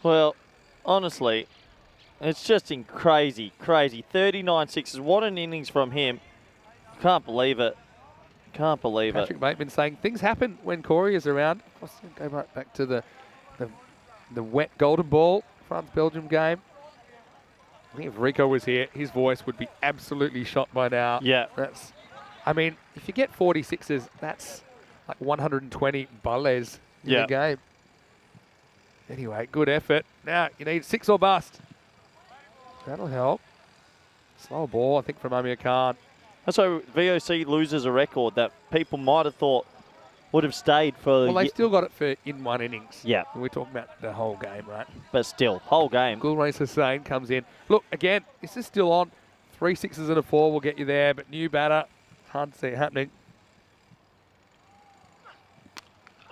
Well, honestly, it's just crazy. 39 sixes. What an innings from him. Can't believe it. Can't believe it. Patrick Bateman saying things happen when Corey is around. Let's go right back to the wet golden ball France-Belgium game. I think if Rico was here, his voice would be absolutely shot by now. Yeah. I mean, if you get 46s, that's like 120 balles in the game. Anyway, good effort. Now, you need 6 or bust. That'll help. Slow ball, I think, from Amir Khan. So VOC loses a record that people might have thought would have stayed for... Well, they've still got it for in 1 innings. Yeah. We're talking about the whole game, right? But still, whole game. Gulrez Hussain comes in. Look, again, this is still on. 3 sixes and a 4 will get you there, but new batter, hard to see it happening.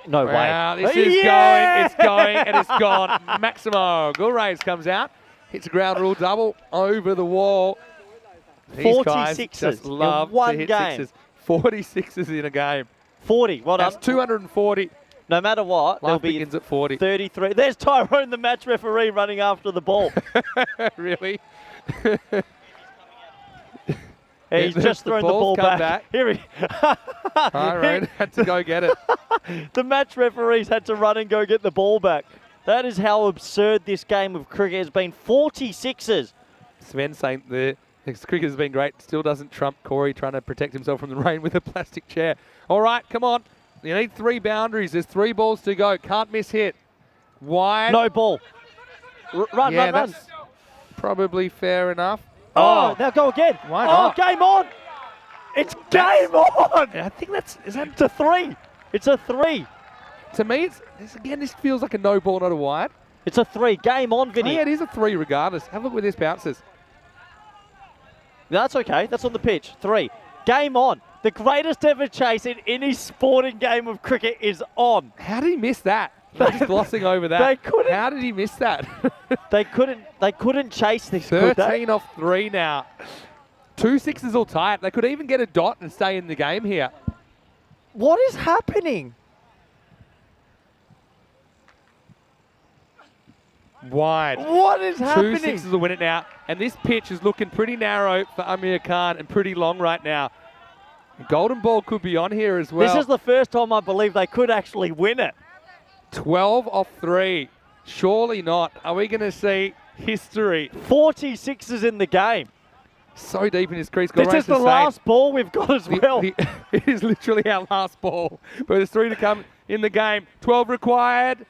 No wow, way. This is going, it's going, and it's gone. Maximo Gulrez comes out, hits a ground rule double over the wall. These 46s just love in 1 to hit game. sixes. 46s in a game. 40. Well done. That's 240. No matter what, there'll be begins at 40. 33. There's Tyrone, the match referee, running after the ball. Really? He's just thrown the ball back. Here he. Tyrone had to go get it. The match referees had to run and go get the ball back. That is how absurd this game of cricket has been. 46ers. Sven saying the cricket has been great. Still doesn't trump Corey trying to protect himself from the rain with a plastic chair. All right, come on. You need 3 boundaries. There's 3 balls to go. Can't miss hit. Wide. No ball. Run. That's probably fair enough. Oh, now go again. Why not? Oh, game on. It's game on. I think It's a 3. It's a 3. To me, this feels like a no ball, not a wide. It's a 3. Game on, Vinny. Oh, yeah, it is a 3 regardless. Have a look where this bounces. That's okay. That's on the pitch. 3. Game on. The greatest ever chase in any sporting game of cricket is on. How did he miss that? Just glossing over that. They couldn't. How did he miss that? They couldn't chase this. 13 off 3 now. 2 sixes all tight. They could even get a dot and stay in the game here. What is happening? Wide. What is happening? 2 sixes will win it now. And this pitch is looking pretty narrow for Amir Khan and pretty long right now. Golden ball could be on here as well. This is the first time I believe they could actually win it. 12 off 3. Surely not. Are we going to see history? 46ers in the game. So deep in his crease. This is the last ball we've got as well. It is literally our last ball. But there's 3 to come in the game. 12 required.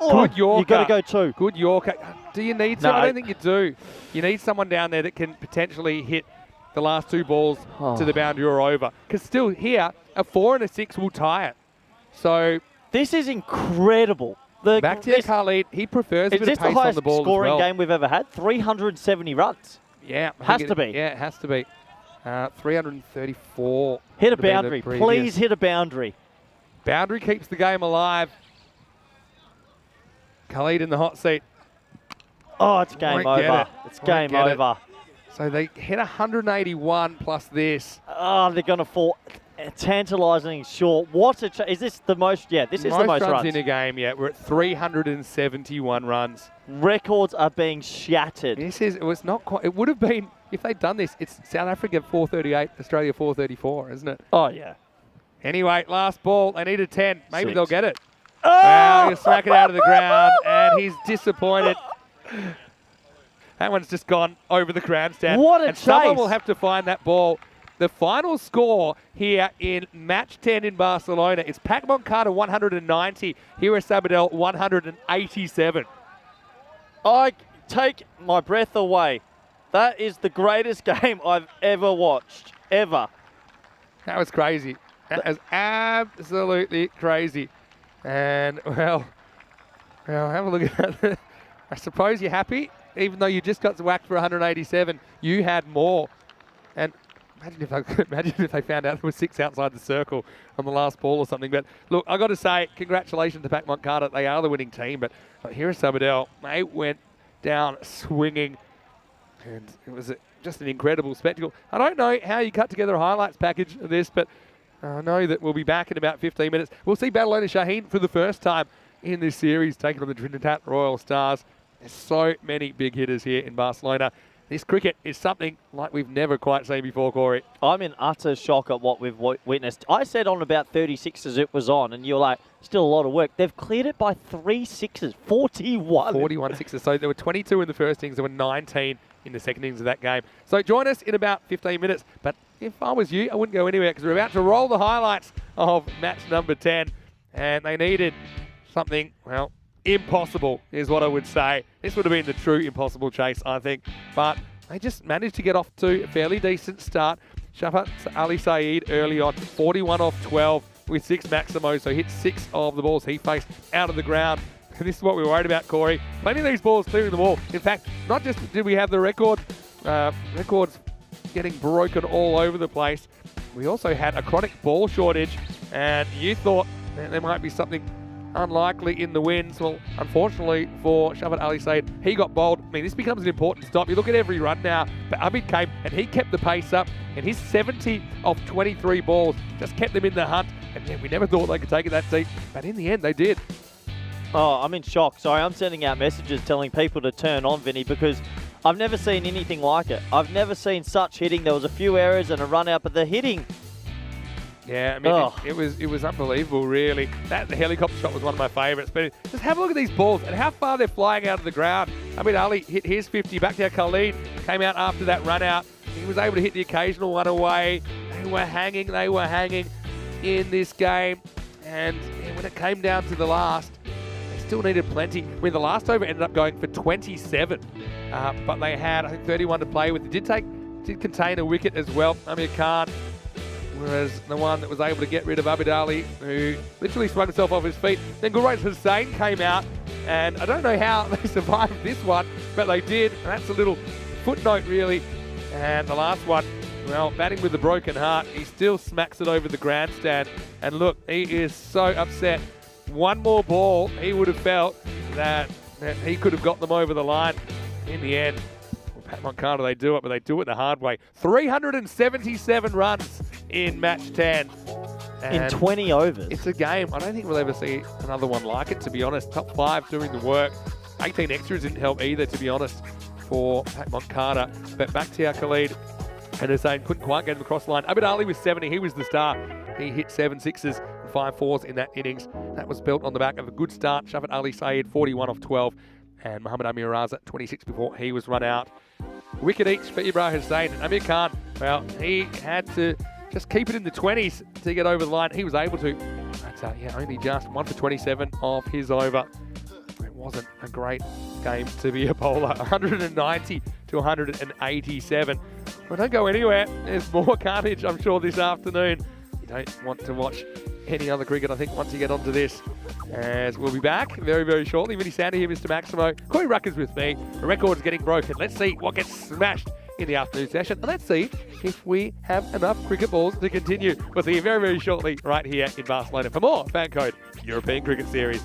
Oh, good Yorker. You've got to go 2. Good Yorker. Do you need to? No. I don't think you do. You need someone down there that can potentially hit the last 2 balls to the boundary or over. Because still here, a 4 and a 6 will tie it. So this is incredible. Back to Khalid. He prefers a bit of pace on the ball as well. Is this the highest scoring game we've ever had? 370 runs. Yeah. Has to be. Yeah, it has to be. 334. Hit a boundary. Please hit a boundary. Boundary keeps the game alive. Khalid in the hot seat. Oh, it's game over. It's game over. So they hit 181 plus this. Oh, they're going to fall tantalising short. Is this the most? Yeah, this is the most runs in a game. Yeah, we're at 371 runs. Records are being shattered. It was not quite. It would have been if they'd done this. It's South Africa 438, Australia 434, isn't it? Oh yeah. Anyway, last ball. They need a 10. Maybe 6. they'll get it. Oh! Wow, you smack it out of the ground, and he's disappointed. That one's just gone over the grandstand. What a and chase. Someone will have to find that ball. The final score here in match 10 in Barcelona is Pac Moncada 190, Hira Sabadell 187. I take my breath away. That is the greatest game I've ever watched, ever. That was crazy. That was absolutely crazy. And, well, have a look at that. I suppose you're happy, even though you just got whacked for 187. You had more. And imagine if they found out there was 6 outside the circle on the last ball or something. But, look, I got to say, congratulations to Pac Moncada. They are the winning team. But Hira Sabadell, they went down swinging. And it was just an incredible spectacle. I don't know how you cut together a highlights package of this, but I know that we'll be back in about 15 minutes. We'll see Barcelona Shaheen for the first time in this series, taking on the Trinidad Royal Stars. There's so many big hitters here in Barcelona. This cricket is something like we've never quite seen before, Corey. I'm in utter shock at what we've witnessed. I said on about 36 as it was on, and you're like, still a lot of work. They've cleared it by 3 sixes, 41. 41 sixes. So there were 22 in the first innings. There were 19 in the second innings of that game. So join us in about 15 minutes. But if I was you, I wouldn't go anywhere because we're about to roll the highlights of match number 10. And they needed something, well, impossible is what I would say. This would have been the true impossible chase, I think. But they just managed to get off to a fairly decent start. Shafat Ali Saeed early on, 41 off 12 with 6 Maximo. So hit 6 of the balls he faced out of the ground. And this is what we were worried about, Corey. Plenty of these balls clearing the wall. In fact, not just did we have the records getting broken all over the place, we also had a chronic ball shortage. And you thought there might be something unlikely in the wins. Well, unfortunately for Shafat Ali Saeed, he got bowled. I mean, this becomes an important stop. You look at every run now, but Abid came and he kept the pace up, and his 70 of 23 balls just kept them in the hunt. And yeah, we never thought they could take it that deep, but in the end, they did. Oh, I'm in shock. Sorry, I'm sending out messages telling people to turn on, Vinny, because I've never seen anything like it. I've never seen such hitting. There was a few errors and a run out, but the hitting. Yeah, I mean, it was unbelievable, really. The helicopter shot was one of my favourites. But just have a look at these balls and how far they're flying out of the ground. I mean, Ali hit his 50. Bakhtiar Khalid came out after that run out. He was able to hit the occasional one away. They were hanging in this game. And when it came down to the last, they still needed plenty. I mean, the last over ended up going for 27. But they had, I think, 31 to play with. It did contain a wicket as well. Amir Khan was the one that was able to get rid of Abid Ali, who literally swung himself off his feet. Then Guraj Hussain came out, and I don't know how they survived this one, but they did. And that's a little footnote, really. And the last one, well, batting with a broken heart, he still smacks it over the grandstand. And look, he is so upset. One more ball, he would have felt that he could have got them over the line. In the end, Pat Moncada, they do it, but they do it the hard way. 377 runs in match 10. In 20 overs. It's a game. I don't think we'll ever see another one like it, to be honest. Top 5 doing the work. 18 extras didn't help either, to be honest, for Pat Moncada. But Bakhtiar Khalid and Hussain couldn't quite get him across the line. Abid Ali was 70. He was the star. He hit 7 sixes and 5 fours in that innings. That was built on the back of a good start. Shafat Ali Saeed, 41 off 12. And Muhammad Amir Raza, 26 before he was run out. Wicket each for Ibrahim Hussain. And Amir Khan, well, he had to just keep it in the 20s to get over the line. He was able to. But only just 1 for 27 of his over. It wasn't a great game to be a bowler. 190 to 187. Well, don't go anywhere. There's more carnage, I'm sure, this afternoon. You don't want to watch any other cricket, I think, once you get onto this. As we'll be back very, very shortly. Vinny Sander here, Mr. Maximo. Corey Rucker's with me. The record's getting broken. Let's see what gets smashed in the afternoon session. And let's see if we have enough cricket balls to continue. We'll see you very, very shortly right here in Barcelona for more FanCode European Cricket Series.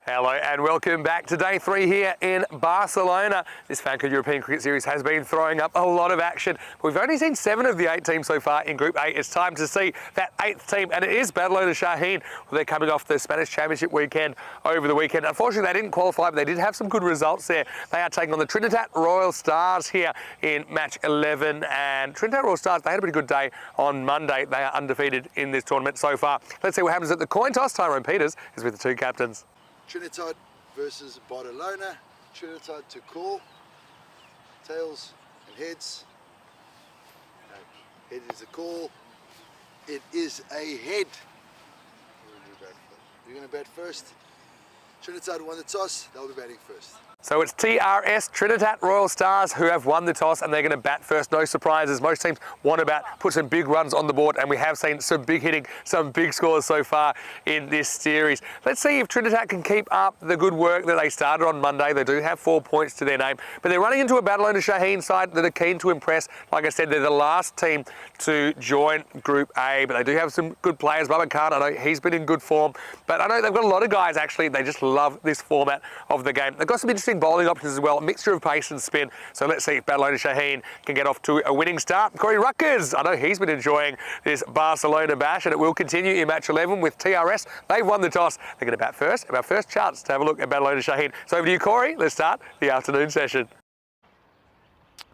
Hello and welcome back to day 3 here in Barcelona. This FanCode European Cricket Series has been throwing up a lot of action. We've only seen 7 of the 8 teams so far in Group A. It's time to see that 8th team, and it is Barcelona Shaheen. Well, they're coming off the Spanish Championship weekend over the weekend. Unfortunately, they didn't qualify, but they did have some good results there. They are taking on the Trinidad Royal Stars here in match 11, and Trinidad Royal Stars, they had a pretty good day on Monday. They are undefeated in this tournament so far. Let's see what happens at the coin toss. Tyrone Peters is with the 2 captains. Trinidad versus Barcelona. Trinidad to call. Tails and heads. Head is a call. It is a head. You're going to bat first. Trinidad won the toss. They'll be batting first. So it's TRS, Trinidad Royal Stars, who have won the toss, and they're going to bat first. No surprises. Most teams want to bat, put some big runs on the board, and we have seen some big hitting, some big scores so far in this series. Let's see if Trinidad can keep up the good work that they started on Monday. They do have 4 points to their name, but they're running into a Barcelona Shaheen side that are keen to impress. Like I said, they're the last team to join Group A, but they do have some good players. Baba Khan, I know he's been in good form, but I know they've got a lot of guys, actually, they just love this format of the game. They've got some interesting bowling options as well, a mixture of pace and spin. So let's see if Barcelona Shaheen can get off to a winning start. Corey Ruckers, I know he's been enjoying this Barcelona bash, and it will continue in match 11 with TRS. They've won the toss. They're going to bat first. Our first chance to have a look at Barcelona Shaheen. So over to you, Corey. Let's start the afternoon session.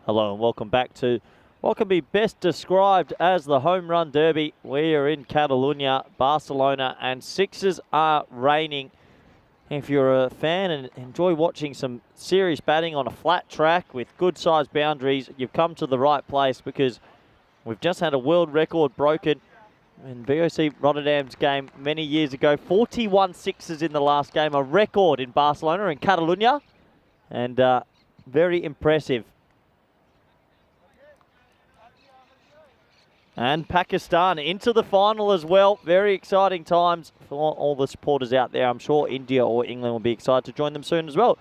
Hello and welcome back to what can be best described as the home run derby. We are in Catalonia, Barcelona, and sixes are raining. If you're a fan and enjoy watching some serious batting on a flat track with good sized boundaries, you've come to the right place, because we've just had a world record broken in VOC Rotterdam's game many years ago. 41 sixes in the last game, a record in Barcelona and Catalonia, and very impressive. And Pakistan into the final as well. Very exciting times for all the supporters out there. I'm sure India or England will be excited to join them soon as well.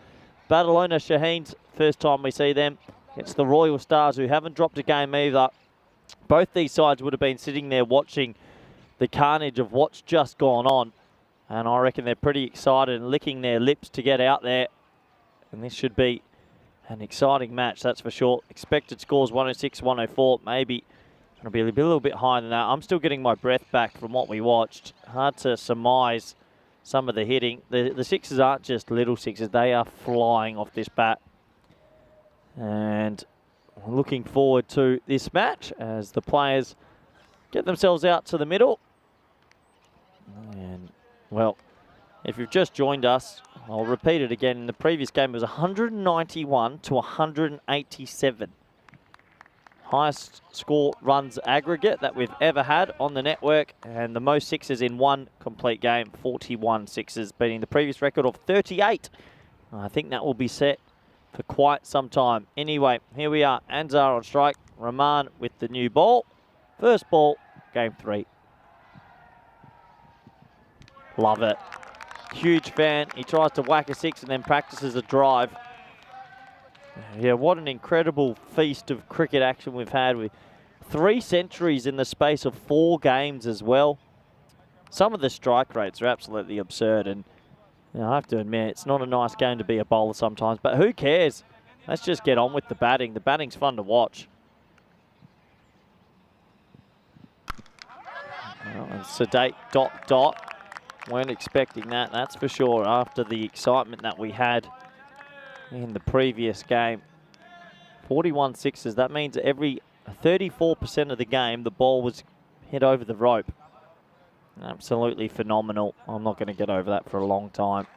Barcelona Shaheen's first time we see them. It's the Royal Stars, who haven't dropped a game either. Both these sides would have been sitting there watching the carnage of what's just gone on. And I reckon they're pretty excited and licking their lips to get out there. And this should be an exciting match, that's for sure. Expected scores 106, 104, maybe. It'll be a little bit higher than that. I'm still getting my breath back from what we watched. Hard to surmise some of the hitting. The sixes aren't just little sixes. They are flying off this bat. And looking forward to this match as the players get themselves out to the middle. And, well, if you've just joined us, I'll repeat it again. In the previous game, it was 191 to 187. Highest score runs aggregate that we've ever had on the network, and the most sixes in one complete game, 41 sixes, beating the previous record of 38. I think that will be set for quite some time. Anyway, here we are. Anzar on strike. Rahman with the new ball. First ball, game 3. Love it. Huge fan. He tries to whack a 6 and then practices a drive. Yeah, what an incredible feast of cricket action we've had, with 3 centuries in the space of 4 games as well. Some of the strike rates are absolutely absurd, and you know, I have to admit, it's not a nice game to be a bowler sometimes, but who cares? Let's just get on with the batting. The batting's fun to watch. Well, and sedate ... Weren't expecting that, that's for sure, after the excitement that we had in the previous game. 41 sixes, that means every 34% of the game the ball was hit over the rope. Absolutely phenomenal. I'm not going to get over that for a long time.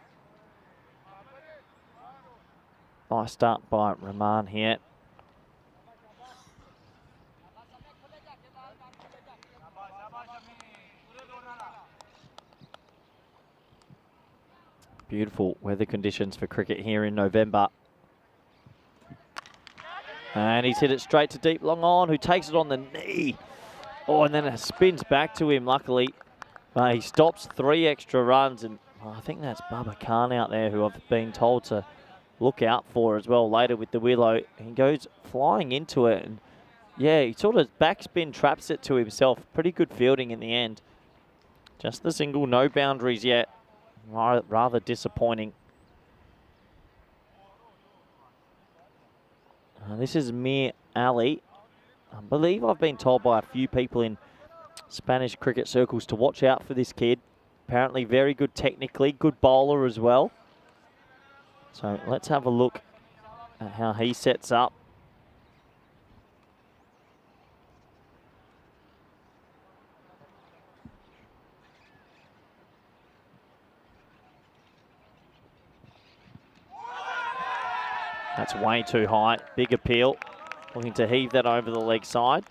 Nice start by Rahman here. Beautiful weather conditions for cricket here in November. And he's hit it straight to deep long on, who takes it on the knee. Oh, and then it spins back to him, luckily. He stops 3 extra runs, and I think that's Baba Khan out there, who I've been told to look out for as well later with the willow. He goes flying into it, and yeah, he sort of backspin traps it to himself. Pretty good fielding in the end. Just the single, no boundaries yet. Rather disappointing. This is Mir Ali. I believe I've been told by a few people in Spanish cricket circles to watch out for this kid. Apparently very good technically, good bowler as well. So let's have a look at how he sets up. That's way too high. Big appeal. Looking to heave that over the leg side.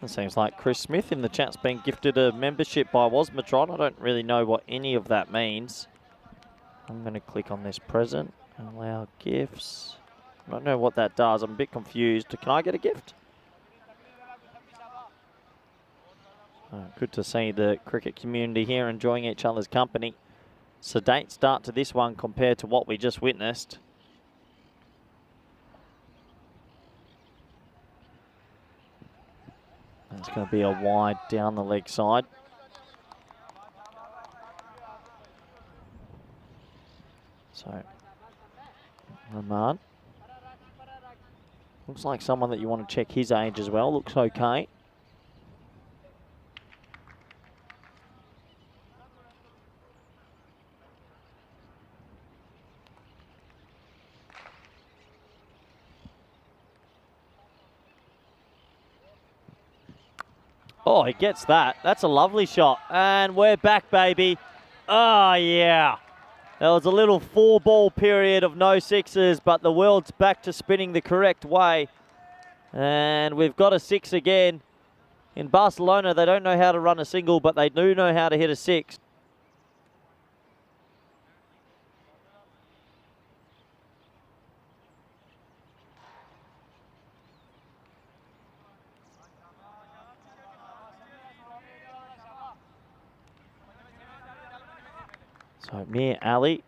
It seems like Chris Smith in the chat's been gifted a membership by Wasmatron. I don't really know what any of that means. I'm going to click on this present and allow gifts. I don't know what that does. I'm a bit confused. Can I get a gift? Good to see the cricket community here enjoying each other's company. Sedate start to this one compared to what we just witnessed. It's going to be a wide down the leg side. So, Rahman. Looks like someone that you want to check his age as well. Looks okay. Oh, he gets that. That's a lovely shot. And we're back, baby. Oh, yeah. There was a little 4-ball period of no sixes, but the world's back to spinning the correct way. And we've got a 6 again. In Barcelona, they don't know how to run a single, but they do know how to hit a 6. So Mir Ali.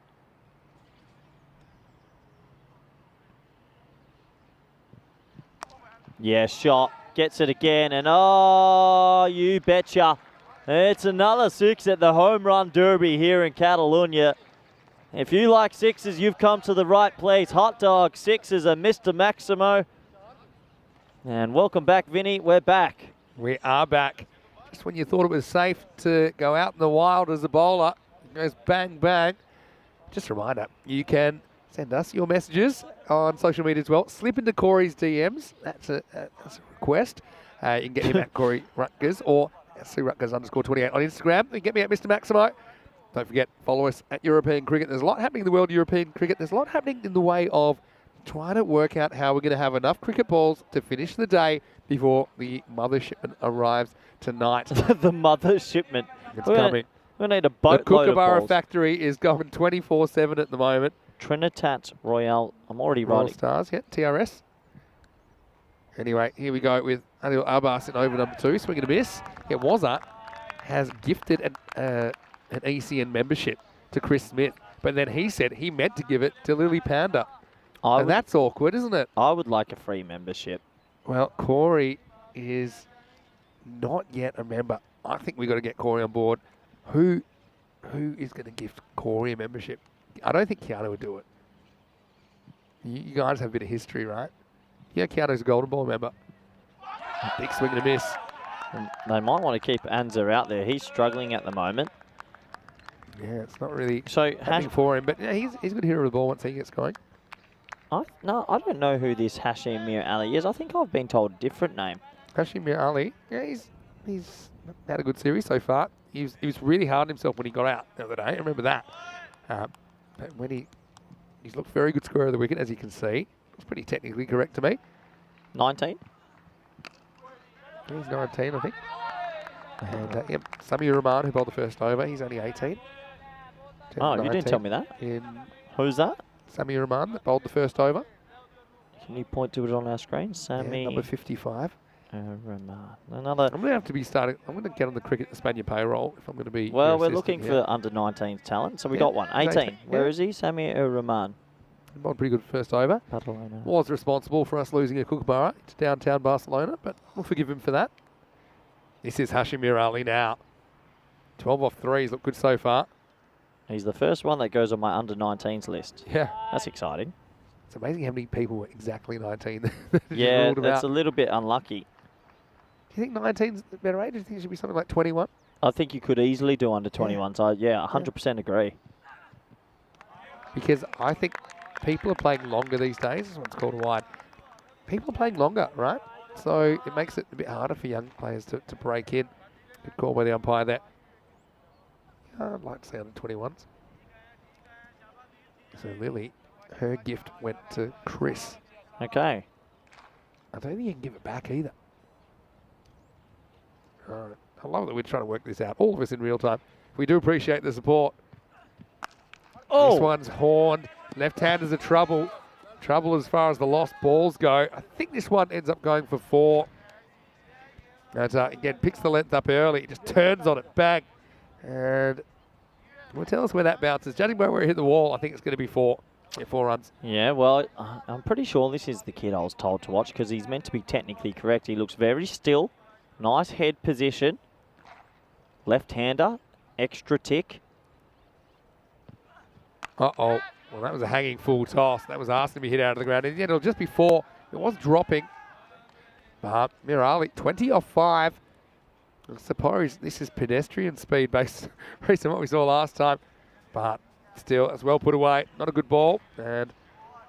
Yeah, shot. Gets it again. And oh, you betcha. It's another 6 at the home run derby here in Catalonia. If you like 6s, you've come to the right place. Hot dog 6s are Mr. Maximo. And welcome back, Vinny. We're back. We are back. Just when you thought it was safe to go out in the wild as a bowler, goes bang, bang. Just a reminder, you can send us your messages on social media as well. Slip into Corey's DMs. That's a request. You can get him at Corey Rutgers or @CRutgers_28 on Instagram. You can get me at Mr. Maximo. Don't forget, follow us at European Cricket. There's a lot happening in the world of European cricket. There's a lot happening in the way of trying to work out how we're going to have enough cricket balls to finish the day before the mother shipment arrives tonight. The mother shipment. It's coming. We need a boatload of Kookaburra balls. factory is going 24/7 at the moment. Trinitat Royale. I'm already Royal writing. Stars, yeah, TRS. Anyway, here we go with Adil Abbas in over number 2. Swing and a miss. Yeah, Wazza has gifted an ECN membership to Chris Smith, but then he said he meant to give it to Lily Panda. And that's awkward, isn't it? I would like a free membership. Well, Corey is not yet a member. I think we've got to get Corey on board. Who is going to gift Corey a membership? I don't think Keanu would do it. You guys have a bit of history, right? Yeah, Keanu's a Golden Ball member. Big swing and a miss. And they might want to keep Anza out there. He's struggling at the moment. Yeah, it's not really so happening for him, but yeah, he's a good hitter of the ball once he gets going. I don't know who this Hashim Mir Ali is. I think I've been told a different name. Hashim Mir Ali, yeah, he's had a good series so far. He was really hard on himself when he got out the other day. I remember that. But when he's looked very good square of the wicket, as you can see. It's pretty technically correct to me. 19? He's 19, I think. And yep, Samir Rahman, who bowled the first over, he's only 18. Oh, you didn't tell me that. Who's that? Samir Rahman, that bowled the first over. Can you point to it on our screen? Sammy. Yeah, number 55. Rahman. Another. I'm going to have to be starting. I'm going to get on the cricket Spaniard payroll if I'm going to be. Well, we're looking for under 19s talent, so we got one. 18. Where is he? Sammy Rahman. He bowled pretty good first over. Barcelona. Was responsible for us losing a Kookaburra to downtown Barcelona, but we'll forgive him for that. This is Hashim Mir Ali now. 12 off threes, look good so far. He's the first one that goes on my under-19s list. Yeah. That's exciting. It's amazing how many people were exactly 19 that Yeah, ruled that's about. a little bit unlucky. Do you think 19's a better age? Do you think it should be something like 21? I think you could easily do under 21. So, yeah, 100% agree. Because I think people are playing longer these days. This one's called a wide. People are playing longer, right? So it makes it a bit harder for young players to break in. Good call by the umpire there. Yeah, I'd like to say under 21s. So Lily, her gift went to Chris. Okay. I don't think you can give it back either. All right. I love that we're trying to work this out, all of us in real time. We do appreciate the support. Oh! This one's horned. Left-handers are trouble. Trouble as far as the lost balls go. I think this one ends up going for 4. And again, picks the length up early. It just turns on it, bang. And well, tell us where that bounces. Judging by where it hit the wall, I think it's going to be 4. Yeah, 4 runs. Yeah, well, I'm pretty sure this is the kid I was told to watch because he's meant to be technically correct. He looks very still. Nice head position. Left-hander. Extra tick. Uh-oh. Well, that was a hanging full toss. That was asked to be hit out of the ground. And yet it'll just be 4. It was dropping. But Mirali, 20 off 5. I suppose this is pedestrian speed based on what we saw last time. But still, it's well put away. Not a good ball. And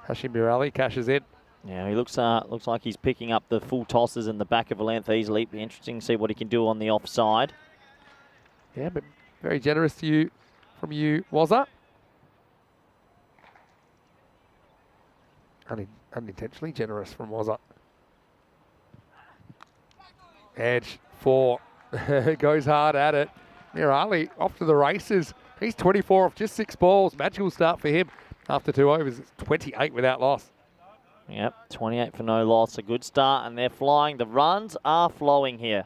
Hashim Mirali cashes in. Yeah, he looks like he's picking up the full tosses in the back of a length easily. Be interesting to see what he can do on the offside. Yeah, but very generous to you, from you, Wazza. Unintentionally generous from Wazza. Edge 4. Goes hard at it. Mirali off to the races. He's 24 off just 6 balls. Magical start for him after 2 overs. It's 28 without loss. Yep, 28 for no loss. A good start, and they're flying. The runs are flowing here.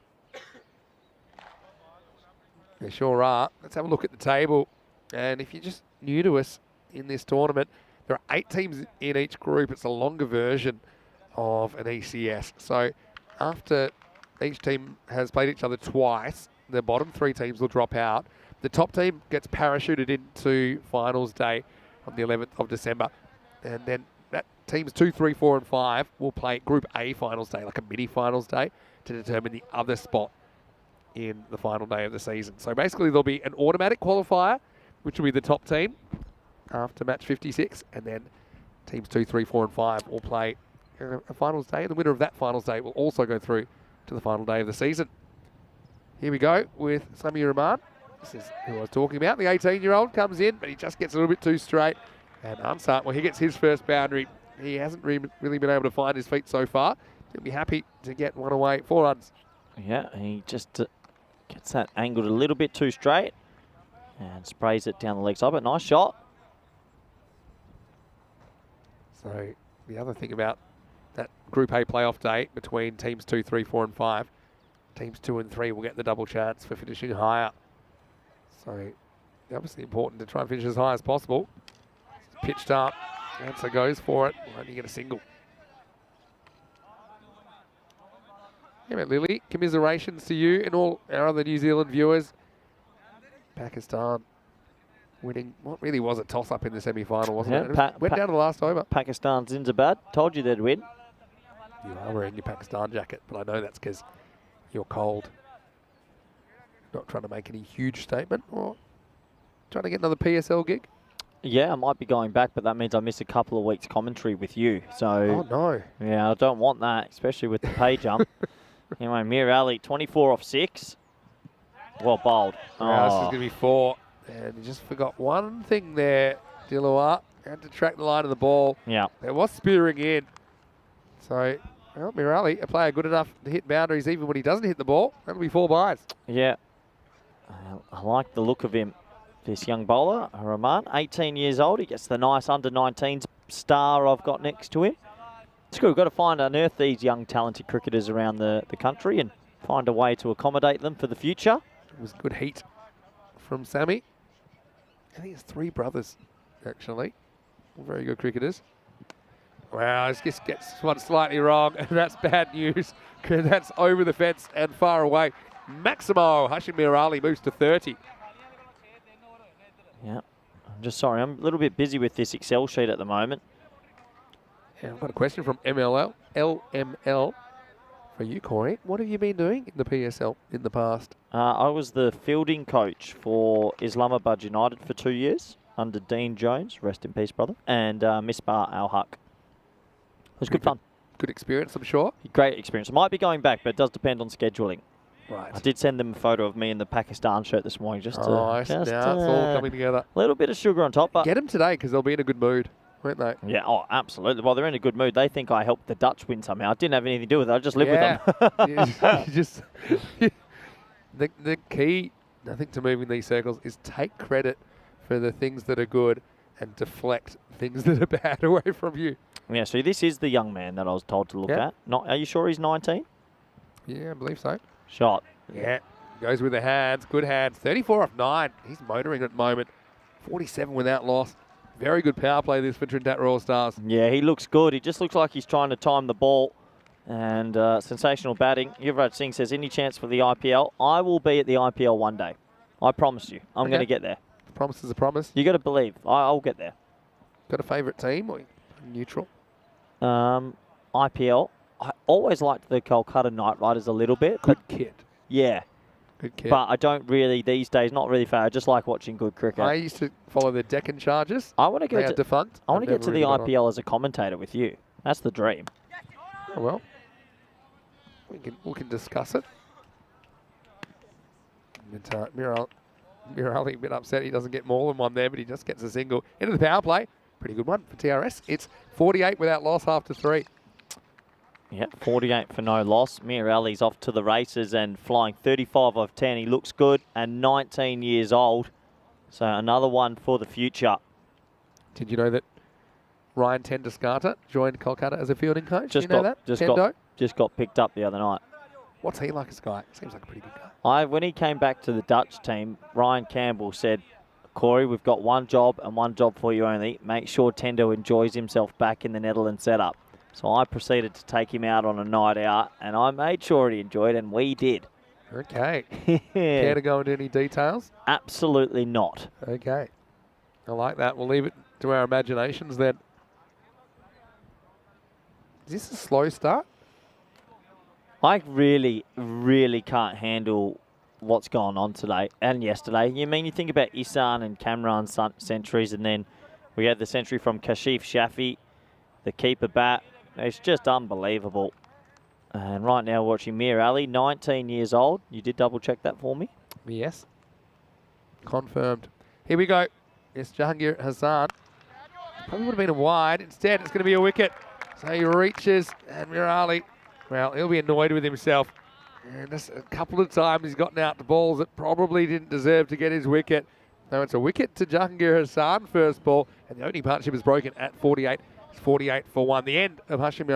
They sure are. Let's have a look at the table. And if you're just new to us in this tournament, there are 8 teams in each group. It's a longer version of an ECS. So after each team has played each other twice, the bottom 3 teams will drop out. The top team gets parachuted into finals day on the 11th of December. And then that teams 2, 3, 4, and 5 will play Group A finals day, like a mini finals day, to determine the other spot in the final day of the season. So basically there'll be an automatic qualifier, which will be the top team after match 56, and then teams 2, 3, 4, and 5 will play a finals day, and the winner of that finals day will also go through to the final day of the season. Here we go with Sami Rahman. This is who I was talking about. The 18-year-old comes in, but he just gets a little bit too straight. And Ansar, well, he gets his first boundary. He hasn't really been able to find his feet so far. He'll be happy to get one away. 4 runs. Yeah, he just gets that angled a little bit too straight and sprays it down the leg side, but nice shot. So the other thing about that Group A playoff day between teams 2, 3, 4, and 5, teams 2 and 3 will get the double chance for finishing higher. So obviously important to try and finish as high as possible. Pitched up, Answer goes for it. Will only get a single. Yeah, but Lily, commiserations to you and all our other New Zealand viewers. Pakistan winning what really was a toss-up in the semi-final, wasn't it? It went down to the last over. Pakistan Zindabad. Told you they'd win. You are wearing your Pakistan jacket, but I know that's because you're cold. Not trying to make any huge statement, or trying to get another PSL gig? Yeah, I might be going back, but that means I miss a couple of weeks commentary with you. So, oh no. Yeah, I don't want that, especially with the pay jump. Anyway, Mir Ali, 24 off 6. Well bowled. Wow, this is going to be 4. And he just forgot one thing there, Dilawar. Had to track the line of the ball. Yeah. There was spearing in. So, well, Mirali, a player good enough to hit boundaries even when he doesn't hit the ball. That'll be 4 byes. Yeah. I like the look of him. This young bowler, Rahman, 18 years old. He gets the nice under-19s star I've got next to him. It's good. We've got to find and unearth these young talented cricketers around the country and find a way to accommodate them for the future. It was good heat from Sammy. I think it's 3 brothers, actually. All very good cricketers. Wow, this just gets one slightly wrong, and that's bad news, because that's over the fence and far away. Maximo Hashim moves to 30. Yeah. I'm just sorry. I'm a little bit busy with this Excel sheet at the moment. Yeah, I've got a question from LML for you, Corey. What have you been doing in the PSL in the past? I was the fielding coach for Islamabad United for 2 years under Dean Jones, rest in peace, brother, and Misbah Al Haq. It was good fun. Good experience, I'm sure. Great experience. I might be going back, but it does depend on scheduling. Right. I did send them a photo of me in the Pakistan shirt this morning, just to, Now it's all coming together. a little bit of sugar on top. But Get them today because they'll be in a good mood, won't they? yeah, oh, absolutely. Well, they're in a good mood. They think I helped the Dutch win somehow. I didn't have anything to do with it. I just lived with them. You just the key, I think, to moving these circles is take credit for the things that are good and deflect things that are bad away from you. Yeah, so this is the young man that I was told to look at. Not, are you sure he's 19? Yeah, I believe so. Shot. Yeah, goes with the hands, good hands. 34 off 9. He's motoring at the moment. 47 without loss. Very good power play this for Trinidad Royal Stars. Yeah, he looks good. He just looks like he's trying to time the ball. And sensational batting. Yuvraj Singh says, any chance for the IPL? I will be at the IPL one day. I promise you. I'm going to get there. Promise is a promise. You got to believe. I'll get there. Got a favourite team or neutral? IPL. I always liked the Kolkata Knight Riders a little bit. Good kid. Yeah. Good kid. But I don't really, these days, not really fair. I just like watching good cricket. I used to follow the Deccan Chargers. I want to They are defunct. I want to I've get to never the really got IPL as a commentator with you. That's the dream. on. Oh, well. We can discuss it. But, Mirali a bit upset he doesn't get more than one there, but he just gets a single. Into the power play. Pretty good one for TRS. It's 48 without loss after 3. Yeah, 48 for no loss. Mir Ali's off to the races and flying 35 off 10. He looks good and 19 years old. So another one for the future. Did you know that Ryan Tenduscarter joined Kolkata as a fielding coach? Just Do you know got, that? just got picked up the other night. What's he like as a guy? Seems like a pretty good guy. When he came back to the Dutch team, Ryan Campbell said, Corey, we've got one job and one job for you only. Make sure Tendo enjoys himself back in the Netherlands setup. So I proceeded to take him out on a night out, and I made sure he enjoyed it, and we did. Okay. Care to go into any details? Absolutely not. Okay. I like that. We'll leave it to our imaginations then. Is this a slow start? I really, really can't handle what's gone on today and yesterday. You think about Isan and Kamran's centuries, and then we had the century from Kashif Shafi, the keeper bat. It's just unbelievable. And right now watching Mir Ali, 19 years old. You did double check that for me? Yes. Confirmed. Here we go. It's Jahangir Hassan. Probably would have been a wide. Instead, it's going to be a wicket. So he reaches, and Mir Ali, well, he'll be annoyed with himself. And just a couple of times he's gotten out to balls that probably didn't deserve to get his wicket. Now it's a wicket to Jahangir Hassan, first ball, and the opening partnership is broken at 48. It's 48 for 1. The end of Hashim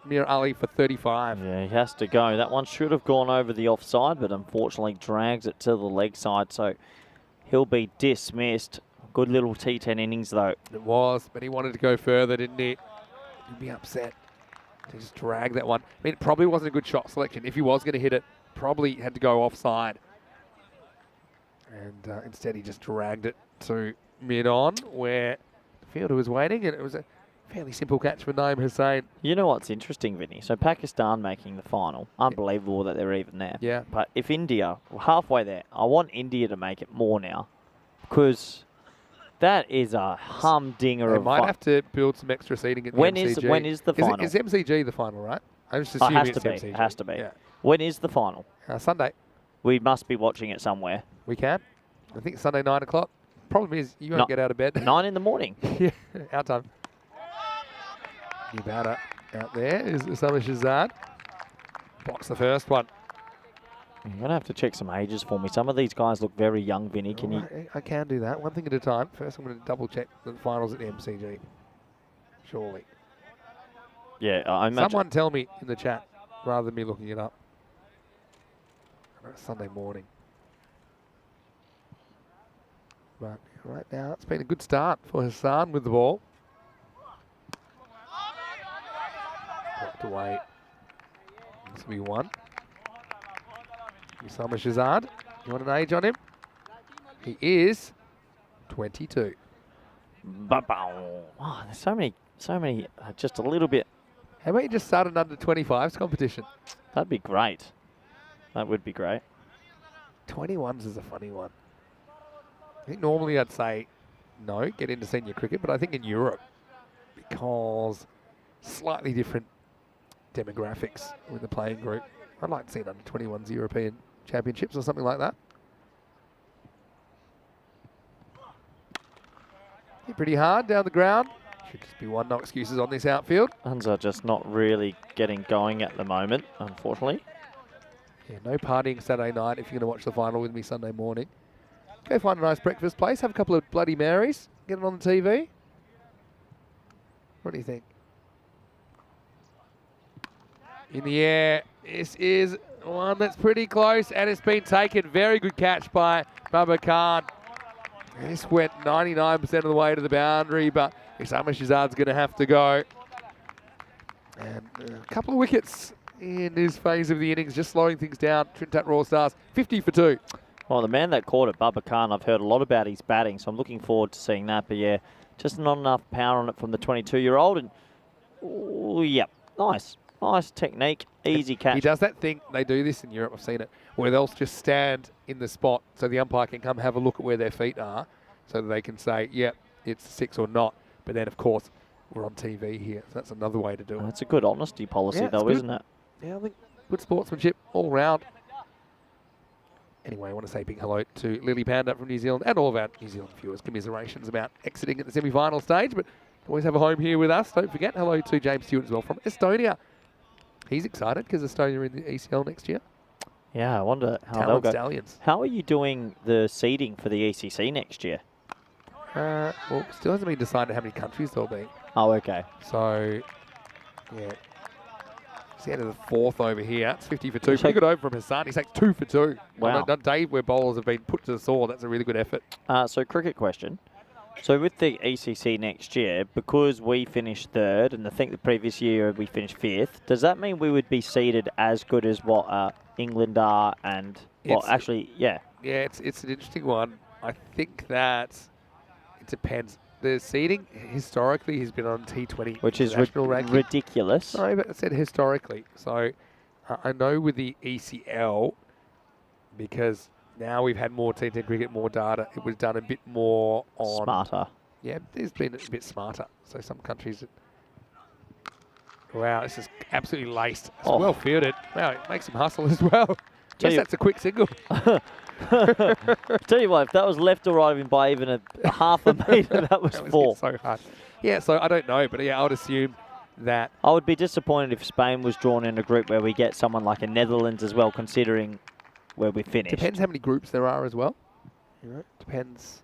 Mir Ali for 35. Yeah, he has to go. That one should have gone over the offside, but unfortunately drags it to the leg side, so he'll be dismissed. Good little T10 innings, though. It was, but he wanted to go further, didn't he? He'd be upset to just drag that one. I mean, it probably wasn't a good shot selection. If he was going to hit it, probably had to go offside. And instead, he just dragged it to mid-on, where the fielder was waiting, and it was a fairly simple catch for Naeem Hussain. You know what's interesting, Vinny? So Pakistan making the final. Unbelievable that they're even there. Yeah. But if India, halfway there, I want India to make it more now, because that is a humdinger They of might have to build some extra seating at the MCG. When is the final? Is MCG the final, right? I just Oh, assume has it's to be. MCG. Has to be. Yeah. When is the final? Sunday. We must be watching it somewhere. We can. I think Sunday 9 o'clock. Problem is, you won't get out of bed. 9 in the morning. Yeah, our time. New batter out there is Usama Shazad. Blocks the first one. You're going to have to check some ages for me. Some of these guys look very young, Vinny. Can you? I can do that. One thing at a time. First, I'm going to double check the finals at the MCG. Surely. Yeah, I imagine. Someone tell me in the chat rather than me looking it up. I know it's Sunday morning. But right now, it's been a good start for Hassan with the ball. Blocked away. This will be 1. Usama Shazad. You want an age on him? He is 22. Oh, there's so many, just a little bit. How about you just start an under 25s competition? That'd be great. That would be great. 21s is a funny one. I think normally I'd say no, get into senior cricket, but I think in Europe, because slightly different demographics with the playing group, I'd like to see an under 21s European Championships or something like that. Hit pretty hard down the ground. Should just be one, no excuses on this outfield. Huns are just not really getting going at the moment, unfortunately. Yeah, no partying Saturday night if you're going to watch the final with me Sunday morning. Go find a nice breakfast place, have a couple of Bloody Marys, get it on the TV. What do you think? In the air, this is one that's pretty close, and it's been taken. Very good catch by Baba Khan. This went 99% of the way to the boundary, but Usama Shazad's going to have to go. And a couple of wickets in his phase of the innings, just slowing things down. Trinidad Raw Stars, 50 for 2. Well, the man that caught it, Baba Khan, I've heard a lot about his batting, so I'm looking forward to seeing that. But yeah, just not enough power on it from the 22-year-old. And, ooh, yep, nice. Nice technique, easy catch. He does that thing, they do this in Europe, I've seen it, where they'll just stand in the spot so the umpire can come have a look at where their feet are so that they can say, yep, it's 6 or not. But then, of course, we're on TV here, so that's another way to do it. That's a good honesty policy, though, isn't it? Yeah, I think good sportsmanship all round. Anyway, I want to say big hello to Lily Panda from New Zealand and all of our New Zealand viewers. Commiserations about exiting at the semi-final stage, but always have a home here with us. Don't forget, hello to James Stewart as well from Estonia. He's excited because Estonia are in the ECL next year. Yeah, I wonder how they'll Talent go. Stallions. How are you doing the seeding for the ECC next year? Well, still hasn't been decided how many countries there'll be. Oh, okay. So, yeah. He's out of the fourth over here. It's 50 for 2. Pretty good over from Hassan. He's like 2 for 2. Wow. On a day where bowlers have been put to the sword, that's a really good effort. So, cricket question. So, with the ECC next year, because we finished third, and I think the previous year we finished 5th, does that mean we would be seeded as good as what England are? And, well, actually, yeah. Yeah, it's an interesting one. I think that it depends. The seeding historically has been on T20, which is ridiculous. Sorry, but I said historically. So I know with the ECL, because now we've had more T10 cricket, more data, it was done a bit more on... Smarter. Yeah, it's been a bit smarter. So some countries... Wow, this is absolutely laced. It's well fielded. Wow, it makes him hustle as well. Guess that's a quick single. Tell you what, if that was left or right of him by even a half a metre, that was 4. So hard. Yeah, so I don't know, but yeah, I would assume that... I would be disappointed if Spain was drawn in a group where we get someone like a Netherlands as well, considering where we finished. Depends how many groups there are as well. You know, depends.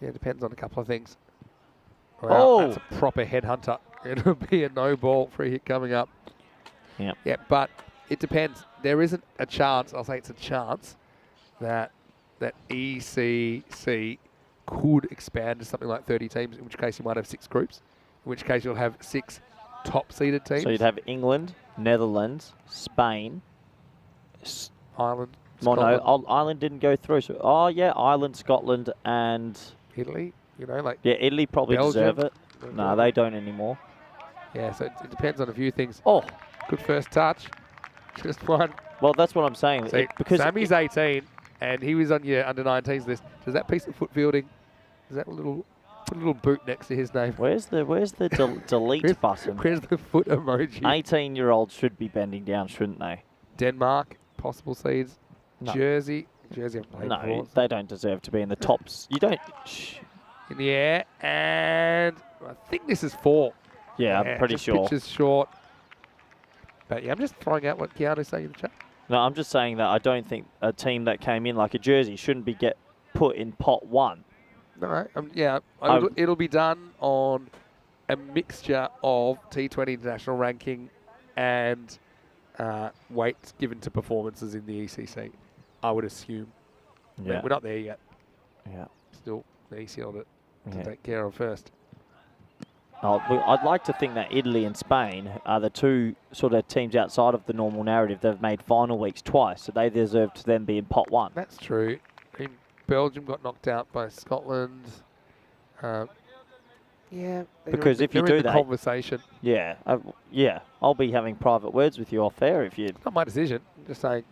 Yeah, depends on a couple of things. Wow, that's a proper headhunter. It'll be a no ball free hit coming up. Yeah. Yeah, but it depends. There isn't a chance, I'll say it's a chance, that ECC could expand to something like 30 teams, in which case you might have 6 groups, in which case you'll have 6 top-seeded teams. So you'd have England, Netherlands, Spain, Ireland, Scotland. No, Ireland didn't go through. So, Ireland, Scotland, and... Italy, you know, like... Yeah, Italy probably Belgium. deserve it. No, they don't anymore. Yeah, so it depends on a few things. Oh. Good first touch. Just one. Well, that's what I'm saying. See, because Sammy's 18, and he was on your under-19s list. Does that piece of foot fielding, is that put a little boot next to his name? Where's the delete button? Where's the foot emoji? 18-year-olds should be bending down, shouldn't they? Denmark, possible seeds. No. Jersey haven't played before. They don't deserve to be in the tops. You don't... In the air, and I think this is 4. Yeah, I'm pretty sure. Pitch is short. But yeah, I'm just throwing out what Keanu's saying in the chat. No, I'm just saying that I don't think a team that came in like a Jersey shouldn't be put in pot 1. No, it'll be done on a mixture of T20 international ranking and weights given to performances in the ECC, I would assume. Yeah. We're not there yet. Yeah. Still the ECL to take care of first. I'd like to think that Italy and Spain are the two sort of teams outside of the normal narrative that have made final weeks twice, so they deserve to then be in pot one. That's true. I mean, Belgium got knocked out by Scotland. Yeah, because if you in do the that, conversation. Yeah, I'll be having private words with you off air if you. It's not my decision. I'm just saying,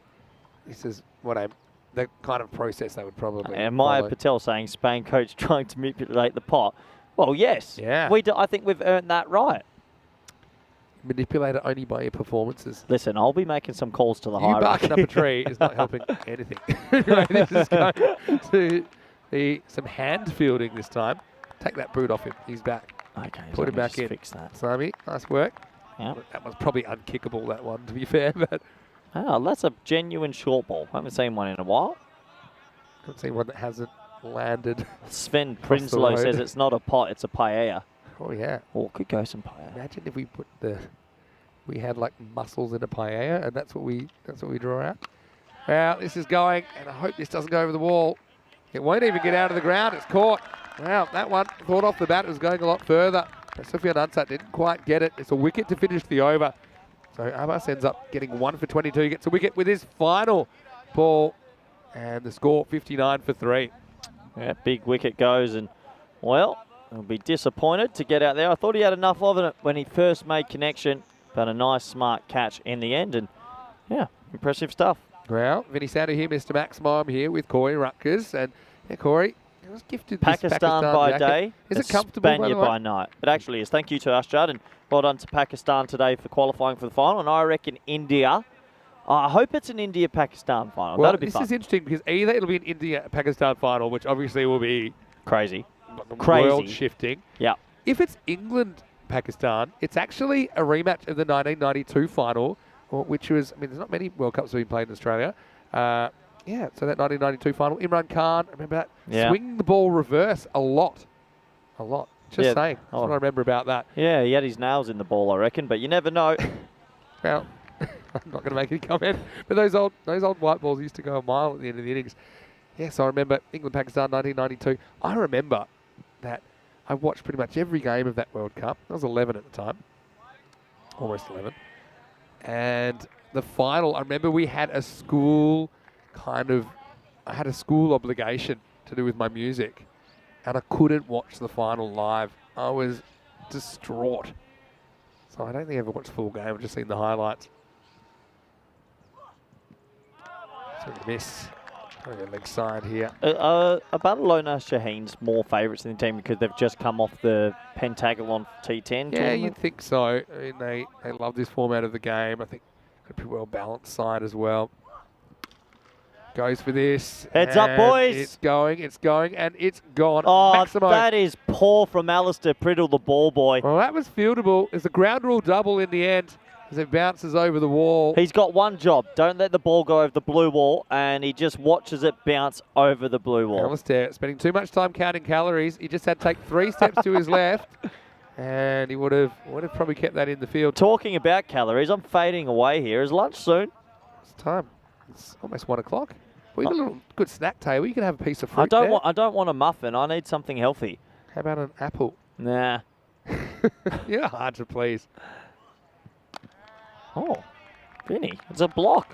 this is the kind of process they would probably. And Maya Patel saying Spain coach trying to manipulate the pot. Well, yes. Yeah. I think we've earned that right. Manipulated only by your performances. Listen, I'll be making some calls to the hierarchy. You barking up a tree is not helping anything. This is going to be some hand fielding this time. Take that boot off him. He's back. Okay, put him back in. Fix that. Sami, nice work. Yeah. That was probably unkickable, that one, to be fair. But oh, that's a genuine short ball. I haven't seen one in a while. Haven't seen one that hasn't landed. Sven Prinsloo says it's not a pot, it's a paella. Oh yeah. Or could go some paella. Imagine if we we had like mussels in a paella, and that's what we draw out. Well, this is going, and I hope this doesn't go over the wall. It won't even get out of the ground. It's caught. Wow, that one thought off the bat it was going a lot further. Sofian Ansat didn't quite get it. It's a wicket to finish the over. So Abbas ends up getting 1 for 22. Gets a wicket with his final ball, and the score 59 for 3. Yeah, big wicket goes, and well, he'll be disappointed to get out there. I thought he had enough of it when he first made connection, but a nice, smart catch in the end, and yeah, impressive stuff. Well, Vinny Sander here, Mr. Maximum here with Corey Rutgers, and yeah, Corey, he was gifted Pakistan this Pakistan by jacket. day, Is it comfortable, Spaniard by night. It actually is. Thank you to us, Judd, and well done to Pakistan today for qualifying for the final, and I reckon India. I hope it's an India-Pakistan final. Well, That'll be fun. this is interesting because either it'll be an India-Pakistan final, which obviously will be crazy. World-shifting. Yeah. If it's England-Pakistan, it's actually a rematch of the 1992 final, which was, I mean, there's not many World Cups that have been played in Australia. Yeah, so that 1992 final, Imran Khan, remember that? Yeah. Swing the ball reverse a lot. A lot. Just saying. That's Oh. what I remember about that. Yeah, he had his nails in the ball, I reckon, but you never know. Well, I'm not going to make any comment, but those old white balls used to go a mile at the end of the innings. Yes, I remember England-Pakistan 1992. I remember that I watched pretty much every game of that World Cup. I was 11 at the time, almost 11. And the final, I remember we had a school I had a school obligation to do with my music, and I couldn't watch the final live. I was distraught. So I don't think I ever watched the full game. I've just seen the highlights. So we miss. Leg side here. Barcelona Shaheen's more favourites in the team because they've just come off the Pentagon T10 Yeah, tournament. you'd think so. I mean, they love this format of the game. I think a pretty well balanced side as well. Goes for this. Heads up, boys. It's going, and it's gone. Oh, Maximo. that is poor from Alistair Priddle, the ball boy. Well, that was fieldable. It's a ground rule double in the end as it bounces over the wall. He's got one job. Don't let the ball go over the blue wall, and he just watches it bounce over the blue wall. Alistair spending too much time counting calories. He just had to take 3 steps to his left, and he would have probably kept that in the field. Talking about calories, I'm fading away here. Is lunch soon? It's time. It's almost 1 o'clock. Well, you've got a little good snack table. You can have a piece of fruit I don't want a muffin. I need something healthy. How about an apple? Nah. You're hard to please. Oh, Vinny, it's a block.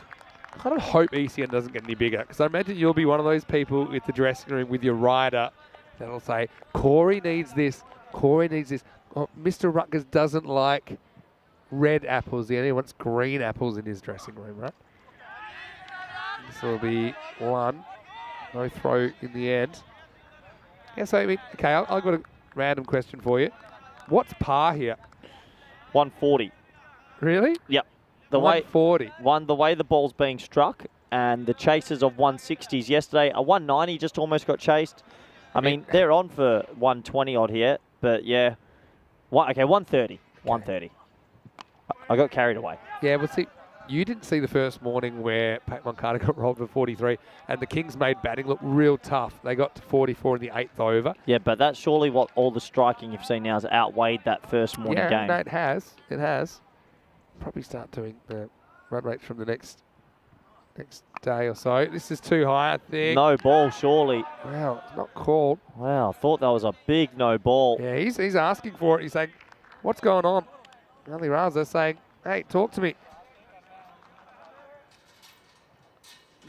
I kind of hope ECN doesn't get any bigger, because I imagine you'll be one of those people with the dressing room with your rider that'll say, Corey needs this, Corey needs this. Oh, Mr. Rutgers doesn't like red apples. He only wants green apples in his dressing room, right? This will be 1. No throw in the end. Yeah, so, I mean, okay, I've got a random question for you. What's par here? 140. Really? Yep. The 140. The way the ball's being struck, and the chases of 160s yesterday. A 190 just almost got chased. I mean, they're on for 120 odd here, but yeah. 130. Okay. 130. I got carried away. Yeah, well, see, you didn't see the first morning where Pat Moncada got rolled for 43, and the Kings made batting look real tough. They got to 44 in the 8th over. Yeah, but that's surely what all the striking you've seen now has outweighed that first morning game. Yeah, no, it has. It has. Probably start doing the run rates from the next day or so. This is too high, I think. No ball, surely. Wow, it's not called. Wow, I thought that was a big no ball. Yeah, he's asking for it. He's saying, What's going on? Ali Raza saying, hey, talk to me.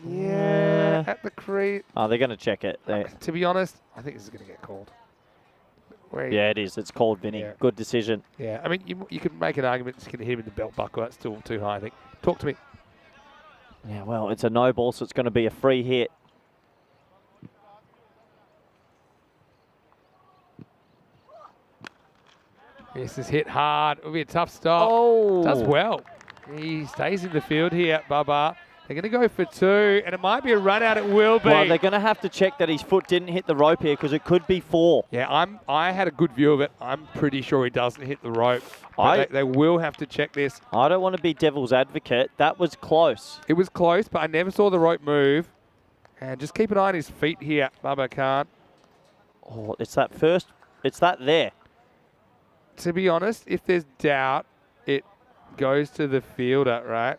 Yeah, at the crease. Oh, they're going to check it. To be honest, I think this is going to get called. Yeah, it is. It's called, Vinny. Yeah. Good decision. Yeah, I mean, you can make an argument you can hit him in the belt buckle. That's still too high, I think. Talk to me. Yeah, well, it's a no ball, so it's going to be a free hit. This is hit hard. It'll be a tough stop. Oh. Does well. He stays in the field here, Bubba. They're going to go for 2, and it might be a run out. It will be. Well, they're going to have to check that his foot didn't hit the rope here because it could be 4. Yeah, I had a good view of it. I'm pretty sure he doesn't hit the rope. They will have to check this. I don't want to be devil's advocate. That was close. It was close, but I never saw the rope move. And just keep an eye on his feet here, Bubba Khan. Oh, it's that first. It's that there. To be honest, if there's doubt, it goes to the fielder, right?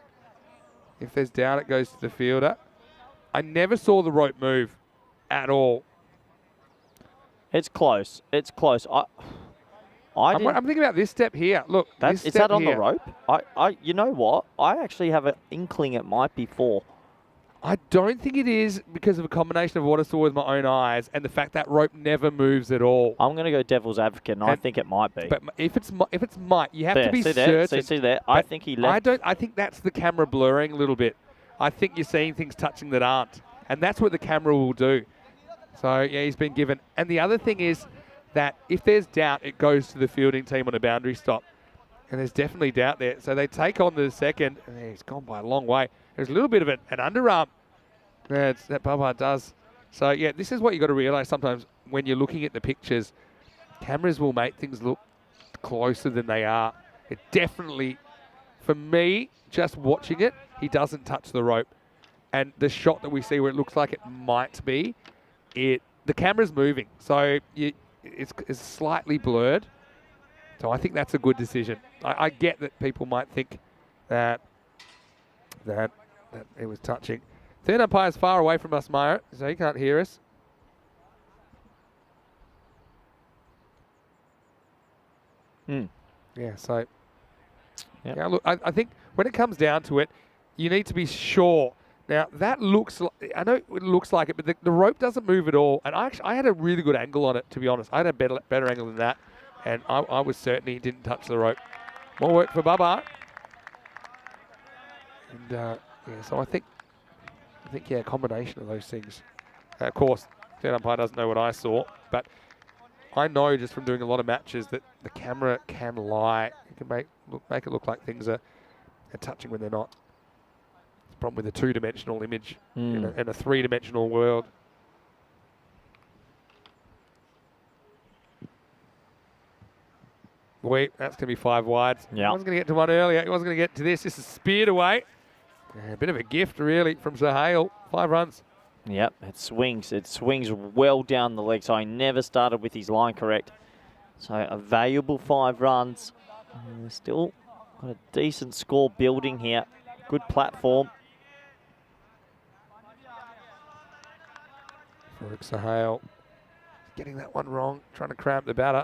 If there's doubt, it goes to the fielder. I never saw the rope move at all. It's close. It's close. I'm thinking about this step here. Look, is that on the rope? You know what? I actually have an inkling it might be 4. I don't think it is because of a combination of what I saw with my own eyes and the fact that rope never moves at all. I'm going to go devil's advocate, and I think it might be. But if it's might, you have to be certain. There. See there. I think he left. I think that's the camera blurring a little bit. I think you're seeing things touching that aren't, and that's what the camera will do. So yeah, he's been given. And the other thing is that if there's doubt, it goes to the fielding team on a boundary stop. And there's definitely doubt there. So they take on the second. And he's gone by a long way. There's a little bit of an underarm that Bubba does. So, yeah, this is what you got to realise sometimes when you're looking at the pictures. Cameras will make things look closer than they are. It definitely, for me, just watching it, he doesn't touch the rope. And the shot that we see where it looks like it might be, the camera's moving. So it's slightly blurred. So I think that's a good decision. I get that people might think that it was touching. Third umpire's far away from us, Maya, so he can't hear us. Yeah, so yeah, look, I think when it comes down to it, you need to be sure. Now that looks, I know it looks like it, but the rope doesn't move at all. And I had a really good angle on it, to be honest. I had a better angle than that. And I was certain he didn't touch the rope. More work for Bubba. And yeah, so I think a combination of those things. Of course, third umpire doesn't know what I saw, but I know just from doing a lot of matches that the camera can lie. It can make it look like things are touching when they're not. It's a problem with a 2-dimensional image in a 3-dimensional world. Wait, that's going to be 5 wides. Yeah. I wasn't going to get to one earlier. He wasn't going to get to this. This is speared away. Yeah, a bit of a gift, really, from Sahale. 5 runs. Yep, it swings. It swings well down the leg, so I never started with his line correct. So a valuable 5 runs. Still got a decent score building here. Good platform. Farouk Sahale getting that one wrong, trying to cramp the batter.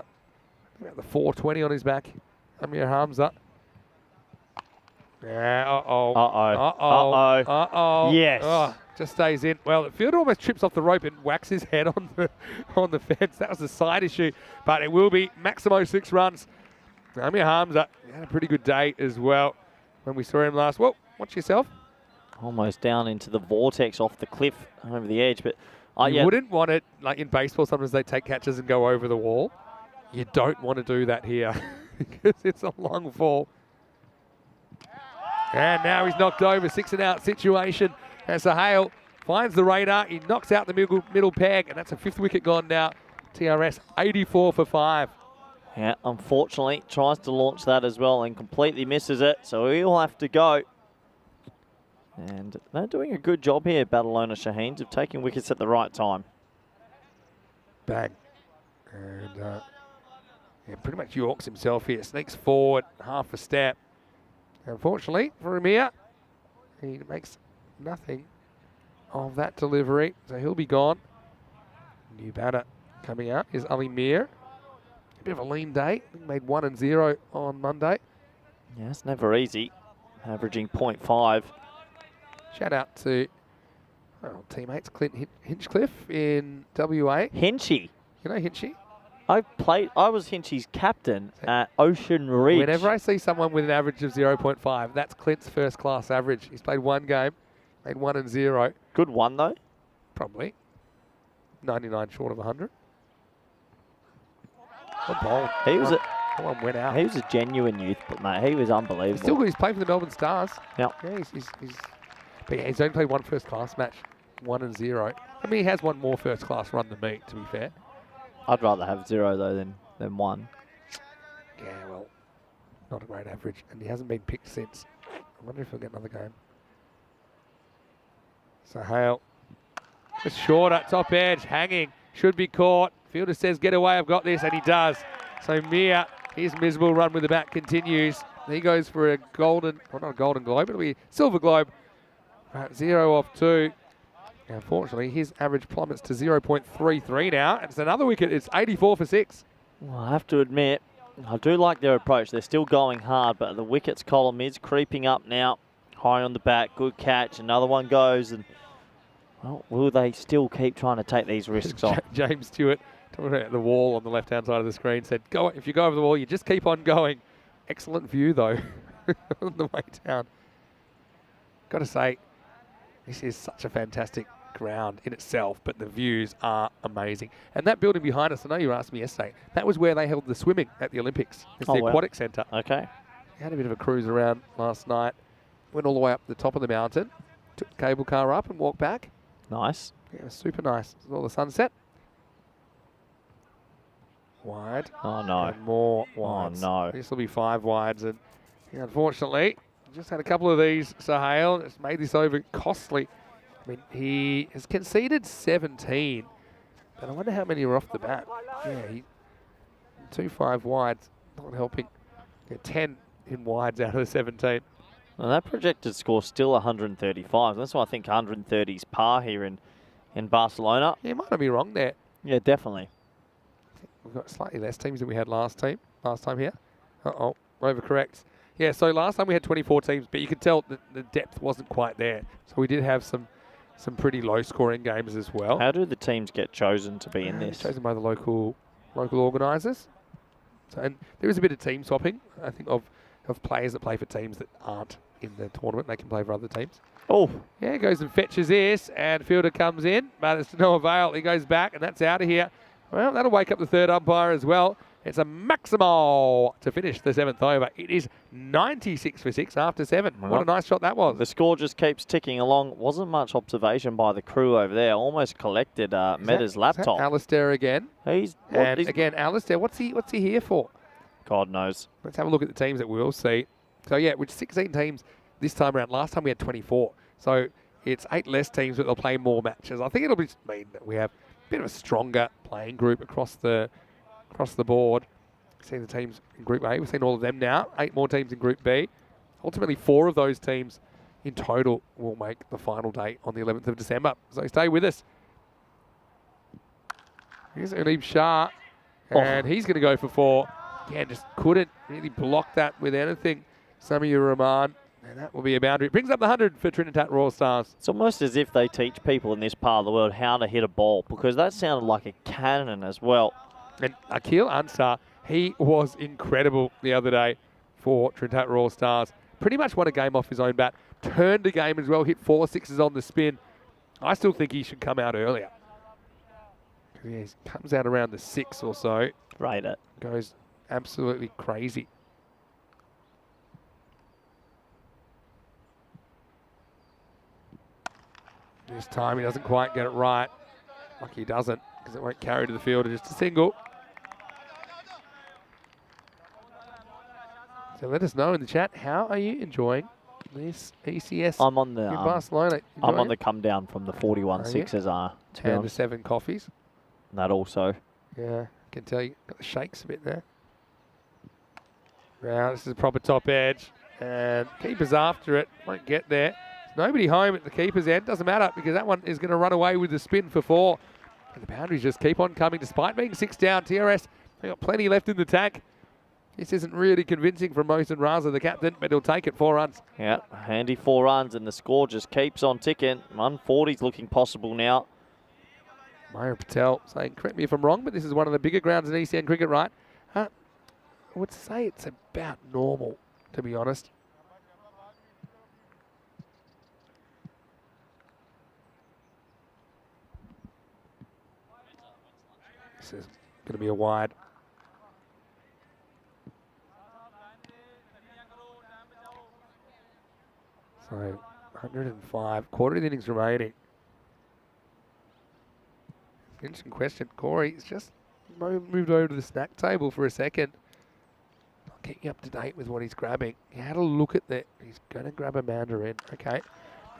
About the 420 on his back. Amir Hamza. Yeah, uh-oh. Uh-oh. Uh-oh. Uh-oh. Uh-oh. Yes. Oh, just stays in. Well, the fielder almost trips off the rope and whacks his head on the fence. That was a side issue, but it will be Maximo 6 runs. Amir Hamza had a pretty good day as well when we saw him last. Well, watch yourself. Almost down into the vortex off the cliff over the edge, but you wouldn't want it, like in baseball, sometimes they take catches and go over the wall. You don't want to do that here because it's a long fall. And now he's knocked over, 6 and out situation. As Sahale finds the radar, he knocks out the middle peg, and that's a 5th wicket gone now. TRS 84 for 5. Yeah, unfortunately, tries to launch that as well and completely misses it, so he'll have to go. And they're doing a good job here, Barcelona Shaheens, of taking wickets at the right time. Bang. And pretty much Yorks himself here. Sneaks forward half a step. Unfortunately for Amir, he makes nothing of that delivery, so he'll be gone. New batter coming out is Ali Mir. bit of a lean day. I think made 1 and 0 on Monday. Yeah, it's never easy. Averaging 0.5. Shout out to our teammates, Clint Hinchcliffe in WA. Hinchy. You know Hinchy? I was Hinchy's captain at Ocean Ridge. Whenever I see someone with an average of 0.5, that's Clint's first class average. He's played 1 game, made 1 and 0. Good one, though. Probably. 99 short of 100. Good ball. He was that one went out. He was a genuine youth, but mate, he was unbelievable. He's still good. He's playing for the Melbourne Stars. Yep. Yeah, but yeah, he's only played 1 first class match, 1 and 0. I mean, he has 1 more first class run than me, to be fair. I'd rather have 0 though than 1. Yeah, well, not a great average, and he hasn't been picked since. I wonder if he'll get another game. So Hale, just shorter, top edge, hanging, should be caught. Fielder says, get away, I've got this, and he does. So Mia, his miserable run with the bat continues. He goes for a golden, well, not a golden globe, it'll be silver globe. 0 off 2. Unfortunately, his average plummets to 0.33 now. It's another wicket. It's 84 for 6. Well, I have to admit, I do like their approach. They're still going hard, but the wickets column is creeping up now. High on the bat, good catch. Another one goes, and well, will they still keep trying to take these risks on? James Stewart, talking about the wall on the left-hand side of the screen, said, "Go if you go over the wall, you just keep on going." Excellent view, though, on the way down. Got to say, this is such a fantastic ground in itself, but the views are amazing. And that building behind us, I know you asked me yesterday, that was where they held the swimming at the Olympics. It's the aquatic centre. Okay. We had a bit of a cruise around last night. Went all the way up the top of the mountain, took the cable car up and walked back. Nice. Yeah, it was super nice. All the sunset. Wide. Oh, no. And more wides. Oh, no. This will be 5 wides. And yeah, unfortunately, just had a couple of these. Sahale has made this over costly. I mean, he has conceded 17, but I wonder how many are off the bat. Yeah, 2 5 wides, not helping. Yeah, 10 in wides out of the 17. Well, that projected score still 135. That's why I think 130 is par here in Barcelona. Yeah, you might not be wrong there. Yeah, definitely. We've got slightly less teams than we had last time here. Uh-oh, overcorrect. Yeah, so last time we had 24 teams, but you could tell that the depth wasn't quite there. So we did have some pretty low-scoring games as well. How do the teams get chosen to be in this? Chosen by the local organisers. So, and there is a bit of team swapping, I think, of players that play for teams that aren't in the tournament. They can play for other teams. Oh. Yeah, he goes and fetches this, and fielder comes in, but it's to no avail. He goes back, and that's out of here. Well, that'll wake up the third umpire as well. It's a Maximo to finish the 7th over. It is 96 for 6 after 7. Well, what a nice shot that was. The score just keeps ticking along. Wasn't much observation by the crew over there. Almost collected Meta's laptop. Is that Alistair again? He's again, Alistair, what's he here for? God knows. Let's have a look at the teams that we'll see. So, yeah, with 16 teams this time around. Last time we had 24. So it's 8 less teams, but they'll play more matches. I think it'll mean that we have a bit of a stronger playing group across the board. See the teams in Group A. We've seen all of them now. 8 more teams in Group B. Ultimately, 4 of those teams in total will make the final day on the 11th of December. So stay with us. Here's Unib Shah, and he's going to go for 4. Again, just couldn't really block that with anything. Samir Rahman, and that will be a boundary. It brings up the 100 for Trinidad Royal Stars. It's almost as if they teach people in this part of the world how to hit a ball, because that sounded like a cannon as well. And Akil Ansar, he was incredible the other day for Trinidad Royal Stars. Pretty much won a game off his own bat. Turned the game as well, hit 4 6s on the spin. I still think he should come out earlier. Yeah, he comes out around the 6 or so. Rate it. Goes absolutely crazy. This time he doesn't quite get it right. Lucky he doesn't, because it won't carry to the field, just a single. So let us know in the chat, how are you enjoying this ECS I'm on the in Barcelona? I'm on the come down from the 41 6s are. And the 7 coffees. That also. Yeah, I can tell you got the shakes a bit there. Now this is a proper top edge, and keeper's after it, won't get there. There's nobody home at the keeper's end, doesn't matter because that one is going to run away with the spin for 4. And the boundaries just keep on coming despite being 6 down. TRS They got plenty left in the tank. This isn't really convincing from Mohsen Raza, the captain, but he'll take it. 4 runs. Yeah, handy 4 runs, and the score just keeps on ticking. 140's looking possible now. Mayur Patel saying, correct me if I'm wrong, but this is one of the bigger grounds in ECN cricket, right? I would say it's about normal, to be honest. This is going to be a wide. So 105, quarter of the innings remaining. Interesting question. Corey's just moved over to the snack table for a second. Not getting up to date with what he's grabbing. He had a look at that. He's going to grab a mandarin. Okay.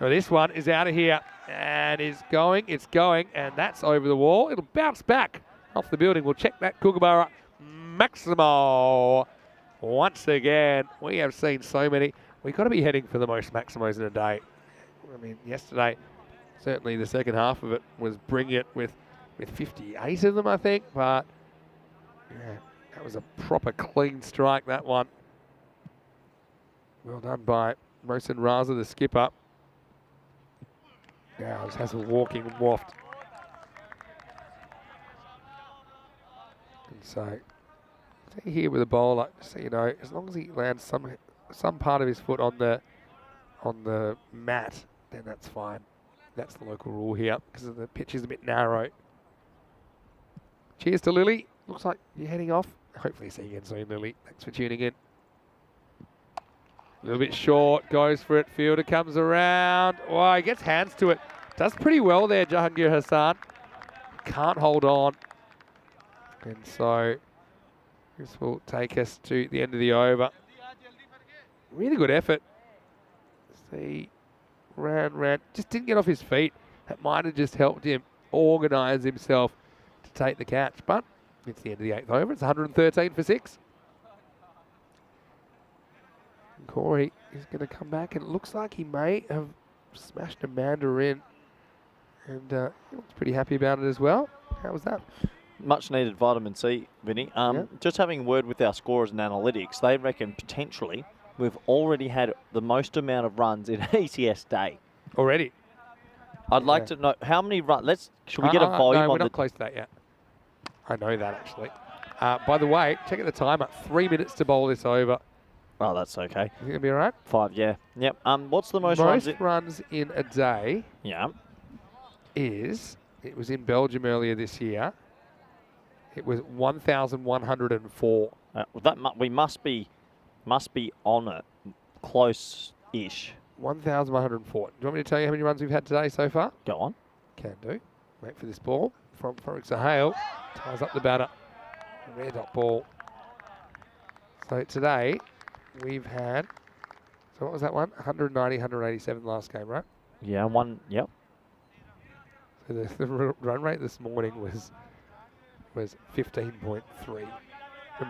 Now this one is out of here and is going. It's going, and that's over the wall. It'll bounce back off the building. We'll check that Kookaburra Maximo. Once again, we have seen so many. We've got to be heading for the most Maximos in a day. I mean, yesterday, certainly the second half of it was brilliant with 58 of them, I think. But, yeah, that was a proper clean strike, that one. Well done by Mohsen Raza, the skipper. Now just has a walking waft. And so, see here with the bowler, so you know, as long as he lands some part of his foot on the mat, then that's fine. That's the local rule here because the pitch is a bit narrow. Cheers to Lily. Looks like you're heading off. Hopefully see you again soon, Lily. Thanks for tuning in. A little bit short, goes for it. Fielder comes around. Oh, he gets hands to it. Does pretty well there, Jahangir Hassan. Can't hold on. And so this will take us to the end of the over. Really good effort. See, ran. Just didn't get off his feet. That might have just helped him organise himself to take the catch. But it's the end of the 8th over. It's 113 for 6. And Corey is going to come back, and it looks like he may have smashed a mandarin. And he looks pretty happy about it as well. How was that? Much needed vitamin C, Vinny. Just having a word with our scorers and analytics, they reckon potentially we've already had the most amount of runs in ECS day. Already? I'd like to know how many runs. Should we get a volume no, on we're not close to that yet. I know that, actually. By the way, check at the timer. 3 minutes to bowl this over. Oh, that's okay. Is it going to be all right? 5, yeah. Yep. What's the most runs in a day? Yeah. It was in Belgium earlier this year. It was 1,104. We must be on it, close-ish. 1,104. Do you want me to tell you how many runs we've had today so far? Go on. Can do. Wait for this ball from Farouk Sahel. Ties up the batter. Red dot ball. So today we've had, so what was that one? 190, 187 last game, right? Yeah, yep. So the run rate this morning was 15.3. When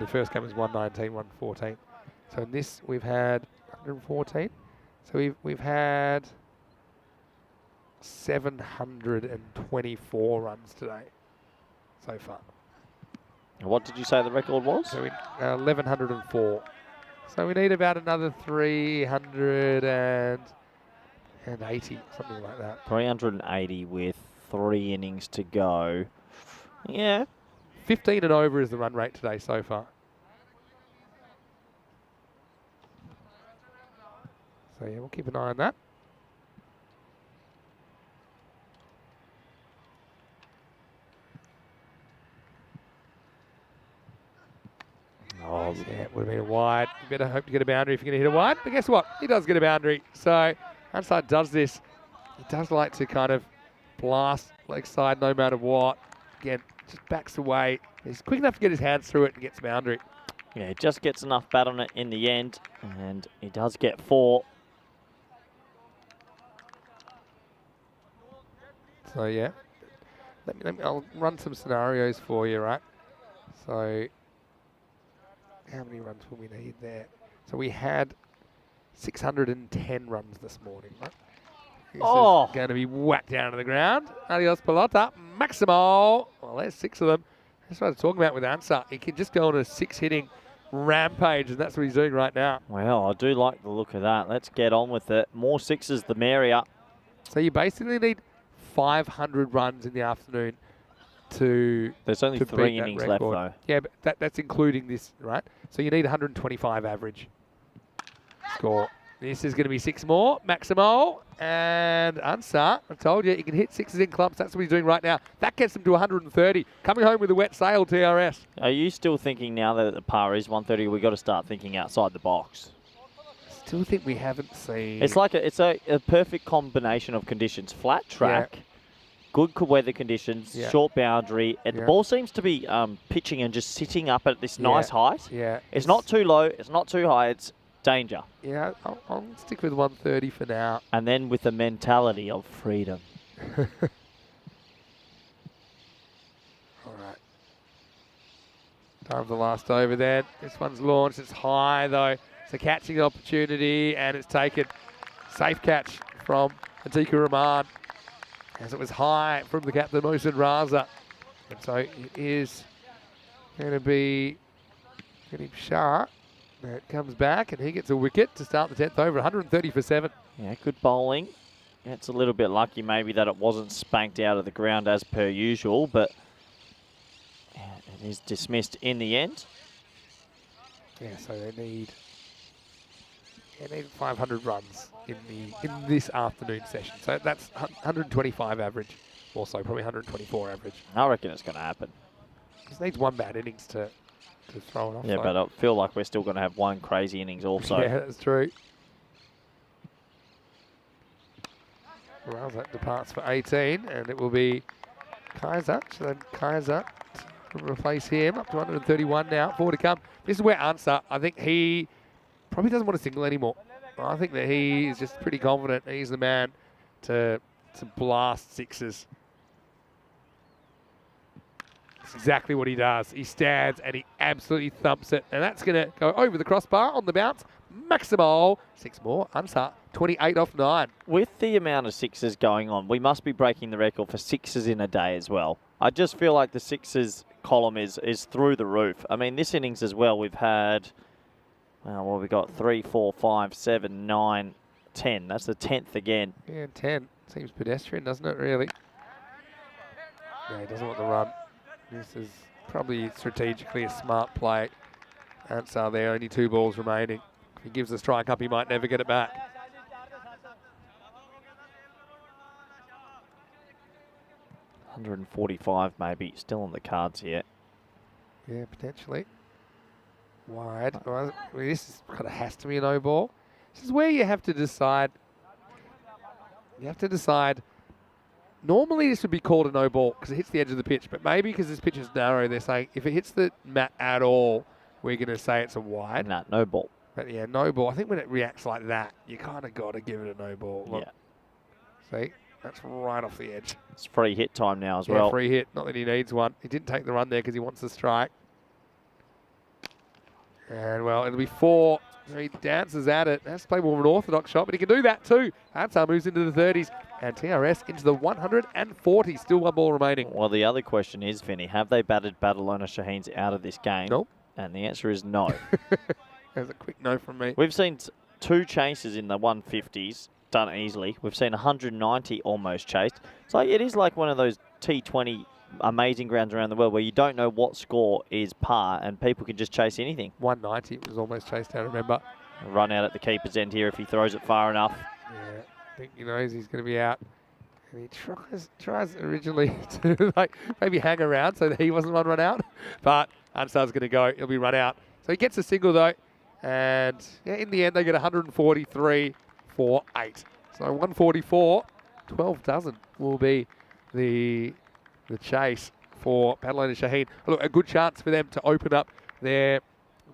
the first game was 119, 114. So in this we've had 114. So we've had 724 runs today so far. What did you say the record was? So 1,104. So we need about another 380, something like that. 380 with 3 innings to go. Yeah. 15 and over is the run rate today so far. So yeah, we'll keep an eye on that. Oh, yeah, it would have been a wide. You better hope to get a boundary if you're going to hit a wide. But guess what? He does get a boundary. So Hansard does this. He does like to kind of blast leg side no matter what. Again, just backs away. He's quick enough to get his hands through it and gets boundary. Yeah, just gets enough bat on it in the end. And he does get 4. So yeah, I'll run some scenarios for you, right? So how many runs will we need there? So we had 610 runs this morning, right? This is going to be whacked down to the ground. Adios pelota, Maximo. Well, there's 6 of them. That's what I was talking about with Ansar. He can just go on a 6-hitting rampage, and that's what he's doing right now. Well, I do like the look of that. Let's get on with it. More sixes, the merrier. So you basically need 500 runs in the afternoon to There's only to 3 beat that innings left, record. though. Yeah, but that's including this, right? So you need 125 average score. This is going to be 6 more. Maximo and Ansar. I told you, he can hit 6s in clumps. That's what he's doing right now. That gets him to 130. Coming home with a wet sail, TRS. Are you still thinking now that the par is 130, we've got to start thinking outside the box? Still think we haven't seen... It's like it's a perfect combination of conditions. Flat track, good weather conditions, short boundary, and the ball seems to be pitching and just sitting up at this nice height. Yeah. It's not too low, it's not too high, it's danger. Yeah, I'll stick with 130 for now. And then with the mentality of freedom. All right. Time for the last over then. This one's launched. It's high, though. It's a catching opportunity, and it's taken. Safe catch from Atika Rahman, as it was high from the captain, Mohsen Raza. And so it is going to be getting sharp. It comes back, and he gets a wicket to start the 10th over, 130 for 7. Yeah, good bowling. It's a little bit lucky maybe that it wasn't spanked out of the ground as per usual, but it is dismissed in the end. Yeah, so they need 500 runs in this afternoon session. So that's 125 average, also probably 124 average. I reckon it's going to happen. Just needs one bad innings to throw it off. Yeah, but I feel like we're still going to have one crazy innings also. Yeah, that's true. Well, that departs for 18, and it will be Kaiser. So then Kaiser to replace him, up to 131 now, 4 to come. This is where Ansar, I think he probably doesn't want to single anymore. I think that he is just pretty confident he's the man to blast sixes. That's exactly what he does. He stands and he absolutely thumps it. And that's going to go over the crossbar on the bounce. Maximal. 6 more. Ansar, 28 off 9. With the amount of sixes going on, we must be breaking the record for sixes in a day as well. I just feel like the sixes column is through the roof. I mean, this innings as well, we've had, well, we got 3, 4, 5, 7, 9, 10. That's the 10th again. Yeah, 10. Seems pedestrian, doesn't it, really? Yeah, he doesn't want the run. This is probably strategically a smart play. Ansar there, only 2 balls remaining. If he gives the strike up, he might never get it back. $145 maybe, still on the cards here. Yeah, potentially. Wide. Well, this kind of has to be a no ball. This is where you have to decide. You have to decide. Normally this would be called a no ball because it hits the edge of the pitch, but maybe because this pitch is narrow, they're saying if it hits the mat at all, we're going to say it's a wide. Nah, no ball. But yeah, no ball. I think when it reacts like that, you kind of got to give it a no ball. Look. Yeah. See, that's right off the edge. It's free hit time now as Yeah, well. free hit. Not that he needs one. He didn't take the run there because he wants the strike. And well, it'll be 4. So he dances at it. Has to play more of an orthodox shot, but he can do that too. Ansar moves into the 30s. And TRS into the 140. Still 1 ball remaining. Well, the other question is, Vinny, have they batted Barcelona Shaheens out of this game? Nope. And the answer is no. There's a quick no from me. We've seen 2 chases in the 150s done easily. We've seen 190 almost chased. So it is like one of those T20 amazing grounds around the world where you don't know what score is par and people can just chase anything. 190 was almost chased out, remember? Run out at the keeper's end here if he throws it far enough. Yeah, I think he knows he's going to be out. And he tries originally to like maybe hang around so that he wasn't run out. But Ansar's going to go. He'll be run out. So he gets a single though. And yeah, in the end, they get 143 for 8. So 144, 12 dozen will be the chase for Barcelona Shaheen. Look, a good chance for them to open up their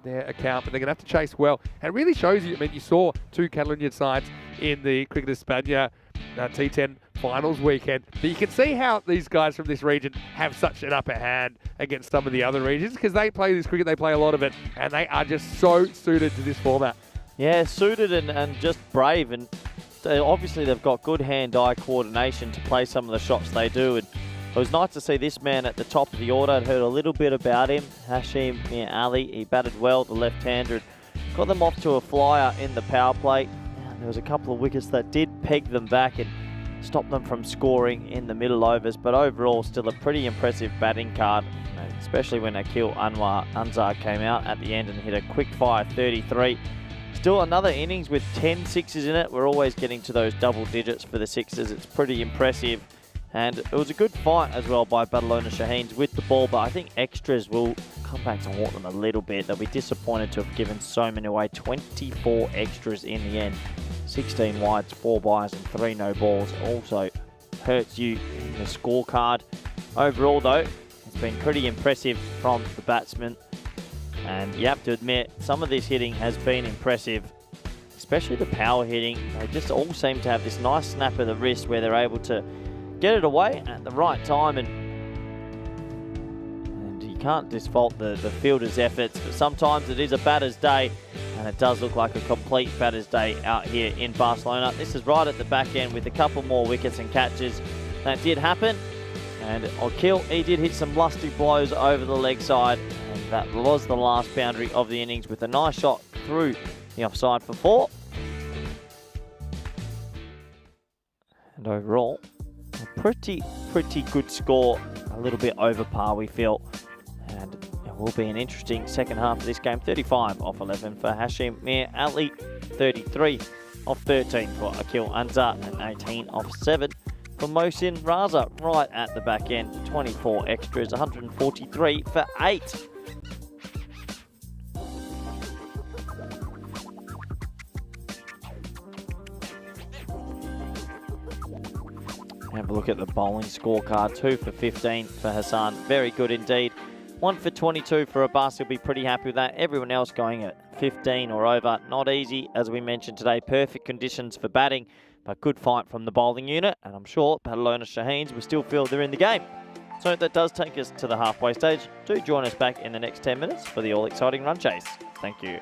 account, but they're going to have to chase well. And it really shows you, I mean, you saw 2 Catalonian sides in the Cricket España T10 finals weekend, but you can see how these guys from this region have such an upper hand against some of the other regions because they play this cricket, they play a lot of it, and they are just so suited to this format. Yeah, suited and just brave, and obviously they've got good hand-eye coordination to play some of the shots they do. And It was nice to see this man at the top of the order. I'd heard a little bit about him, Hashim Ali. He batted well, the left-hander. Got them off to a flyer in the power play. And there was a couple of wickets that did peg them back and stop them from scoring in the middle overs. But overall, still a pretty impressive batting card, especially when Akil Anzar came out at the end and hit a quick-fire 33. Still another innings with 10 sixes in it. We're always getting to those double digits for the sixes. It's pretty impressive. And it was a good fight as well by Barcelona Shaheens with the ball, but I think extras will come back to haunt them a little bit. They'll be disappointed to have given so many away. 24 extras in the end. 16 wides, 4 byes and 3 no balls. Also hurts you in the scorecard. Overall though, it's been pretty impressive from the batsmen. And you have to admit, some of this hitting has been impressive, especially the power hitting. They just all seem to have this nice snap of the wrist where they're able to get it away at the right time, and you can't disfault the fielder's efforts, but sometimes it is a batter's day, and it does look like a complete batter's day out here in Barcelona. This is right at the back end with a couple more wickets and catches. That did happen, and Akil, he did hit some lusty blows over the leg side, and that was the last boundary of the innings with a nice shot through the offside for 4. And overall, a pretty good score, a little bit over par we feel, and it will be an interesting second half of this game. 35 off 11 for Hashim Ali, 33 off 13 for Akil Anzar, and 18 off 7 for Mohsin Raza. Right at the back end, 24 extras, 143 for 8. Have a look at the bowling scorecard. 2 for 15 for Hassan. Very good indeed. 1 for 22 for Abbas. He'll be pretty happy with that. Everyone else going at 15 or over. Not easy, as we mentioned today. Perfect conditions for batting, but good fight from the bowling unit. And I'm sure Barcelona Shaheens will still feel they're in the game. So that does take us to the halfway stage. Do join us back in the next 10 minutes for the all-exciting run chase. Thank you.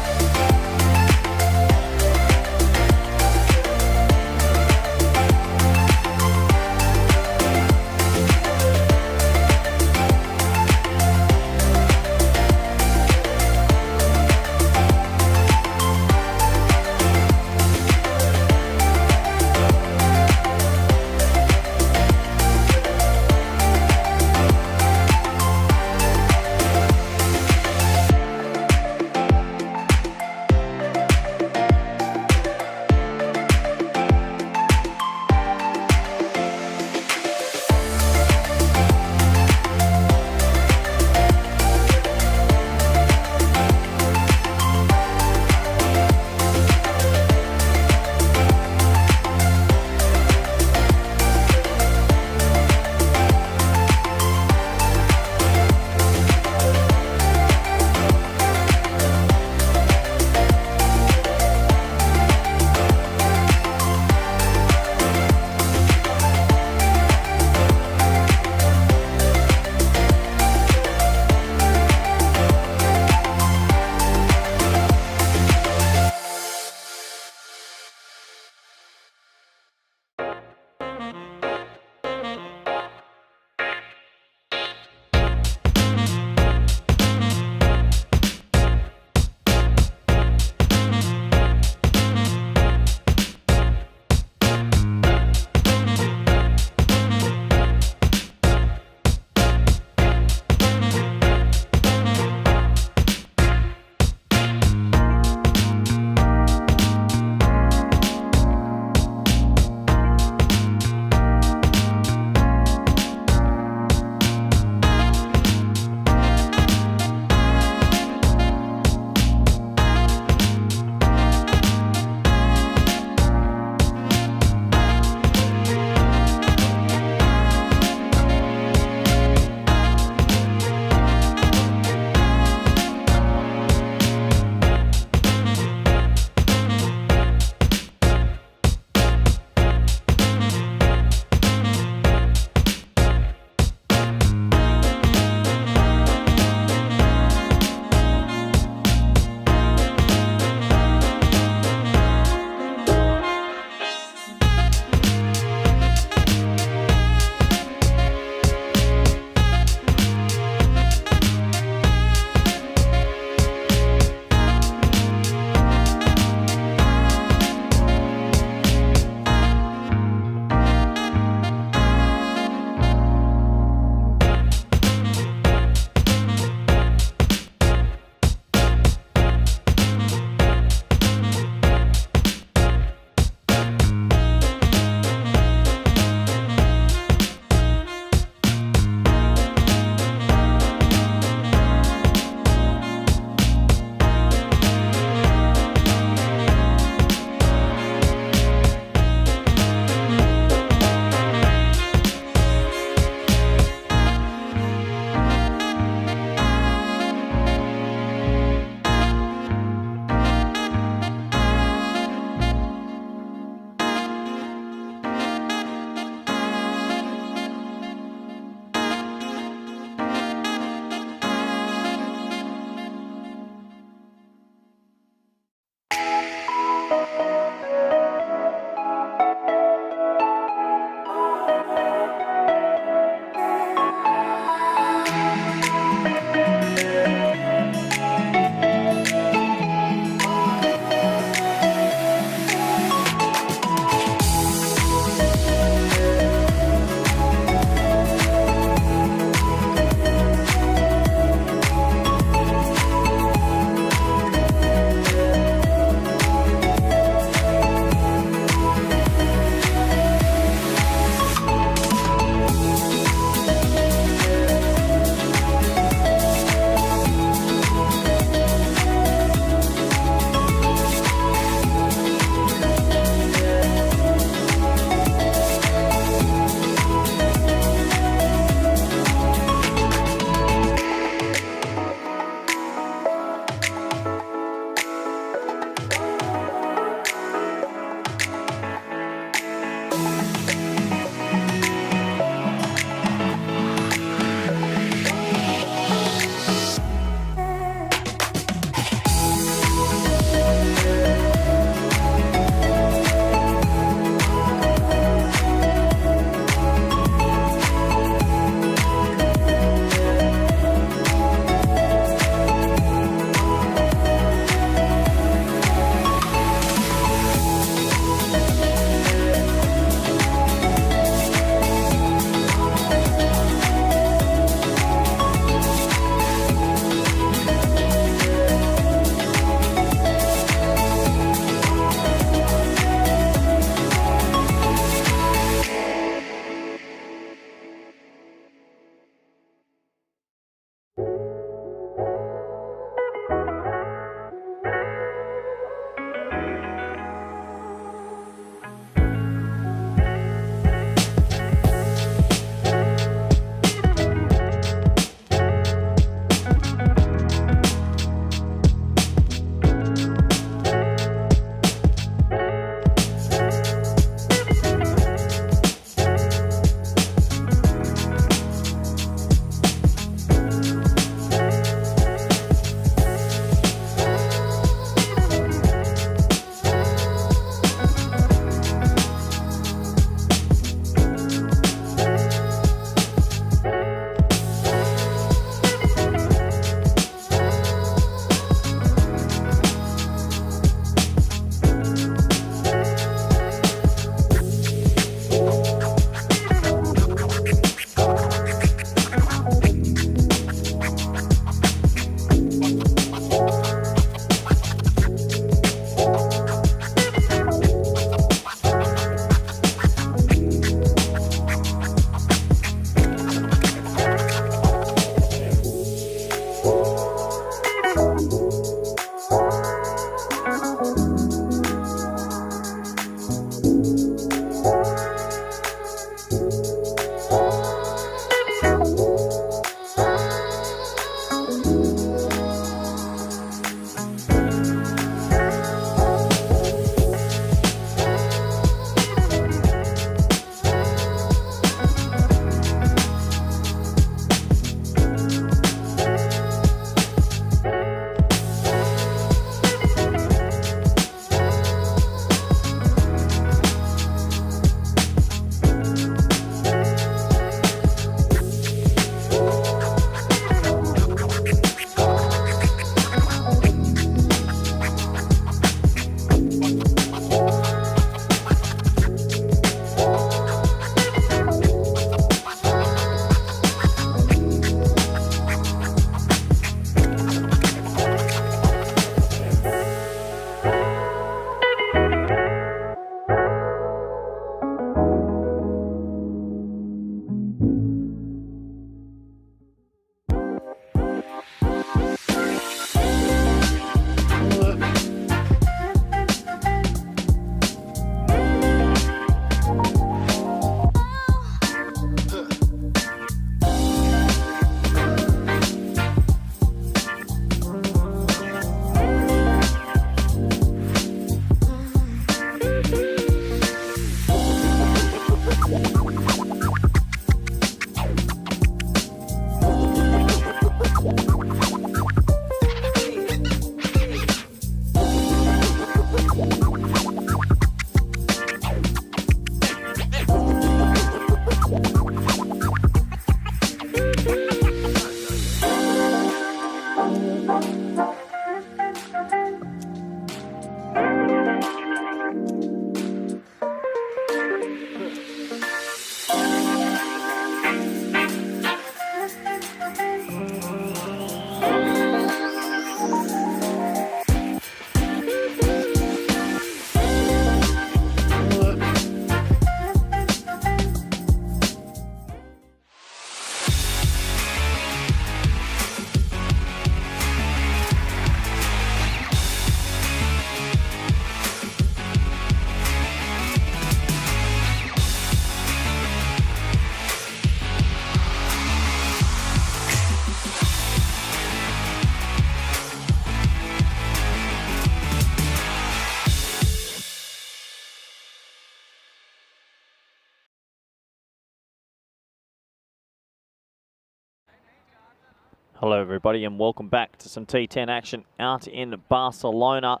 Hello everybody and welcome back to some T10 action out in Barcelona.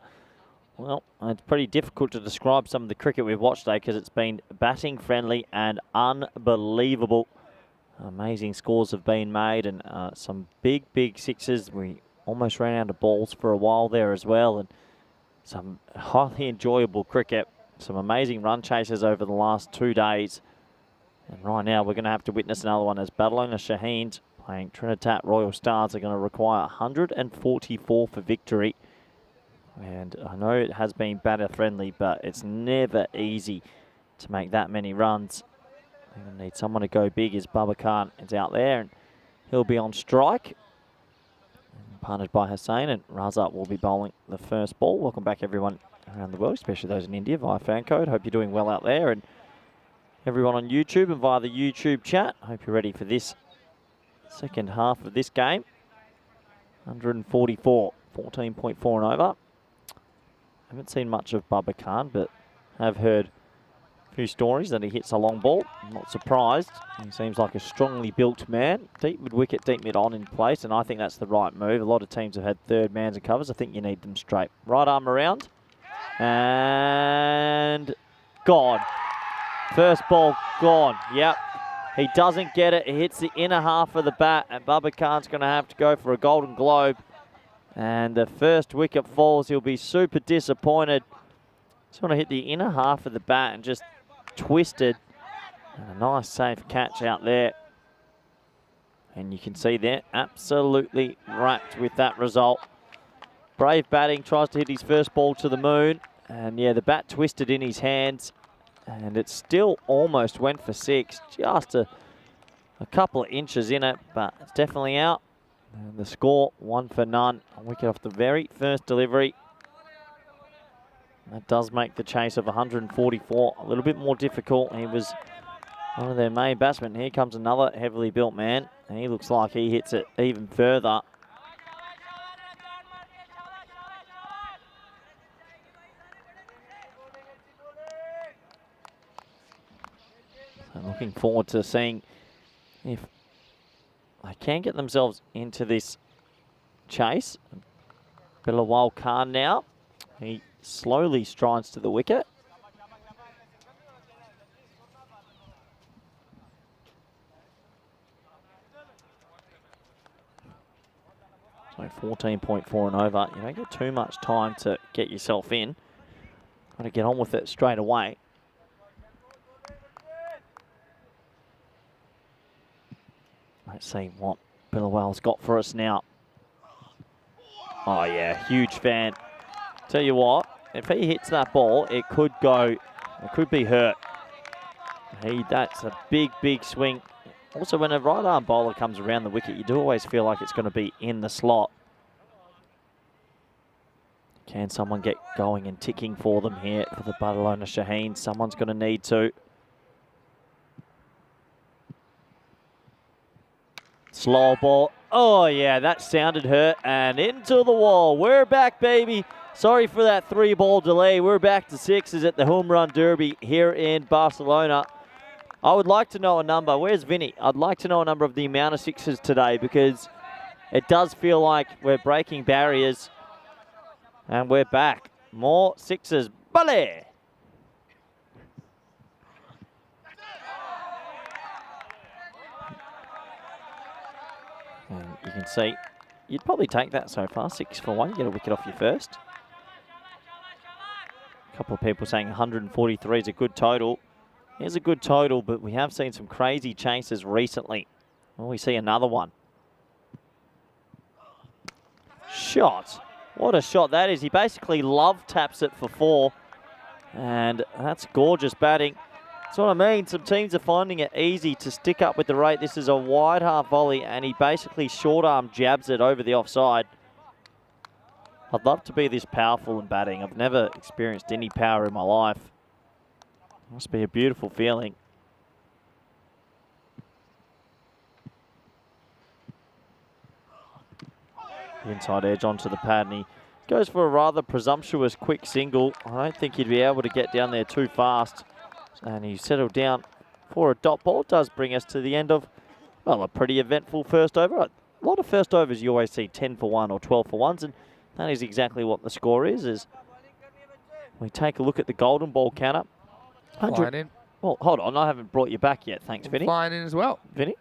Well, it's pretty difficult to describe some of the cricket we've watched today because it's been batting friendly and unbelievable. Amazing scores have been made and some big sixes. We almost ran out of balls for a while there as well, and some highly enjoyable cricket. Some amazing run chases over the last 2 days. And right now we're going to have to witness another one as Barcelona Shaheens playing Trinidad Royal Stars are going to require 144 for victory. And I know it has been batter friendly, but it's never easy to make that many runs. They're going to need someone to go big as Baba Khan is out there, and he'll be on strike. Partnered by Hussain, and Raza will be bowling the first ball. Welcome back everyone around the world, especially those in India via FanCode. Hope you're doing well out there, and everyone on YouTube and via the YouTube chat. Hope you're ready for this second half of this game. 144, 14.4 and over. Haven't seen much of Baba Khan, but have heard a few stories that he hits a long ball. I'm not surprised. He seems like a strongly built man. Deep mid wicket, deep mid on in place, and I think that's the right move. A lot of teams have had third mans and covers. I think you need them straight. Right arm around. And gone. First ball gone. Yep. He doesn't get it. He hits the inner half of the bat, and Baba Khan's going to have to go for a Golden Globe. And the first wicket falls. He'll be super disappointed. Just want to hit the inner half of the bat and just twisted. And a nice safe catch out there. And you can see there, absolutely wrapped with that result. Brave batting, tries to hit his first ball to the moon. And yeah, the bat twisted in his hands. And it still almost went for 6. Just a couple of inches in it, but it's definitely out. And the score, 1 for none. A wicket off the very first delivery. That does make the chase of 144 a little bit more difficult. He was one of their main batsmen. Here comes another heavily built man. And he looks like he hits it even further. Looking forward to seeing if they can get themselves into this chase. Bilawal Khan now. He slowly strides to the wicket. So 14.4 and over. You don't get too much time to get yourself in. Got to get on with it straight away. Let's see what Bilawal's got for us now. Oh yeah, huge fan. Tell you what, if he hits that ball, it could go, it could be hurt. That's a big swing. Also, when a right arm bowler comes around the wicket, you do always feel like it's going to be in the slot. Can someone get going and ticking for them here for the Barcelona Shaheens? Someone's going to need to. Slow ball. Oh, yeah, that sounded hurt. And into the wall. We're back, baby. Sorry for that 3-ball delay. We're back to 6s at the Home Run Derby here in Barcelona. I would like to know a number. Where's Vinny? I'd like to know a number of the amount of 6s today, because it does feel like we're breaking barriers. And we're back. More 6s. Bale! And you can see, you'd probably take that so far, 6 for 1, you get a wicket off your first. A couple of people saying 143 is a good total. Here's a good total, but we have seen some crazy chases recently. Well, we see another one. Shot. What a shot that is. He basically love taps it for 4. And that's gorgeous batting. That's what I mean. Some teams are finding it easy to stick up with the rate. This is a wide half volley, and he basically short arm jabs it over the offside. I'd love to be this powerful in batting. I've never experienced any power in my life. Must be a beautiful feeling. Inside edge onto the pad, and he goes for a rather presumptuous quick single. I don't think he'd be able to get down there too fast. And he settled down for a dot ball. It does bring us to the end of, well, a pretty eventful first over. a lot of first overs you always see 10 for 1 or 12 for 1s, and that is exactly what the score is. As we take a look at the golden ball counter. Flying in. Well, hold on, I haven't brought you back yet. Thanks, Vinny. Flying in as well. Vinny,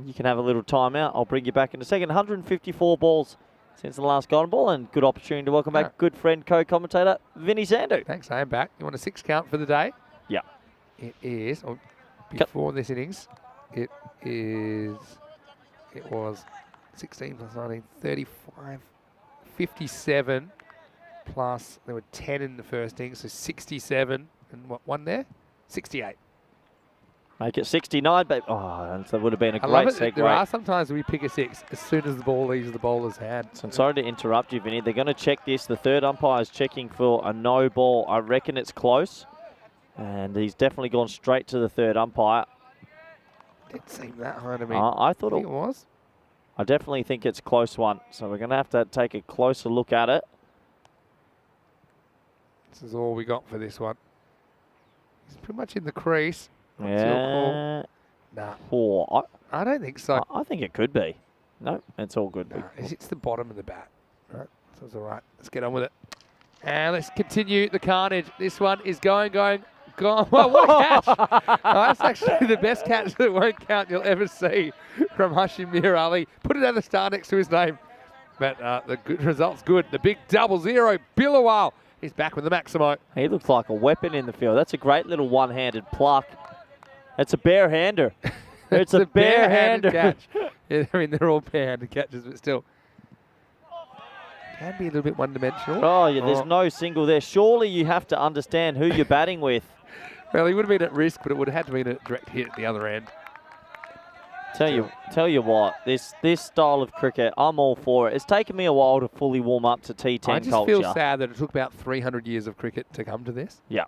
you can have a little timeout. I'll bring you back in a second. 154 balls since the last golden ball, and good opportunity to welcome back good friend, co-commentator, Vinny Sandu. Thanks, I am back. You want a 6 count for the day? Yeah. It is, before this innings, it was 16 plus 19, 35, 57, plus there were 10 in the first innings, so 67, and what, one there? 68. Make it 69, but that would have been a I great love it. segue. There are sometimes we pick a 6 as soon as the ball leaves the bowler's hand. So I'm sorry to interrupt you, Vinny. They're going to check this. The third umpire is checking for a no ball. I reckon it's close. And he's definitely gone straight to the third umpire. Didn't seem that high to me. I thought it was. I definitely think it's a close one. So we're going to have to take a closer look at it. This is all we got for this one. He's pretty much in the crease. Yeah. Nah. I don't think so. I think it could be. No, it's all good. Nah, it's the bottom of the bat. Right, so it's all right. Let's get on with it. And let's continue the carnage. This one is going. Well, what a catch. That's actually the best catch that won't count you'll ever see from Hashim Mir Ali. Put another star next to his name. But the good result's good. The big 0-0. Billawal is back with the Maximo. He looks like a weapon in the field. That's a great little one-handed pluck. It's a bare-hander. It's a bare-hander catch. Yeah, I mean, they're all bare-handed catches, but still. Can be a little bit one-dimensional. Oh, yeah, there's no single there. Surely you have to understand who you're batting with. Well, he would have been at risk, but it would have had to be a direct hit at the other end. Tell you what, this style of cricket, I'm all for it. It's taken me a while to fully warm up to T10 culture. I just feel sad that it took about 300 years of cricket to come to this. Yeah.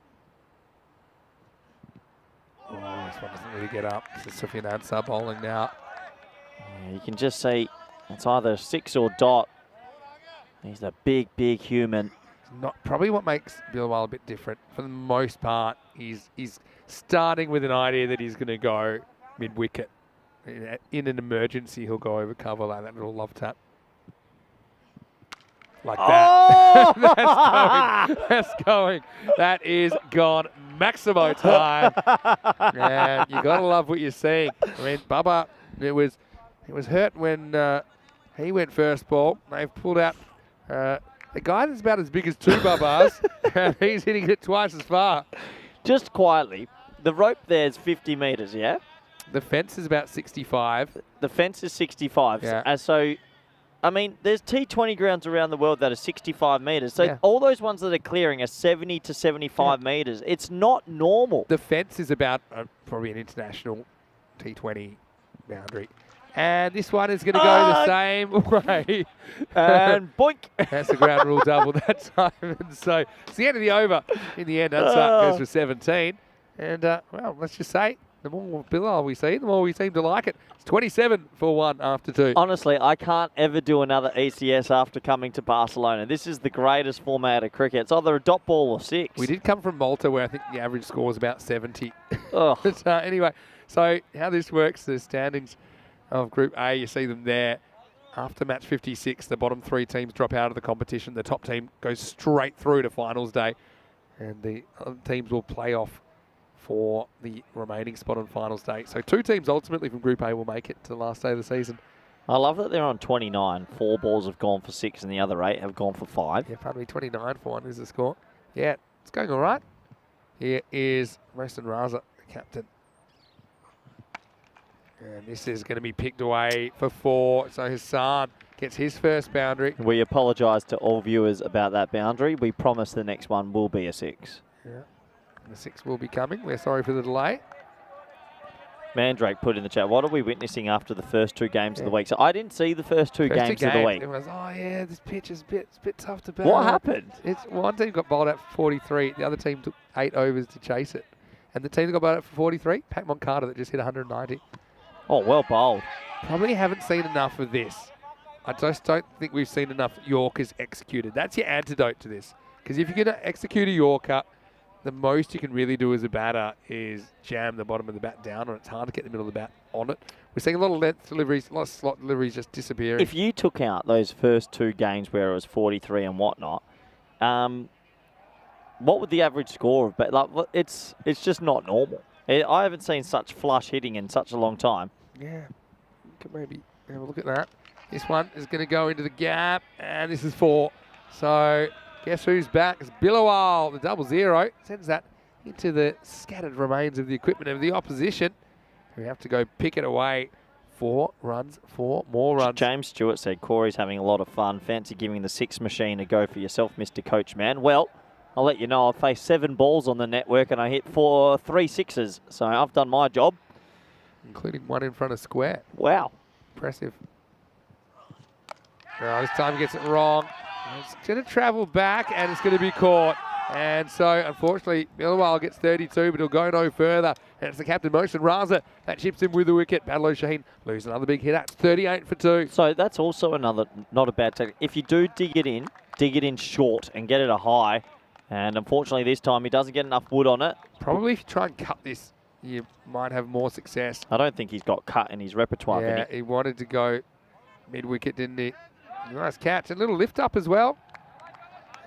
Oh, this one doesn't really get up. This is Sufyan Ansar bowling now. Yeah, you can just see it's either 6 or dot. He's a big human. Not probably what makes Billawal a bit different. For the most part, he's starting with an idea that he's going to go mid-wicket. In an emergency, he'll go over cover like that little love tap. Like that. Oh! That's going. That is gone. Maximo time. And you got to love what you're seeing. I mean, Bubba, it was hurt when he went first ball. They've pulled out the guy that's about as big as 2 Bubbas, and he's hitting it twice as far. Just quietly, the rope there is 50 metres, yeah? The fence is about 65. The fence is 65. Yeah. So, I mean, there's T20 grounds around the world that are 65 metres. So all those ones that are clearing are 70 to 75 metres. It's not normal. The fence is about probably an international T20 boundary. And this one is going to go the same way. And boink. That's the ground rule double that time. And so it's the end of the over. In the end, Ansar goes for 17. And, well, let's just say, the more Billawal we see, the more we seem to like it. It's 27 for 1 after 2. Honestly, I can't ever do another ECS after coming to Barcelona. This is the greatest format of cricket. It's either a dot ball or 6. We did come from Malta, where I think the average score is about 70. Oh. But, anyway, so how this works, the standings of Group A, you see them there. After match 56, the bottom 3 teams drop out of the competition. The top team goes straight through to finals day. And the other teams will play off for the remaining spot on finals day. So 2 teams ultimately from Group A will make it to the last day of the season. I love that they're on 29. 4 balls have gone for 6 and the other 8 have gone for 5. Yeah, pardon me, 29 for 1 is the score. Yeah, it's going all right. Here is Mohsin Raza, the captain. And this is going to be picked away for 4. So Hassan gets his first boundary. We apologise to all viewers about that boundary. We promise the next one will be a 6. Yeah, the 6 will be coming. We're sorry for the delay. Mandrake put in the chat, what are we witnessing after the first 2 games of the week? So I didn't see the first two games of the week. Everyone's, oh yeah, this pitch is a bit tough to bat. What happened? It's one team got bowled out for 43. The other team took 8 overs to chase it. And the team that got bowled out for 43, Pat Moncada, that just hit 190. Oh, well bowled. Probably haven't seen enough of this. I just don't think we've seen enough Yorkers executed. That's your antidote to this. Because if you're going to execute a Yorker, the most you can really do as a batter is jam the bottom of the bat down, or it's hard to get the middle of the bat on it. We're seeing a lot of length deliveries, a lot of slot deliveries just disappearing. If you took out those first 2 games where it was 43 and whatnot, what would the average score have been? Like, it's just not normal. I haven't seen such flush hitting in such a long time. Yeah, we could maybe have a look at that. This one is going to go into the gap, and this is 4. So guess who's back? It's Billowal, the 0-0. Sends that into the scattered remains of the equipment of the opposition. We have to go pick it away. 4 runs, 4 more runs. James Stewart said, Corey's having a lot of fun. Fancy giving the 6 machine a go for yourself, Mr. Coachman. Well, I'll let you know, I've faced 7 balls on the network and I hit 3 sixes. So I've done my job. Including 1 in front of square. Wow. Impressive. Oh, this time he gets it wrong. It's going to travel back and it's going to be caught. And so, unfortunately, Millwall gets 32, but he'll go no further. And it's the captain motion, Raza, that chips him with the wicket. Badal O'Sheen loses another big hit. That's 38 for 2. So that's also another, not a bad tactic. If you do dig it in short and get it a high. And unfortunately, this time he doesn't get enough wood on it. Probably if you try and cut this, you might have more success. I don't think he's got cut in his repertoire. Yeah, he wanted to go mid-wicket, didn't he? Nice catch. A little lift up as well.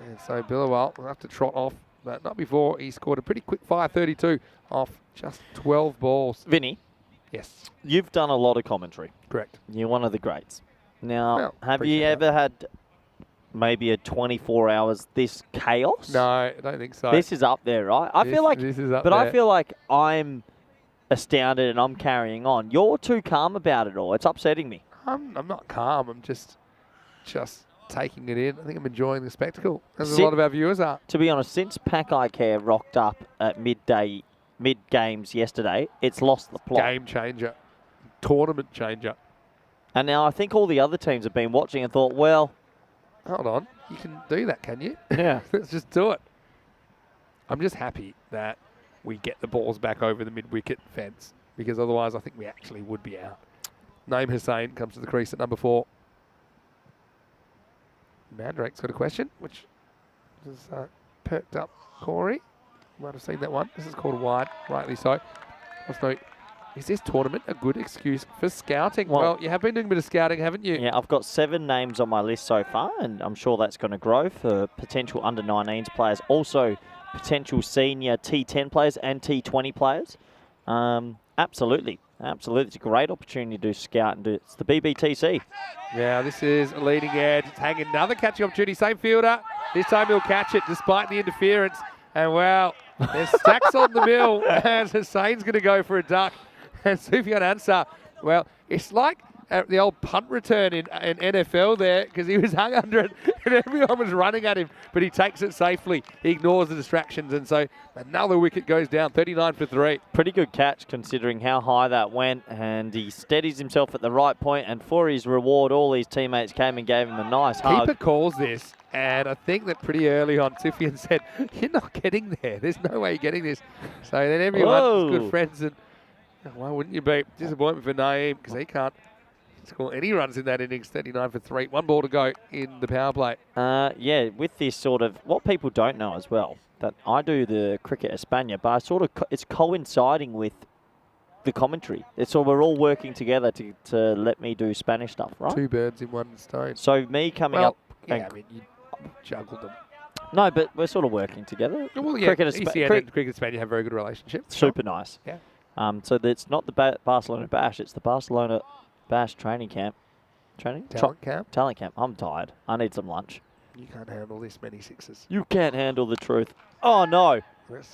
And so Billowal will have to trot off, but not before he scored a pretty quick fire 32 off just 12 balls. Vinny, yes, you've done a lot of commentary. correct. You're one of the greats. Now, Well, have you appreciate ever had maybe a 24 hours this chaos? No, I don't think so. This is up there, right? I feel like, this is up but there. I feel like I'm astounded and I'm carrying on. You're too calm about it all. It's upsetting me. I'm not calm. I'm just taking it in. I think I'm enjoying the spectacle, as a lot of our viewers are. To be honest, since Pack Eye Care rocked up at mid-games yesterday, it's lost the plot. Game changer, tournament changer. And now I think all the other teams have been watching and thought, well, Hold on, you can do that, can you? yeah. Let's just do it. I'm just happy that we get the balls back over the mid-wicket fence, because otherwise I think we actually would be out. Naeem Hussain comes to the crease at number 4. Mandrake's got a question, which is perked up Corey. Might have seen that one. This is called a wide, rightly so. Let's note, is this tournament a good excuse for scouting? Well, you have been doing a bit of scouting, haven't you? Yeah, I've got 7 names on my list so far, and I'm sure that's going to grow for potential under-19s players, also potential senior T10 players and T20 players. Absolutely. It's a great opportunity to scout and do. It's the BBTC. Yeah, this is a leading edge. It's hanging another catching opportunity. Same fielder. This time he'll catch it despite the interference. And well, there's stacks on the mill as Hussain's going to go for a duck. And Sufyan Ansar, well, it's like the old punt return in NFL there, because he was hung under it and everyone was running at him, but he takes it safely. He ignores the distractions, and so another wicket goes down, 39 for 3. Pretty good catch considering how high that went, and he steadies himself at the right point, and for his reward, all his teammates came and gave him a nice hug. Keeper calls this, and I think that pretty early on, Sufyan said, you're not getting there. There's no way you're getting this. So then everyone was good friends, and why wouldn't you be? Disappointment for Naeem, because he can't score any runs in that innings. 39 for 3. 1 ball to go in the power play. Yeah, with this sort of, what people don't know as well, that I do the Cricket España, but I sort of, it's coinciding with the commentary. It's so we're all working together to let me do Spanish stuff, right? 2 birds in 1 stone. So me coming up. Yeah, I mean, you juggled them. No, but we're sort of working together. Well, yeah, ECN and Cricket España have a very good relationship. Super nice. Yeah. So it's not the Barcelona Bash, it's the Barcelona Bash training camp. Talent camp. Talent camp. I'm tired. I need some lunch. You can't handle this many 6s. You can't handle the truth. Oh, no. Where's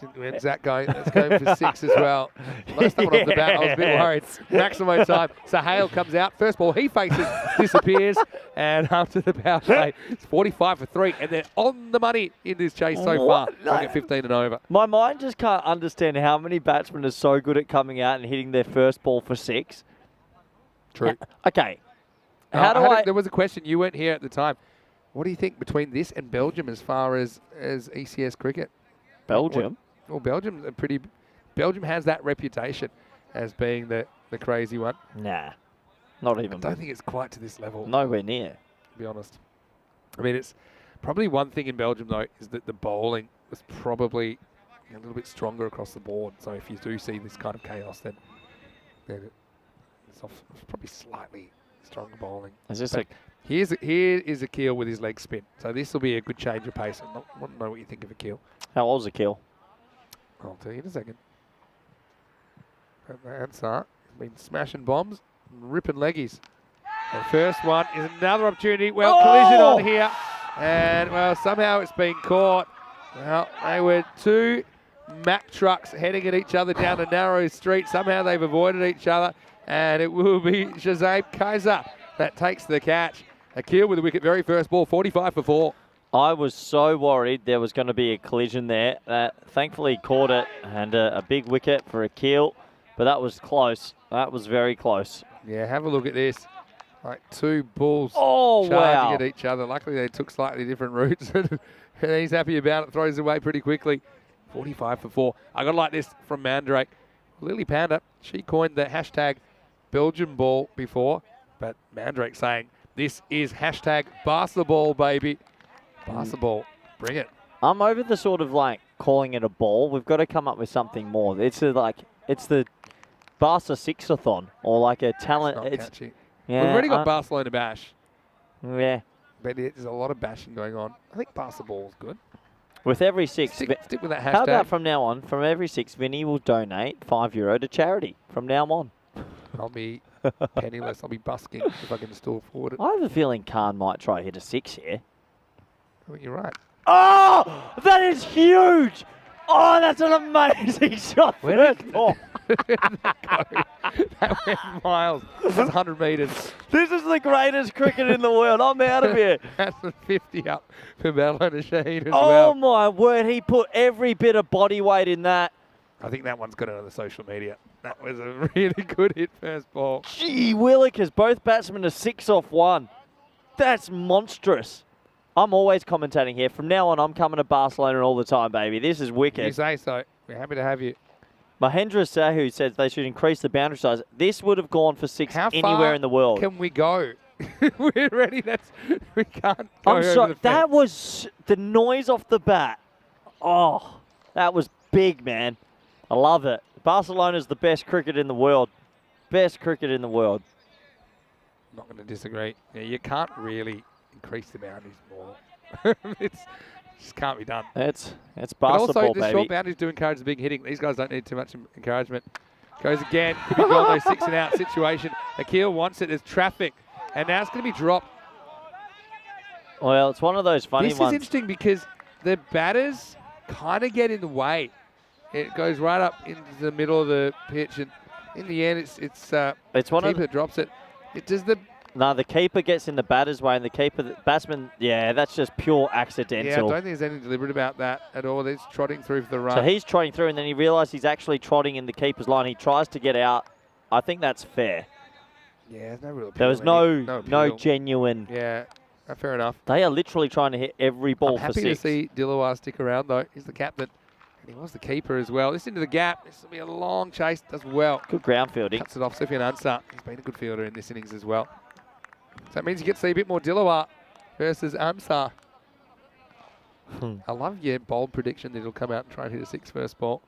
that going? That's going for 6 as well. Last time off the bat, I was a bit worried. Maximum time. So Hale comes out. First ball he faces, disappears. And after the power play, it's 45 for 3. And they're on the money in this chase so far. Going at 15 and over. My mind just can't understand how many batsmen are so good at coming out and hitting their first ball for 6. True. Okay. There was a question. You weren't here at the time. What do you think between this and Belgium as far as ECS cricket? Belgium? Well, Belgium has that reputation as being the crazy one. Nah. Not even. I don't think it's quite to this level. Nowhere near. To be honest. I mean, it's probably one thing in Belgium, though, is that the bowling was probably a little bit stronger across the board. So if you do see this kind of chaos, then it's probably slightly stronger bowling. Is this But here is Akil with his leg spin. So this will be a good change of pace. I want to know what you think of Akil. how old's Akil? I'll tell you in a second. And the answer has been smashing bombs, and ripping leggies. The first one is another opportunity. Well, collision on here. And, well, somehow it's been caught. Well, they were two Mack trucks heading at each other down a narrow street. Somehow they've avoided each other. And it will be Shazam Kaiser that takes the catch. Akil with the wicket, very first ball, 45 for 4. I was so worried there was going to be a collision there. Thankfully caught it, and a big wicket for Akil. But that was close. That was very close. Yeah, have a look at this. Like two bulls charging at each other. Luckily, they took slightly different routes. And he's happy about it. Throws away pretty quickly. 45 for 4. I got to like this from Mandrake. Lily Panda, she coined the hashtag Belgian ball before. But Mandrake saying, this is hashtag Barcelona, baby. Barcelona, bring it. I'm over the sort of like calling it a ball. We've got to come up with something more. It's the Barca Six-a-thon, or like a talent. It's not catchy. Yeah, We've already got Barcelona Bash. Yeah. But there's a lot of bashing going on. I think Barcelona is good. With every six. Stick with that hashtag. How about from now on, from every six, Vinny will donate €5 to charity from now on. I'll be penniless. I'll be busking if I can still afford it. I have a feeling Khan might try to hit a 6 here. I think you're right. Oh, that is huge. Oh, that's an amazing shot. Where did that went miles. That's 100 metres. This is the greatest cricket in the world. I'm out of here. That's a 50 up for Barcelona Shaheen as Oh, well. my word. He put every bit of body weight in that. I think that one's got it on the social media. That was a really good hit first ball. Gee, Willikers, both batsmen are 6 off 1. That's monstrous. I'm always commentating here. From now on, I'm coming to Barcelona all the time, baby. This is wicked. You say so. We're happy to have you. Mahendra Sahu says they should increase the boundary size. This would have gone for 6 How anywhere far in the world. can we go? We're ready. We can't go I'm sorry. over the That fence. was the noise off the bat. Oh, that was big, man. I love it. Barcelona's the best cricket in the world. Best cricket in the world. Not going to disagree. Yeah, you can't really increase the boundaries more. It just can't be done. It's But basketball, also, the baby. short boundaries do encourage the big hitting. These guys don't need too much encouragement. Goes again. Could be gone, though, 6 and out situation. Akil wants it. There's traffic. And now it's going to be dropped. Well, it's one of those funny This is ones. interesting because the batters kind of get in the way. It goes right up into the middle of the pitch, and in the end, it's one of keeper that drops it. It does the No, the keeper gets in the batter's way, and the batsman, yeah, that's just pure yeah. I accidental. don't think there's anything deliberate about that at all. He's trotting through for the run. So he's trotting through, and then he realised he's actually trotting in the keeper's line. He tries to get out. I think that's fair. Yeah, there's no real appeal. There was no appeal. genuine. Yeah, fair enough. They are literally trying to hit every ball I'm for happy 6. to see Dilawar stick around, though. He's the captain. And he was the keeper as well. This into the gap. This will be a long chase. Does well. Good ground fielding. Cuts it off. Sufyan Ansar. He's been a good fielder in this innings as well. So that means you get to see a bit more Dilawar versus Ansar. I love your bold prediction that he'll come out and try and hit a 6 first ball.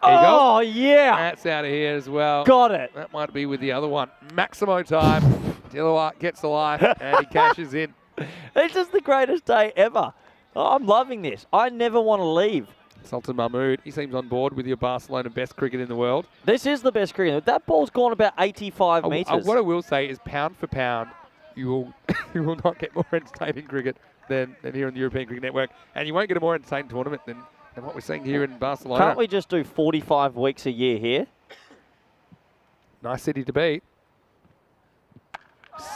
There you go. Oh, yeah. That's out of here as well. Got it. That might be with the other one. Maximo time. Dilawar gets the life and he cashes in. It's just the greatest day ever. Oh, I'm loving this. I never want to leave. Sultan Mahmood, he seems on board with your Barcelona best cricket in the world. This is the best cricket. That ball's gone about 85 metres. What I will say is pound for pound, you will you will not get more entertaining cricket than here on the European Cricket Network. And you won't get a more entertaining tournament than what we're seeing here in Barcelona. Can't we just do 45 weeks a year here? Nice city to beat.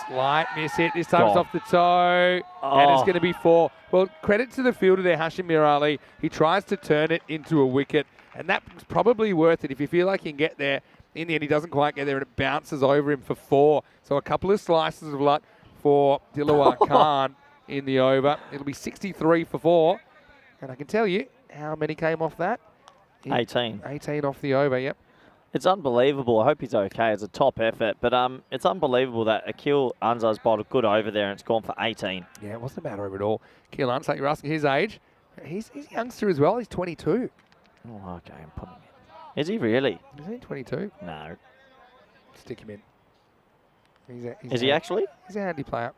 Slight miss hit. This time it's God. off the toe. Oh. And it's going to be 4. Well, credit to the fielder there, Hashim Mir Ali. He tries to turn it into a wicket. And that's probably worth it. If you feel like he can get there, in the end he doesn't quite get there and it bounces over him for 4. So a couple of slices of luck for Dilawar Khan in the over. It'll be 63 for 4. And I can tell you how many came off that. 18. 18 off the over, yep. It's unbelievable. I hope he's okay. It's a top effort. But it's unbelievable that Akil Anza's bowled a good over there and it's gone for 18. Yeah, it wasn't a matter of it all. Akil Anza, you're asking his age. He's a youngster as well. He's 22. Oh, okay. I'm putting him in. Is he really? Is he 22? No. Stick him in. Is he actually? He's a handy player.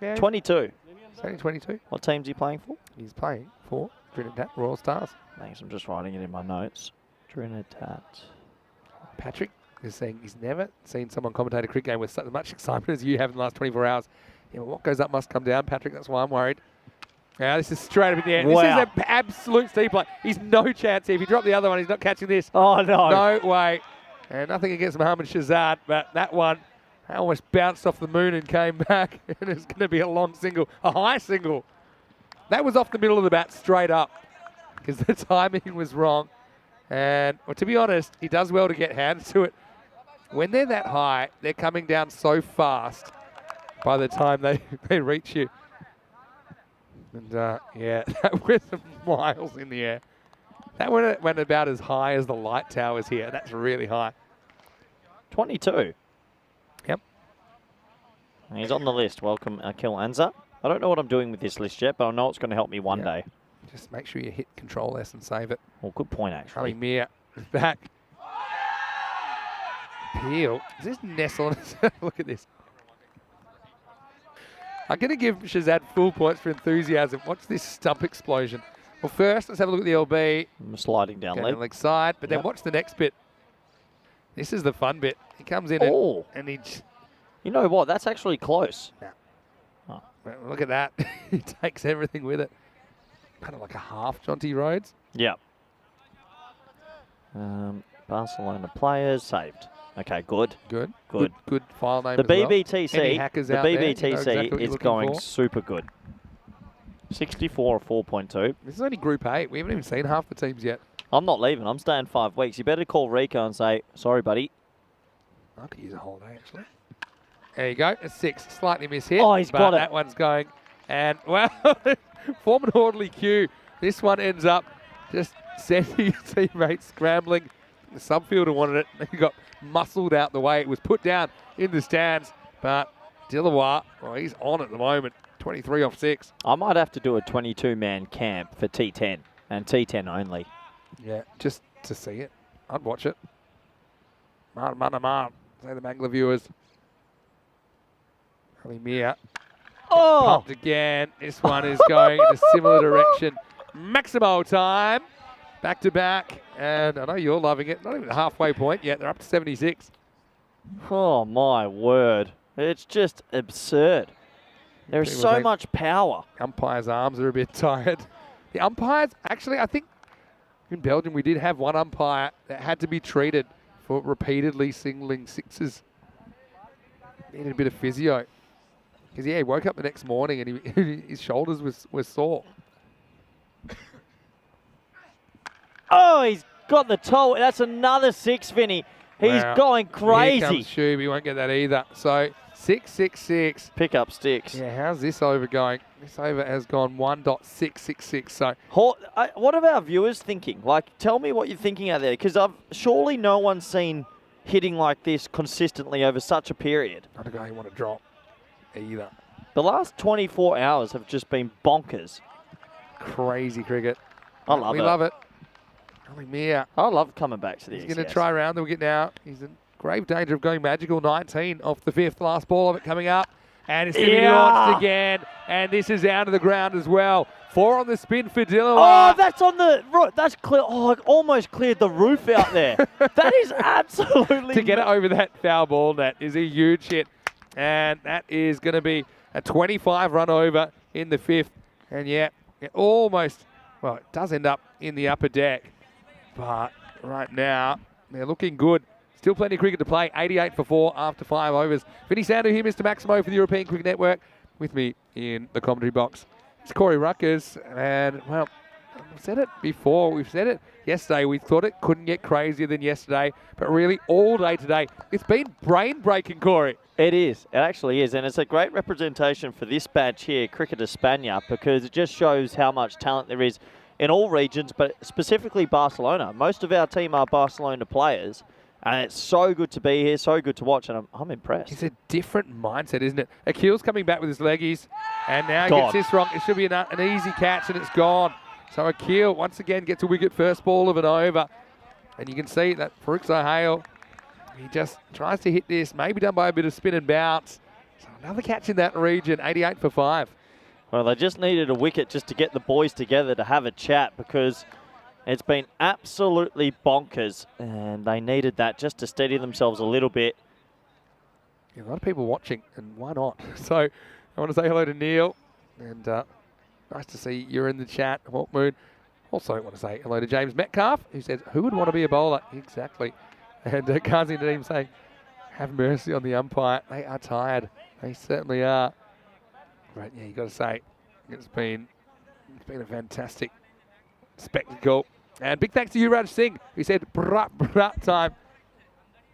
Yeah. 22. He's only 22. What team's he playing for? He's playing for Trinidad Royal Stars. Thanks. I'm just writing it in my notes. Trinidad. Patrick is saying he's never seen someone commentate a cricket game with such much excitement as you have in the last 24 hours. Yeah, well, what goes up must come down, Patrick. That's why I'm worried. Now, this is straight up in the air. Wow. This is an absolute steep play. He's no chance here. If you drop the other one, he's not catching this. Oh, no. No way. And nothing against Mohammad Shahzad, but that one almost bounced off the moon and came back. And it's going to be a long single, a high single. That was off the middle of the bat straight up because the timing was wrong. And well, to be honest, he does well to get hands to it. When they're that high, they're coming down so fast by the time they reach you. And yeah, that went miles in the air. That went about as high as the light towers here. That's really high. 22. Yep. And he's on the list. Welcome, Akil Anza. I don't know what I'm doing with this list yet, but I know it's going to help me one day. Just make sure you hit Control S and save it. Well, good point, actually. Ali Mir is back. Peel. Is this nestle? Look at this. I'm going to give Shahzad full points for enthusiasm. Watch this stump explosion. Well, first, let's have a look at the LB. I'm sliding down leg side, but then watch the next bit. This is the fun bit. He comes in and he... You know what? That's actually close. No. Oh. Well, look at that. He takes everything with it. Kind of like a half Jonty Rhodes. Yeah. Barcelona players saved. Okay, good. Good. Good. Good file name The as well. BBTC, Any hackers the out there, BBTC you know exactly is going super good. 64 or 4.2. This is only Group 8. We haven't even seen half the teams yet. I'm not leaving. I'm staying 5 weeks. You better call Rico and say, sorry, buddy. I could use a holiday, actually. There you go. A 6. Slightly mishit. Oh, he's got it. That one's going. And, well, form an orderly queue. This one ends up just sending his teammates scrambling. The subfielder wanted it. He got muscled out the way. It was put down in the stands. But Dilawar, well, he's on at the moment. 23 off 6. I might have to do a 22-man camp for T10 and T10 only. Yeah, just to see it. I'd watch it. Mar, say the Mangler viewers. Ali Mir. Oh! Pumped again. This one is going in a similar direction. Maximo time. Back to back. And I know you're loving it. Not even the halfway point yet. They're up to 76. Oh, my word. It's just absurd. There's so much power. Umpires' arms are a bit tired. The umpires, actually, I think in Belgium we did have one umpire that had to be treated for repeatedly singling sixes. Needed a bit of physio. Because, yeah, he woke up the next morning and his shoulders were sore. Oh, he's got the toe. That's another 6, Vinny. He's going crazy. Here comes Shube. He won't get that either. So, 666. Pick up sticks. Yeah, how's this over going? This over has gone 1.666. So, what are our viewers thinking? Like, tell me what you're thinking out there. Because surely no one's seen hitting like this consistently over such a period. I don't know you want to drop either. The last 24 hours have just been bonkers. Crazy cricket. I love it. We love it. Ali Mir. I love coming back to the He's going to try around the wicket now. He's in grave danger of going magical. 19 off the 5th. Last ball of it coming up. And it's going to be launched again. And this is out of the ground as well. 4 on the spin for Dilawar. Oh, that's on the... That's clear. Oh, it almost cleared the roof out there. That is absolutely... To get it over that foul ball net is a huge hit. And that is going to be a 25 run over in the 5th. And yeah, it almost... Well, it does end up in the upper deck. But right now, they're looking good. Still plenty of cricket to play. 88 for 4 after 5 overs. Vinny Sandu here, Mr. Maximo for the European Cricket Network. With me in the commentary box, it's Corey Ruckers. And, well, I've said it before. We've said it yesterday. We thought it couldn't get crazier than yesterday. But really, all day today, it's been brain-breaking, Corey. It is. It actually is. And it's a great representation for this badge here, Cricket España, because it just shows how much talent there is. In all regions, but specifically Barcelona. Most of our team are Barcelona players, and they're just And it's so good to be here, so good to watch, and I'm impressed. It's a different mindset, isn't it? Akil's coming back with his leggies, and now he Gone. gets this wrong. It should be an easy catch, and it's gone. So Akil, once again, gets a wicket first ball of an over. And you can see that Farouk Zahale, he just tries to hit this, maybe done by a bit of spin and bounce. So another catch in that region, 88 for 5. Well, they just needed a wicket just to get the boys together to have a chat, because it's been absolutely bonkers, and they needed that just to steady themselves a little bit. Yeah, a lot of people watching, and why not? So I want to say hello to Neil, and nice to see you're in the chat, Hawk Moon. Also want to say hello to James Metcalf, who says, who would want to be a bowler? Exactly. And Kazi Nadeem saying, have mercy on the umpire. They are tired. They certainly are. But yeah, you got to say, it's been a fantastic spectacle. And big thanks to Yuvraj Singh, who said, brah, brah time.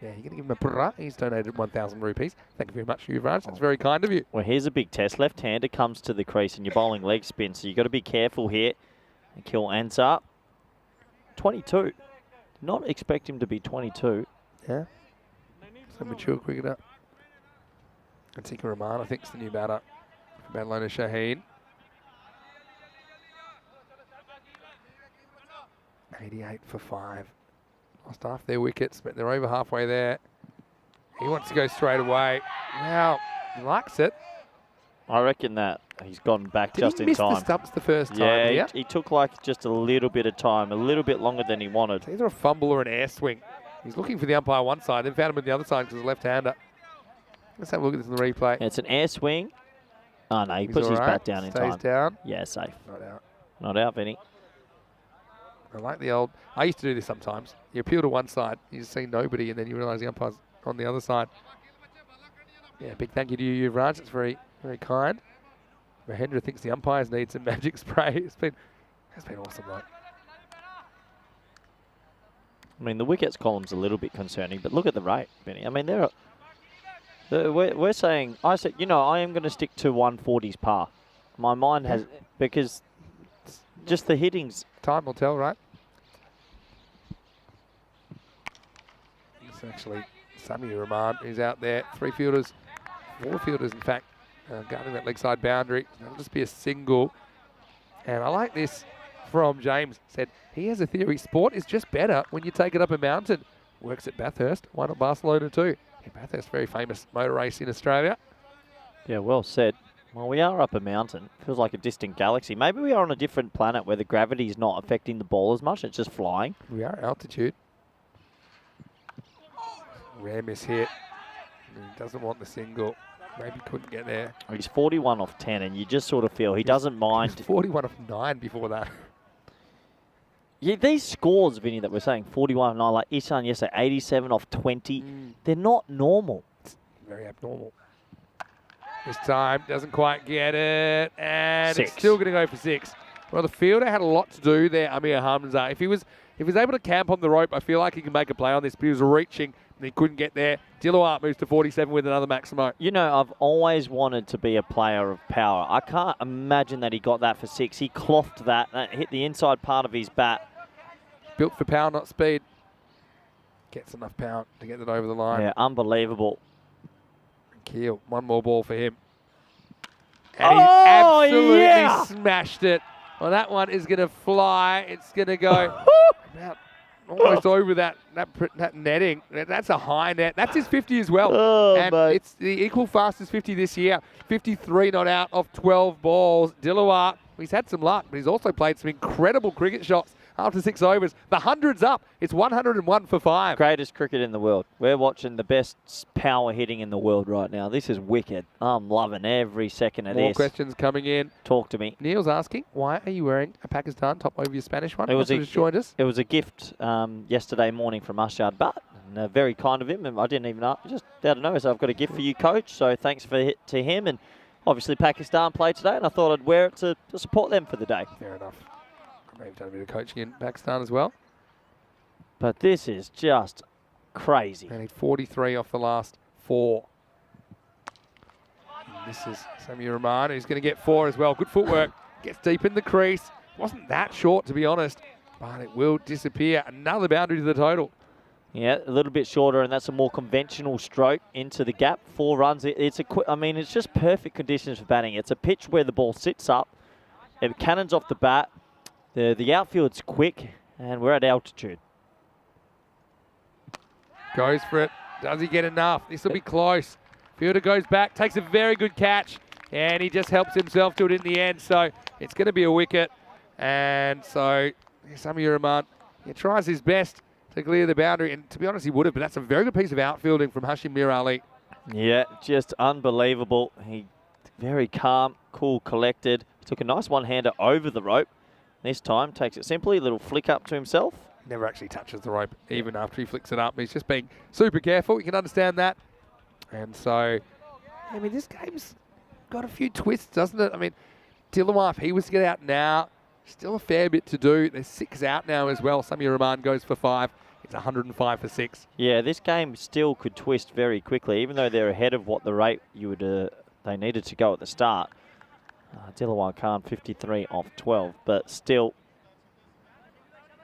Yeah, you're going to give him a brah. He's donated 1,000 rupees. Thank you very much, Yuvraj. That's very kind of you. Well, here's a big test. Left-hander comes to the crease, and you're bowling leg spin, so you've got to be careful here. Akil Ansar, 22. Did not expect him to be 22. Yeah. So mature cricketer. Atika Rahman, I think, is the new batter for Barcelona Shaheen. 88 for 5. Lost half their wickets, but they're over halfway there. He wants to go straight away. Now, he likes it. I reckon that he's gone back just in Did he time. miss the stumps the first time? Yeah, Yeah. he took like just a little bit of time, a little bit longer than he wanted. It's either a fumble or an air swing. He's looking for the umpire one side, then found him on the other side because he's a left-hander. Let's have a look at this in the replay. It's an air swing. Oh, no, he He's puts his all right. bat down in Stays time. down. Yeah, safe. Not out. Not out, Vinny. I like the old... I used to do this sometimes. You appeal to one side, you just see nobody, and then you realise the umpire's on the other side. Yeah, big thank you to you, Yuvraj. It's very, very kind. Mahendra thinks the umpires need some magic spray. It's been awesome, though. I mean, the wickets column's a little bit concerning, but look at the rate, Vinny. I mean, we're saying... I said, you know, I am going to stick to 140s par. My mind has... Because just the hittings... Time will tell, right? It's actually Sami Rahman who's out there. 3 fielders, 4 fielders, in fact, guarding that leg side boundary. That'll just be a single. And I like this from James. Said, he has a theory. Sport is just better when you take it up a mountain. Works at Bathurst. Why not Barcelona too? Yeah, Bathurst, very famous motor race in Australia. Yeah, well said. Well, we are up a mountain. Feels like a distant galaxy. Maybe we are on a different planet where the gravity is not affecting the ball as much. It's just flying. We are at altitude. Rare miss hit. He doesn't want the single. Maybe couldn't get there. He's 41 off 10, and you just sort of feel he doesn't mind. He was 41 off 9 before that. Yeah, these scores, Vinny, that we're saying, 41 off 9, like Ishan yesterday, 87 off 20, they're not normal. It's very abnormal. This time, doesn't quite get it, and 6. It's still going to go for 6. Well, the fielder had a lot to do there, Amir Hamza. If he was able to camp on the rope, I feel like he can make a play on this, but he was reaching, and he couldn't get there. Dilawar moves to 47 with another Maximo. You know, I've always wanted to be a player of power. I can't imagine that he got that for 6. He clothed that hit the inside part of his bat. Built for power, not speed. Gets enough power to get it over the line. Yeah, unbelievable. Keel, one more ball for him. And he absolutely smashed it. Well, that one is going to fly. It's going to go about almost over that netting. That's a high net. That's his 50 as well. Oh, and mate. it's the equal fastest 50 this year. 53 not out of 12 balls. Dilawar, he's had some luck, but he's also played some incredible cricket shots after 6 overs. The 100's up. It's 101 for 5. Greatest cricket in the world. We're watching the best power hitting in the world right now. This is wicked. I'm loving every second of More this. questions coming in. Talk to me. Neil's asking, why are you wearing a Pakistan top over your Spanish one? It was just joined us. It was a gift yesterday morning from Ashad Butt. And, very kind of him. And I didn't even know. Just out of nowhere. So I've got a gift for you, Coach. So thanks to him. And obviously Pakistan played today. And I thought I'd wear it to support them for the day. Fair enough. I know you've done a bit of coaching in Pakistan as well. But this is just crazy. And he's 43 off the last 4. And this is Sami Rahman, who's going to get 4 as well. Good footwork. Gets deep in the crease. Wasn't that short, to be honest. But it will disappear. Another boundary to the total. Yeah, a little bit shorter, and that's a more conventional stroke into the gap. 4 runs. It's it's just perfect conditions for batting. It's a pitch where the ball sits up, it cannons off the bat. The outfield's quick, and we're at altitude. Goes for it. Does he get enough? This will be close. Fielder goes back, takes a very good catch, and he just helps himself to it in the end. So it's going to be a wicket. And so Samir Rahman, he tries his best to clear the boundary. And to be honest, he would have, but that's a very good piece of outfielding from Hashim Mir Ali. Yeah, just unbelievable. He very calm, cool, collected. Took a nice one-hander over the rope. This time takes it simply, a little flick up to himself. Never actually touches the rope, even after he flicks it up. He's just being super careful. You can understand that. And so, I mean, this game's got a few twists, doesn't it? I mean, Dilawar, if he was to get out now, still a fair bit to do. There's 6 out now as well. Samir Rahman goes for 5. It's 105 for 6. Yeah, this game still could twist very quickly, even though they're ahead of what the rate they needed to go at the start. Dilawar Khan 53 off 12, but still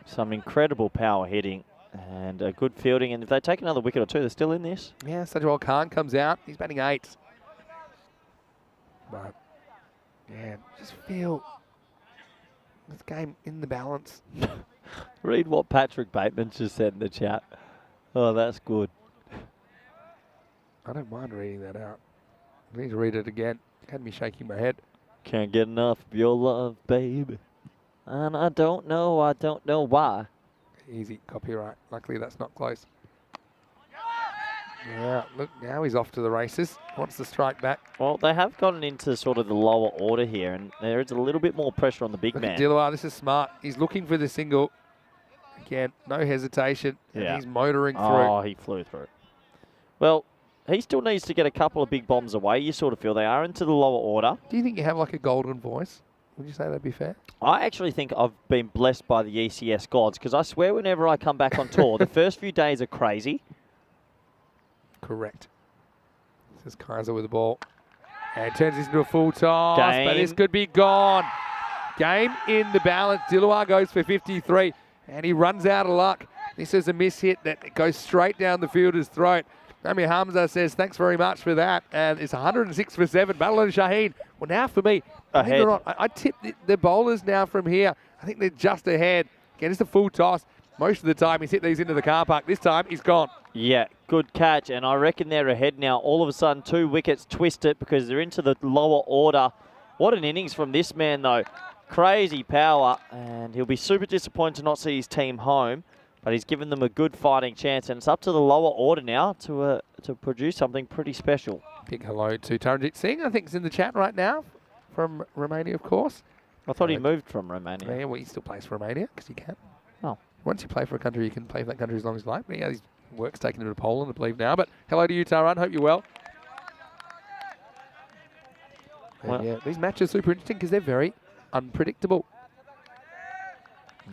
some incredible power hitting and a good fielding. And if they take another wicket or two, they're still in this. Yeah, Sajwal Khan comes out. He's batting 8. But, yeah, just feel this game in the balance. Read what Patrick Bateman just said in the chat. Oh, that's good. I don't mind reading that out. I need to read it again. Had me shaking my head. Can't get enough of your love, baby. And I don't know why. Easy, copyright. Luckily, that's not close. Yeah, look, now he's off to the races. Wants to strike back. Well, they have gotten into sort of the lower order here, and there is a little bit more pressure on the big Look man. at Dilawar, this is smart. He's looking for the single. Again, no hesitation. And Yeah. he's motoring through. Oh, he flew through. Well, he still needs to get a couple of big bombs away. You sort of feel they are into the lower order. Do you think you have like a golden voice? Would you say that'd be fair? I actually think I've been blessed by the ECS gods, because I swear whenever I come back on tour, the first few days are crazy. Correct. This is Kaiser with the ball. And turns this into a full toss, but this could be gone. Game in the balance. Dilawar goes for 53, and he runs out of luck. This is a miss hit that goes straight down the fielder's throat. Nami Hamza says, thanks very much for that. And it's 106 for 7. Battle and Shaheen. Well, now for me, Ahead. I tip the bowlers now from here. I think they're just ahead. Again, it's a full toss. Most of the time, he's hit these into the car park. This time, he's gone. Yeah, good catch. And I reckon they're ahead now. All of a sudden, 2 wickets twist it because they're into the lower order. What an innings from this man, though. Crazy power. And he'll be super disappointed to not see his team home. But he's given them a good fighting chance. And it's up to the lower order now to produce something pretty special. Big hello to Taranjit Singh, I think is in the chat right now. From Romania, of course. I thought he moved from Romania. Yeah, well, he still plays for Romania because he can. Oh. Once you play for a country, you can play for that country as long as you like. But yeah, his work's taken him to Poland, I believe, now. But hello to you, Taran. Hope you're well. Well, yeah, these matches are super interesting because they're very unpredictable.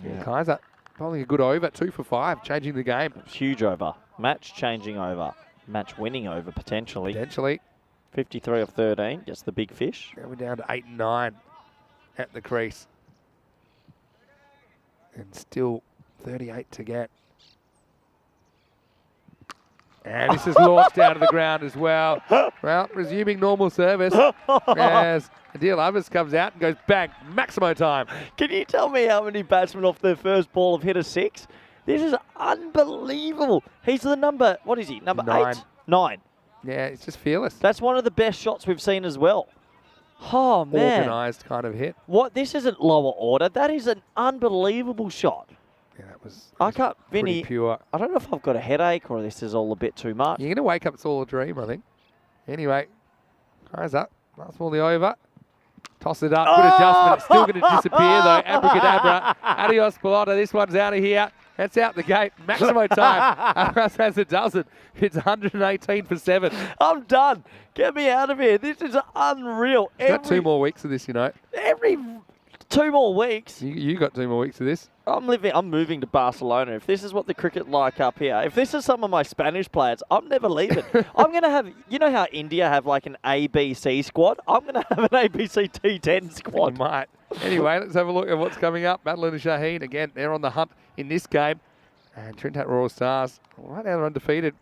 Yeah. Kaiser bowling a good over, 2 for 5, changing the game. Huge over. Match changing over. Match winning over, potentially. Potentially. 53 of 13, gets the big fish. Now we're down to 8 and 9 at the crease. And still 38 to get. And this is launched out of the ground as well. Well, resuming normal service as Adil Abbas comes out and goes bang, Maximo time. Can you tell me how many batsmen off their first ball have hit a 6? This is unbelievable. He's the number, what is he, number 9. 8? 9. Yeah, it's just fearless. That's one of the best shots we've seen as well. Oh, man. Organised kind of hit. What? This isn't lower order. That is an unbelievable shot. Yeah, that was I can't, pretty Vinny, pure. I don't know if I've got a headache or this is all a bit too much. You're going to wake up, it's all a dream, I think. Anyway, eyes up. Last ball the over. Toss it up. Good adjustment. It's still going to disappear, though. Abracadabra. Adios, Pelota. This one's out of here. That's out the gate. Maximo time. Arras has a dozen. It's 118 for 7. I'm done. Get me out of here. This is unreal. You've got 2 more weeks of this, you know. Every 2 more weeks. You got 2 more weeks of this. I'm moving to Barcelona. If this is what the cricket like up here, if this is some of my Spanish players, I'm never leaving. I'm going to have, you know how India have like an ABC squad? I'm going to have an ABC T10 squad. You might. Anyway, let's have a look at what's coming up. Battle of the Shaheen. Again, they're on the hunt in this game. And Trinidad Royal Stars, right now they're undefeated.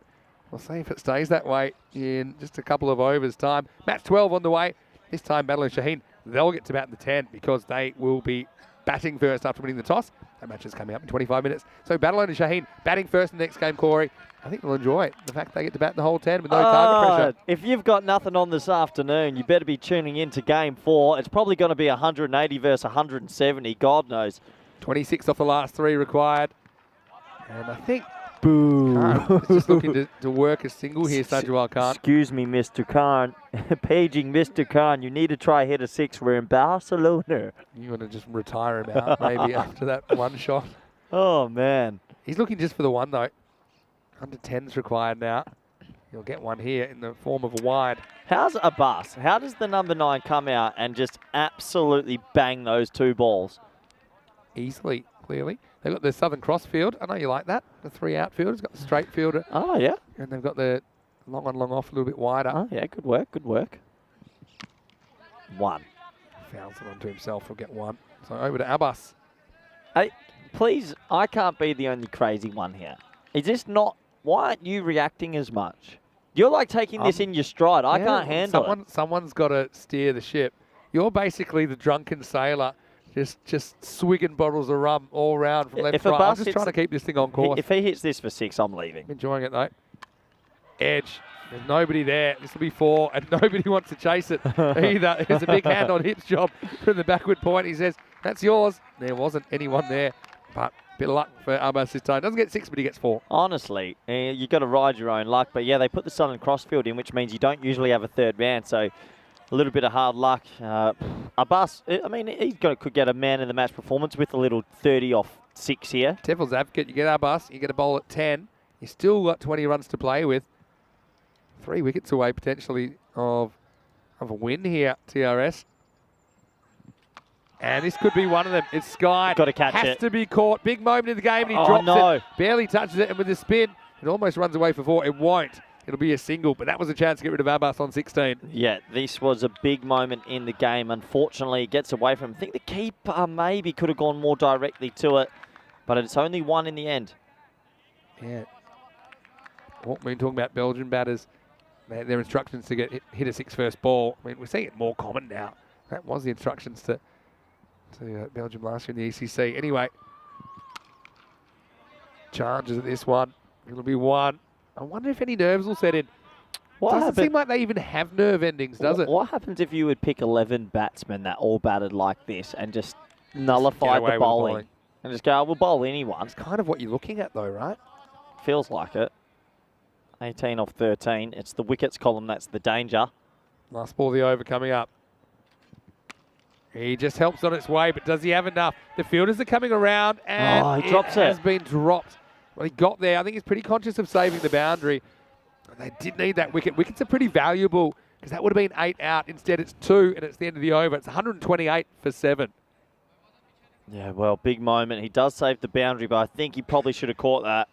We'll see if it stays that way in just a couple of overs' time. Match 12 on the way. This time, Battle and Shaheen, they'll get to bat in the 10 because they will be batting first after winning the toss. That match is coming up in 25 minutes. So Battle and Shaheen batting first in the next game, Corey. I think they'll enjoy it. The fact they get to bat the whole 10 with no target pressure. If you've got nothing on this afternoon, you better be tuning in to game 4. It's probably going to be 180 versus 170. God knows. 26 off the last 3 required. And I think Boo. Khan is just looking to work a single here, Sajwal Khan. Excuse me, Mr. Khan. Paging Mr. Khan. You need to try hit a 6. We're in Barcelona. You want to just retire him out maybe after that one shot. Oh, man. He's looking just for the one, though. Under 10's required now. He'll get one here in the form of a wide. How's a bus? How does the number 9 come out and just absolutely bang those 2 balls? Easily, clearly. They've got the Southern Cross field. I know you like that. The 3 outfielders. Got the straight fielder. Oh, yeah. And they've got the long on, long off a little bit wider. Oh, yeah. Good work. Good work. 1. Fouls it onto himself. He'll get 1. So over to Abbas. Hey, please, I can't be the only crazy one here. Is this not... Why aren't you reacting as much? You're like taking this in your stride. I can't handle it. Someone's got to steer the ship. You're basically the drunken sailor, just swigging bottles of rum all around from left to right. I'm just trying to keep this thing on course. If he hits this for 6, I'm leaving. I'm enjoying it, though. Edge. There's nobody there. This will be 4, and nobody wants to chase it either. It's a big hand on hips job from the backward point. He says, that's yours. There wasn't anyone there, but bit of luck for Abbas this time. Doesn't get 6, but he gets 4. Honestly, you've got to ride your own luck. But yeah, they put the Southern Crossfield in, which means you don't usually have a 3rd man. So a little bit of hard luck. Abbas, I mean, could get a man in the match performance with a little 30 off 6 here. Devil's advocate, you get Abbas, you get a bowl at 10. You still got 20 runs to play with. 3 wickets away potentially of a win here, TRS. And this could be one of them. It's skied. Got to catch it. Has to be caught. Big moment in the game, and he drops it. Barely touches it, and with the spin, it almost runs away for 4. It won't. It'll be a single, but that was a chance to get rid of Abbas on 16. Yeah, this was a big moment in the game. Unfortunately, it gets away from him. I think the keeper maybe could have gone more directly to it, but it's only 1 in the end. Yeah. What we're talking about Belgian batters, their instructions to get hit a 6 first ball. I mean, we're seeing it more common now. That was the instructions to Belgium last year in the ECC. Anyway, charges at this one. It'll be 1. I wonder if any nerves will set in. Doesn't seem like they even have nerve endings, does it? What happens if you would pick 11 batsmen that all batted like this and just nullify the bowling? And just go, we'll bowl anyone. It's kind of what you're looking at though, right? Feels like it. 18 off 13. It's the wickets column that's the danger. Last ball of the over coming up. He just helps on its way, but does he have enough? The fielders are coming around, and he drops it. Has been dropped. Well, he got there. I think he's pretty conscious of saving the boundary. They did need that wicket. Wickets are pretty valuable because that would have been 8 out. Instead, it's 2, and it's the end of the over. It's 128 for 7. Yeah, well, big moment. He does save the boundary, but I think he probably should have caught that,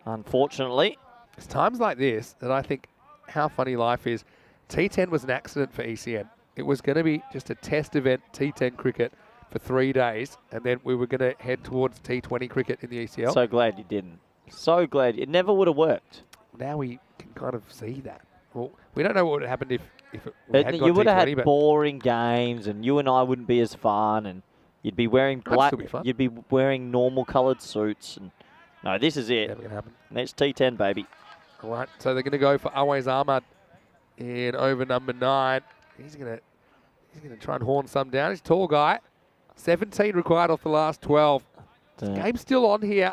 unfortunately. It's times like this that I think how funny life is. T10 was an accident for ECN. It was going to be just a test event, T10 cricket, for 3 days, and then we were going to head towards T20 cricket in the ECL. So glad you didn't. So glad. It never would have worked. Now we can kind of see that. Well, we don't know what would have happened if we had you would T20, have had boring games, and you and I wouldn't be as fun, and you'd be wearing black. You'd be wearing normal coloured suits. And no, this is it. Never going to happen. That's T10, baby. All right, so they're going to go for Awais Ahmad in over number 9. He's going to try and horn some down. He's a tall guy. 17 required off the last 12. Game's still on here.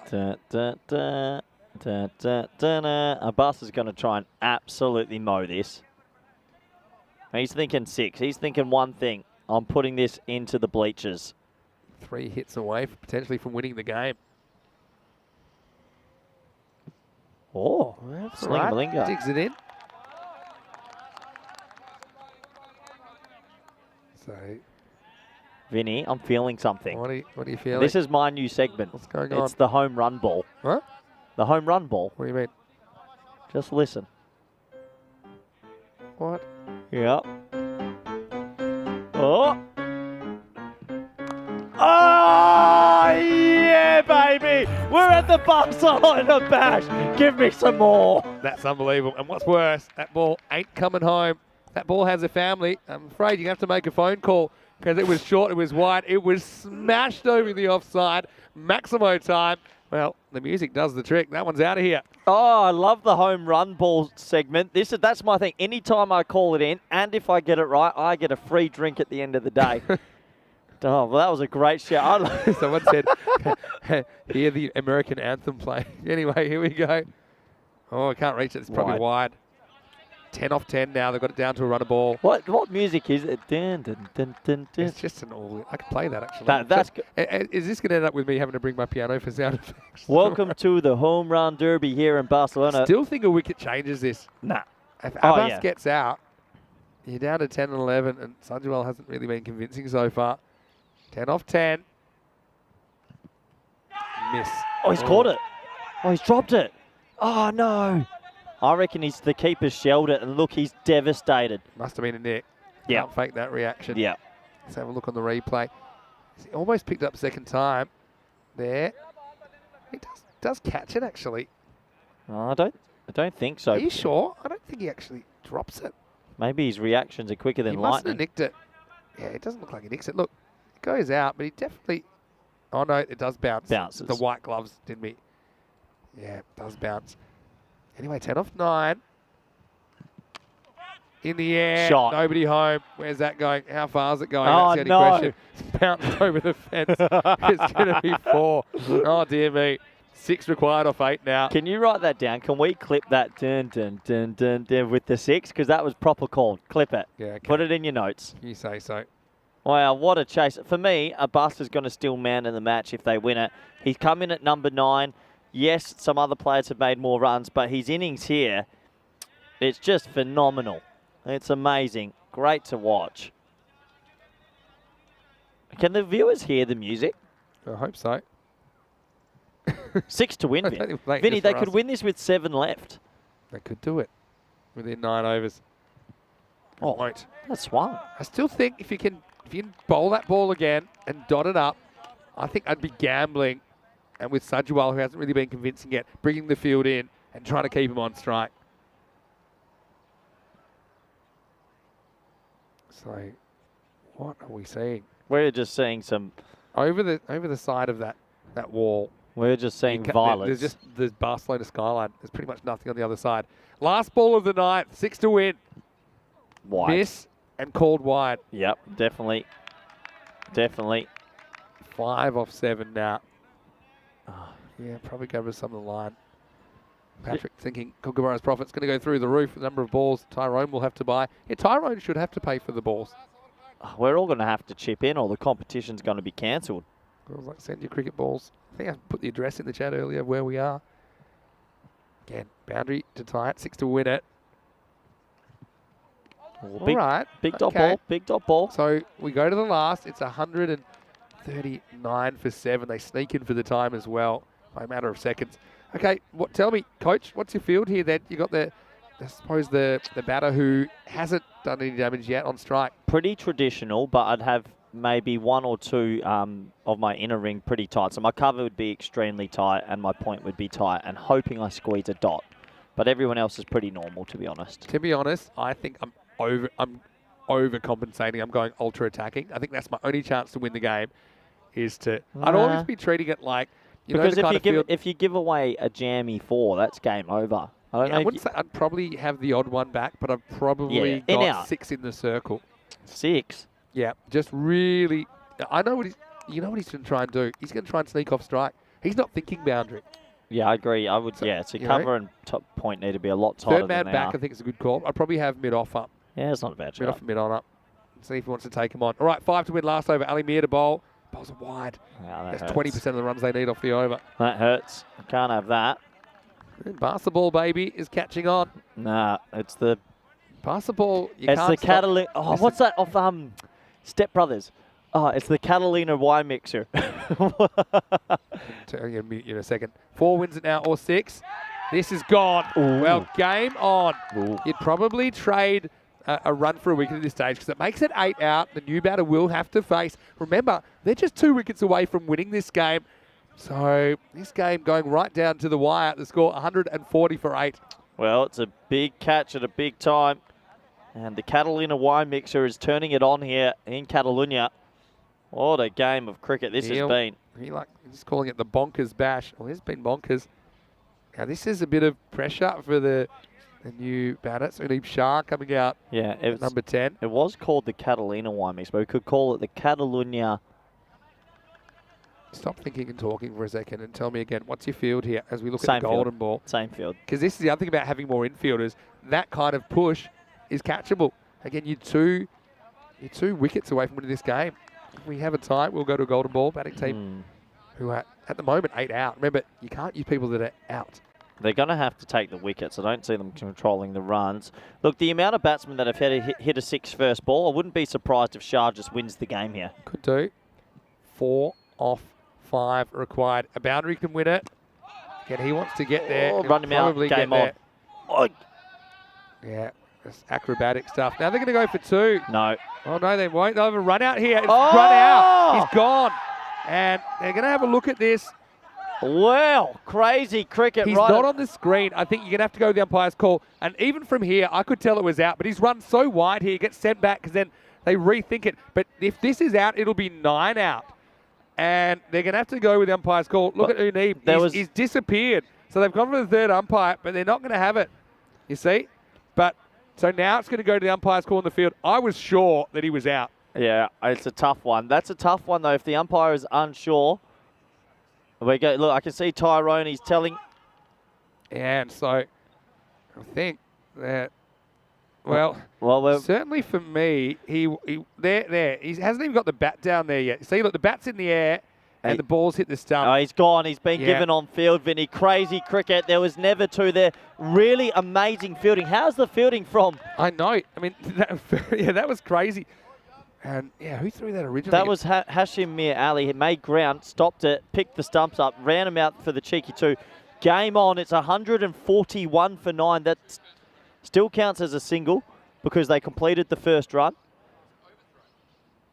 Abbas is going to try and absolutely mow this. He's thinking 6. He's thinking one thing. I'm putting this into the bleachers. 3 hits away potentially from winning the game. Oh, Sling-a-linga. Digs it in. So, Vinny, I'm feeling something. What are you feeling? This is my new segment. What's going on? It's the home run ball. What? The home run ball. What do you mean? Just listen. What? Yep. Oh. Oh, yeah, baby. We're at the Barcelona bash. Give me some more. That's unbelievable. And what's worse, that ball ain't coming home. That ball has a family. I'm afraid you have to make a phone call because it was short, it was wide, it was smashed over the offside. Maximo time. Well, the music does the trick. That one's out of here. Oh, I love the home run ball segment. That's my thing. Anytime I call it in, and if I get it right, I get a free drink at the end of the day. Oh, well, that was a great shout. Someone said, hear the American anthem play. Anyway, here we go. Oh, I can't reach it. It's probably wide. 10 off 10 now. They've got it down to a runner ball. What music is it? Dun, dun, dun, dun, dun. It's just an all. I can play that actually. That's is this going to end up with me having to bring my piano for sound effects? Welcome to the home run derby here in Barcelona. Still think a wicket changes this. Nah. If Abbas gets out, you're down to 10 and 11, and Sanjual hasn't really been convincing so far. 10 off 10. Miss. Oh, he's caught it. Oh, he's dropped it. Oh, no. I reckon the keeper shelled it, and look, he's devastated. Must have been a nick. Yeah. Can't fake that reaction. Yeah. Let's have a look on the replay. He almost picked up second time there. He does catch it, actually. Oh, I don't think so. Are you sure? I don't think he actually drops it. Maybe his reactions are quicker than He must lightning. have nicked it. Yeah, it doesn't look like he nicks it. Look, it goes out, but he definitely... Oh, no, it does bounce. Bounces. The white gloves, didn't we? Yeah, it does bounce. Anyway, 10 off 9. In the air. Shot. Nobody home. Where's that going? How far is it going? Oh, That's the only question. It's bounced over the fence. It's going to be 4. Oh, dear me. 6 required off 8 now. Can you write that down? Can we clip that dun, dun, dun, dun, dun, with the 6? Because that was proper called. Clip it. Yeah, okay. Put it in your notes. You say so. Wow, what a chase. For me, Abbas is going to still man in the match if they win it. He's come in at number 9. Yes, some other players have made more runs, but his innings here, it's just phenomenal. It's amazing. Great to watch. Can the viewers hear the music? I hope so. 6 to win, Vin. Vinny, they could win this with 7 left. They could do it within 9 overs. Oh, won't. That swung. I still think if you can bowl that ball again and dot it up, I think I'd be gambling. And with Sajual, who hasn't really been convincing yet, bringing the field in and trying to keep him on strike. So, what are we seeing? We're just seeing some... Over the side of that wall. We're just seeing violence. There's just the Barcelona skyline. There's pretty much nothing on the other side. Last ball of the night, 6 to win. Wide. Miss and called wide. Yep, definitely. Definitely. 5 off 7 now. Yeah, probably go with some of the line. Patrick thinking Kookaburra's profit's going to go through the roof. The number of balls Tyrone will have to buy. Yeah, Tyrone should have to pay for the balls. We're all going to have to chip in or the competition's going to be cancelled. I was like, send your cricket balls. I think I put the address in the chat earlier of where we are. Again, boundary to tie it, 6 to win it. Oh, big, all right. Big dot ball, big dot ball. So we go to the last. It's 139 for 7. They sneak in for the time as well by a matter of seconds. Okay, tell me, Coach, what's your field here then? You got I suppose the batter who hasn't done any damage yet on strike. Pretty traditional, but I'd have maybe 1 or 2 of my inner ring pretty tight. So my cover would be extremely tight and my point would be tight and hoping I squeeze a dot. But everyone else is pretty normal, to be honest. To be honest, I think I'm overcompensating. I'm going ultra attacking. I think that's my only chance to win the game is to... I'd always be treating it like... Because if you give away a jammy 4, that's game over. I wouldn't say I'd probably have the odd one back, but I've probably got 6 in the circle. 6? Yeah, just really... I know what he's... You know what he's going to try and do? He's going to try and sneak off strike. He's not thinking boundary. Yeah, I agree. I would. So cover and top point need to be a lot tighter. Third man back, I think, is a good call. I'd probably have mid off up. Yeah, it's not a bad shot. Mid off and mid on up. See if he wants to take him on. All right, 5 to win last over. Ali Mir to bowl. Bowls are wide. Yeah, that's 20% of the runs they need off the over. That hurts. I can't have that. And Basketball baby is catching on. Nah, it's the Basketball. It's the Catalina. Oh, what's that off Step Brothers? Oh, it's the Catalina wine mixer. I'm going to mute you in a second. 4 wins it now, or 6. This is gone. Ooh. Well, game on. Ooh. You'd probably trade a run for a wicket at this stage because it makes it 8 out. The new batter will have to face. Remember, they're just 2 wickets away from winning this game. So this game going right down to the wire. The score 140 for 8. Well, it's a big catch at a big time. And the Catalina wine mixer is turning it on here in Catalunya. What a game of cricket this has been. He's calling it the bonkers bash. Well, it's been bonkers. Now, this is a bit of pressure for the new batter. Sundeep Shah coming out. Yeah, at number 10. It was called the Catalina wine mix, but we could call it the Catalunya. Stop thinking and talking for a second and tell me again, what's your field here as we look at the golden ball? Same field. Because this is the other thing about having more infielders. That kind of push is catchable. Again, you're two wickets away from winning this game. If we have a tie, we'll go to a golden ball. Batting team who are, at the moment, 8 out. Remember, you can't use people that are out. They're going to have to take the wickets. I don't see them controlling the runs. Look, the amount of batsmen that have hit a 6 first ball, I wouldn't be surprised if Shah just wins the game here. Could do. 4 off 5 required. A boundary can win it. Again, he wants to get there. Run him out. Game on. Oh. Yeah, that's acrobatic stuff. Now they're going to go for 2. No. Oh, no, they won't. They'll have a run out here. It's run out. He's gone. And they're going to have a look at this. Wow, crazy cricket. He's not on the screen. I think you're going to have to go with the umpire's call. And even from here, I could tell it was out. But he's run so wide here, he gets sent back because then they rethink it. But if this is out, it'll be 9 out. And they're going to have to go with the umpire's call. Look at Uneeb. He's disappeared. So they've gone for the 3rd umpire, but they're not going to have it. You see? But so now it's going to go to the umpire's call in the field. I was sure that he was out. Yeah, it's a tough one. That's a tough one, though. If the umpire is unsure, we go. Look, I can see Tyrone. He's telling. And so I think that, well, certainly for me, he hasn't even got the bat down there yet. See, look, the bat's in the air and the ball's hit the stump. Oh, he's gone. He's been given on field, Vinny. Crazy cricket. There was never 2 there. Really amazing fielding. How's the fielding from? I know. I mean, that was crazy. And, yeah, who threw that originally? That was Hashim Mir Ali. He made ground, stopped it, picked the stumps up, ran him out for the cheeky 2. Game on. It's 141 for 9. That still counts as a single because they completed the first run.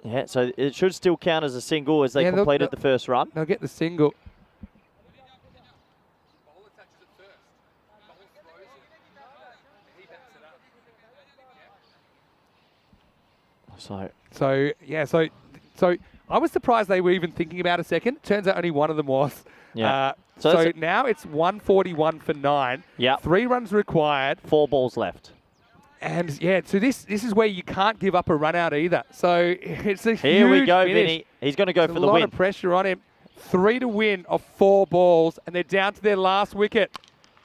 Yeah, so it should still count as a single as they completed the first run. They'll get the single. So I was surprised they were even thinking about a second. Turns out only one of them was. Yeah. So now it's 141 for 9. Yeah. 3 runs required. 4 balls left. And yeah, so this is where you can't give up a run out either. So it's a Here huge we go, finish. Vinny. He's going to go for the win. A lot of pressure on him. 3 to win of 4 balls, and they're down to their last wicket.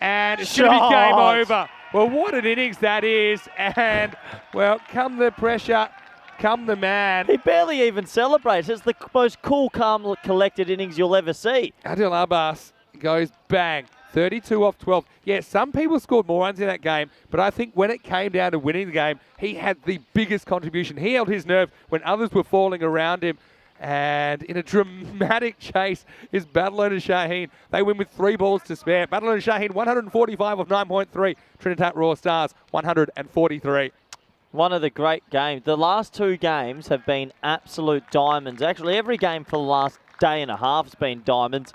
And it's going to be game over. Well, what an innings that is. And, well, come the pressure, come the man. He barely even celebrates. It's the most cool, calm, collected innings you'll ever see. Adil Abbas goes bang. 32 off 12. Yeah, some people scored more runs in that game, but I think when it came down to winning the game, he had the biggest contribution. He held his nerve when others were falling around him. And in a dramatic chase is Barcelona Shaheen. They win with 3 balls to spare. Barcelona Shaheen, 145 of 9.3. Trinitat Raw Stars, 143. One of the great games. The last 2 games have been absolute diamonds. Actually, every game for the last day and a half has been diamonds.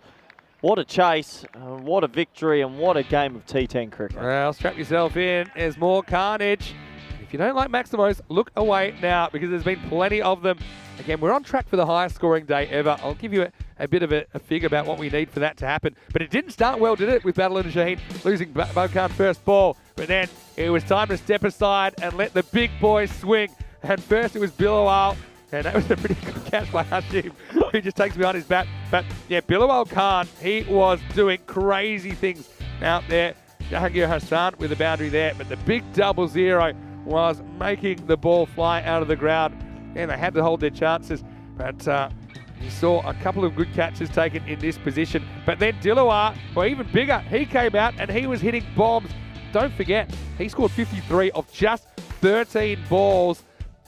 What a chase, what a victory, and what a game of T10 cricket. Well, strap yourself in. There's more carnage. If you don't like Maximos, look away now because there's been plenty of them. Again, we're on track for the highest scoring day ever. I'll give you a bit of a figure about what we need for that to happen. But it didn't start well, did it, with Barcelona Shaheen losing Bokan first ball. But then it was time to step aside and let the big boys swing. And first it was Bilawal. And that was a pretty good catch by Hashim, who just takes behind his bat. But yeah, Bilawal Khan, he was doing crazy things out there. Jahangir Hassan with a boundary there. But the big 0-0 was making the ball fly out of the ground. And they had to hold their chances. But you saw a couple of good catches taken in this position. But then Dilawar, well, even bigger, he came out and he was hitting bombs. Don't forget, he scored 53 of just 13 balls.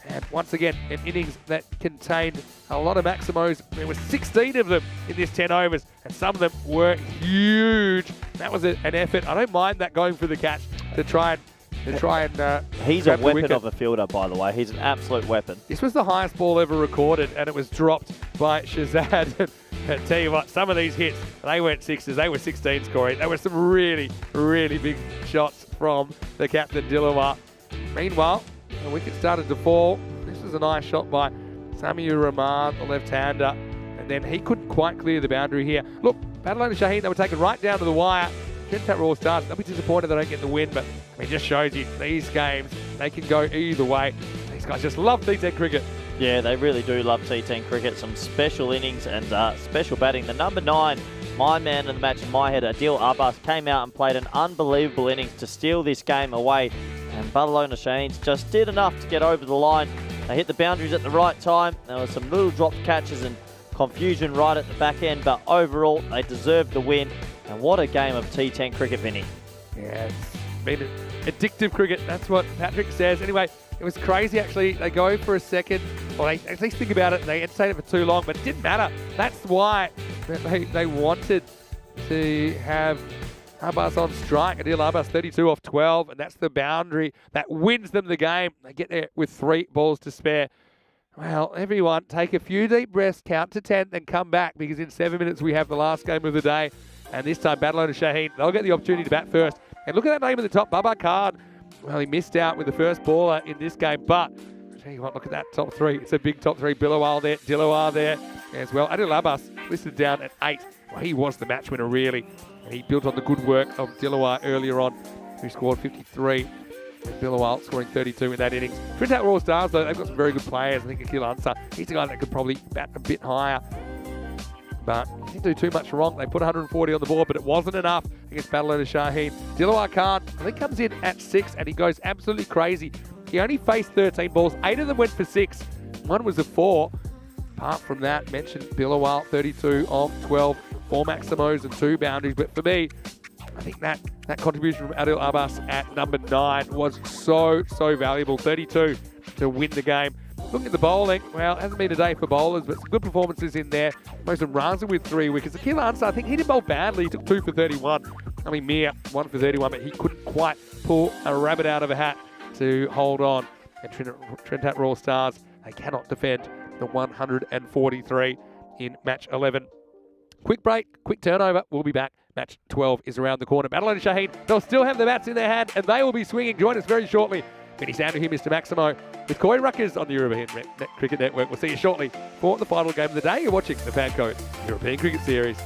And once again, an innings that contained a lot of Maximos. There were 16 of them in this 10 overs, and some of them were huge. That was an effort. I don't mind that going for the catch to try and he's a weapon of a fielder, by the way. He's an absolute weapon. This was the highest ball ever recorded, and it was dropped by Shazad. I tell you what, some of these hits, they weren't sixes, they were 16s, Corey. There were some really, really big shots from the captain, Dilawar. Meanwhile, the wicket started to fall. This was a nice shot by Samir Rahman, the left-hander, and then he couldn't quite clear the boundary here. Look, Barcelona Shaheen, they were taken right down to the wire. Trinidad Raw Stars, they'll be disappointed they don't get the win, but I mean, it just shows you these games, they can go either way. These guys just love T10 cricket. Yeah, they really do love T10 cricket. Some special innings and special batting. The number 9, my man of the match in my head, Adil Abbas, came out and played an unbelievable innings to steal this game away. And Barcelona Shaheens just did enough to get over the line. They hit the boundaries at the right time. There were some little dropped catches and confusion right at the back end, but overall, they deserved the win. And what a game of T10 cricket, Vinny. Yeah, it's been addictive cricket. That's what Patrick says. Anyway, it was crazy, actually. They go for a second, or they at least think about it, and they entertain it for too long, but it didn't matter. That's why they wanted to have Abbas on strike. Adil Abbas 32 off 12, and that's the boundary that wins them the game. They get there with 3 balls to spare. Well, everyone, take a few deep breaths, count to 10, then come back, because in 7 minutes we have the last game of the day. And this time, Barcelona Shaheen, they'll get the opportunity to bat first. And look at that name at the top, Babar Khan. Well, he missed out with the first baller in this game, but I'll tell you what, look at that top 3. It's a big top 3. Dilawar there, Dilawar there as well. Adil Abbas listed down at 8. Well, he was the match winner, really. And he built on the good work of Dilawar earlier on, who scored 53. And Dilawar scoring 32 in that innings. Trinidad Raw Stars, though, they've got some very good players. I think Akil Ansar, he's a guy that could probably bat a bit higher. But he didn't do too much wrong. They put 140 on the board, but it wasn't enough against Barcelona Shaheen. Dilawar Khan, I think, comes in at 6, and he goes absolutely crazy. He only faced 13 balls. 8 of them went for 6. 1 was a 4. Apart from that, mentioned Dilawar, 32 off 12, 4 Maximos and 2 boundaries. But for me, I think that contribution from Adil Abbas at number 9 was so valuable. 32 to win the game. Looking at the bowling, well, it hasn't been a day for bowlers, but some good performances in there. Most of Raza with 3 wickets. Akil Ansar, I think he didn't bowl badly. He took 2 for 31. I mean, Mir, 1 for 31, but he couldn't quite pull a rabbit out of a hat to hold on. And Trinidad Raw Stars, they cannot defend the 143 in match 11. Quick break, quick turnover. We'll be back. Match 12 is around the corner. Barcelona Shaheen, they'll still have the bats in their hand, and they will be swinging. Join us very shortly. Vinny Sandu here, Mr. Maximo, with Corey Ruckers on the European Cricket Network. We'll see you shortly for the final game of the day. You're watching the FanCode European Cricket Series.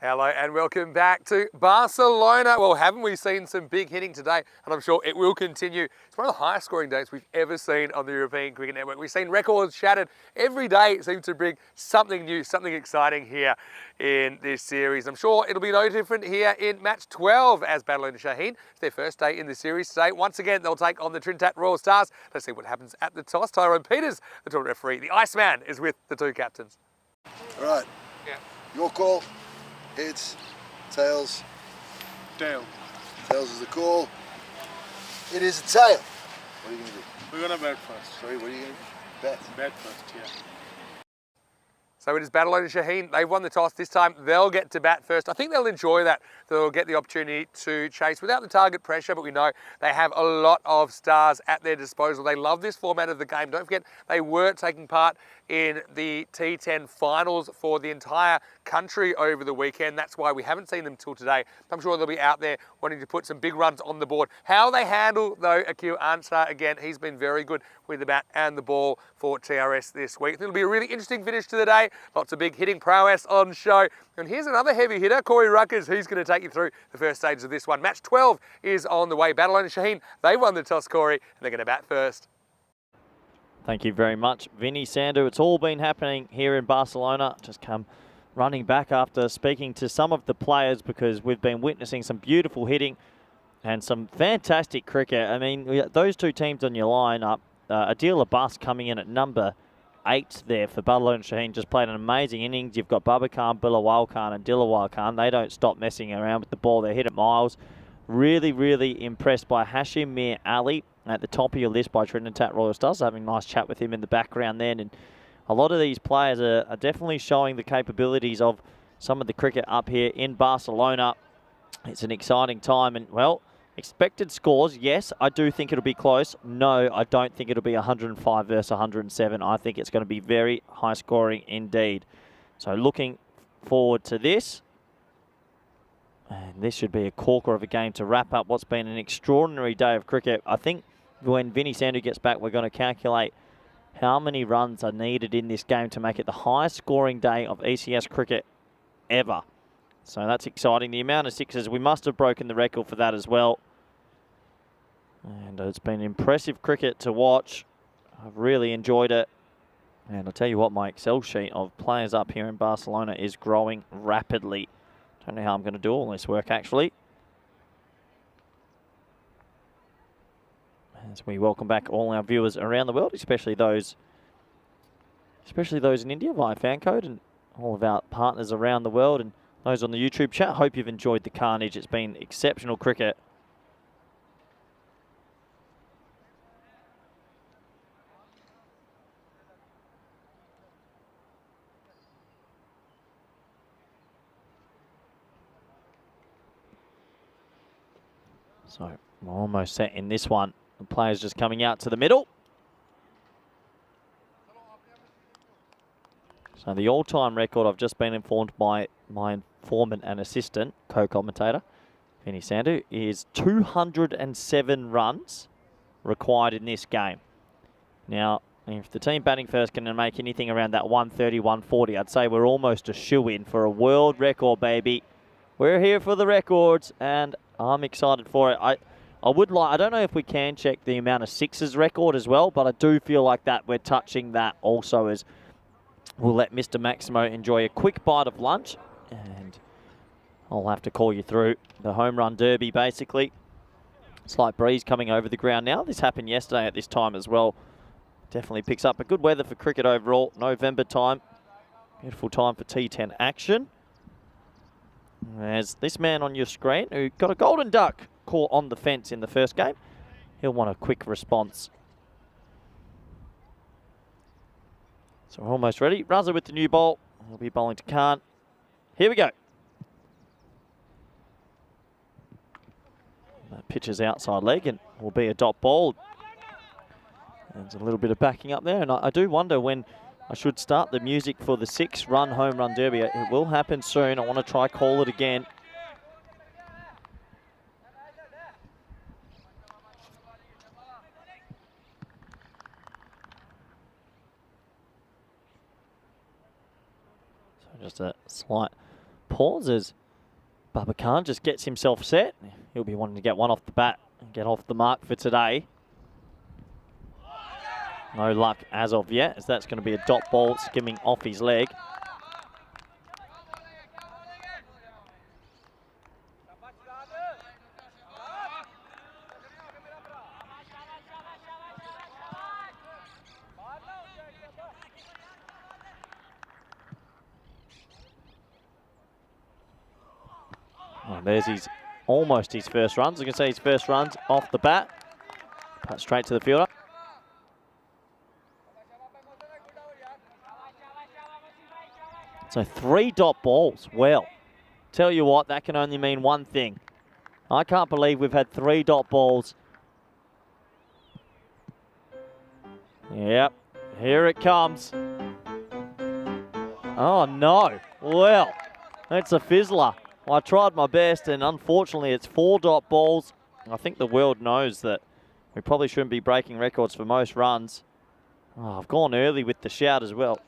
Hello and welcome back to Barcelona. Well, haven't we seen some big hitting today? And I'm sure it will continue. It's one of the highest scoring days we've ever seen on the European Cricket Network. We've seen records shattered. Every day it seems to bring something new, something exciting here in this series. I'm sure it'll be no different here in match 12 as Barcelona Shaheen. It's their first day in the series today. Once again, they'll take on the Trinidad Royal Stars. Let's see what happens at the toss. Tyrone Peters, the tournament referee. The Iceman is with the two captains. All right. Yeah. Your call. Heads, tails. Tail. Tails is the call. It is a tail. What are you going to do? We're gonna bat first. Sorry, what are you going to do? Bat. Bat first, yeah. So it is Barcelona Shaheen. They've won the toss this time. They'll get to bat first. I think they'll enjoy that. They'll get the opportunity to chase without the target pressure, but we know they have a lot of stars at their disposal. They love this format of the game. Don't forget, they were taking part in the T10 finals for the entire country over the weekend. That's why we haven't seen them till today. I'm sure they'll be out there wanting to put some big runs on the board. How they handle, though, Akil Ansar, again, he's been very good with the bat and the ball for TRS this week. It'll be a really interesting finish to the day. Lots of big hitting prowess on show. And here's another heavy hitter, Corey Ruckers. He's going to take you through the first stages of this one. Match 12 is on the way. Barcelona Shaheen, they won the toss, Corey, and they're going to bat first. Thank you very much, Vinny Sandu. It's all been happening here in Barcelona. Just come running back after speaking to some of the players because we've been witnessing some beautiful hitting and some fantastic cricket. I mean, those two teams on your lineup, Adil Abbas coming in at number 8 there for Barcelona Shaheen, just played an amazing innings. You've got Babakan, Bilawal Khan and Dilawar Khan. They don't stop messing around with the ball. They hit it miles. Really, really impressed by Hashim Mir Ali at the top of your list by Trinidad Royal Stars. Having a nice chat with him in the background then. And a lot of these players are definitely showing the capabilities of some of the cricket up here in Barcelona. It's an exciting time. And, well, expected scores, yes, I do think it'll be close. No, I don't think it'll be 105 versus 107. I think it's going to be very high scoring indeed. So looking forward to this. And this should be a corker of a game to wrap up what's been an extraordinary day of cricket. I think when Vinny Sandu gets back, we're going to calculate how many runs are needed in this game to make it the highest scoring day of ECS cricket ever. So that's exciting. The amount of sixes, we must have broken the record for that as well. And it's been impressive cricket to watch. I've really enjoyed it. And I'll tell you what, my Excel sheet of players up here in Barcelona is growing rapidly. Don't know how I'm going to do all this work, actually. As we welcome back all our viewers around the world, especially those in India via FanCode and all of our partners around the world and those on the YouTube chat. Hope you've enjoyed the carnage. It's been exceptional cricket. So we're almost set in this one. The players just coming out to the middle. So the all-time record, I've just been informed by my informant and assistant, co-commentator, Vinny Sandu, is 207 runs required in this game. Now, if the team batting first can make anything around that 130, 140, I'd say we're almost a shoo-in for a world record, baby. We're here for the records, and I'm excited for it. I don't know if we can check the amount of sixes record as well, but I do feel like that we're touching that also, as we'll let Mr. Maximo enjoy a quick bite of lunch, and I'll have to call you through the home run derby, basically. Slight breeze coming over the ground now. This happened yesterday at this time as well. Definitely picks up. But good weather for cricket overall. November time. Beautiful time for T10 action. As this man on your screen, who got a golden duck caught on the fence in the first game, he'll want a quick response. So we're almost ready. Raza with the new ball. He'll be bowling to Khan. Here we go. That pitch is outside leg and will be a dot ball. There's a little bit of backing up there, and I do wonder when I should start the music for the 6-run home run derby. It will happen soon. I want to try call it again. So just a slight pauses. Baba Khan just gets himself set. He'll be wanting to get one off the bat and get off the mark for today. No luck as of yet, as that's going to be a dot ball skimming off his leg. Oh, there's almost his first runs. I can say his first runs off the bat. Pat straight to the fielder. So 3 dot balls. Well, tell you what, that can only mean one thing. I can't believe we've had 3 dot balls. Yep, here it comes. Oh no, well, that's a fizzler. I tried my best, and unfortunately it's 4 dot balls. I think the world knows that we probably shouldn't be breaking records for most runs. Oh, I've gone early with the shout as well.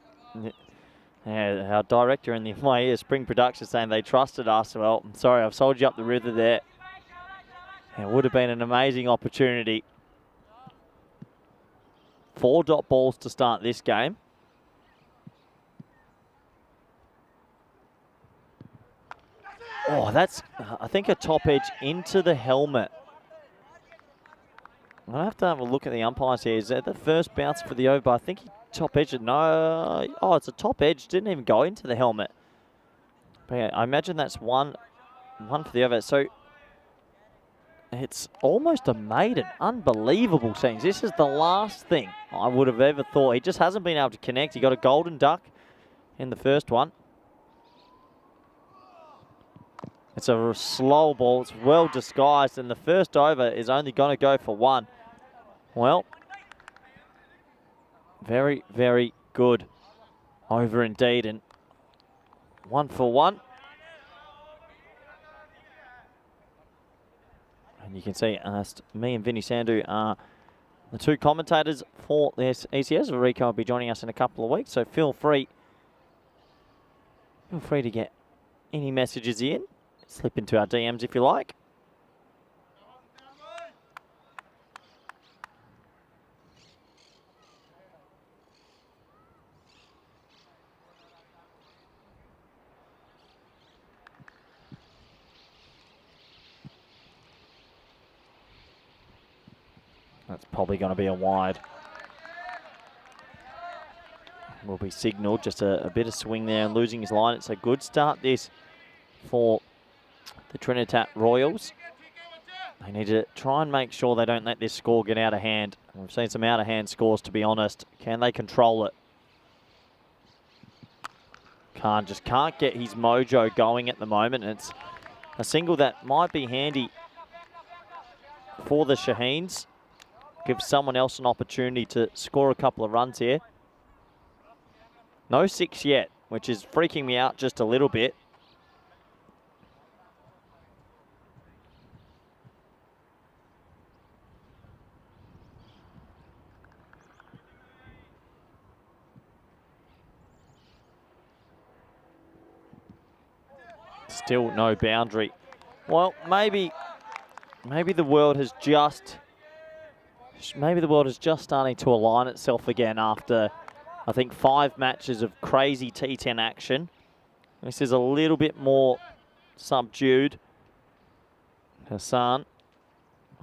Yeah, our director in my ear, Spring Productions, saying they trusted us. Well, I'm sorry, I've sold you up the river there. It would have been an amazing opportunity. 4 dot balls to start this game. Oh, that's, I think, a top edge into the helmet. I'll have to have a look at the umpires here. Is that the first bounce for the over? I think he top edged it. No. Oh, it's a top edge. Didn't even go into the helmet. But yeah, I imagine that's one for the over. So it's almost a maiden. Unbelievable scenes. This is the last thing I would have ever thought. He just hasn't been able to connect. He got a golden duck in the first one. It's a slow ball. It's well disguised, and the first over is only going to go for 1. Well, very, very good over indeed, and 1 for 1. And you can see me and Vinny Sandhu are the 2 commentators for this ECS. Rico will be joining us in a couple of weeks, so feel free to get any messages in. Slip into our DMs if you like. That's probably going to be a wide. Will be signalled. Just a bit of swing there and losing his line. It's a good start this for the Trinitat Royals. They need to try and make sure they don't let this score get out of hand. We've seen some out of hand scores, to be honest. Can they control it? Khan just can't get his mojo going at the moment. It's a single that might be handy for the Shaheens. Give someone else an opportunity to score a couple of runs here. No 6 yet, which is freaking me out just a little bit. Still no boundary. Well, maybe the world has just starting to align itself again after, I think, 5 matches of crazy T10 action. This is a little bit more subdued. Hassan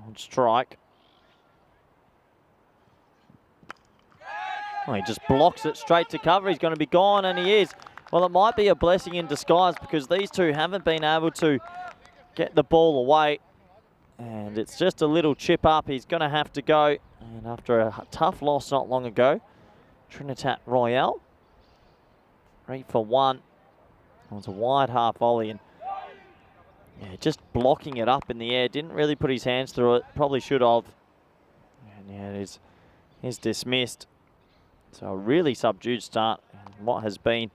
on strike. Oh, he just blocks it straight to cover. He's going to be gone, and he is. Well, it might be a blessing in disguise because these two haven't been able to get the ball away. And it's just a little chip up. He's going to have to go. And after a tough loss not long ago, Trinitat Royale, 3 for 1. It was a wide half volley. And yeah, just blocking it up in the air. Didn't really put his hands through it. Probably should have. And yeah, it is dismissed. So a really subdued start. And what has been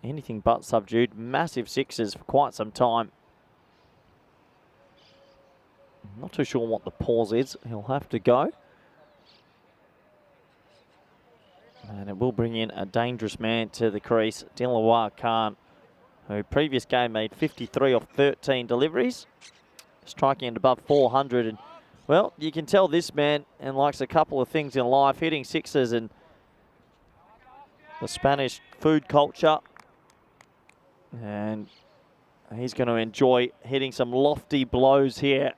anything but subdued. Massive 6s for quite some time. I'm not too sure what the pause is. He'll have to go. And it will bring in a dangerous man to the crease. Dilawar Khan, who previous game made 53 off 13 deliveries, striking at above 400. And, well, you can tell this man and likes a couple of things in life, hitting sixes and the Spanish food culture. And he's going to enjoy hitting some lofty blows here.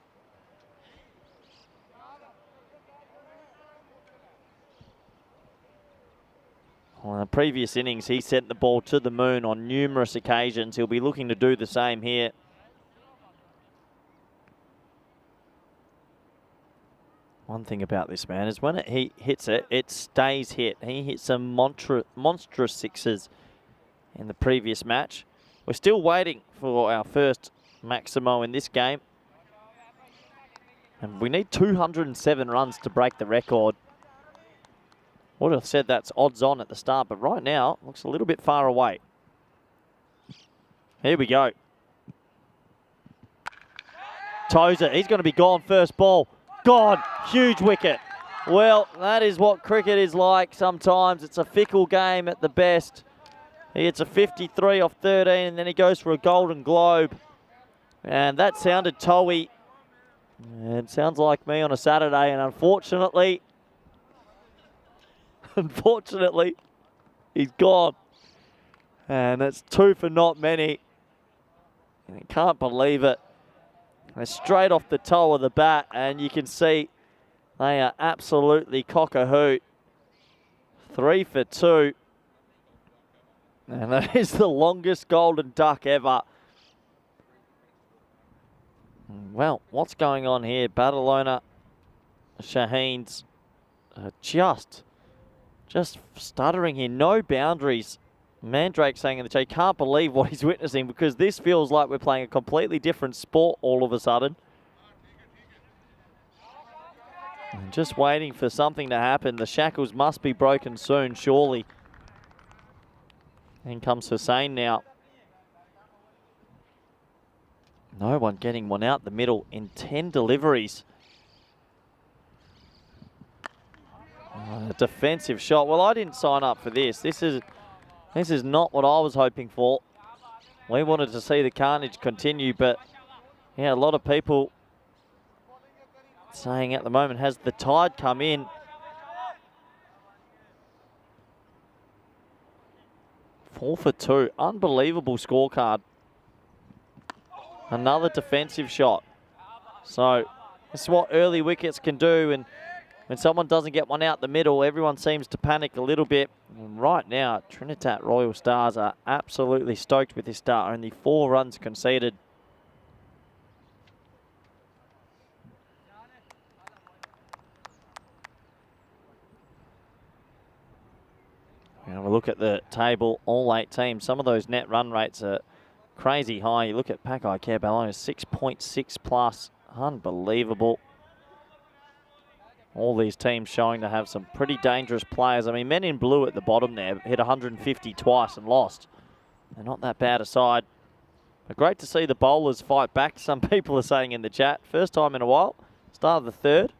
On the previous innings, he sent the ball to the moon on numerous occasions. He'll be looking to do the same here. One thing about this man is when he hits it, it stays hit. He hit some monstrous sixes in the previous match. We're still waiting for our first Maximo in this game. And we need 207 runs to break the record. Would have said that's odds on at the start, but right now looks a little bit far away. Here we go. Tozer, he's going to be gone first ball. Gone, huge wicket. Well, that is what cricket is like sometimes. It's a fickle game at the best. He hits a 53 off 13 and then he goes for a Golden Globe. And that sounded toey. It sounds like me on a Saturday, and unfortunately, he's gone. And that's 2 for not many. And I can't believe it. They're straight off the toe of the bat, and you can see they are absolutely cock-a-hoot. 3 for 2. And that is the longest golden duck ever. Well, what's going on here? Barcelona, Shaheen's just stuttering here. No boundaries. Mandrake saying in the chat, can't believe what he's witnessing, because this feels like we're playing a completely different sport all of a sudden. And just waiting for something to happen. The shackles must be broken soon, surely. In comes Hussain now. No one getting one out the middle in 10 deliveries. A defensive shot. Well, I didn't sign up for this. This is not what I was hoping for. We wanted to see the carnage continue, but yeah, a lot of people saying at the moment, has the tide come in? Four for 2. Unbelievable scorecard. Another defensive shot. So this is what early wickets can do, and when someone doesn't get one out the middle, everyone seems to panic a little bit. And right now, Trinidad Royal Stars are absolutely stoked with this start. Only 4 runs conceded. Have a look at the table, all 8 teams. Some of those net run rates are crazy high. You look at Pakai Care Barcelona, 6.6 plus. Unbelievable. All these teams showing to have some pretty dangerous players. I mean, men in blue at the bottom there hit 150 twice and lost. They're not that bad a side. But great to see the bowlers fight back, some people are saying in the chat. First time in a while. Start of the 3rd.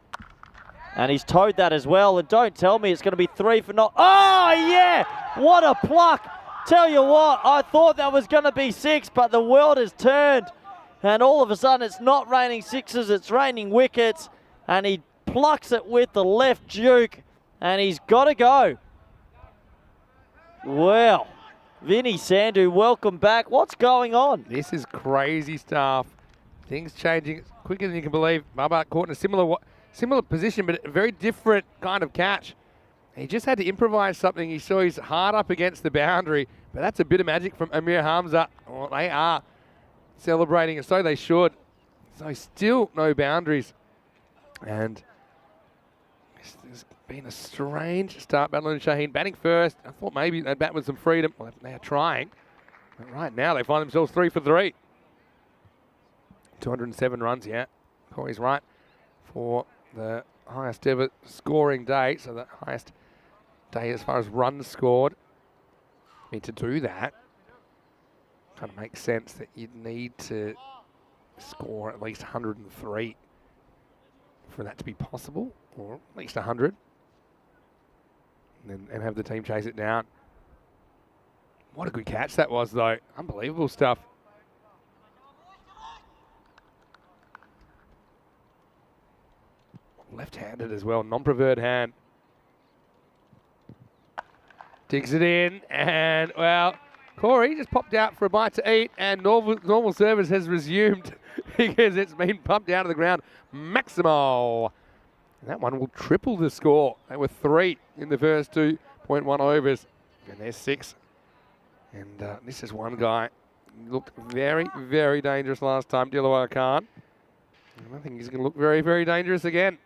And he's towed that as well. And don't tell me it's going to be 3 for not. Oh, yeah! What a pluck! Tell you what, I thought that was going to be 6, but the world has turned. And all of a sudden, it's not raining sixes, it's raining wickets. And he plucks it with the left juke. And he's got to go. Well, Vinny Sandhu, welcome back. What's going on? This is crazy stuff. Things changing quicker than you can believe. Mabart caught in a similar position, but a very different kind of catch. He just had to improvise something. He saw he's hard up against the boundary, but that's a bit of magic from Amir Hamza. Well, they are celebrating, and so they should. So still no boundaries. And it's been a strange start. Barcelona Shaheen batting first. I thought maybe they'd bat with some freedom. Well, they are trying. But right now they find themselves 3 for 3. 207 runs, yeah. Corey's right. For the highest ever scoring day, so the highest day as far as runs scored. I mean, to do that, kind of makes sense that you'd need to score at least 103 for that to be possible, or at least 100, and have the team chase it down. What a good catch that was, though. Unbelievable stuff. Left-handed as well, non-preferred hand. Digs it in, and, well, Corey just popped out for a bite to eat, and normal service has resumed because it's been pumped down to the ground. Maximo. And that one will triple the score. They were 3 in the first 2.1 overs, and there's 6. And this is one guy who looked very, very dangerous last time, Dilawar Khan. And I think he's going to look very, very dangerous again.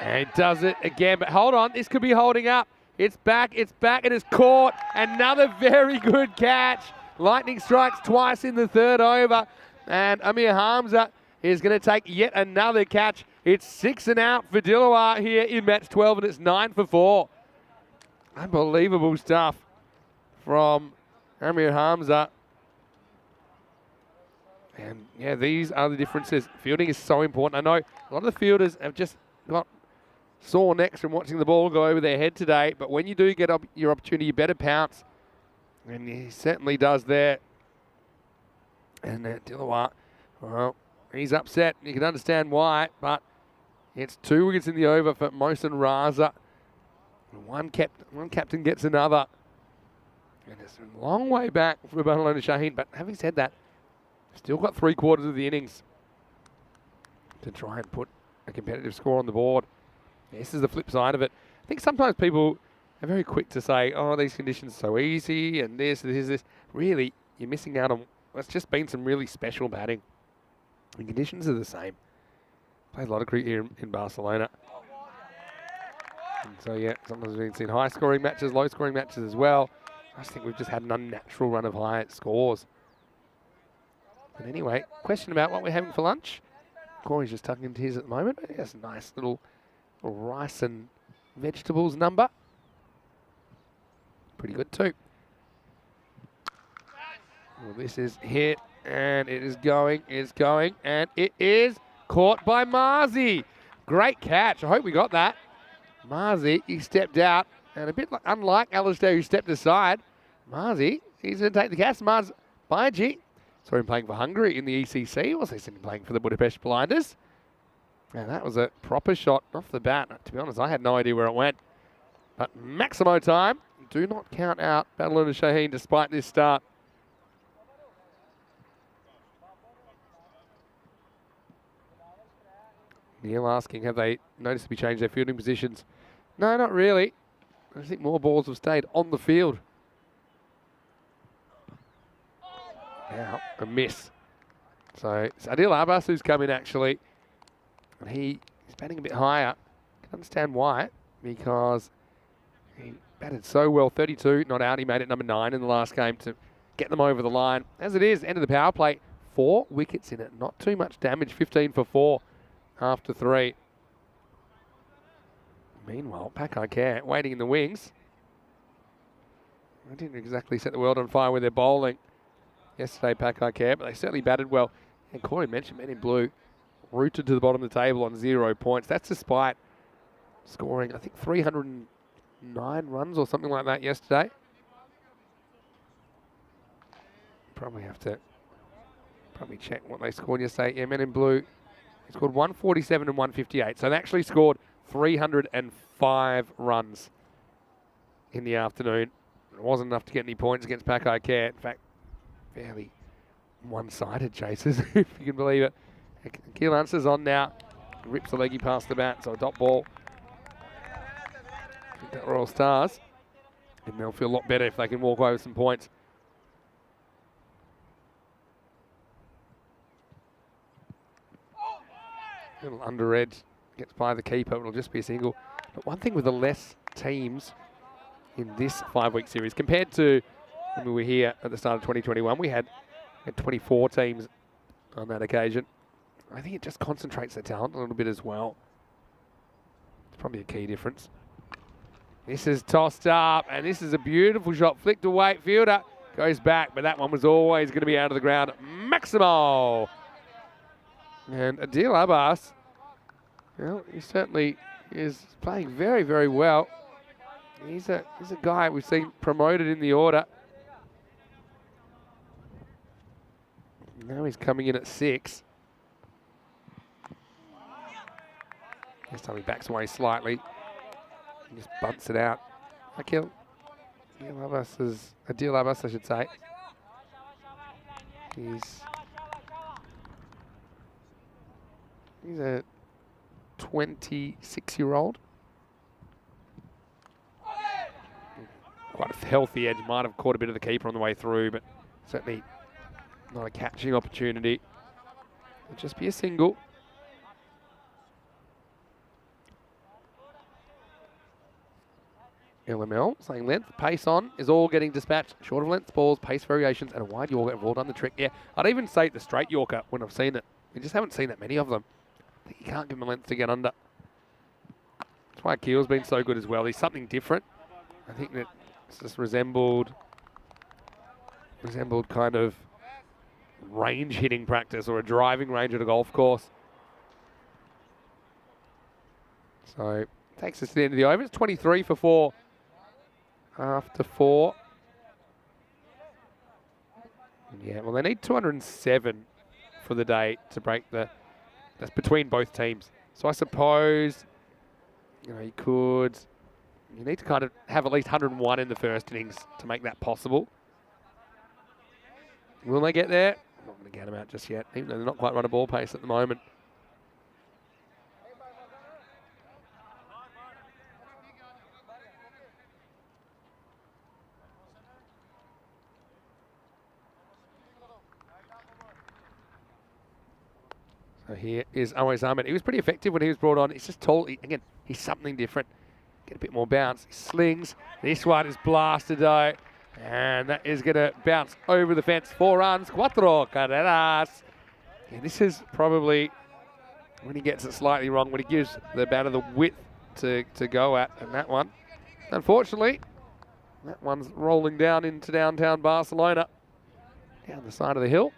And he does it again, but hold on, this could be holding up. It's back, and it's caught. Another very good catch. Lightning strikes twice in the third over, and Amir Hamza is going to take yet another catch. It's 6 and out for Dilawar here in match 12, and it's 9 for 4. Unbelievable stuff from Amir Hamza. And yeah, these are the differences. Fielding is so important. I know a lot of the fielders have just got sore necks from watching the ball go over their head today, but when you do get your opportunity, you better pounce. And he certainly does there. And Dilawar, well, he's upset. You can understand why, but it's 2 wickets in the over for Mohsen Raza. One captain gets another. And it's a long way back for Barcelona Shaheen, but having said that, still got 3/4 of the innings to try and put a competitive score on the board. This is the flip side of it. I think sometimes people are very quick to say, oh, these conditions are so easy and this. Really, you're missing out on what's just been some really special batting. The conditions are the same. Played a lot of cricket here in Barcelona. And so, yeah, sometimes we've seen high-scoring matches, low-scoring matches as well. I just think we've just had an unnatural run of high scores. But anyway, question about what we're having for lunch. Corey's just tucking into his at the moment. That's a nice little rice and vegetables number. Pretty good too. Well, this is hit, and it is going, and it is caught by Marzi. Great catch. I hope we got that. Marzi, he stepped out, and a bit unlike Alistair, who stepped aside, Marzi, he's going to take the catch. Marzi, Baiji, saw him playing for Hungary in the ECC. Also seen him playing for the Budapest Blinders. And that was a proper shot off the bat. To be honest, I had no idea where it went. But Maximo time. Do not count out Barcelona Shaheen despite this start. Neil asking, have they noticeably changed their fielding positions? No, not really. I think more balls have stayed on the field. Now, a miss. So it's Adil Abbas who's come in actually. And he's batting a bit higher. I can understand why. Because he batted so well. 32, not out. He made it number 9 in the last game to get them over the line. As it is, end of the power play. 4 wickets in it. Not too much damage. 15 for 4 after 3. Meanwhile, Pakai Care waiting in the wings. They didn't exactly set the world on fire with their bowling yesterday, Pakai Care, but they certainly batted well. And Corey mentioned Men in Blue rooted to the bottom of the table on 0 points. That's despite scoring, I think, 309 runs or something like that yesterday. Probably have to check what they scored yesterday. Yeah, Men in Blue, they scored 147 and 158. So they actually scored 305 runs in the afternoon. It wasn't enough to get any points against Pakai Care. In fact, fairly one-sided chasers, if you can believe it. Keel Answer's on now. Rips the leggy past the bat, so a dot ball. I think that Royal Stars. And they'll feel a lot better if they can walk away with some points. Little under edge. Gets by the keeper, it'll just be a single. But one thing with the less teams in this 5-week series, compared to when we were here at the start of 2021, we had 24 teams on that occasion. I think it just concentrates the talent a little bit as well. It's probably a key difference. This is tossed up, and this is a beautiful shot. Flicked away, fielder goes back, but that one was always going to be out of the ground. Maximo! And Adil Abbas, well, he certainly is playing very, very well. He's a guy we've seen promoted in the order. Now he's coming in at 6. This time he backs away slightly. He just bunts it out. Adil Abbas, I should say. He's a 26-year-old. Quite a healthy edge. Might have caught a bit of the keeper on the way through, but certainly not a catching opportunity. It'll just be a single. LML saying length, pace on, is all getting dispatched. Short of length balls, pace variations, and a wide Yorker have all done the trick. Yeah, I'd even say the straight Yorker when I've seen it. You just haven't seen that many of them. I think you can't give them a length to get under. That's why Keel's been so good as well. He's something different. I think that it's just resembled kind of range hitting practice or a driving range at a golf course. So takes us to the end of the over. It's 23 for 4 after 4. Yeah, well, they need 207 for the day to break the. That's between both teams. So I suppose, you need to kind of have at least 101 in the first innings to make that possible. Will they get there? I'm not going to get them out just yet, even though they're not quite run a ball pace at the moment. So here is Always Ahmed. He was pretty effective when he was brought on. He's just tall. He's something different. Get a bit more bounce. He slings. This one is blasted though. And that is going to bounce over the fence. 4 runs. 4 carreras. Yeah, this is probably when he gets it slightly wrong, when he gives the batter the width to go at. And that one, unfortunately, that one's rolling down into downtown Barcelona. Down the side of the hill.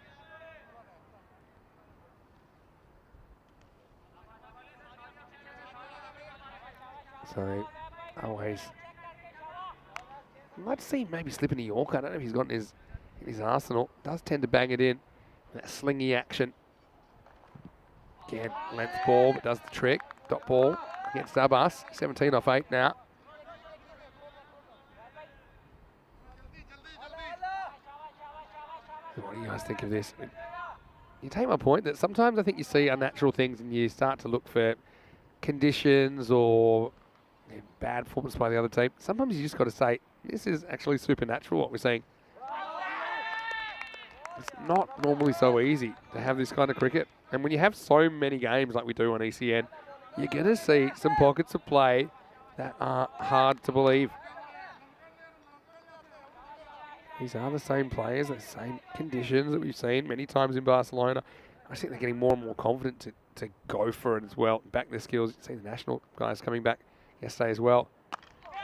So, Always. I'd see him maybe slip in a Yorker. I don't know if he's got in his arsenal. Does tend to bang it in. That slingy action. Again, length ball, but does the trick. Dot ball against Abbas. 17 off 8 now. What do you guys think of this? You take my point that sometimes I think you see unnatural things and you start to look for conditions or bad performance by the other team. Sometimes you just got to say, this is actually supernatural what we're seeing. It's not normally so easy to have this kind of cricket. And when you have so many games like we do on ECN, you're going to see some pockets of play that are hard to believe. These are the same players, the same conditions that we've seen many times in Barcelona. I think they're getting more and more confident to go for it as well, back their skills. You see the national guys coming back yesterday as well.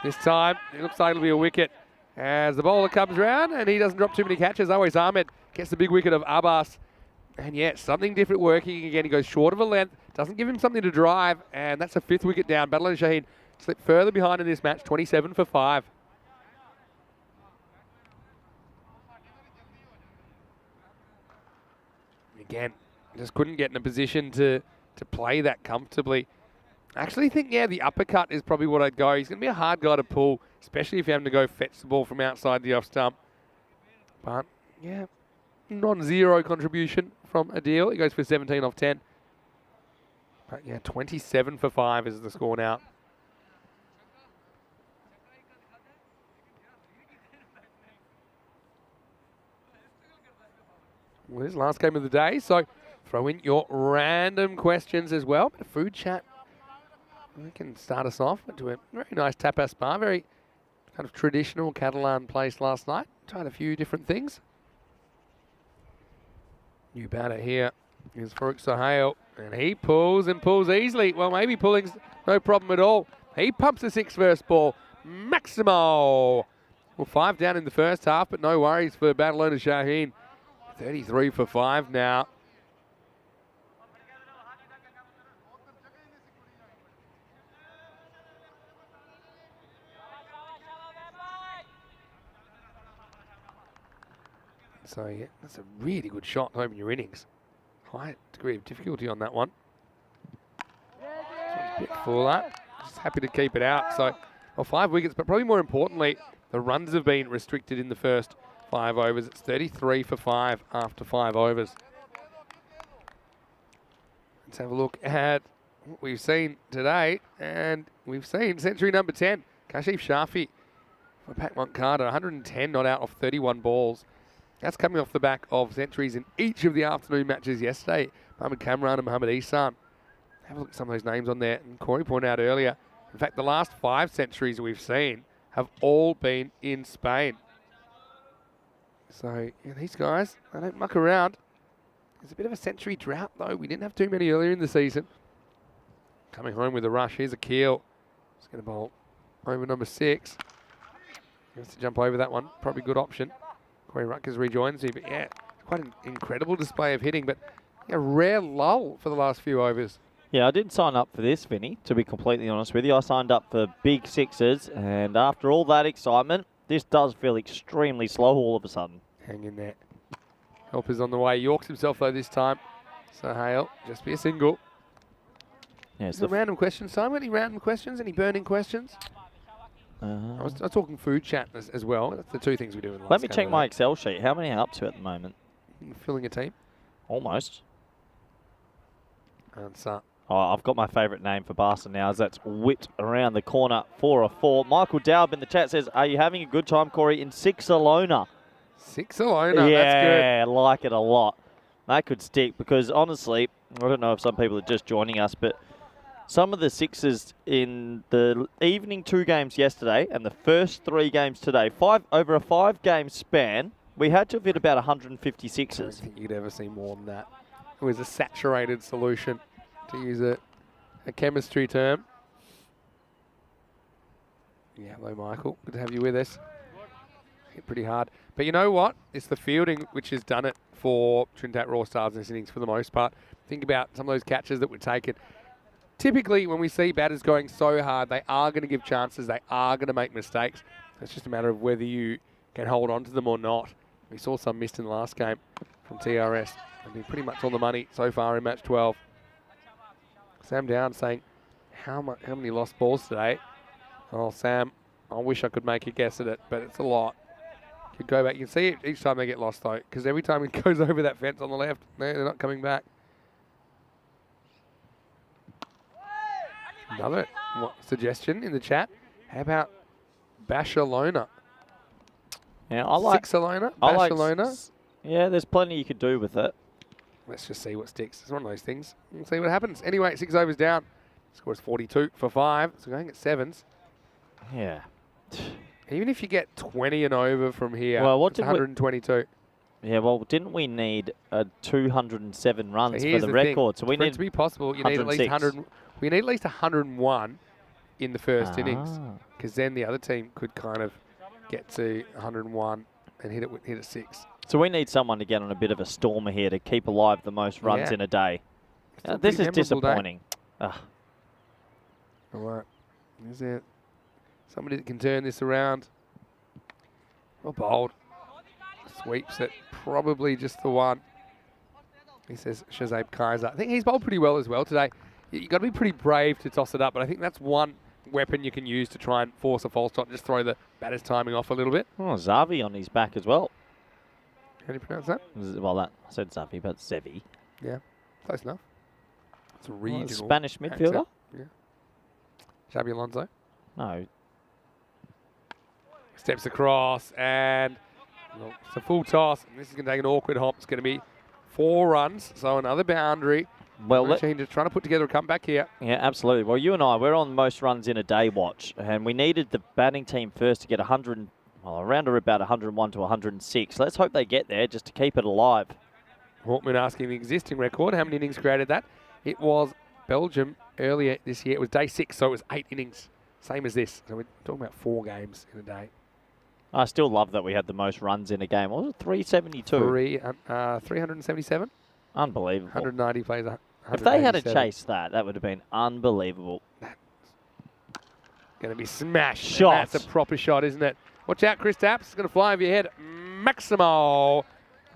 This time, it looks like it'll be a wicket as the bowler comes round and he doesn't drop too many catches. Always Ahmed gets the big wicket of Abbas. And yeah, something different working again. He goes short of a length, doesn't give him something to drive, and that's a 5th wicket down. Barcelona Shaheen slipped further behind in this match, 27 for 5. Again, just couldn't get in a position to play that comfortably. I actually think, yeah, the uppercut is probably what I'd go. He's going to be a hard guy to pull, especially if you're having to go fetch the ball from outside the off stump. But, yeah, non-zero contribution from Adil. He goes for 17 off 10. But, yeah, 27 for 5 is the score now. Well, this is the last game of the day, so throw in your random questions as well. Bit of food chat. We can start us off. Went to a very nice tapas bar, very kind of traditional Catalan place last night. Tried a few different things. New batter here is Farouk Sohail, and he pulls and pulls easily. Well, maybe pulling's no problem at all. He pumps a 6 first ball. Maximo. Well, 5 down in the first half, but no worries for Barcelona Shaheen. 33 for 5 now. So, yeah, that's a really good shot to open your innings. High degree of difficulty on that one. A bit fuller. Just happy to keep it out. So, well, 5 wickets, but probably more importantly, the runs have been restricted in the first 5 overs. It's 33 for 5 after 5 overs. Let's have a look at what we've seen today, and we've seen century number 10, Kashif Shafi for Pat Moncada, 110 not out off 31 balls. That's coming off the back of centuries in each of the afternoon matches yesterday. Mohamed Kamran and Mohamed Ihsan. Have a look at some of those names on there. And Corey pointed out earlier, in fact, the last 5 centuries we've seen have all been in Spain. So, yeah, these guys, they don't muck around. There's a bit of a century drought, though. We didn't have too many earlier in the season. Coming home with a rush. Here's a Keel. He's going to bowl over number 6. He has to jump over that one. Probably a good option. Corey Rutgers rejoins me, but yeah, quite an incredible display of hitting, but a rare lull for the last few overs. Yeah, I didn't sign up for this, Vinny, to be completely honest with you. I signed up for big sixes, and after all that excitement, this does feel extremely slow all of a sudden. Hang in there. Helper's on the way. Yorks himself, though, this time. So, Hale, just be a single. Yeah, Is there random questions, Simon? Any random questions? Any burning questions? I was talking food chat as well. That's the 2 things we do in the last Let me check game, my Excel sheet. How many are up to at the moment? Filling a team. Almost. Answer. Oh, I've got my favourite name for Barcelona now, as that's whipped around the corner for a 4. Michael Daub in the chat says, are you having a good time, Corey, in Sixalona? Sixalona, Yeah, that's good. I like it a lot. That could stick because, honestly, I don't know if some people are just joining us, but some of the sixes in the evening 2 games yesterday and the first 3 games today, over a 5-game span, we had to have hit about 150 I sixes. don't think you'd ever see more than that. It was a saturated solution, to use a chemistry term. Yeah, hello, Michael. Good to have you with us. Hit pretty hard. But you know what? It's the fielding which has done it for Trinidad Raw Stars in this innings for the most part. Think about some of those catches that were taken. Typically, when we see batters going so hard, they are going to give chances. They are going to make mistakes. It's just a matter of whether you can hold on to them or not. We saw some missed in the last game from TRS. They've been pretty much on the money so far in match 12. Sam Down saying, how many lost balls today? Oh, Sam, I wish I could make a guess at it, but it's a lot. Could go back. You can see it each time they get lost, though, because every time it goes over that fence on the left, they're not coming back. Another suggestion in the chat. How about Barcelona? Yeah, I like Sixalona? I Barcelona? like, yeah, there's plenty you could do with it. Let's just see what sticks. It's one of those things. We'll see what happens. Anyway, 6 overs down. Score is 42 for 5. So going at 7s. Yeah. Even if you get 20 and over from here, Well, what it's did we- 122. Yeah, well, didn't we need 207 runs for here's the the thing. record? So we For it need to be possible, you need at least 106. 100. We need at least 101 in the first innings, Ah. because then the other team could kind of get to 101 and hit a 6. So we need someone to get on a bit of a stormer here to keep alive the most runs Yeah. in a day. Still a This pretty is memorable day. disappointing. Ugh. All right. Is there somebody that can turn this around? Well, bold. Sweeps it. Probably just the one. He says Shazab Kaiser. I think he's bowled pretty well as well today. You've got to be pretty brave to toss it up, but I think that's one weapon you can use to try and force a false shot, just throw the batter's timing off a little bit. Oh, Zavi on his back as well. How do you pronounce that? Well, that I said Zavi, but Zevi. Yeah, close enough. It's a Well, regional Spanish midfielder? accent. Yeah. Xabi Alonso No. steps across and well, it's a full toss. And this is going to take an awkward hop. It's going to be 4 runs, so another boundary. Well, Just trying to put together a comeback here. yeah, absolutely. Well, you and I, we're on most runs in a day watch, and we needed the batting team first to get around or about 101 to 106. Let's hope they get there just to keep it alive. Hawkman asking the existing record. How many innings created that? It was Belgium earlier this year. It was day 6, so it was 8 innings. Same as this. So we're talking about 4 games in a day. I still love that we had the most runs in a game. What was it, 372? 377. Unbelievable. 190 plays. If they had 187. chased that would have been unbelievable. Going to be smashed. Shot. And that's a proper shot, isn't it? Watch out, Chris Tapps. It's going to fly over your head. Maximo.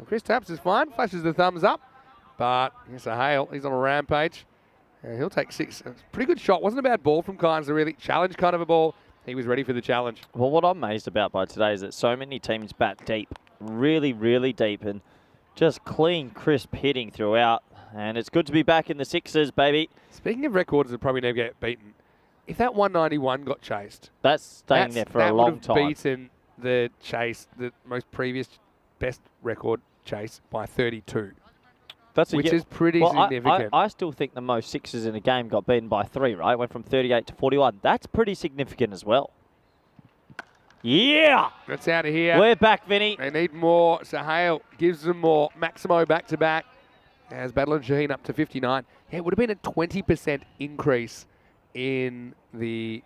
Chris Tapps is fine, flashes the thumbs up, but here's a Hale. He's on a rampage. And he'll take 6. It's a pretty good shot. Wasn't a bad ball from Kynes, a really challenge kind of a ball. He was ready for the challenge. Well, what I'm amazed about by today is that so many teams bat deep, really, really deep, and just clean, crisp hitting throughout. And it's good to be back in the sixes, baby. Speaking of records that probably never get beaten, if that 191 got chased, That's staying there for a long that time. would have beaten the chase, the most previous best record chase by 32. Which is pretty significant. I still think the most sixes in a game got beaten by 3, right? Went from 38 to 41. That's pretty significant as well. Yeah! That's out of here. We're back, Vinny. They need more. So Hale gives them more. Maximo back-to-back. As Battle and Shaheen up to 59. Yeah, it would have been a 20% increase in the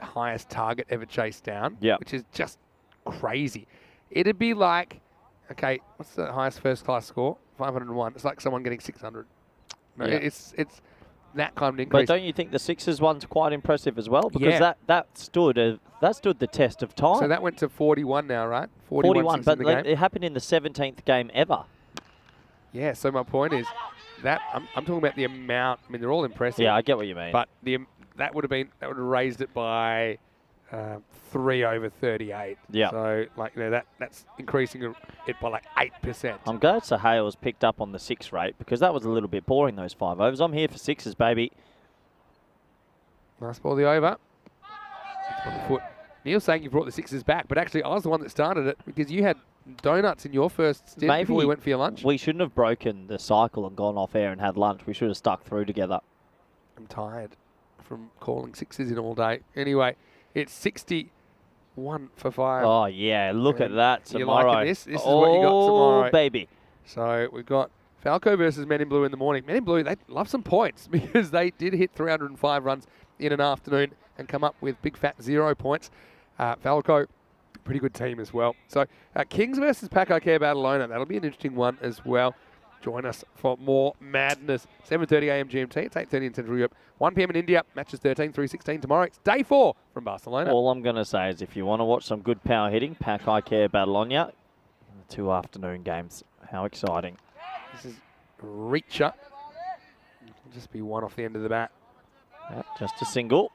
highest target ever chased down. Yeah. Which is just crazy. It'd be like, okay, what's the highest first-class score? 501. It's like someone getting 600. No, Yeah. it's that kind of increase. But don't you think the sixes one's quite impressive as well? Because that stood the test of time. So that went to 41 now, right? 41, but in the game. it happened in the 17th game ever. Yeah, so my point is that I'm talking about the amount. I mean, they're all impressive. Yeah, I get what you mean. But that would have raised it by 3 over 38. Yeah. So that's increasing it by like 8%. I'm glad Sahale's picked up on the 6 rate because that was a little bit boring, those 5 overs. I'm here for 6s, baby. Nice ball, the over. It's on the foot. Neil's saying you brought the 6s back, but actually I was the one that started it because you had donuts in your first stint before we went for your lunch. We shouldn't have broken the cycle and gone off air and had lunch. We should have stuck through together. I'm tired from calling 6s in all day. Anyway, it's 61 for 5. Oh, yeah. Look at that tomorrow. You liking this? This is what you got tomorrow. Oh, baby. So we've got Falco versus Men in Blue in the morning. Men in Blue, they love some points because they did hit 305 runs in an afternoon and come up with big fat 0 points. Falco, pretty good team as well. So Kings versus Pack I Care Barcelona. That'll be an interesting one as well. Join us for more madness. 7:30 a.m. GMT. It's 8:30 in Central Europe. 1 p.m. in India. Matches 13 through 16 tomorrow. It's day 4 from Barcelona. All I'm going to say is if you want to watch some good power hitting, Pack I Care Barcelona, 2 afternoon games. How exciting. This is Reacher. It'll just be 1 off the end of the bat. Yep, just a single.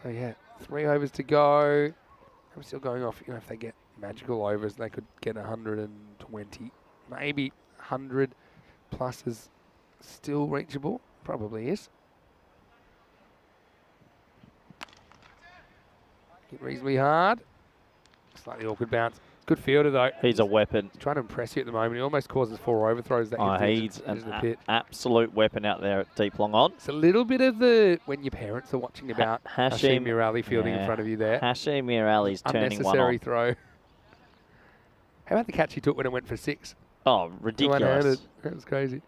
So yeah, 3 overs to go. I'm still going off. If they get magical overs, they could get 120. Maybe 100 plus is still reachable. Probably is. Hit reasonably hard. Slightly awkward bounce. Good fielder though. He's a weapon. He's trying to impress you at the moment. He almost causes 4 overthrows. He's an absolute weapon out there at deep long on. It's a little bit of the when your parents are watching about Hashim Mirali fielding in front of you there. Hashim Mirali's turning one on. Unnecessary throw. How about the catch he took when it went for 6? Oh, ridiculous. That was crazy.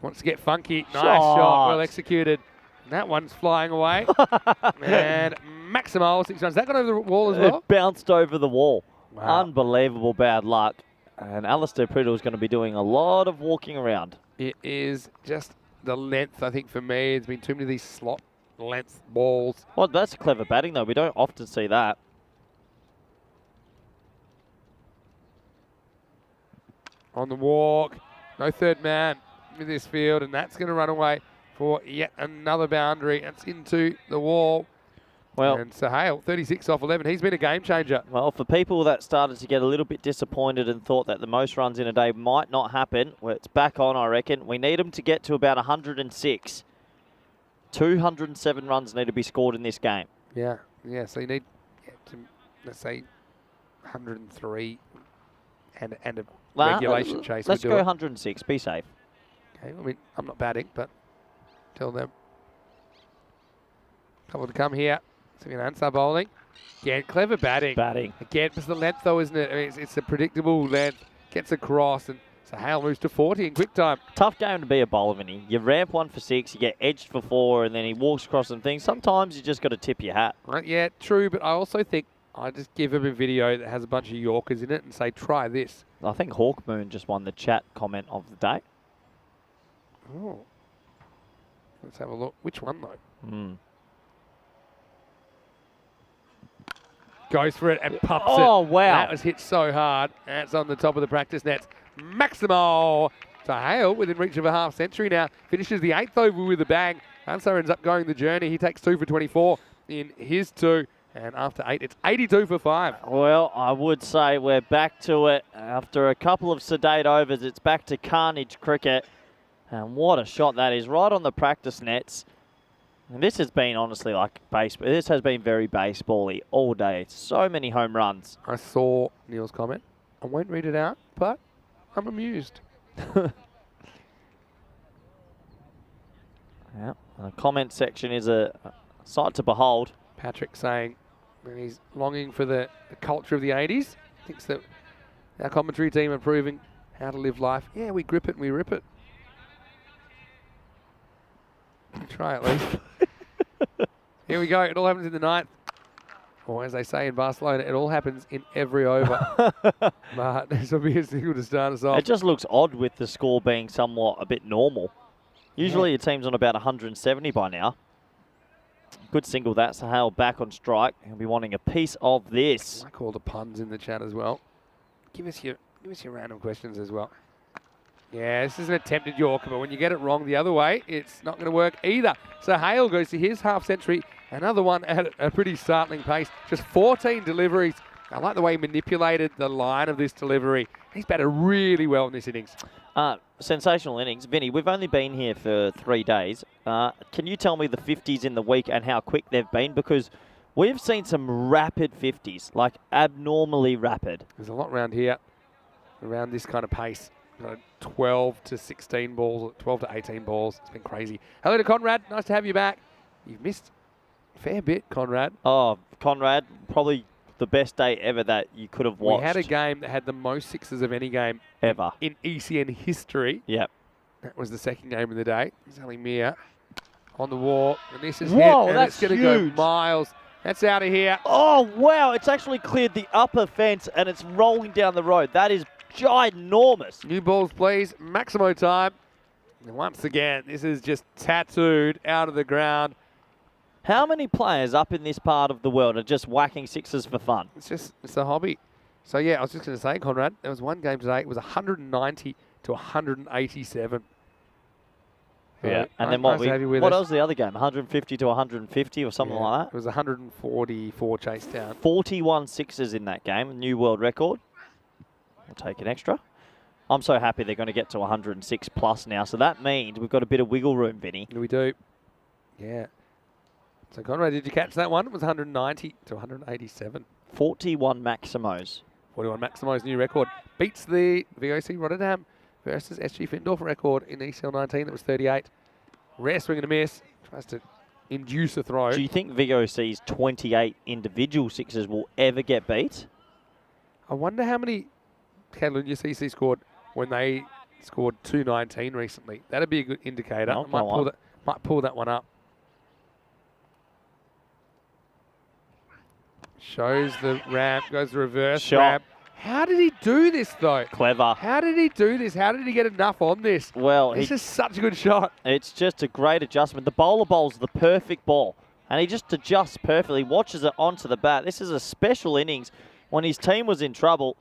Wants to get funky. Nice shot. Well executed. And that one's flying away. And Maximo, 6 runs. That got over the wall as well? It bounced over the wall. Wow. Unbelievable bad luck. And Alistair Priddle's going to be doing a lot of walking around. It is just the length, I think, for me. There's been too many of these slot length balls. Well, that's clever batting, though. We don't often see that. On the walk. No third man in this field. And that's going to run away for yet another boundary. That's into the wall. Well, and Sahale, 36 off 11. He's been a game changer. Well, for people that started to get a little bit disappointed and thought that the most runs in a day might not happen, well, it's back on, I reckon. We need them to get to about 106. 207 runs need to be scored in this game. Yeah. So you need to, let's say, 103 and a regulation chase. Let's go 106. Be safe. Okay. I mean, I'm not batting, but tell them. Couple to come here. So we're going to answer bowling. Again, clever batting. Again, it's the length though, isn't it? I mean, it's a predictable length. Gets across and Sahale moves to 40 in quick time. Tough game to be a bowler, Vinny. You ramp 1 for 6, you get edged for 4, and then he walks across some things. Sometimes you just got to tip your hat. Right, yeah, true. But I also think I just give him a video that has a bunch of Yorkers in it and say, try this. I think Hawkmoon just won the chat comment of the day. Oh. Let's have a look. Which one though? Goes for it and pumps it. Oh, wow. That was hit so hard. That's on the top of the practice nets. Maximo Sahale within reach of a half century now. Finishes the 8th over with a bang. Ansar ends up going the journey. He takes 2 for 24 in his 2. And after 8, it's 82 for 5. Well, I would say we're back to it. After a couple of sedate overs, it's back to carnage cricket. And what a shot that is, right on the practice nets. And this has been honestly like baseball. This has been very baseball-y all day. So many home runs. I saw Neil's comment. I won't read it out, but I'm amused. Yeah, the comment section is a sight to behold. Patrick saying that he's longing for the culture of the 80s. Thinks that our commentary team are proving how to live life. Yeah, we grip it and we rip it. Try at least. Here we go. It all happens in the 9th. Or as they say in Barcelona, it all happens in every over. But this will be a single to start us off. It just looks odd with the score being somewhat a bit normal. Usually your team's on about 170 by now. Good single that. Sahale back on strike. He'll be wanting a piece of this. I like all the puns in the chat as well. Give us your random questions as well. Yeah, this is an attempted Yorker, but when you get it wrong the other way, it's not going to work either. So Hale goes to his half century. Another one at a pretty startling pace. Just 14 deliveries. I like the way he manipulated the line of this delivery. He's batted really well in this innings. Sensational innings. Vinny, we've only been here for 3 days. Can you tell me the 50s in the week and how quick they've been? Because we've seen some rapid 50s, like abnormally rapid. There's a lot around here, around this kind of pace. 12 to 16 balls, 12 to 18 balls. It's been crazy. Hello to Conrad. Nice to have you back. You've missed a fair bit, Conrad. Oh, Conrad, probably the best day ever that you could have watched. We had a game that had the most sixes of any game ever in ECN history. Yep. That was the second game of the day. Zali Mia on the wall. And this is Whoa, hit. And that's it's going to huge. go miles. That's out of here. Oh, wow. It's actually cleared the upper fence and it's rolling down the road. That is ginormous. New balls, please. Maximo time. And once again, this is just tattooed out of the ground. How many players up in this part of the world are just whacking sixes for fun? It's a hobby. So, yeah, I was just going to say, Conrad, there was one game today. It was 190 to 187. Yeah, So, and then nice to have you with what us. else was the other game? 150 to 150 or something like It that? was 144 chase down. 41 sixes in that game, new world record. We'll take an extra. I'm so happy they're going to get to 106 plus now. So that means we've got a bit of wiggle room, Vinny. We do. Yeah. So, Conrad, did you catch that one? It was 190 to 187. 41 Maximos. 41 Maximo's new record. Beats the VOC Rotterdam versus SG Findorf record in ECL 19. That was 38. Rare swing and a miss. Tries to induce a throw. Do you think VOC's 28 individual sixes will ever get beat? I wonder how many Catalunya CC scored when they scored 219 recently. That'd be a good indicator. Oh, Might pull that one up. Shows the ramp, goes the reverse Shot. ramp. How did he do this, though? Clever. How did he do this? How did he get enough on this? Well, This is such a good shot. it's just a great adjustment. The bowler bowls the perfect ball, and he just adjusts perfectly, watches it onto the bat. This is a special innings when his team was in trouble.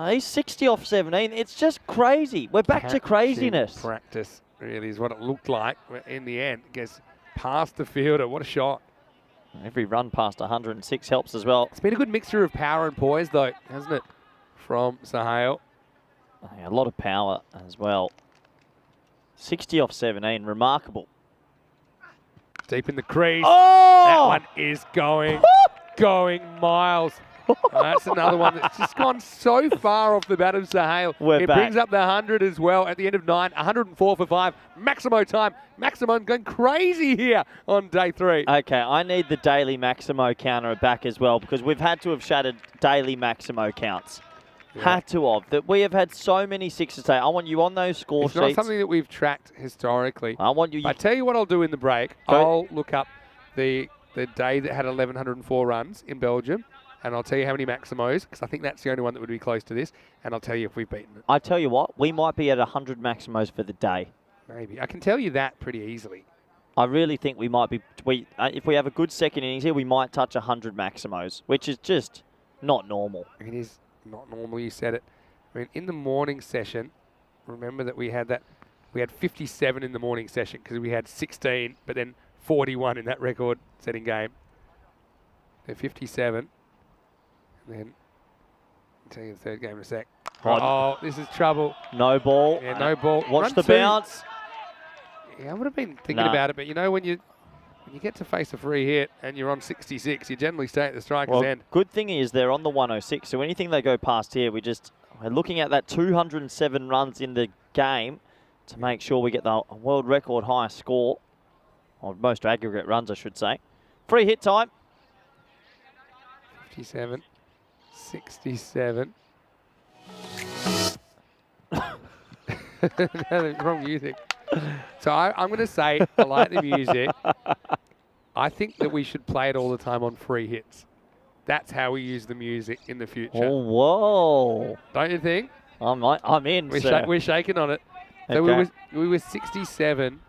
He's 60 off 17. It's just crazy. We're back to craziness. Practice really is what it looked like. In the end, gets past the fielder. What a shot. Every run past 106 helps as well. It's been a good mixture of power and poise, though, hasn't it? From Sahale. A lot of power as well. 60 off 17. Remarkable. Deep in the crease. Oh! That one is going miles. That's another one that's just gone so far off the bat of Sahale. We're it back. brings up the 100 as well at the end of 9. 104 for 5. Maximo time. Maximo going crazy here on day 3. Okay, I need the daily Maximo counter back as well because we've had to have shattered daily Maximo counts. Yeah. Had to have. That we have had so many sixes today. I want you on those score It's sheets. not something that we've tracked historically. I want you. I tell you what I'll do in the break. Go. I'll look up the day that had 1,104 runs in Belgium, and I'll tell you how many Maximos, because I think that's the only one that would be close to this, and I'll tell you if we've beaten it. I tell you what, we might be at 100 Maximos for the day. Maybe. I can tell you that pretty easily. I really think we might be, if we have a good second innings here, we might touch 100 maximos, which is just not normal. It is not normal, you said it. I mean, in the morning session, remember that we had 57 in the morning session because we had 16, but then 41 in that record-setting game. So 57. And then I'll tell you the third game in a sec. Oh, this is trouble. No ball. Yeah, no ball. Watch Run the two. bounce. Yeah, I would have been thinking about it, but you know, when you get to face a free hit and you're on 66, you generally stay at the striker's end. Good thing is they're on the 106, so anything they go past here, we're looking at that 207 runs in the game to make sure we get the world record highest score, or most aggregate runs, I should say. Free hit time. 57, 67. Wrong music. So I'm going to say I like the music. I think that we should play it all the time on free hits. That's how we use the music in the future. Oh, whoa. Don't you think? I'm in, We're shaking on it. So Okay. we were 67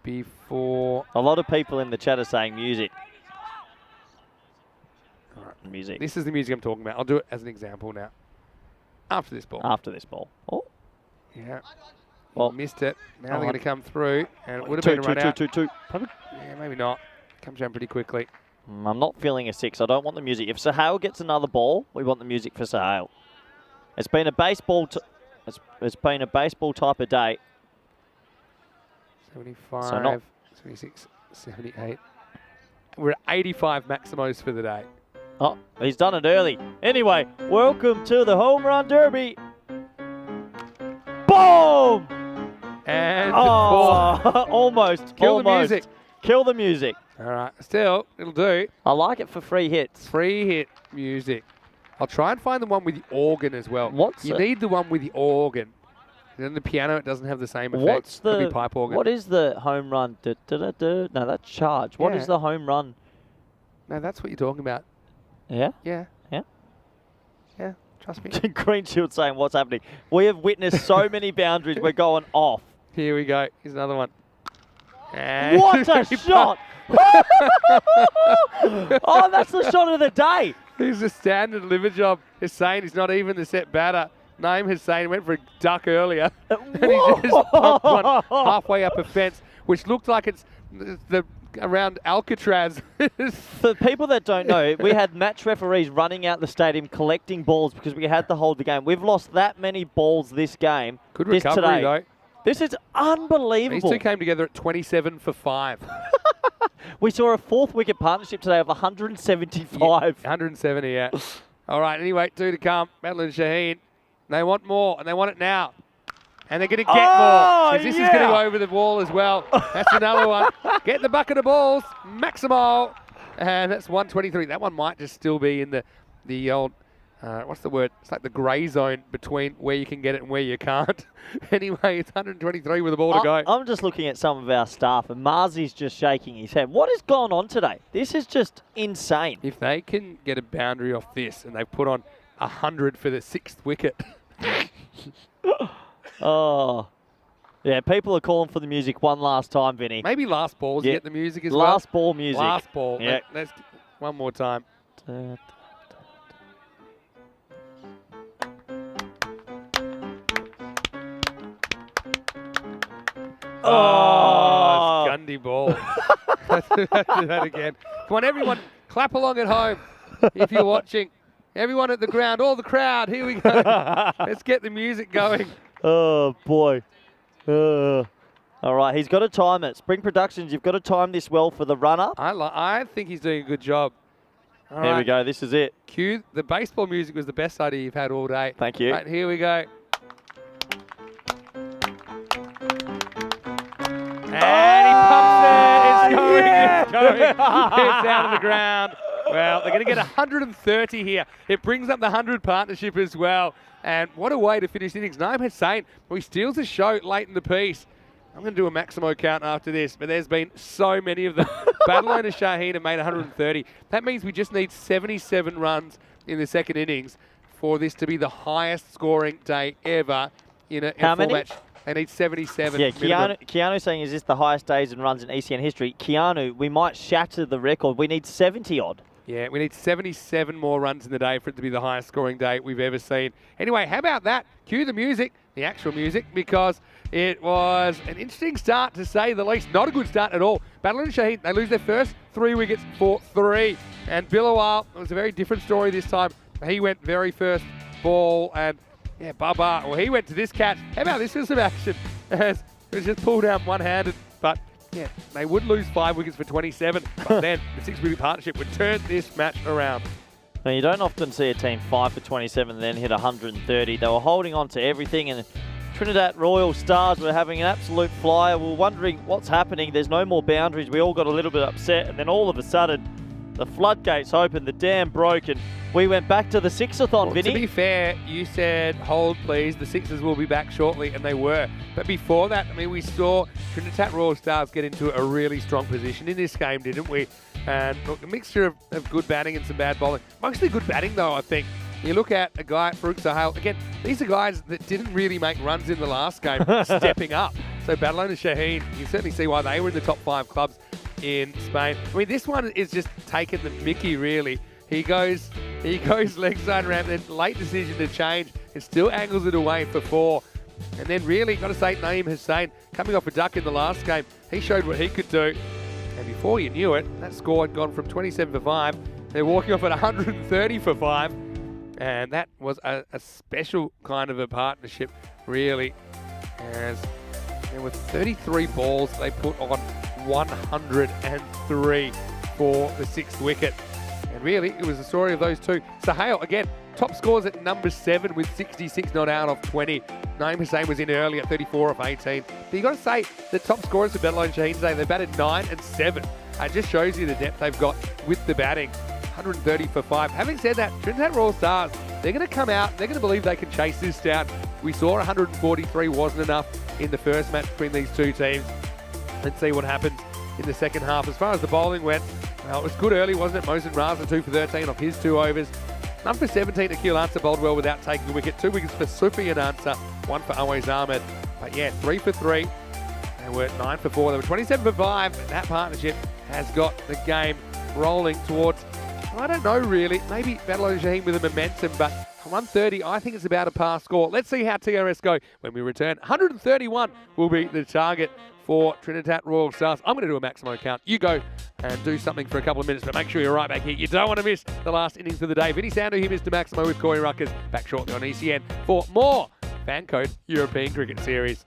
before. A lot of people in the chat are saying music. All right. Music. This is the music I'm talking about. I'll do it as an example now. After this ball. After this ball. Oh. Yeah. Well, Missed it. Now they're going to come through, and it would have two, been a two, run two, out. two, two. Probably, yeah, maybe not. Comes down pretty quickly. I'm not feeling a 6. I don't want the music. If Sahale gets another ball, we want the music for Sahale. It's been a baseball. It's been a baseball type of day. 75, So not- 76, 78. We're at 85 maximos for the day. Oh, he's done it early. Anyway, welcome to the Home Run Derby. Boom! And Oh, almost. Kill the almost. music. Kill the music. all right, still, it'll do. I like it for free hits. Free hit music. I'll try and find the one with the organ as well. You it? need the one with the organ. And then the piano, it doesn't have the same effect. What's Could the be pipe organ. What is the home run? No, that's charge. What Yeah. is the home run? No, that's what you're talking about. Yeah. Yeah. Yeah. Yeah, trust me. Green Shield saying what's happening. We have witnessed so many boundaries. We're going off. Here we go. Here's another one. And What a shot! Oh, that's the shot of the day. He's a standard liver job. Hussein, he's not even the set batter. Naeem Hussein went for a duck earlier. And he just pumped one halfway up a fence, which looked like it's around Alcatraz. For people that don't know, we had match referees running out the stadium collecting balls because we had to hold the game. We've lost that many balls this game. Good this recovery, today. though. This is These unbelievable. two came together at 27 for 5. We saw a 4th wicket partnership today of 175. 170, yeah. All right, anyway, 2 to come. Madeline and Shaheen. They want more, and they want it now. And they're going to get more. 'Cause this is going to go over the wall as well. That's another one. Get the bucket of balls. Maximal. And that's 123. That one might just still be in the old, what's the word? It's like the grey zone between where you can get it and where you can't. Anyway, it's 123 with the ball to go. I'm just looking at some of our staff, and Marzi's just shaking his head. What has gone on today? This is just insane. If they can get a boundary off this and they've put on 100 for the 6th wicket. Oh. Yeah, people are calling for the music one last time, Vinny. Maybe last balls, Yeah. get the music as well. Last ball music. Last ball. Yeah. Let's one more time. Oh, it's Gundy ball. Let's do that again. Come on, everyone, clap along at home if you're watching. Everyone at the ground, all the crowd, here we go. Let's get the music going. Oh, boy. All right, he's got to time it. Spring Productions, you've got to time this well for the runner. I think he's doing a good job. All Here right. we go. This is it. Cue. The baseball music was the best idea you've had all day. Thank you. Right, here we go. And he pumps it. It's going. yeah! It's going. It's out of the ground. Well, they're going to get 130 here. It brings up the 100 partnership as well. And what a way to finish innings. Naeem Hussein, he steals the show late in the piece. I'm going to do a Maximo count after this, but there's been so many of them. Barcelona and Shaheen have made 130. That means we just need 77 runs in the second innings for this to be the highest scoring day ever in a How full many? match. They need 77. Yeah, minimum. Keanu's saying, is this the highest days and runs in ECN history? Keanu, we might shatter the record. We need 70 odd. Yeah, we need 77 more runs in the day for it to be the highest scoring day we've ever seen. Anyway, how about that? Cue the music, the actual music, because it was an interesting start to say the least. Not a good start at all. Barcelona Shaheen, they lose their first 3 wickets for 3. And Billawal, it was a very different story this time. He went very first ball and, yeah, Baba, well, he went to this catch. How about this for some action? As it was just pulled out one-handed, but yeah, they would lose 5 wickets for 27, but then the 6-wicket partnership would turn this match around. Now, you don't often see a team 5 for 27 and then hit 130. They were holding on to everything, and Trinidad Royal Stars were having an absolute flyer. We were wondering what's happening. There's no more boundaries. We all got a little bit upset, and then all of a sudden, the floodgates opened, the dam broke, and we went back to the sixathon, Vinny. To be fair, you said, hold please, the Sixers will be back shortly, and they were. But before that, I mean, we saw Trinidad Royal Stars get into a really strong position in this game, didn't we? And look, a mixture of good batting and some bad bowling. Mostly good batting, though, I think. You look at a guy, Farouk Sahel, again, these are guys that didn't really make runs in the last game, stepping up. So Barcelona Shaheen, you certainly see why they were in the top 5 clubs in Spain. I mean, this one is just taking the mickey, really. He goes leg side around, then late decision to change, and still angles it away for 4. And then really, got to say, Naeem Hussain, coming off a duck in the last game, he showed what he could do. And before you knew it, that score had gone from 27 for 5. They're walking off at 130 for 5. And that was a special kind of a partnership, really, as there were 33 balls they put on 103 for the 6th wicket. And really, it was the story of those two. Sahel, again, top scores at number 7 with 66 not out of 20. Naeem Hussain was in early at 34 off 18. But you got to say, the top scorers for Barcelona Shaheen today, they batted 9 and 7. It just shows you the depth they've got with the batting. 130 for 5. Having said that, Trinidad Royal Stars, they're going to come out, they're going to believe they can chase this down. We saw 143 wasn't enough in the first match between these two teams. Let's see what happens in the second half. As far as the bowling went, well, it was good early, wasn't it? Mohsin Raza 2 for 13 off his 2 overs. None for 17, Akil Ansah bowled well without taking a wicket. 2 wickets for Sufi and Ansah, 1 for Always Ahmed. But yeah, 3 for 3. They were 9 for 4. They were 27 for 5. And that partnership has got the game rolling towards, I don't know really, maybe Barcelona Shaheen with a momentum, but 130, I think it's about a par score. Let's see how TRS go when we return. 131 will be the target for Trinidad Royal Stars. I'm going to do a maximum count. You go and do something for a couple of minutes, but make sure you're right back here. You don't want to miss the last innings of the day. Vinny Sandu here, Mr. Maximo with Corey Ruckers. Back shortly on ECN for more FanCode European Cricket Series.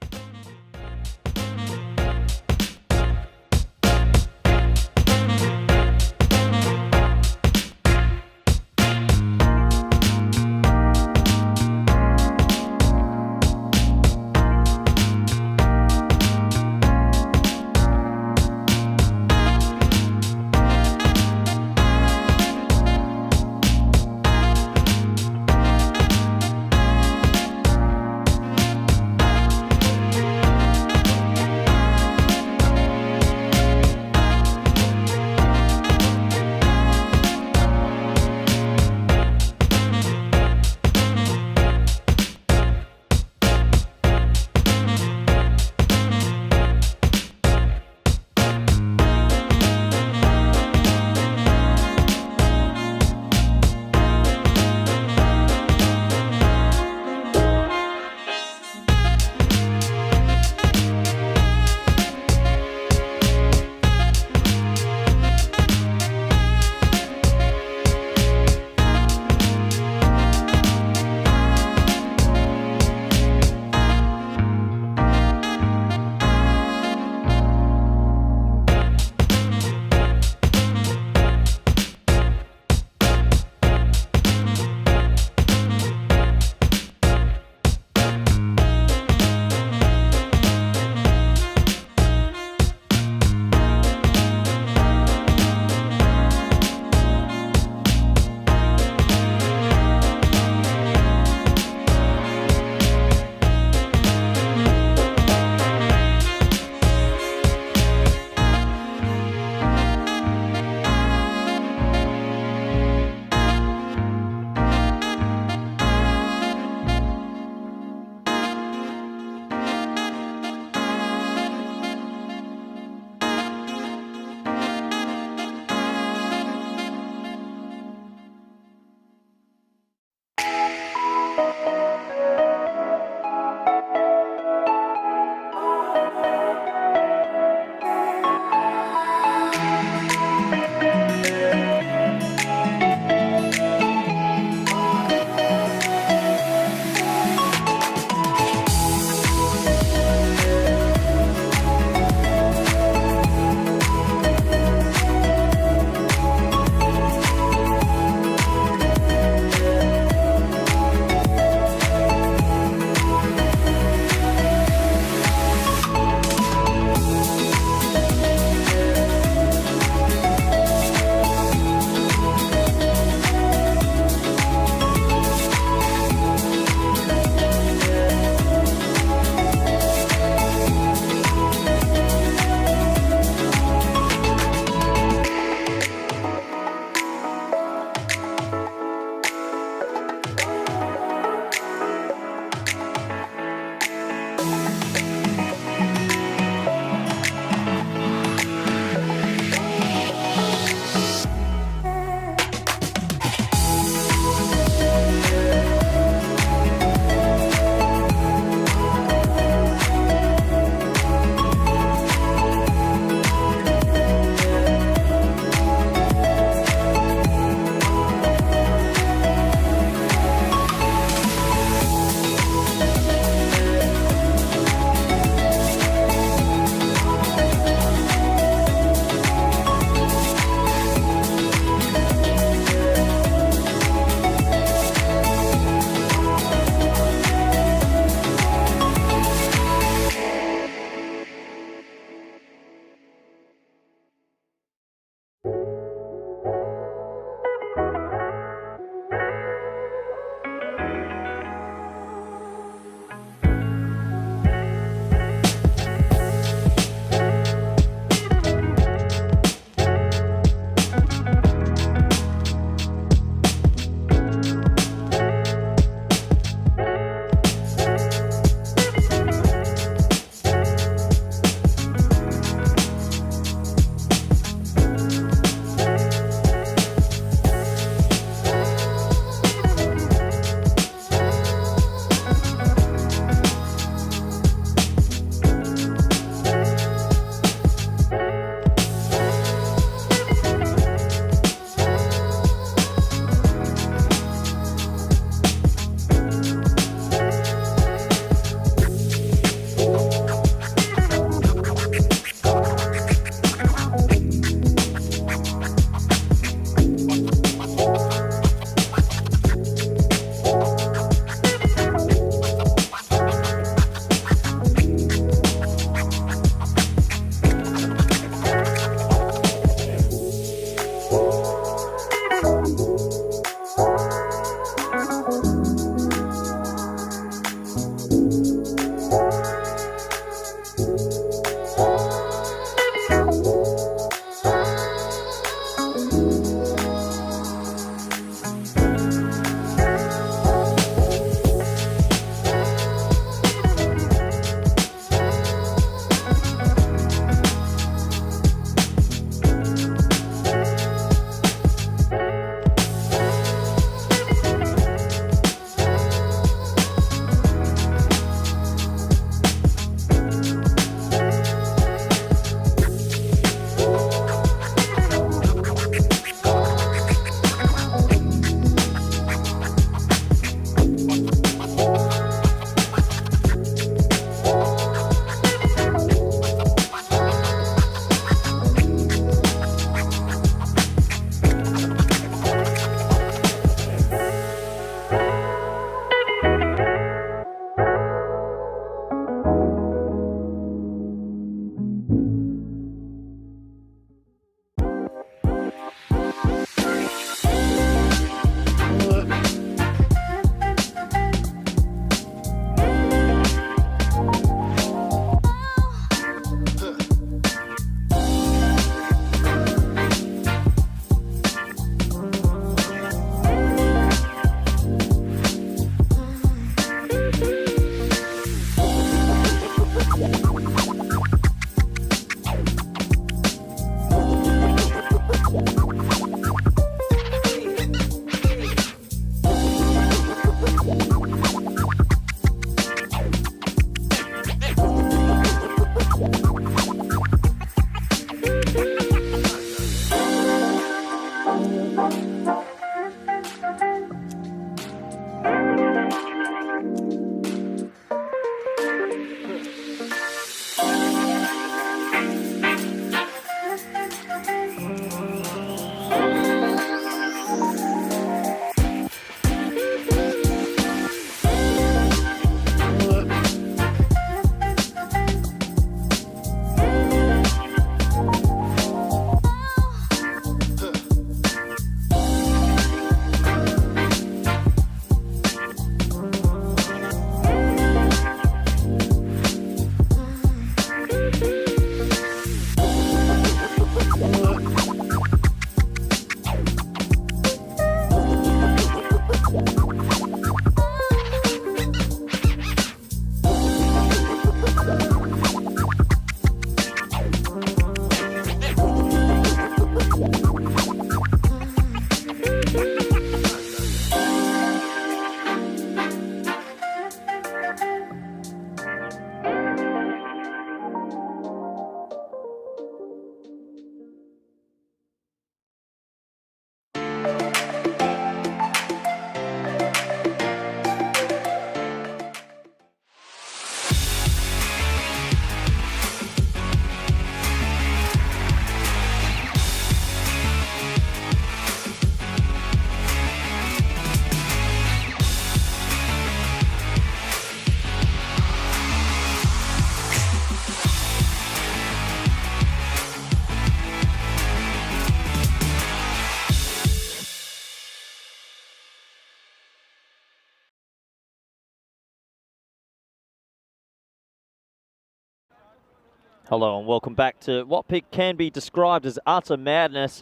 Hello and welcome back to what can be described as utter madness.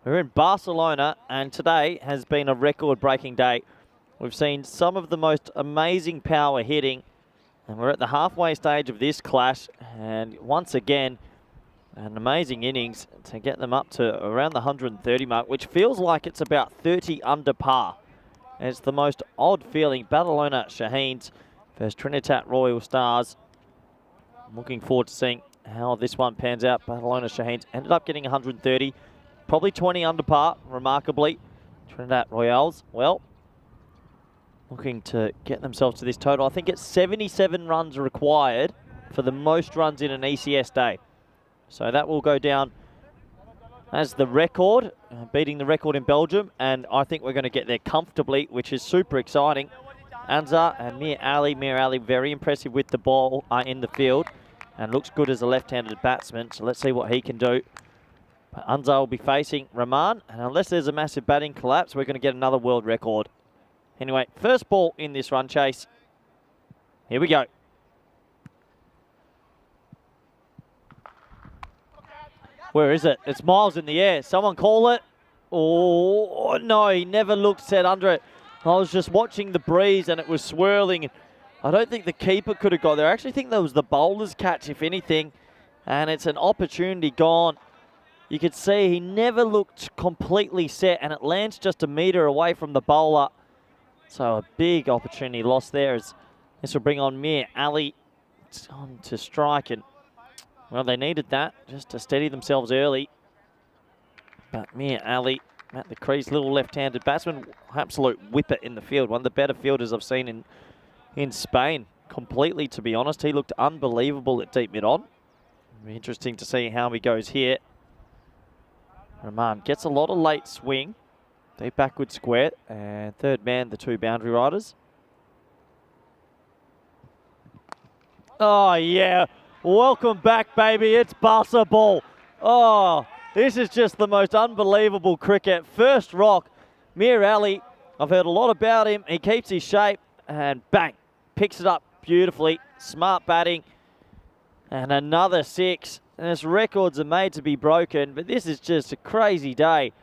We're in Barcelona and today has been a record-breaking day. We've seen some of the most amazing power hitting and we're at the halfway stage of this clash, and once again an amazing innings to get them up to around the 130 mark, which feels like it's about 30 under par. And it's the most odd feeling. Barcelona Shaheens versus Trinitat Royal Stars. I'm looking forward to seeing how this one pans out. Barcelona Shaheens ended up getting 130, probably 20 under par, remarkably. Trinidad Royals, well, looking to get themselves to this total. I think it's 77 runs required for the most runs in an ECS day. So that will go down as the record, beating the record in Belgium, and I think we're going to get there comfortably, which is super exciting. Anzar and Mir Ali. Mir Ali very impressive with the ball in the field and looks good as a left-handed batsman, so let's see what he can do. But Anzar will be facing Rahman, and unless there's a massive batting collapse, we're going to get another world record. Anyway, first ball in this run chase. Here we go. Where is it? It's miles in the air. Someone call it. Oh, no, he never looked set under it. I was just watching the breeze and it was swirling. I don't think the keeper could have got there. I actually think that was the bowler's catch, if anything. And it's an opportunity gone. You could see he never looked completely set and it lands just a metre away from the bowler. So a big opportunity lost there as this will bring on Mir Ali on to strike. And, well, they needed that just to steady themselves early. But Mir Ali at the crease, little left-handed batsman, absolute whipper in the field. One of the better fielders I've seen in Spain, completely, to be honest. He looked unbelievable at deep mid-on. It'll be interesting to see how he goes here. Rahman gets a lot of late swing. Deep backward square. And third man, the two boundary riders. Oh, yeah. Welcome back, baby. It's Barca ball. Oh, this is just the most unbelievable cricket. First rock, Mir Ali. I've heard a lot about him. He keeps his shape and bang, picks it up beautifully. Smart batting and another six. And his records are made to be broken, but this is just a crazy day.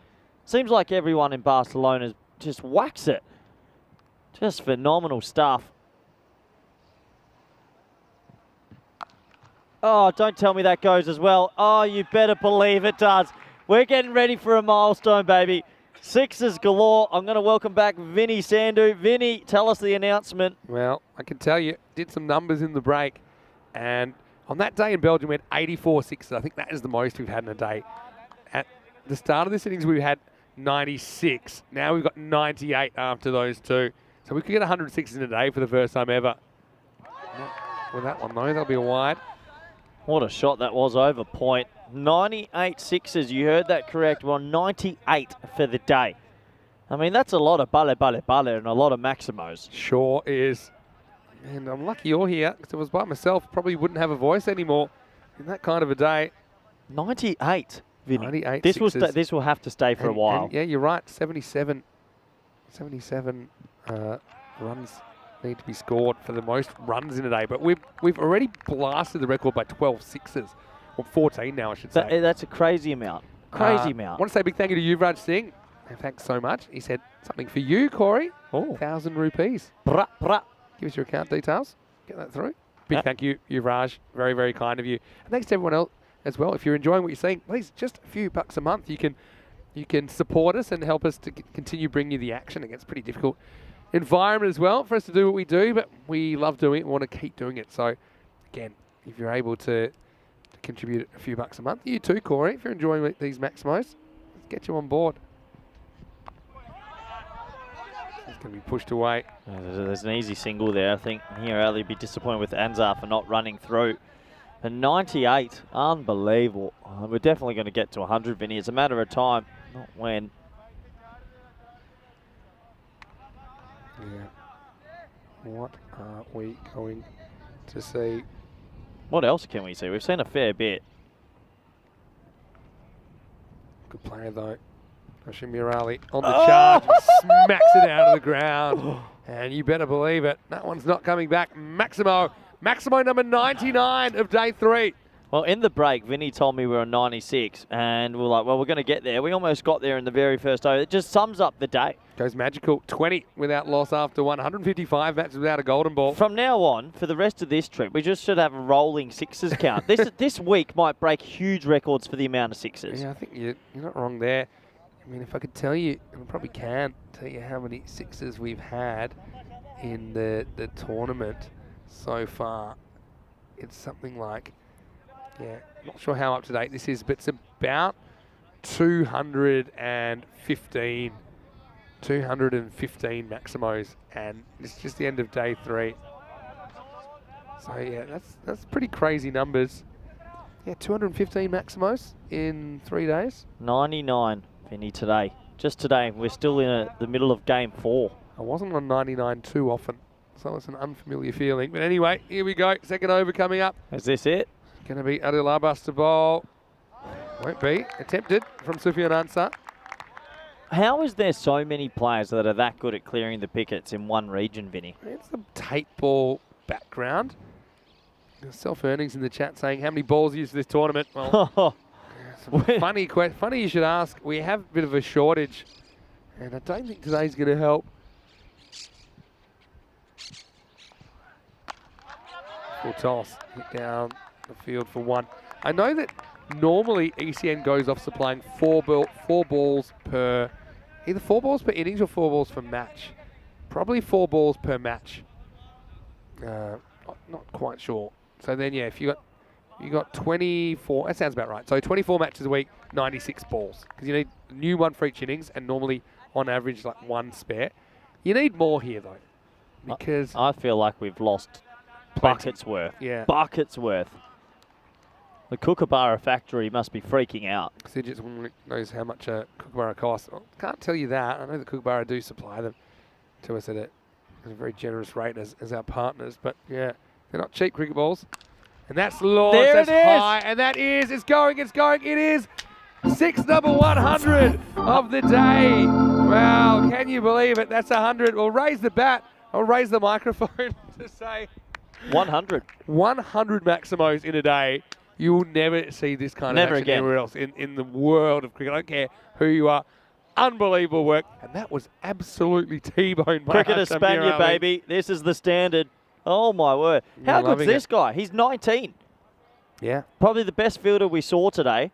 Seems like everyone in Barcelona just whacks it. Just phenomenal stuff. Oh, don't tell me that goes as well. Oh, you better believe it does. We're getting ready for a milestone, baby. Sixes galore. I'm going to welcome back Vinny Sandhu. Vinny, tell us the announcement. Well, I can tell you, did some numbers in the break. And on that day in Belgium, we had 84 sixes. I think that is the most we've had in a day. At the start of this innings, we had 96. Now we've got 98 after those two. So we could get 106 in a day for the first time ever. Not with that one though, that'll be a wide. What a shot that was over point. 98 sixes, you heard that correct. We're on 98 for the day. I mean, that's a lot of balle and a lot of maximos. Sure is. And I'm lucky you're here, because if it was by myself, probably wouldn't have a voice anymore in that kind of a day. 98, Vinny. 98 This will have to stay for a while. And yeah, you're right. 77 runs need to be scored for the most runs in a day. But we've already blasted the record by 12 sixes. Or 14 now, I should say. That's a crazy amount. Crazy amount. I want to say a big thank you to Yuvraj Singh. And thanks so much. He said something for you, Corey. Oh. 1,000 rupees. Brah, brah. Give us your account details. Get that through. Big thank you, Yuvraj. Very, very kind of you. And thanks to everyone else as well. If you're enjoying what you're seeing, please, just a few bucks a month. You can support us and help us to continue bringing you the action. It gets pretty difficult environment as well for us to do what we do, but we love doing it. We want to keep doing it. So, again, if you're able to contribute a few bucks a month, you too, Corey, if you're enjoying these Maximos, let's get you on board. It's going to be pushed away. There's an easy single there. I think here Ali would be disappointed with Anzar for not running through. A 98, unbelievable. We're definitely going to get to 100, Vinny. It's a matter of time, not when. Yeah. What are we going to see? What else can we see? We've seen a fair bit. Good player though. Hashim Murali on the charge, and smacks it out of the ground. And you better believe it, that one's not coming back. Maximo number 99 of day 3. Well, in the break, Vinny told me we were on 96, and we're like, well, we're going to get there. We almost got there in the very first over. It just sums up the day. Goes magical. 20 without loss after 155 matches without a golden ball. From now on, for the rest of this trip, we just should have a rolling sixes count. This week might break huge records for the amount of sixes. Yeah, I think you're not wrong there. I mean, if I could tell you, and I probably can tell you how many sixes we've had in the tournament so far. It's something like, yeah, not sure how up to date this is, but it's about 215 Maximos, and it's just the end of day 3. So yeah, that's pretty crazy numbers. Yeah, 215 Maximos in 3 days. 99, Vinny, today. Just today. We're still in the middle of game 4. I wasn't on 99 too often, so it's an unfamiliar feeling. But anyway, here we go. Second over coming up. Is this it? Going to be Adil Buster ball. Won't be. Attempted from Sufyan Ansar. How is there so many players that are that good at clearing the pickets in one region, Vinny? It's the tape ball background. Self-earnings in the chat saying how many balls used for this tournament. Well, funny you should ask. We have a bit of a shortage, and I don't think today's going to help. Full toss. Hit down the field for 1. I know that normally ECN goes off supplying 4 balls per, either 4 balls per innings or 4 balls per match. Probably 4 balls per match. Not quite sure. So then, yeah, if you got 24, that sounds about right. So 24 matches a week, 96 balls. Because you need a new one for each innings, and normally, on average, like 1 spare. You need more here, though. Because I feel like we've lost buckets worth. Yeah. Buckets worth. The Kookaburra factory must be freaking out. Sidgets knows how much a Kookaburra costs. I can't tell you that. I know the Kookaburra do supply them to us at a very generous rate as our partners. But yeah, they're not cheap cricket balls. And that's launched. There that's it is. high. And that is, it's going. It is 6 number 100 of the day. Wow, can you believe it? That's 100. We'll raise the bat. I'll raise the microphone to say 100. 100 Maximos in a day. You will never see this kind of action again. anywhere else in the world of cricket. I don't care who you are. Unbelievable work. And that was absolutely T-boned by Cricket Hashim Espana, Murali. baby. This is the standard. Oh, my word. How good's this guy? He's 19. Yeah. Probably the best fielder we saw today.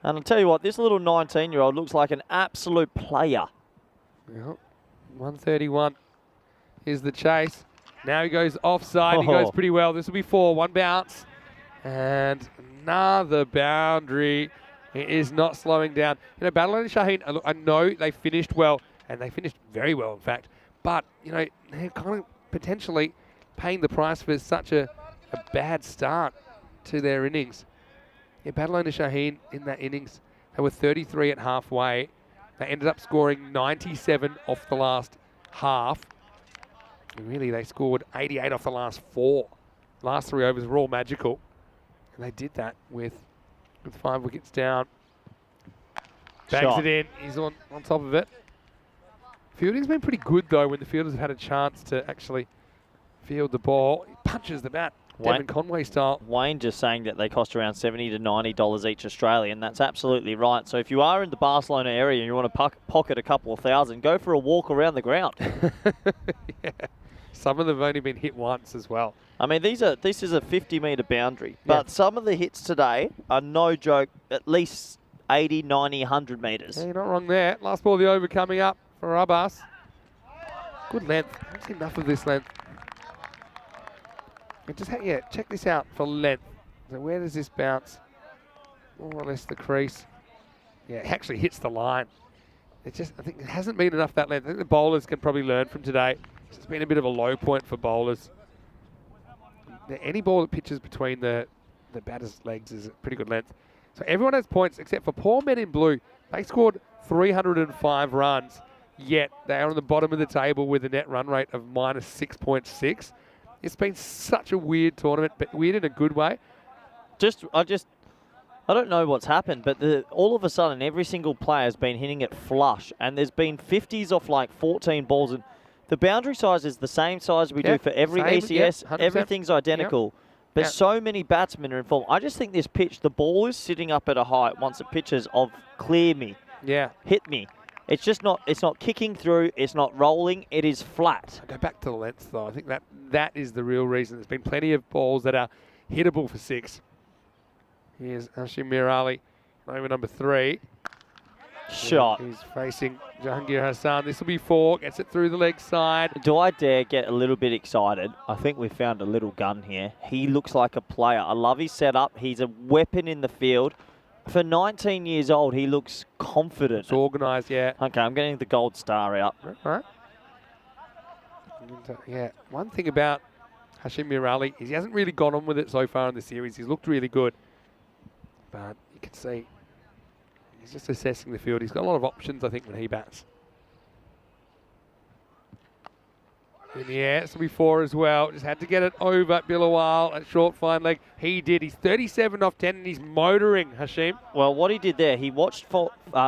And I'll tell you what, this little 19-year-old looks like an absolute player. Yep. 131 is the chase. Now he goes offside. He goes pretty well. This will be 4. 1 bounce. And another boundary. It is not slowing down. You know, Barcelona Shaheen, I know they finished well, and they finished very well, in fact. But, you know, they're kind of potentially paying the price for such a bad start to their innings. Yeah, Barcelona Shaheen in that innings, they were 33 at halfway. They ended up scoring 97 off the last half. And really, they scored 88 off the last 4. Last 3 overs were all magical. And they did that with 5 wickets down. Bags Shot. it in. He's on top of it. Fielding's been pretty good, though, when the fielders have had a chance to actually field the ball. He punches the bat, Devon Conway style. Wayne just saying that they cost around $70 to $90 each Australian. That's absolutely right. So if you are in the Barcelona area and you want to pocket a couple of thousand, go for a walk around the ground. Yeah. Some of them have only been hit once as well. I mean, this is a 50-metre boundary, but some of the hits today are no joke, at least 80, 90, 100 metres. Yeah, you're not wrong there. Last ball of the over coming up for Abbas. Good length. I've seen enough of this length. And just check this out for length. So where does this bounce? More or less the crease. Yeah, it actually hits the line. I think it hasn't been enough that length. I think the bowlers can probably learn from today. It's been a bit of a low point for bowlers. Any ball that pitches between the batter's legs is a pretty good length. So everyone has points except for poor men in blue. They scored 305 runs, yet they are on the bottom of the table with a net run rate of minus 6.6. It's been such a weird tournament, but weird in a good way. I don't know what's happened, but all of a sudden every single player has been hitting it flush, and there's been 50s off like 14 balls, and the boundary size is the same size we do for every ECS. Everything's identical. But so many batsmen are in form. I just think this pitch, the ball is sitting up at a height once it pitches of clear me, hit me. It's just not. It's not kicking through. It's not rolling. It is flat. I go back to the length though. I think that is the real reason. There's been plenty of balls that are hittable for 6. Here's Hashim Mir Ali, over number 3. Shot. He's facing Jahangir Hassan. This will be 4. Gets it through the leg side. Do I dare get a little bit excited? I think we found a little gun here. He looks like a player. I love his setup. He's a weapon in the field. For 19 years old, he looks confident. It's organised, yeah. Okay, I'm getting the gold star out. All right. Yeah, one thing about Hashim Mir Ali is he hasn't really gone on with it so far in the series. He's looked really good. But you can see he's just assessing the field. He's got a lot of options, I think, when he bats. In the air, so before as well. Just had to get it over Bilawal at short fine leg. He did. He's 37 off 10 and he's motoring, Hashim. Well, what he did there, he watched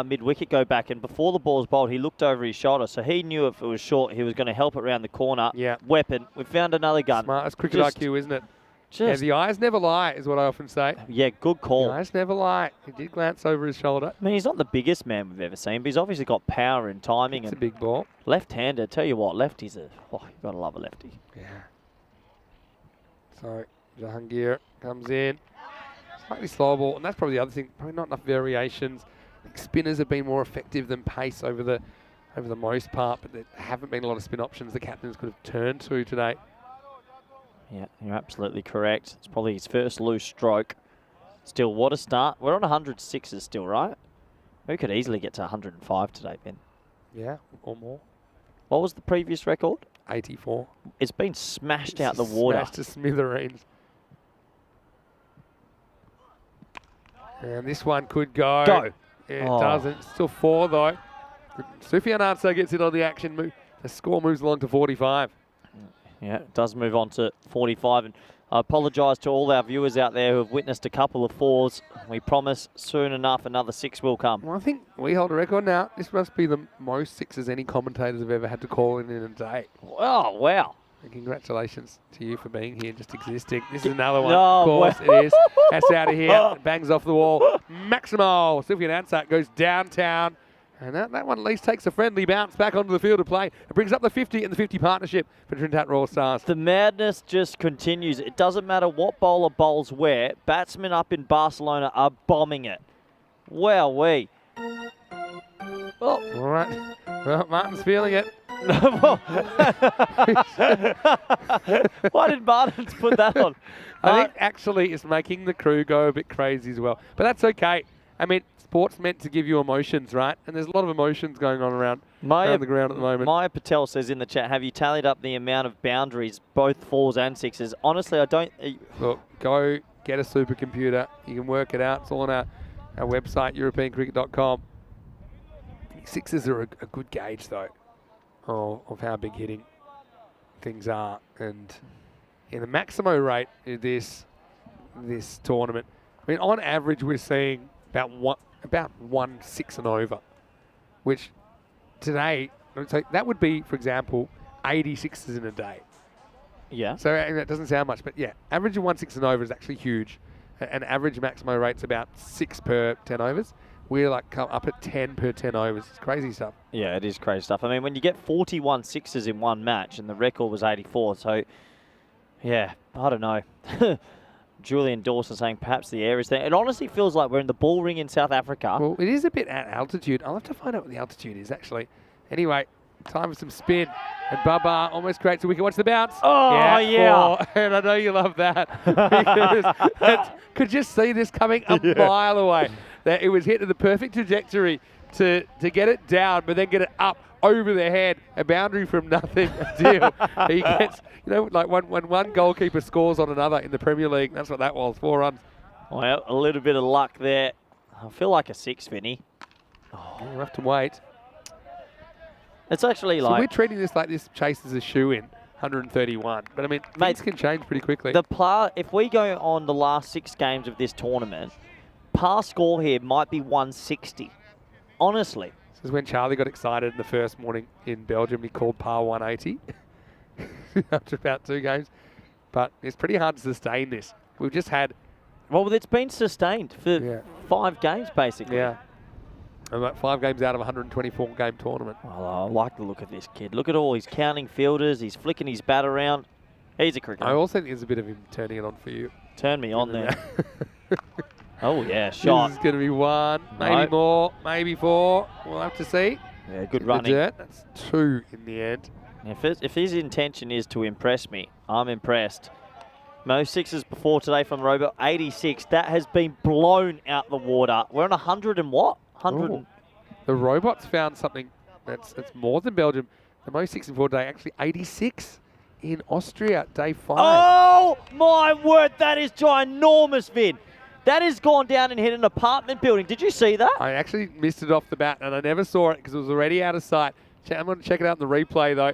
mid-wicket go back, and before the ball was bowled, he looked over his shoulder. So he knew if it was short, he was going to help it around the corner. Yeah. Weapon. We found another gun. Smart. That's cricket IQ, isn't it? Yeah, the eyes never lie, is what I often say. Yeah, good call. The eyes never lie. He did glance over his shoulder. I mean, he's not the biggest man we've ever seen, but he's obviously got power and timing. It's a big ball. Left-hander, tell you what, lefty's you've got to love a lefty. Yeah. So, Jahangir comes in. Slightly slow ball, and that's probably the other thing. Probably not enough variations. I think spinners have been more effective than pace over the most part, but there haven't been a lot of spin options the captains could have turned to today. Yeah, you're absolutely correct. It's probably his first loose stroke. Still, what a start. We're on 106s still, right? We could easily get to 105 today, Ben. Yeah, or more. What was the previous record? 84. It's been smashed out the water. Smashed to smithereens. And this one could go. Go. Yeah, it doesn't. Still 4, though. Sufyan Arso gets it on the action. The score moves along to 45. Yeah, it does move on to 45. And I apologise to all our viewers out there who have witnessed a couple of 4s. We promise soon enough another 6 will come. Well, I think we hold a record now. This must be the most 6s any commentators have ever had to call in a day. Oh, wow. And congratulations to you for being here, just existing. This is another one. Oh, of course it is. That's out of here. Bangs off the wall. Maximo. Sufyan Ansat goes downtown. And that one at least takes a friendly bounce back onto the field of play. It brings up the 50 and the 50 partnership for Trinidad Royal Stars. The madness just continues. It doesn't matter what bowler bowls where. Batsmen up in Barcelona are bombing it. Wowee. All right. Well, Martin's feeling it. Why did Martins put that on? I think actually it's making the crew go a bit crazy as well. But that's okay. I mean, sport's meant to give you emotions, right? And there's a lot of emotions going on around the ground at the moment. Maya Patel says in the chat, have you tallied up the amount of boundaries, both 4s and 6s? Honestly, I don't... Look, go get a supercomputer. You can work it out. It's all on our website, europeancricket.com. 6s are a good gauge, though, of how big hitting things are. And in the maximo rate of this tournament, I mean, on average, we're seeing about 1 6 and over, which today, so that would be, for example, 86s in a day. Yeah. So that doesn't sound much, but yeah, average of 1 6 and over is actually huge. And average maximo rate's about 6 per 10 overs. We're like come up at 10 per 10 overs. It's crazy stuff. Yeah, it is crazy stuff. I mean, when you get 41 6s in one match, and the record was 84, so yeah, I don't know. Julian Dawson saying perhaps the air is there. It honestly feels like we're in the ball ring in South Africa. Well, it is a bit at altitude. I'll have to find out what the altitude is, actually. Anyway, time for some spin. And Baba almost creates a wicket. Watch the bounce. Oh, yeah. 4. And I know you love that. Because could just see this coming a mile away. That it was hit at the perfect trajectory to get it down, but then get it up over the head. A boundary from nothing. A deal. He gets, like when one goalkeeper scores on another in the Premier League, that's what that was, 4 runs. Well, a little bit of luck there. I feel like a 6, Vinny. We'll have to wait. It's actually So like... we're treating this like this chase is a shoe-in, 131. But, I mean, things can change pretty quickly. If we go on the last 6 games of this tournament, par score here might be 160. Honestly. This is when Charlie got excited in the first morning in Belgium. He called par 180 after about 2 games. But it's pretty hard to sustain this. We've just had... Well, it's been sustained for 5 games, basically. Yeah. About 5 games out of a 124-game tournament. Well, I like the look of this kid. Look at all his counting fielders. He's flicking his bat around. He's a cricketer. I also think there's a bit of him turning it on for you. Turn me on there. Oh, yeah, shot. This is going to be 1, maybe more, maybe 4. We'll have to see. Yeah, good In running. the dirt. That's 2 in the end. If his intention is to impress me, I'm impressed. Most 6s before today from the robot, 86. That has been blown out the water. We're on 100 and what? 100. Ooh. The robots found something that's more than Belgium. The most 6 and 4 day, actually 86 in Austria, day 5. Oh, my word. That is ginormous, Vin. That has gone down and hit an apartment building. Did you see that? I actually missed it off the bat, and I never saw it because it was already out of sight. I'm going to check it out in the replay, though.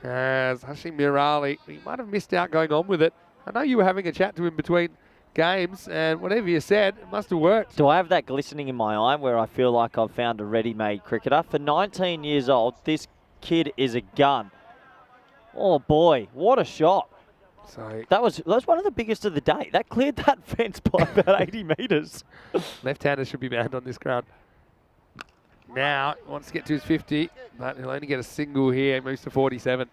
As Hashim Mirali, he might have missed out going on with it. I know you were having a chat to him between games, and whatever you said, it must have worked. Do I have that glistening in my eye where I feel like I've found a ready-made cricketer? For 19 years old, this kid is a gun. Oh, boy, what a shot. So that was one of the biggest of the day. That cleared that fence by about 80 metres. Left-handers should be banned on this ground. Now, he wants to get to his 50, but he'll only get a single here. Moves to 47.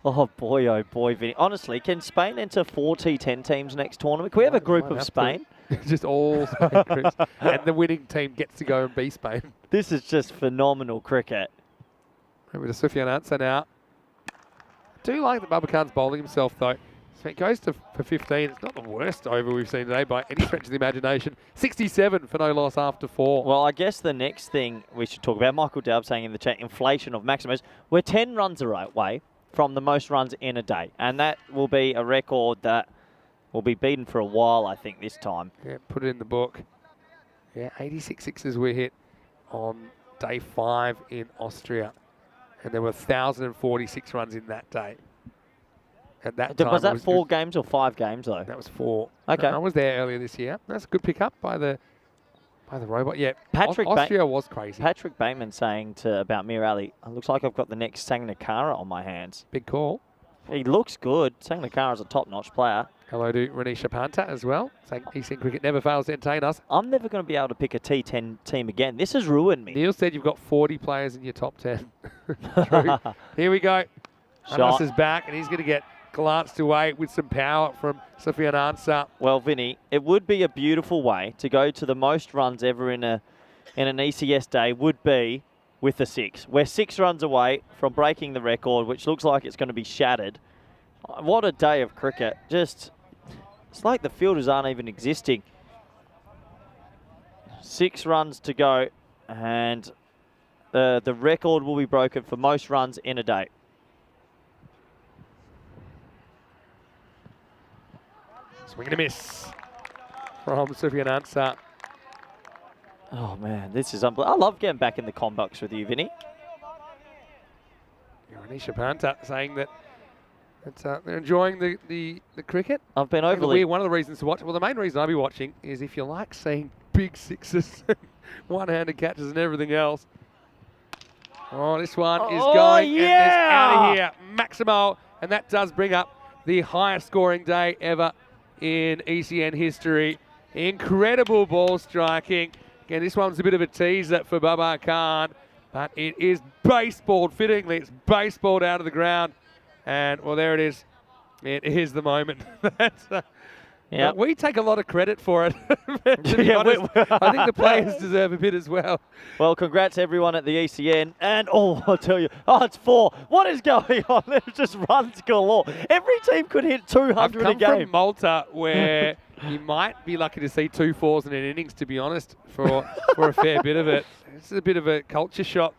Oh, boy, Vinny. Honestly, can Spain enter 4 T10 teams next tournament? Can we have a group of Spain? Just all Spain groups. And the winning team gets to go and be Spain. This is just phenomenal cricket. Over to Sufyan Ansah now. I do like that Babakar's bowling himself, though. So it goes for 15. It's not the worst over we've seen today by any stretch of the imagination. 67 for no loss after 4. Well, I guess the next thing we should talk about, Michael Daub saying in the chat, inflation of maximums. We're 10 runs away from the most runs in a day. And that will be a record that will be beaten for a while, I think, this time. Yeah, put it in the book. Yeah, 86 sixes were hit on day 5 in Austria. And there were 1,046 runs in that day. At that time, was that 4 games or 5 games, though? That was 4. Okay. I was there earlier this year. That's a good pickup by the robot. Yeah, Patrick Austria was crazy. Patrick Bateman saying about Mir Ali, it looks like I've got the next Sangakkara on my hands. Big call. He looks good. Sangakkara's a top-notch player. Hello to Renisha Panta as well, saying Eastern cricket never fails to entertain us. I'm never going to be able to pick a T10 team again. This has ruined me. Neil said you've got 40 players in your top 10. True. Here we go. Anas is back, and he's going to get glanced away with some power from Sufyan Ansah. Well, Vinny, it would be a beautiful way to go to the most runs ever in an ECS day would be with a 6. We're 6 runs away from breaking the record, which looks like it's going to be shattered. What a day of cricket. Just, it's like the fielders aren't even existing. 6 runs to go, and the record will be broken for most runs in a day. Swing and a miss from Sufian Ansar. Oh man, this is unbelievable. I love getting back in the combox with you, Vinny. Anisha Panta saying that they're enjoying the cricket. I've been overly... One of the reasons to watch, well, the main reason I'll be watching is if you like seeing big sixes, one-handed catches and everything else. Oh, this one is going and it's out of here. Maximo, and that does bring up the highest scoring day ever in ECN history. Incredible ball striking. Again, this one's a bit of a teaser for Babar Khan, but it is baseballed fittingly. It's baseballed out of the ground. And, well, there it is. It is the moment. Yeah, we take a lot of credit for it. To be honest, I think the players deserve a bit as well. Well, congrats everyone at the ECN. And, I'll tell you, it's 4. What is going on? There's just runs galore. Every team could hit 200 I've come a game. from Malta, where you might be lucky to see 2 4s in an innings, to be honest, for a fair bit of it. This is a bit of a culture shock.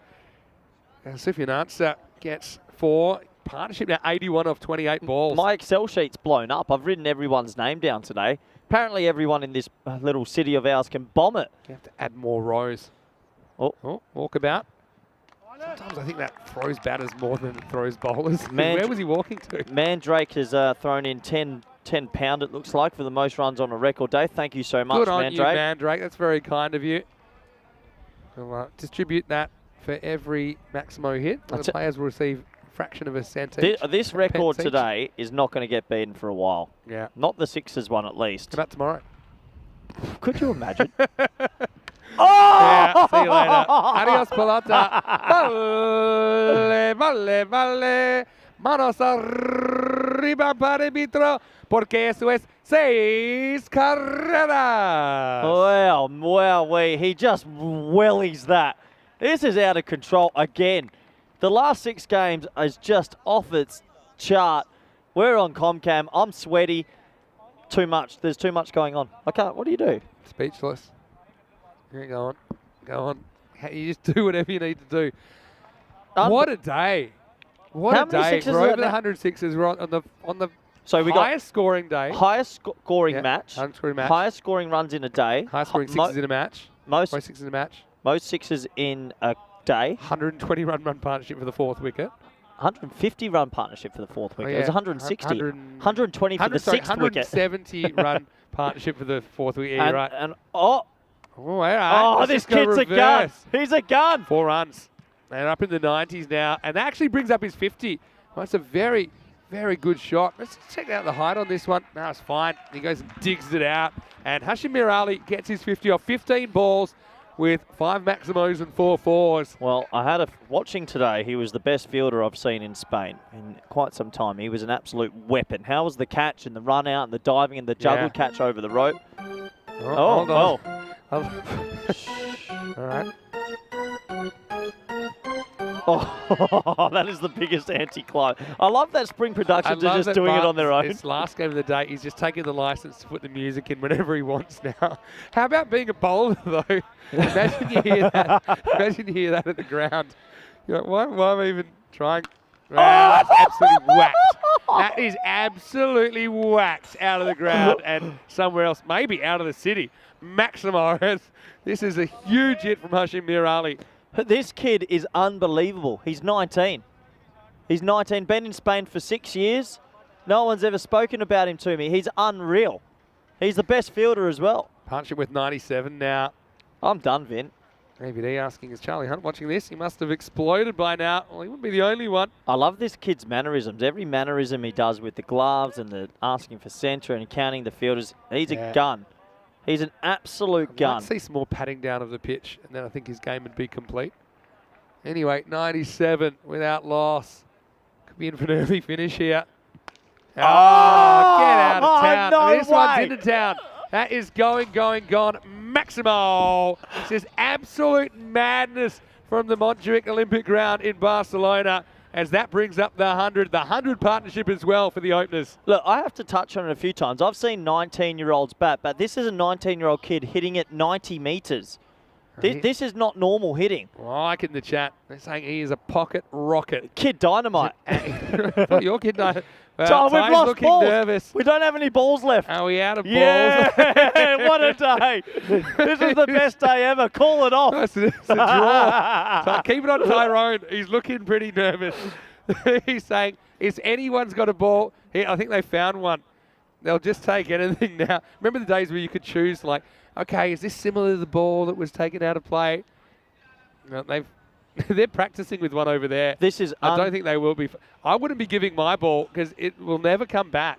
Sufian Ansar gets 4. Partnership now 81 off 28 balls. My Excel sheet's blown up. I've written everyone's name down today. Apparently everyone in this little city of ours can bomb it. You have to add more rows. Oh, Walkabout. Sometimes I think that throws batters more than it throws bowlers. Where was he walking to? Mandrake has thrown in 10 pound, it looks like, for the most runs on a record day. Thank you so much, Good on Mandrake. you, Mandrake. That's very kind of you. We'll distribute that for every Maximo hit. The players will receive fraction of a cent each. This record today is not going to get beaten for a while. Yeah. Not the Sixers one, at least. How about tomorrow? Could you imagine? Yeah, see you later. Adios, pelota. Vale, vale. Manos arriba para el árbitro, porque eso es 6 carreras. Wow, he just wellies that. This is out of control again. The last 6 games is just off its chart. We're on Comcam. I'm sweaty. Too much. There's too much going on. I can't. What do you do? Speechless. Here, go on. Go on. You just do whatever you need to do. What a day. What a day. We're over the 106s. We're on the so we highest scoring day. Highest scoring match. Highest scoring match. Highest scoring runs in a day. Highest scoring sixes in a match. Most sixes in a match. Most sixes in a day. 120 run partnership for the 4th wicket. 150 run partnership for the 4th wicket. Yeah. It was 160. 120 for the 6th wicket. 170 run partnership for the 4th wicket. Yeah, you're right. And this kid's a gun. He's a gun. 4 runs. And up in the 90s now. And that actually brings up his 50. Well, that's a very, very good shot. Let's check out the height on this one. No, it's fine. He goes and digs it out. And Hashim Mir Ali gets his 50 off 15 balls with 5 Maximos and 4 4s. Well, watching today, he was the best fielder I've seen in Spain in quite some time. He was an absolute weapon. How was the catch and the run out and the diving and the juggle catch over the rope? Hold on. All right. Oh, that is the biggest anti-climb. I love that Spring Productions are just doing it on their own. It's last game of the day. He's just taking the license to put the music in whenever he wants now. How about being a bowler, though? Imagine you hear that. Imagine you hear that at the ground. You're like, why am I even trying? Wow, that's absolutely whacked. That is absolutely whacked out of the ground and somewhere else, maybe out of the city. Maximo. This is a huge hit from Hashim Mir Ali. This kid is unbelievable. He's 19. He's 19, been in Spain for 6 years. No one's ever spoken about him to me. He's unreal. He's the best fielder as well. Partnership with 97 now. I'm done, Vin. AVD asking, is Charlie Hunt watching this? He must have exploded by now. Well, he wouldn't be the only one. I love this kid's mannerisms. Every mannerism he does with the gloves and the asking for centre and counting the fielders. He's a gun. He's an absolute gun. I'd see some more patting down of the pitch, and then I think his game would be complete. Anyway, 97 without loss. Could be in for an early finish here. Oh, get out of town. No this one's into town. That is gone. Maximo. This is absolute madness from the Montjuic Olympic ground in Barcelona. as that brings up the 100 partnership as well for the openers. Look, I have to touch on it a few times. I've seen 19-year-olds bat, but this is a 19-year-old kid hitting it 90 metres. This is not normal hitting. Like in the chat, they're saying he is a pocket rocket. Kid dynamite. Your kid dynamite. We've lost looking balls. nervous. We don't have any balls left. Are we out of balls? Yeah, what a day. This is the best day ever. Call it off. It's a draw. So keep it on Tyrone. He's looking pretty nervous. He's saying, if anyone's got a ball, I think they found one. They'll just take anything now. Remember the days where you could choose, like, okay, is this similar to the ball that was taken out of play? No, they're practicing with one over there. This is I don't think they will be. I wouldn't be giving my ball because it will never come back.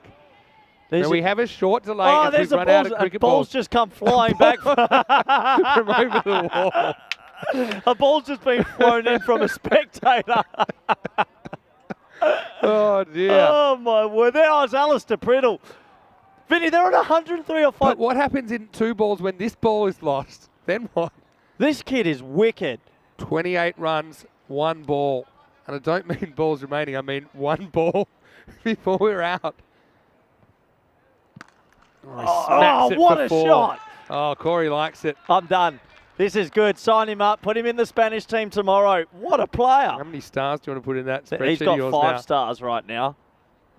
Now we have a short delay as we've run out of cricket balls. Ball's just come flying back from over the wall. A ball's just been flown in from a spectator. Oh, dear. Oh, my word. There was Alistair Priddle. Vinny, they're on 103 or 5. But what happens in 2 balls when this ball is lost? Then what? This kid is wicked. 28 runs, 1 ball. And I don't mean balls remaining, I mean 1 ball before we're out. Oh, what a shot. Oh, Corey likes it. I'm done. This is good. Sign him up. Put him in the Spanish team tomorrow. What a player. How many stars do you want to put in that spreadsheet? He's got of yours 5 now? stars right now.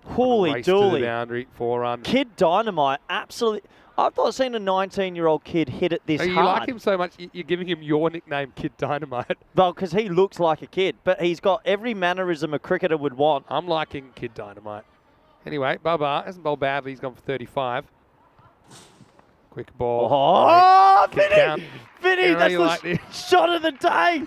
Holy Race to the dooly. boundary, 4 runs. Kid dynamite. Absolutely. I've not seen a 19-year-old kid hit it this You hard. like him so much, you're giving him your nickname, Kid Dynamite. Well, because he looks like a kid, but he's got every mannerism a cricketer would want. I'm liking Kid Dynamite. Anyway, Bubba hasn't bowled badly. He's gone for 35. Quick ball. Oh, Count. Vinny, that's like the shot of the day.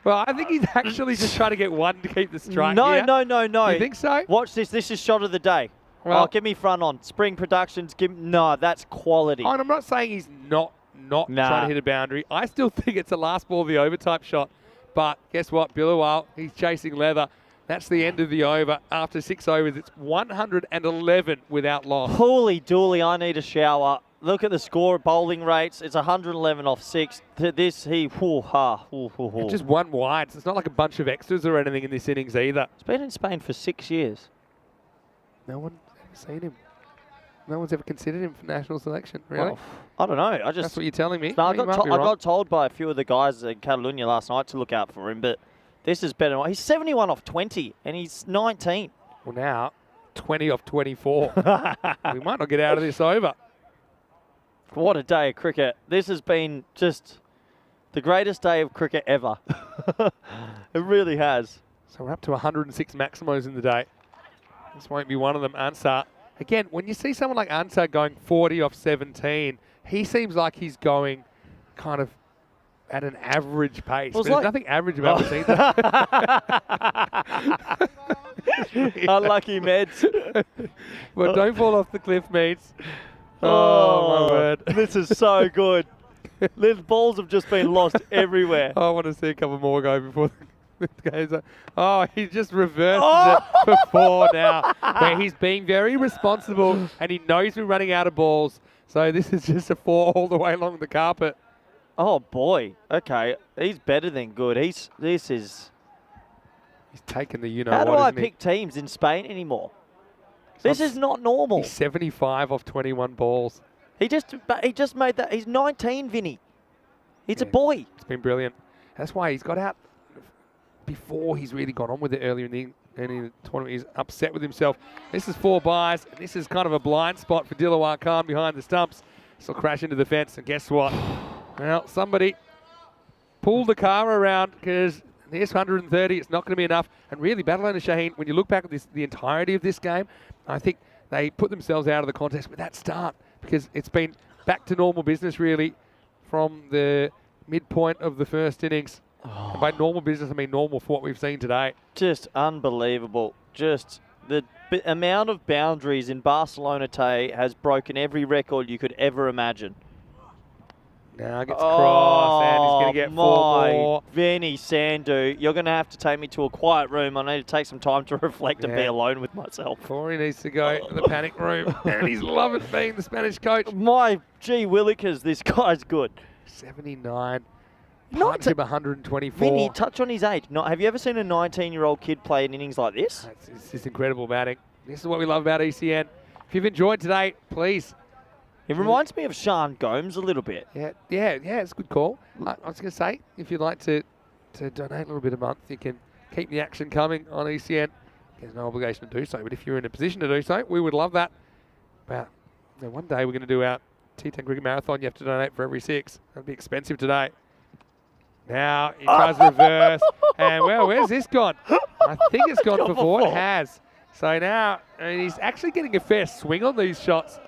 Well, I think he's actually just trying to get one to keep the strike. No. You think so? Watch this. This is shot of the day. Well, give me front on. Spring Productions. No, that's quality. And I'm not saying he's not trying to hit a boundary. I still think it's a last ball of the over type shot. But guess what? Billowal, he's chasing leather. That's the end of the over. After 6 overs, it's 111 without loss. Holy dooly, I need a shower. Look at the score bowling rates. It's 111 off 6. This, Just 1 wide. So it's not like a bunch of extras or anything in this innings either. He's been in Spain for 6 years. No one's ever seen him. No one's ever considered him for national selection, really? Well, I don't know. That's what you're telling me. No, I You might be I wrong. got told by a few of the guys in Catalunya last night to look out for him, but this is better. He's 71 off 20, and he's 19. Well, now, 20 off 24. We might not get out of this over. What a day of cricket. This has been just the greatest day of cricket ever. It really has. So we're up to 106 maximos in the day. This won't be one of them. Ansar. Again, when you see someone like Ansar going 40 off 17, he seems like he's going kind of at an average pace. Well, but there's nothing average about this either. Unlucky meds. Well, don't fall off the cliff, mates. Oh, my word. This is so good. These balls have just been lost everywhere. I want to see a couple more go before the goes up. Oh, he just reversed it for 4 now, where he's being very responsible and he knows we're running out of balls. So this is just a 4 all the way along the carpet. Oh, boy. Okay. He's better than good. He's taken the you-know-what, How do I isn't he? pick teams in Spain anymore? This is not normal. He's 75 off 21 balls. He just made that. He's 19, Vinny. He's a boy. It's been brilliant. That's why he's got out before he's really got on with it earlier in the tournament. He's upset with himself. This is 4 byes. And this is kind of a blind spot for Dilawar Khan behind the stumps. This will crash into the fence. And guess what? Well, somebody pulled the car around because this 130, it's not going to be enough. And really, Barcelona Shaheen, when you look back at the entirety of this game, I think they put themselves out of the contest with that start because it's been back to normal business, really, from the midpoint of the first innings. And by normal business, I mean normal for what we've seen today. Just unbelievable. Just the amount of boundaries in Barcelona today has broken every record you could ever imagine. Now gets cross, and he's going to get 4 more. Vinny Sandhu, you're going to have to take me to a quiet room. I need to take some time to reflect and be alone with myself. Corey needs to go to the panic room, and he's loving being the Spanish coach. My gee willikers, this guy's good. 79. Partnership 124. Vinny, touch on his age. Have you ever seen a 19-year-old kid play in innings like this? It's just incredible batting. This is what we love about ECN. If you've enjoyed today, please. It reminds me of Sean Gomes a little bit. Yeah, it's a good call. I was going to say, if you'd like to donate a little bit a month, you can keep the action coming on ECN. There's no obligation to do so, but if you're in a position to do so, we would love that. But one day we're going to do our T10 cricket marathon. You have to donate for every 6. That'd be expensive today. Now he tries to reverse, and well, where's this gone? I think it's gone for 4. It has. So now he's actually getting a fair swing on these shots.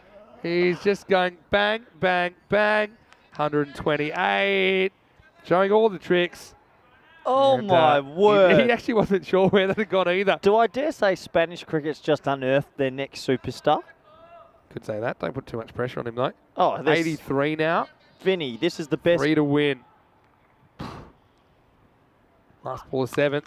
He's just going bang, bang, bang. 128, showing all the tricks. Oh, and, my word. He actually wasn't sure where that had gone either. Do I dare say Spanish cricket's just unearthed their next superstar? Could say that. Don't put too much pressure on him, though. Oh, 83 now. Vinny, this is the best. 3 to win. Last ball of 7th.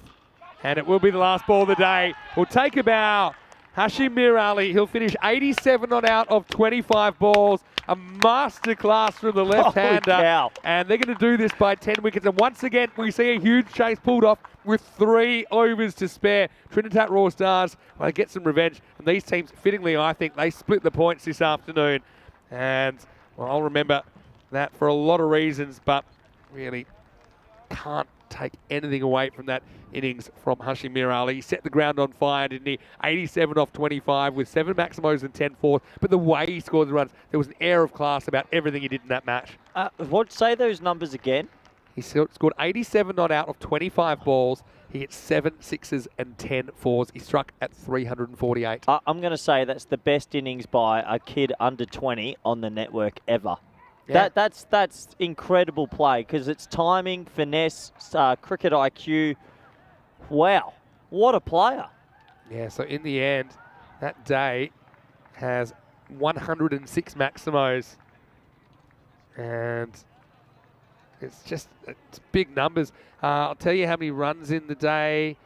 And it will be the last ball of the day. We'll take a bow. Hashim Mir Ali, he'll finish 87 not out of 25 balls. A masterclass from the left-hander. And they're going to do this by 10 wickets. And once again, we see a huge chase pulled off with 3 overs to spare. Trinidad Raw Stars, well, they get some revenge. And these teams, fittingly, I think, they split the points this afternoon. And, well, I'll remember that for a lot of reasons, but really can't take anything away from that innings from Hashim Mir Ali. He set the ground on fire, didn't he? 87 off 25 with 7 maximos and 10 fourths. But the way he scored the runs, there was an air of class about everything he did in that match. Say those numbers again. He scored 87 not out of 25 balls. He hit 7 sixes and 10 fours. He struck at 348. I'm going to say that's the best innings by a kid under 20 on the network ever. Yeah. That's incredible play because it's timing, finesse, cricket IQ. Wow, what a player. Yeah, so in the end, that day has 106 maximos. And it's big numbers. I'll tell you how many runs in the day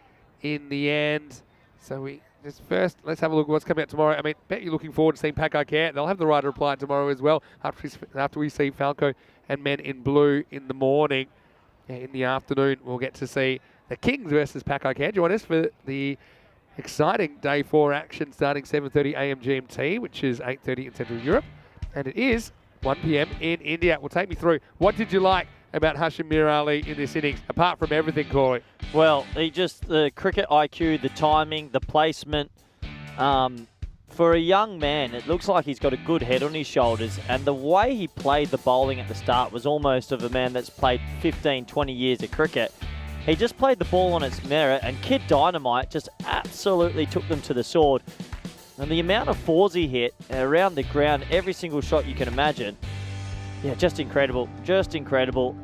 in the end. So let's have a look at what's coming out tomorrow. I mean, bet you're looking forward to seeing Paco Care. They'll have the right reply tomorrow as well after we see FanCode and Men in Blue in the morning. In the afternoon, we'll get to see the Kings versus Paco Care. Join us for the exciting Day 4 action starting 7:30 a.m. GMT, which is 8:30 in Central Europe. And it is 1 p.m. in India. Well, take me through. What did you like about Hashim Mir Ali in this innings, apart from everything, Corey? Well, the cricket IQ, the timing, the placement. For a young man, it looks like he's got a good head on his shoulders. And the way he played the bowling at the start was almost of a man that's played 15, 20 years of cricket. He just played the ball on its merit, and Kid Dynamite just absolutely took them to the sword. And the amount of fours he hit around the ground, every single shot you can imagine, yeah, just incredible,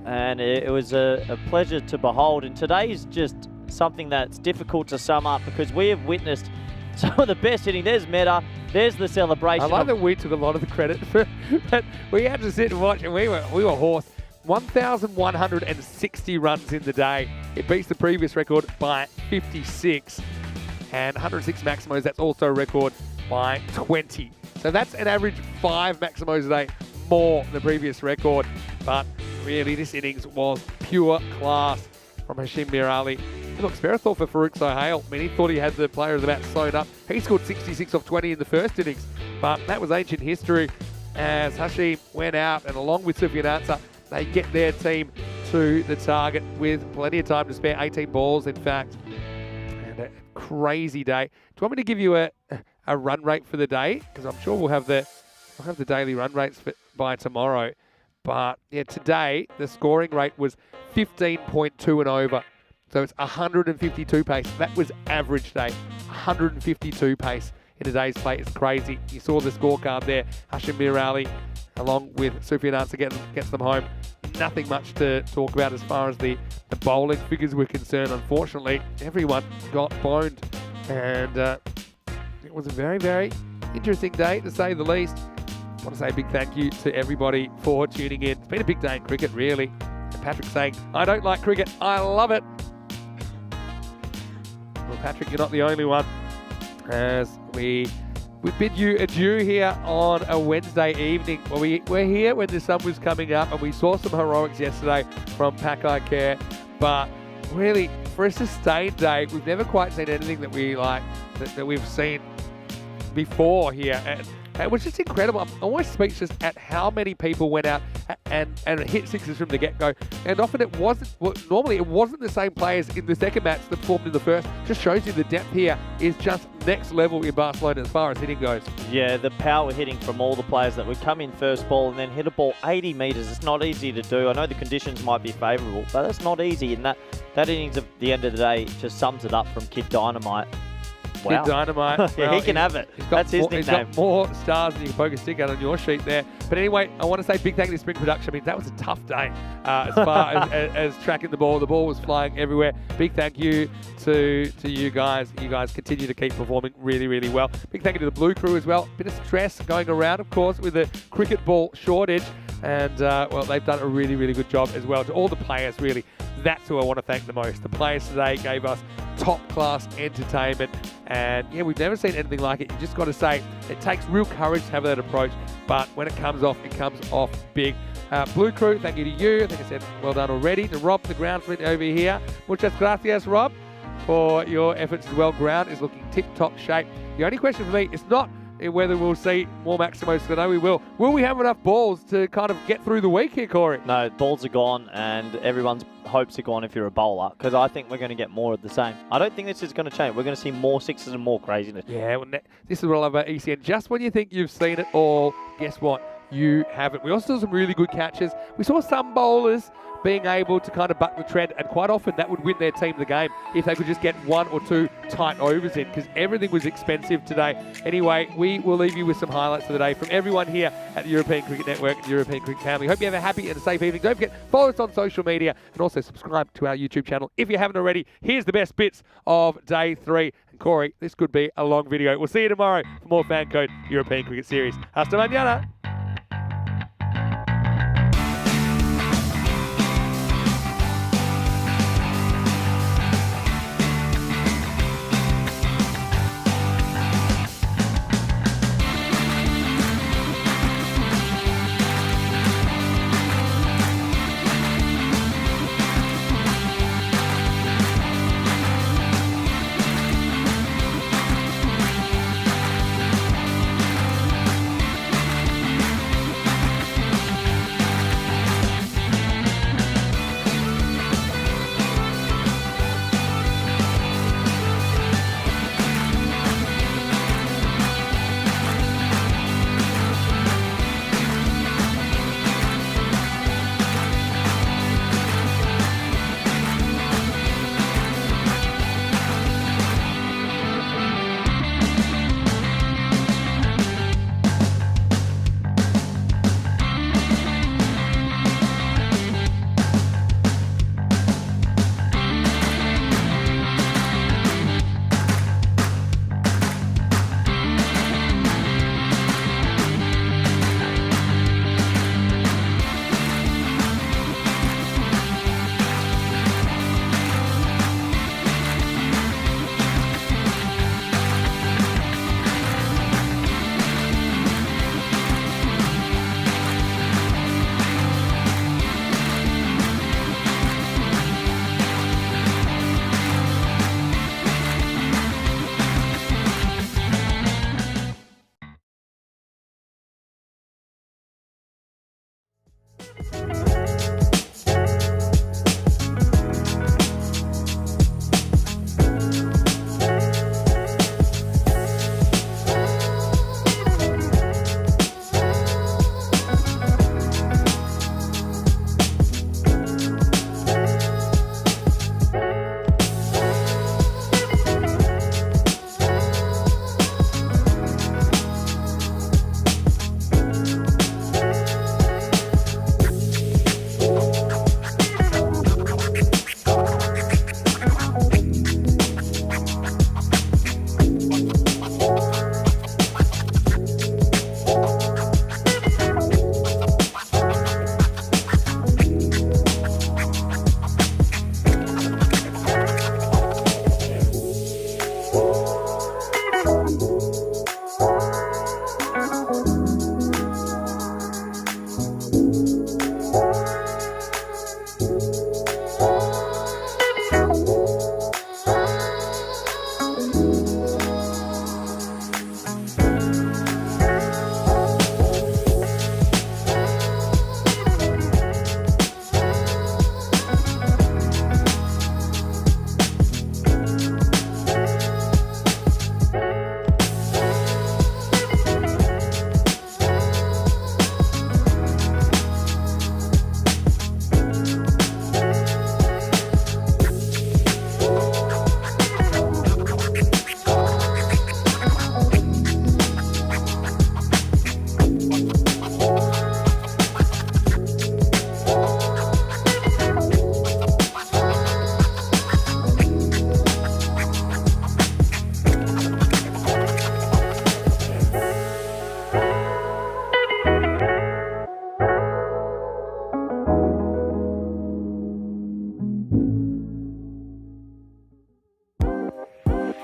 and it was a pleasure to behold. And today is just something that's difficult to sum up because we have witnessed some of the best hitting. There's Meta, there's the celebration. I like that we took a lot of the credit for that. We had to sit and watch, and we were hoarse. 1,160 runs in the day. It beats the previous record by 56, and 106 maximos. That's also a record by 20. So that's an average 5 maximos a day more than the previous record. But really, this innings was pure class from Hashim Mir Ali. Look, spare thought for Farouk Sohail. I mean, he thought he had the players about sewn up. He scored 66 off 20 in the first innings, but that was ancient history as Hashim went out, and along with Sufyan Ansar, they get their team to the target with plenty of time to spare, 18 balls, in fact. And a crazy day. Do you want me to give you a run rate for the day? Because I'm sure we'll have the daily run rates by tomorrow. But yeah, today the scoring rate was 15.2 and over. So it's 152 pace. That was average day. 152 pace in a day's play. It's crazy. You saw the scorecard there. Hashim Mir Ali, along with Sufyan Ansar, gets them home. Nothing much to talk about as far as the bowling figures were concerned. Unfortunately, everyone got boned. And it was a very, very interesting day, to say the least. I want to say a big thank you to everybody for tuning in. It's been a big day in cricket, really. And Patrick saying, I don't like cricket, I love it. Well, Patrick, you're not the only one, as we we bid you adieu here on a Wednesday evening. Well, we're here when the sun was coming up, and we saw some heroics yesterday from Pack Care. But really, for a sustained day, we've never quite seen anything that we like that we've seen before here. And it was just incredible. I'm always speechless at how many people went out and hit sixes from the get-go. And often it wasn't, well, normally it wasn't the same players in the second match that performed in the first. Just shows you the depth here is just next level in Barcelona as far as hitting goes. Yeah, the power hitting from all the players that would come in first ball and then hit a ball 80 metres. It's not easy to do. I know the conditions might be favourable, but it's not easy. And that innings at the end of the day just sums it up from Kid Dynamite. Wow. Kid Dynamite. Yeah, he can have it. That's his nickname. He's got more stars than you can poke a stick at on your sheet there. But anyway, I want to say big thank you to Spring Production. I mean, that was a tough day as far as tracking the ball. The ball was flying everywhere. Big thank you to you guys. You guys continue to keep performing really, really well. Big thank you to the Blue Crew as well. Bit of stress going around, of course, with the cricket ball shortage. And, well, they've done a really, really good job as well. To all the players, really, that's who I want to thank the most. The players today gave us top-class entertainment. And, yeah, we've never seen anything like it. You just got to say, it takes real courage to have that approach. But when it comes off big. Blue Crew, thank you to you. I think I said well done already. To Rob, the groundsman over here. Muchas gracias, Rob, for your efforts as well. Ground is looking tip-top shape. The only question for me is not whether we'll see more Maximos, because I know we will. Will we have enough balls to kind of get through the week here, Corey? No, balls are gone, and everyone's hopes are gone if you're a bowler, because I think we're going to get more of the same. I don't think this is going to change. We're going to see more sixes and more craziness. Yeah, well, this is what I love about ECN. Just when you think you've seen it all, guess what? You haven't. We also saw some really good catches. We saw some bowlers being able to kind of buck the trend, and quite often that would win their team the game if they could just get one or two tight overs in, because everything was expensive today. Anyway, we will leave you with some highlights for the day from everyone here at the European Cricket Network and European Cricket family. Hope you have a happy and a safe evening. Don't forget, follow us on social media and also subscribe to our YouTube channel if you haven't already. Here's the best bits of day 3. And Corey, this could be a long video. We'll see you tomorrow for more FanCode European Cricket Series. Hasta mañana.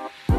Bye.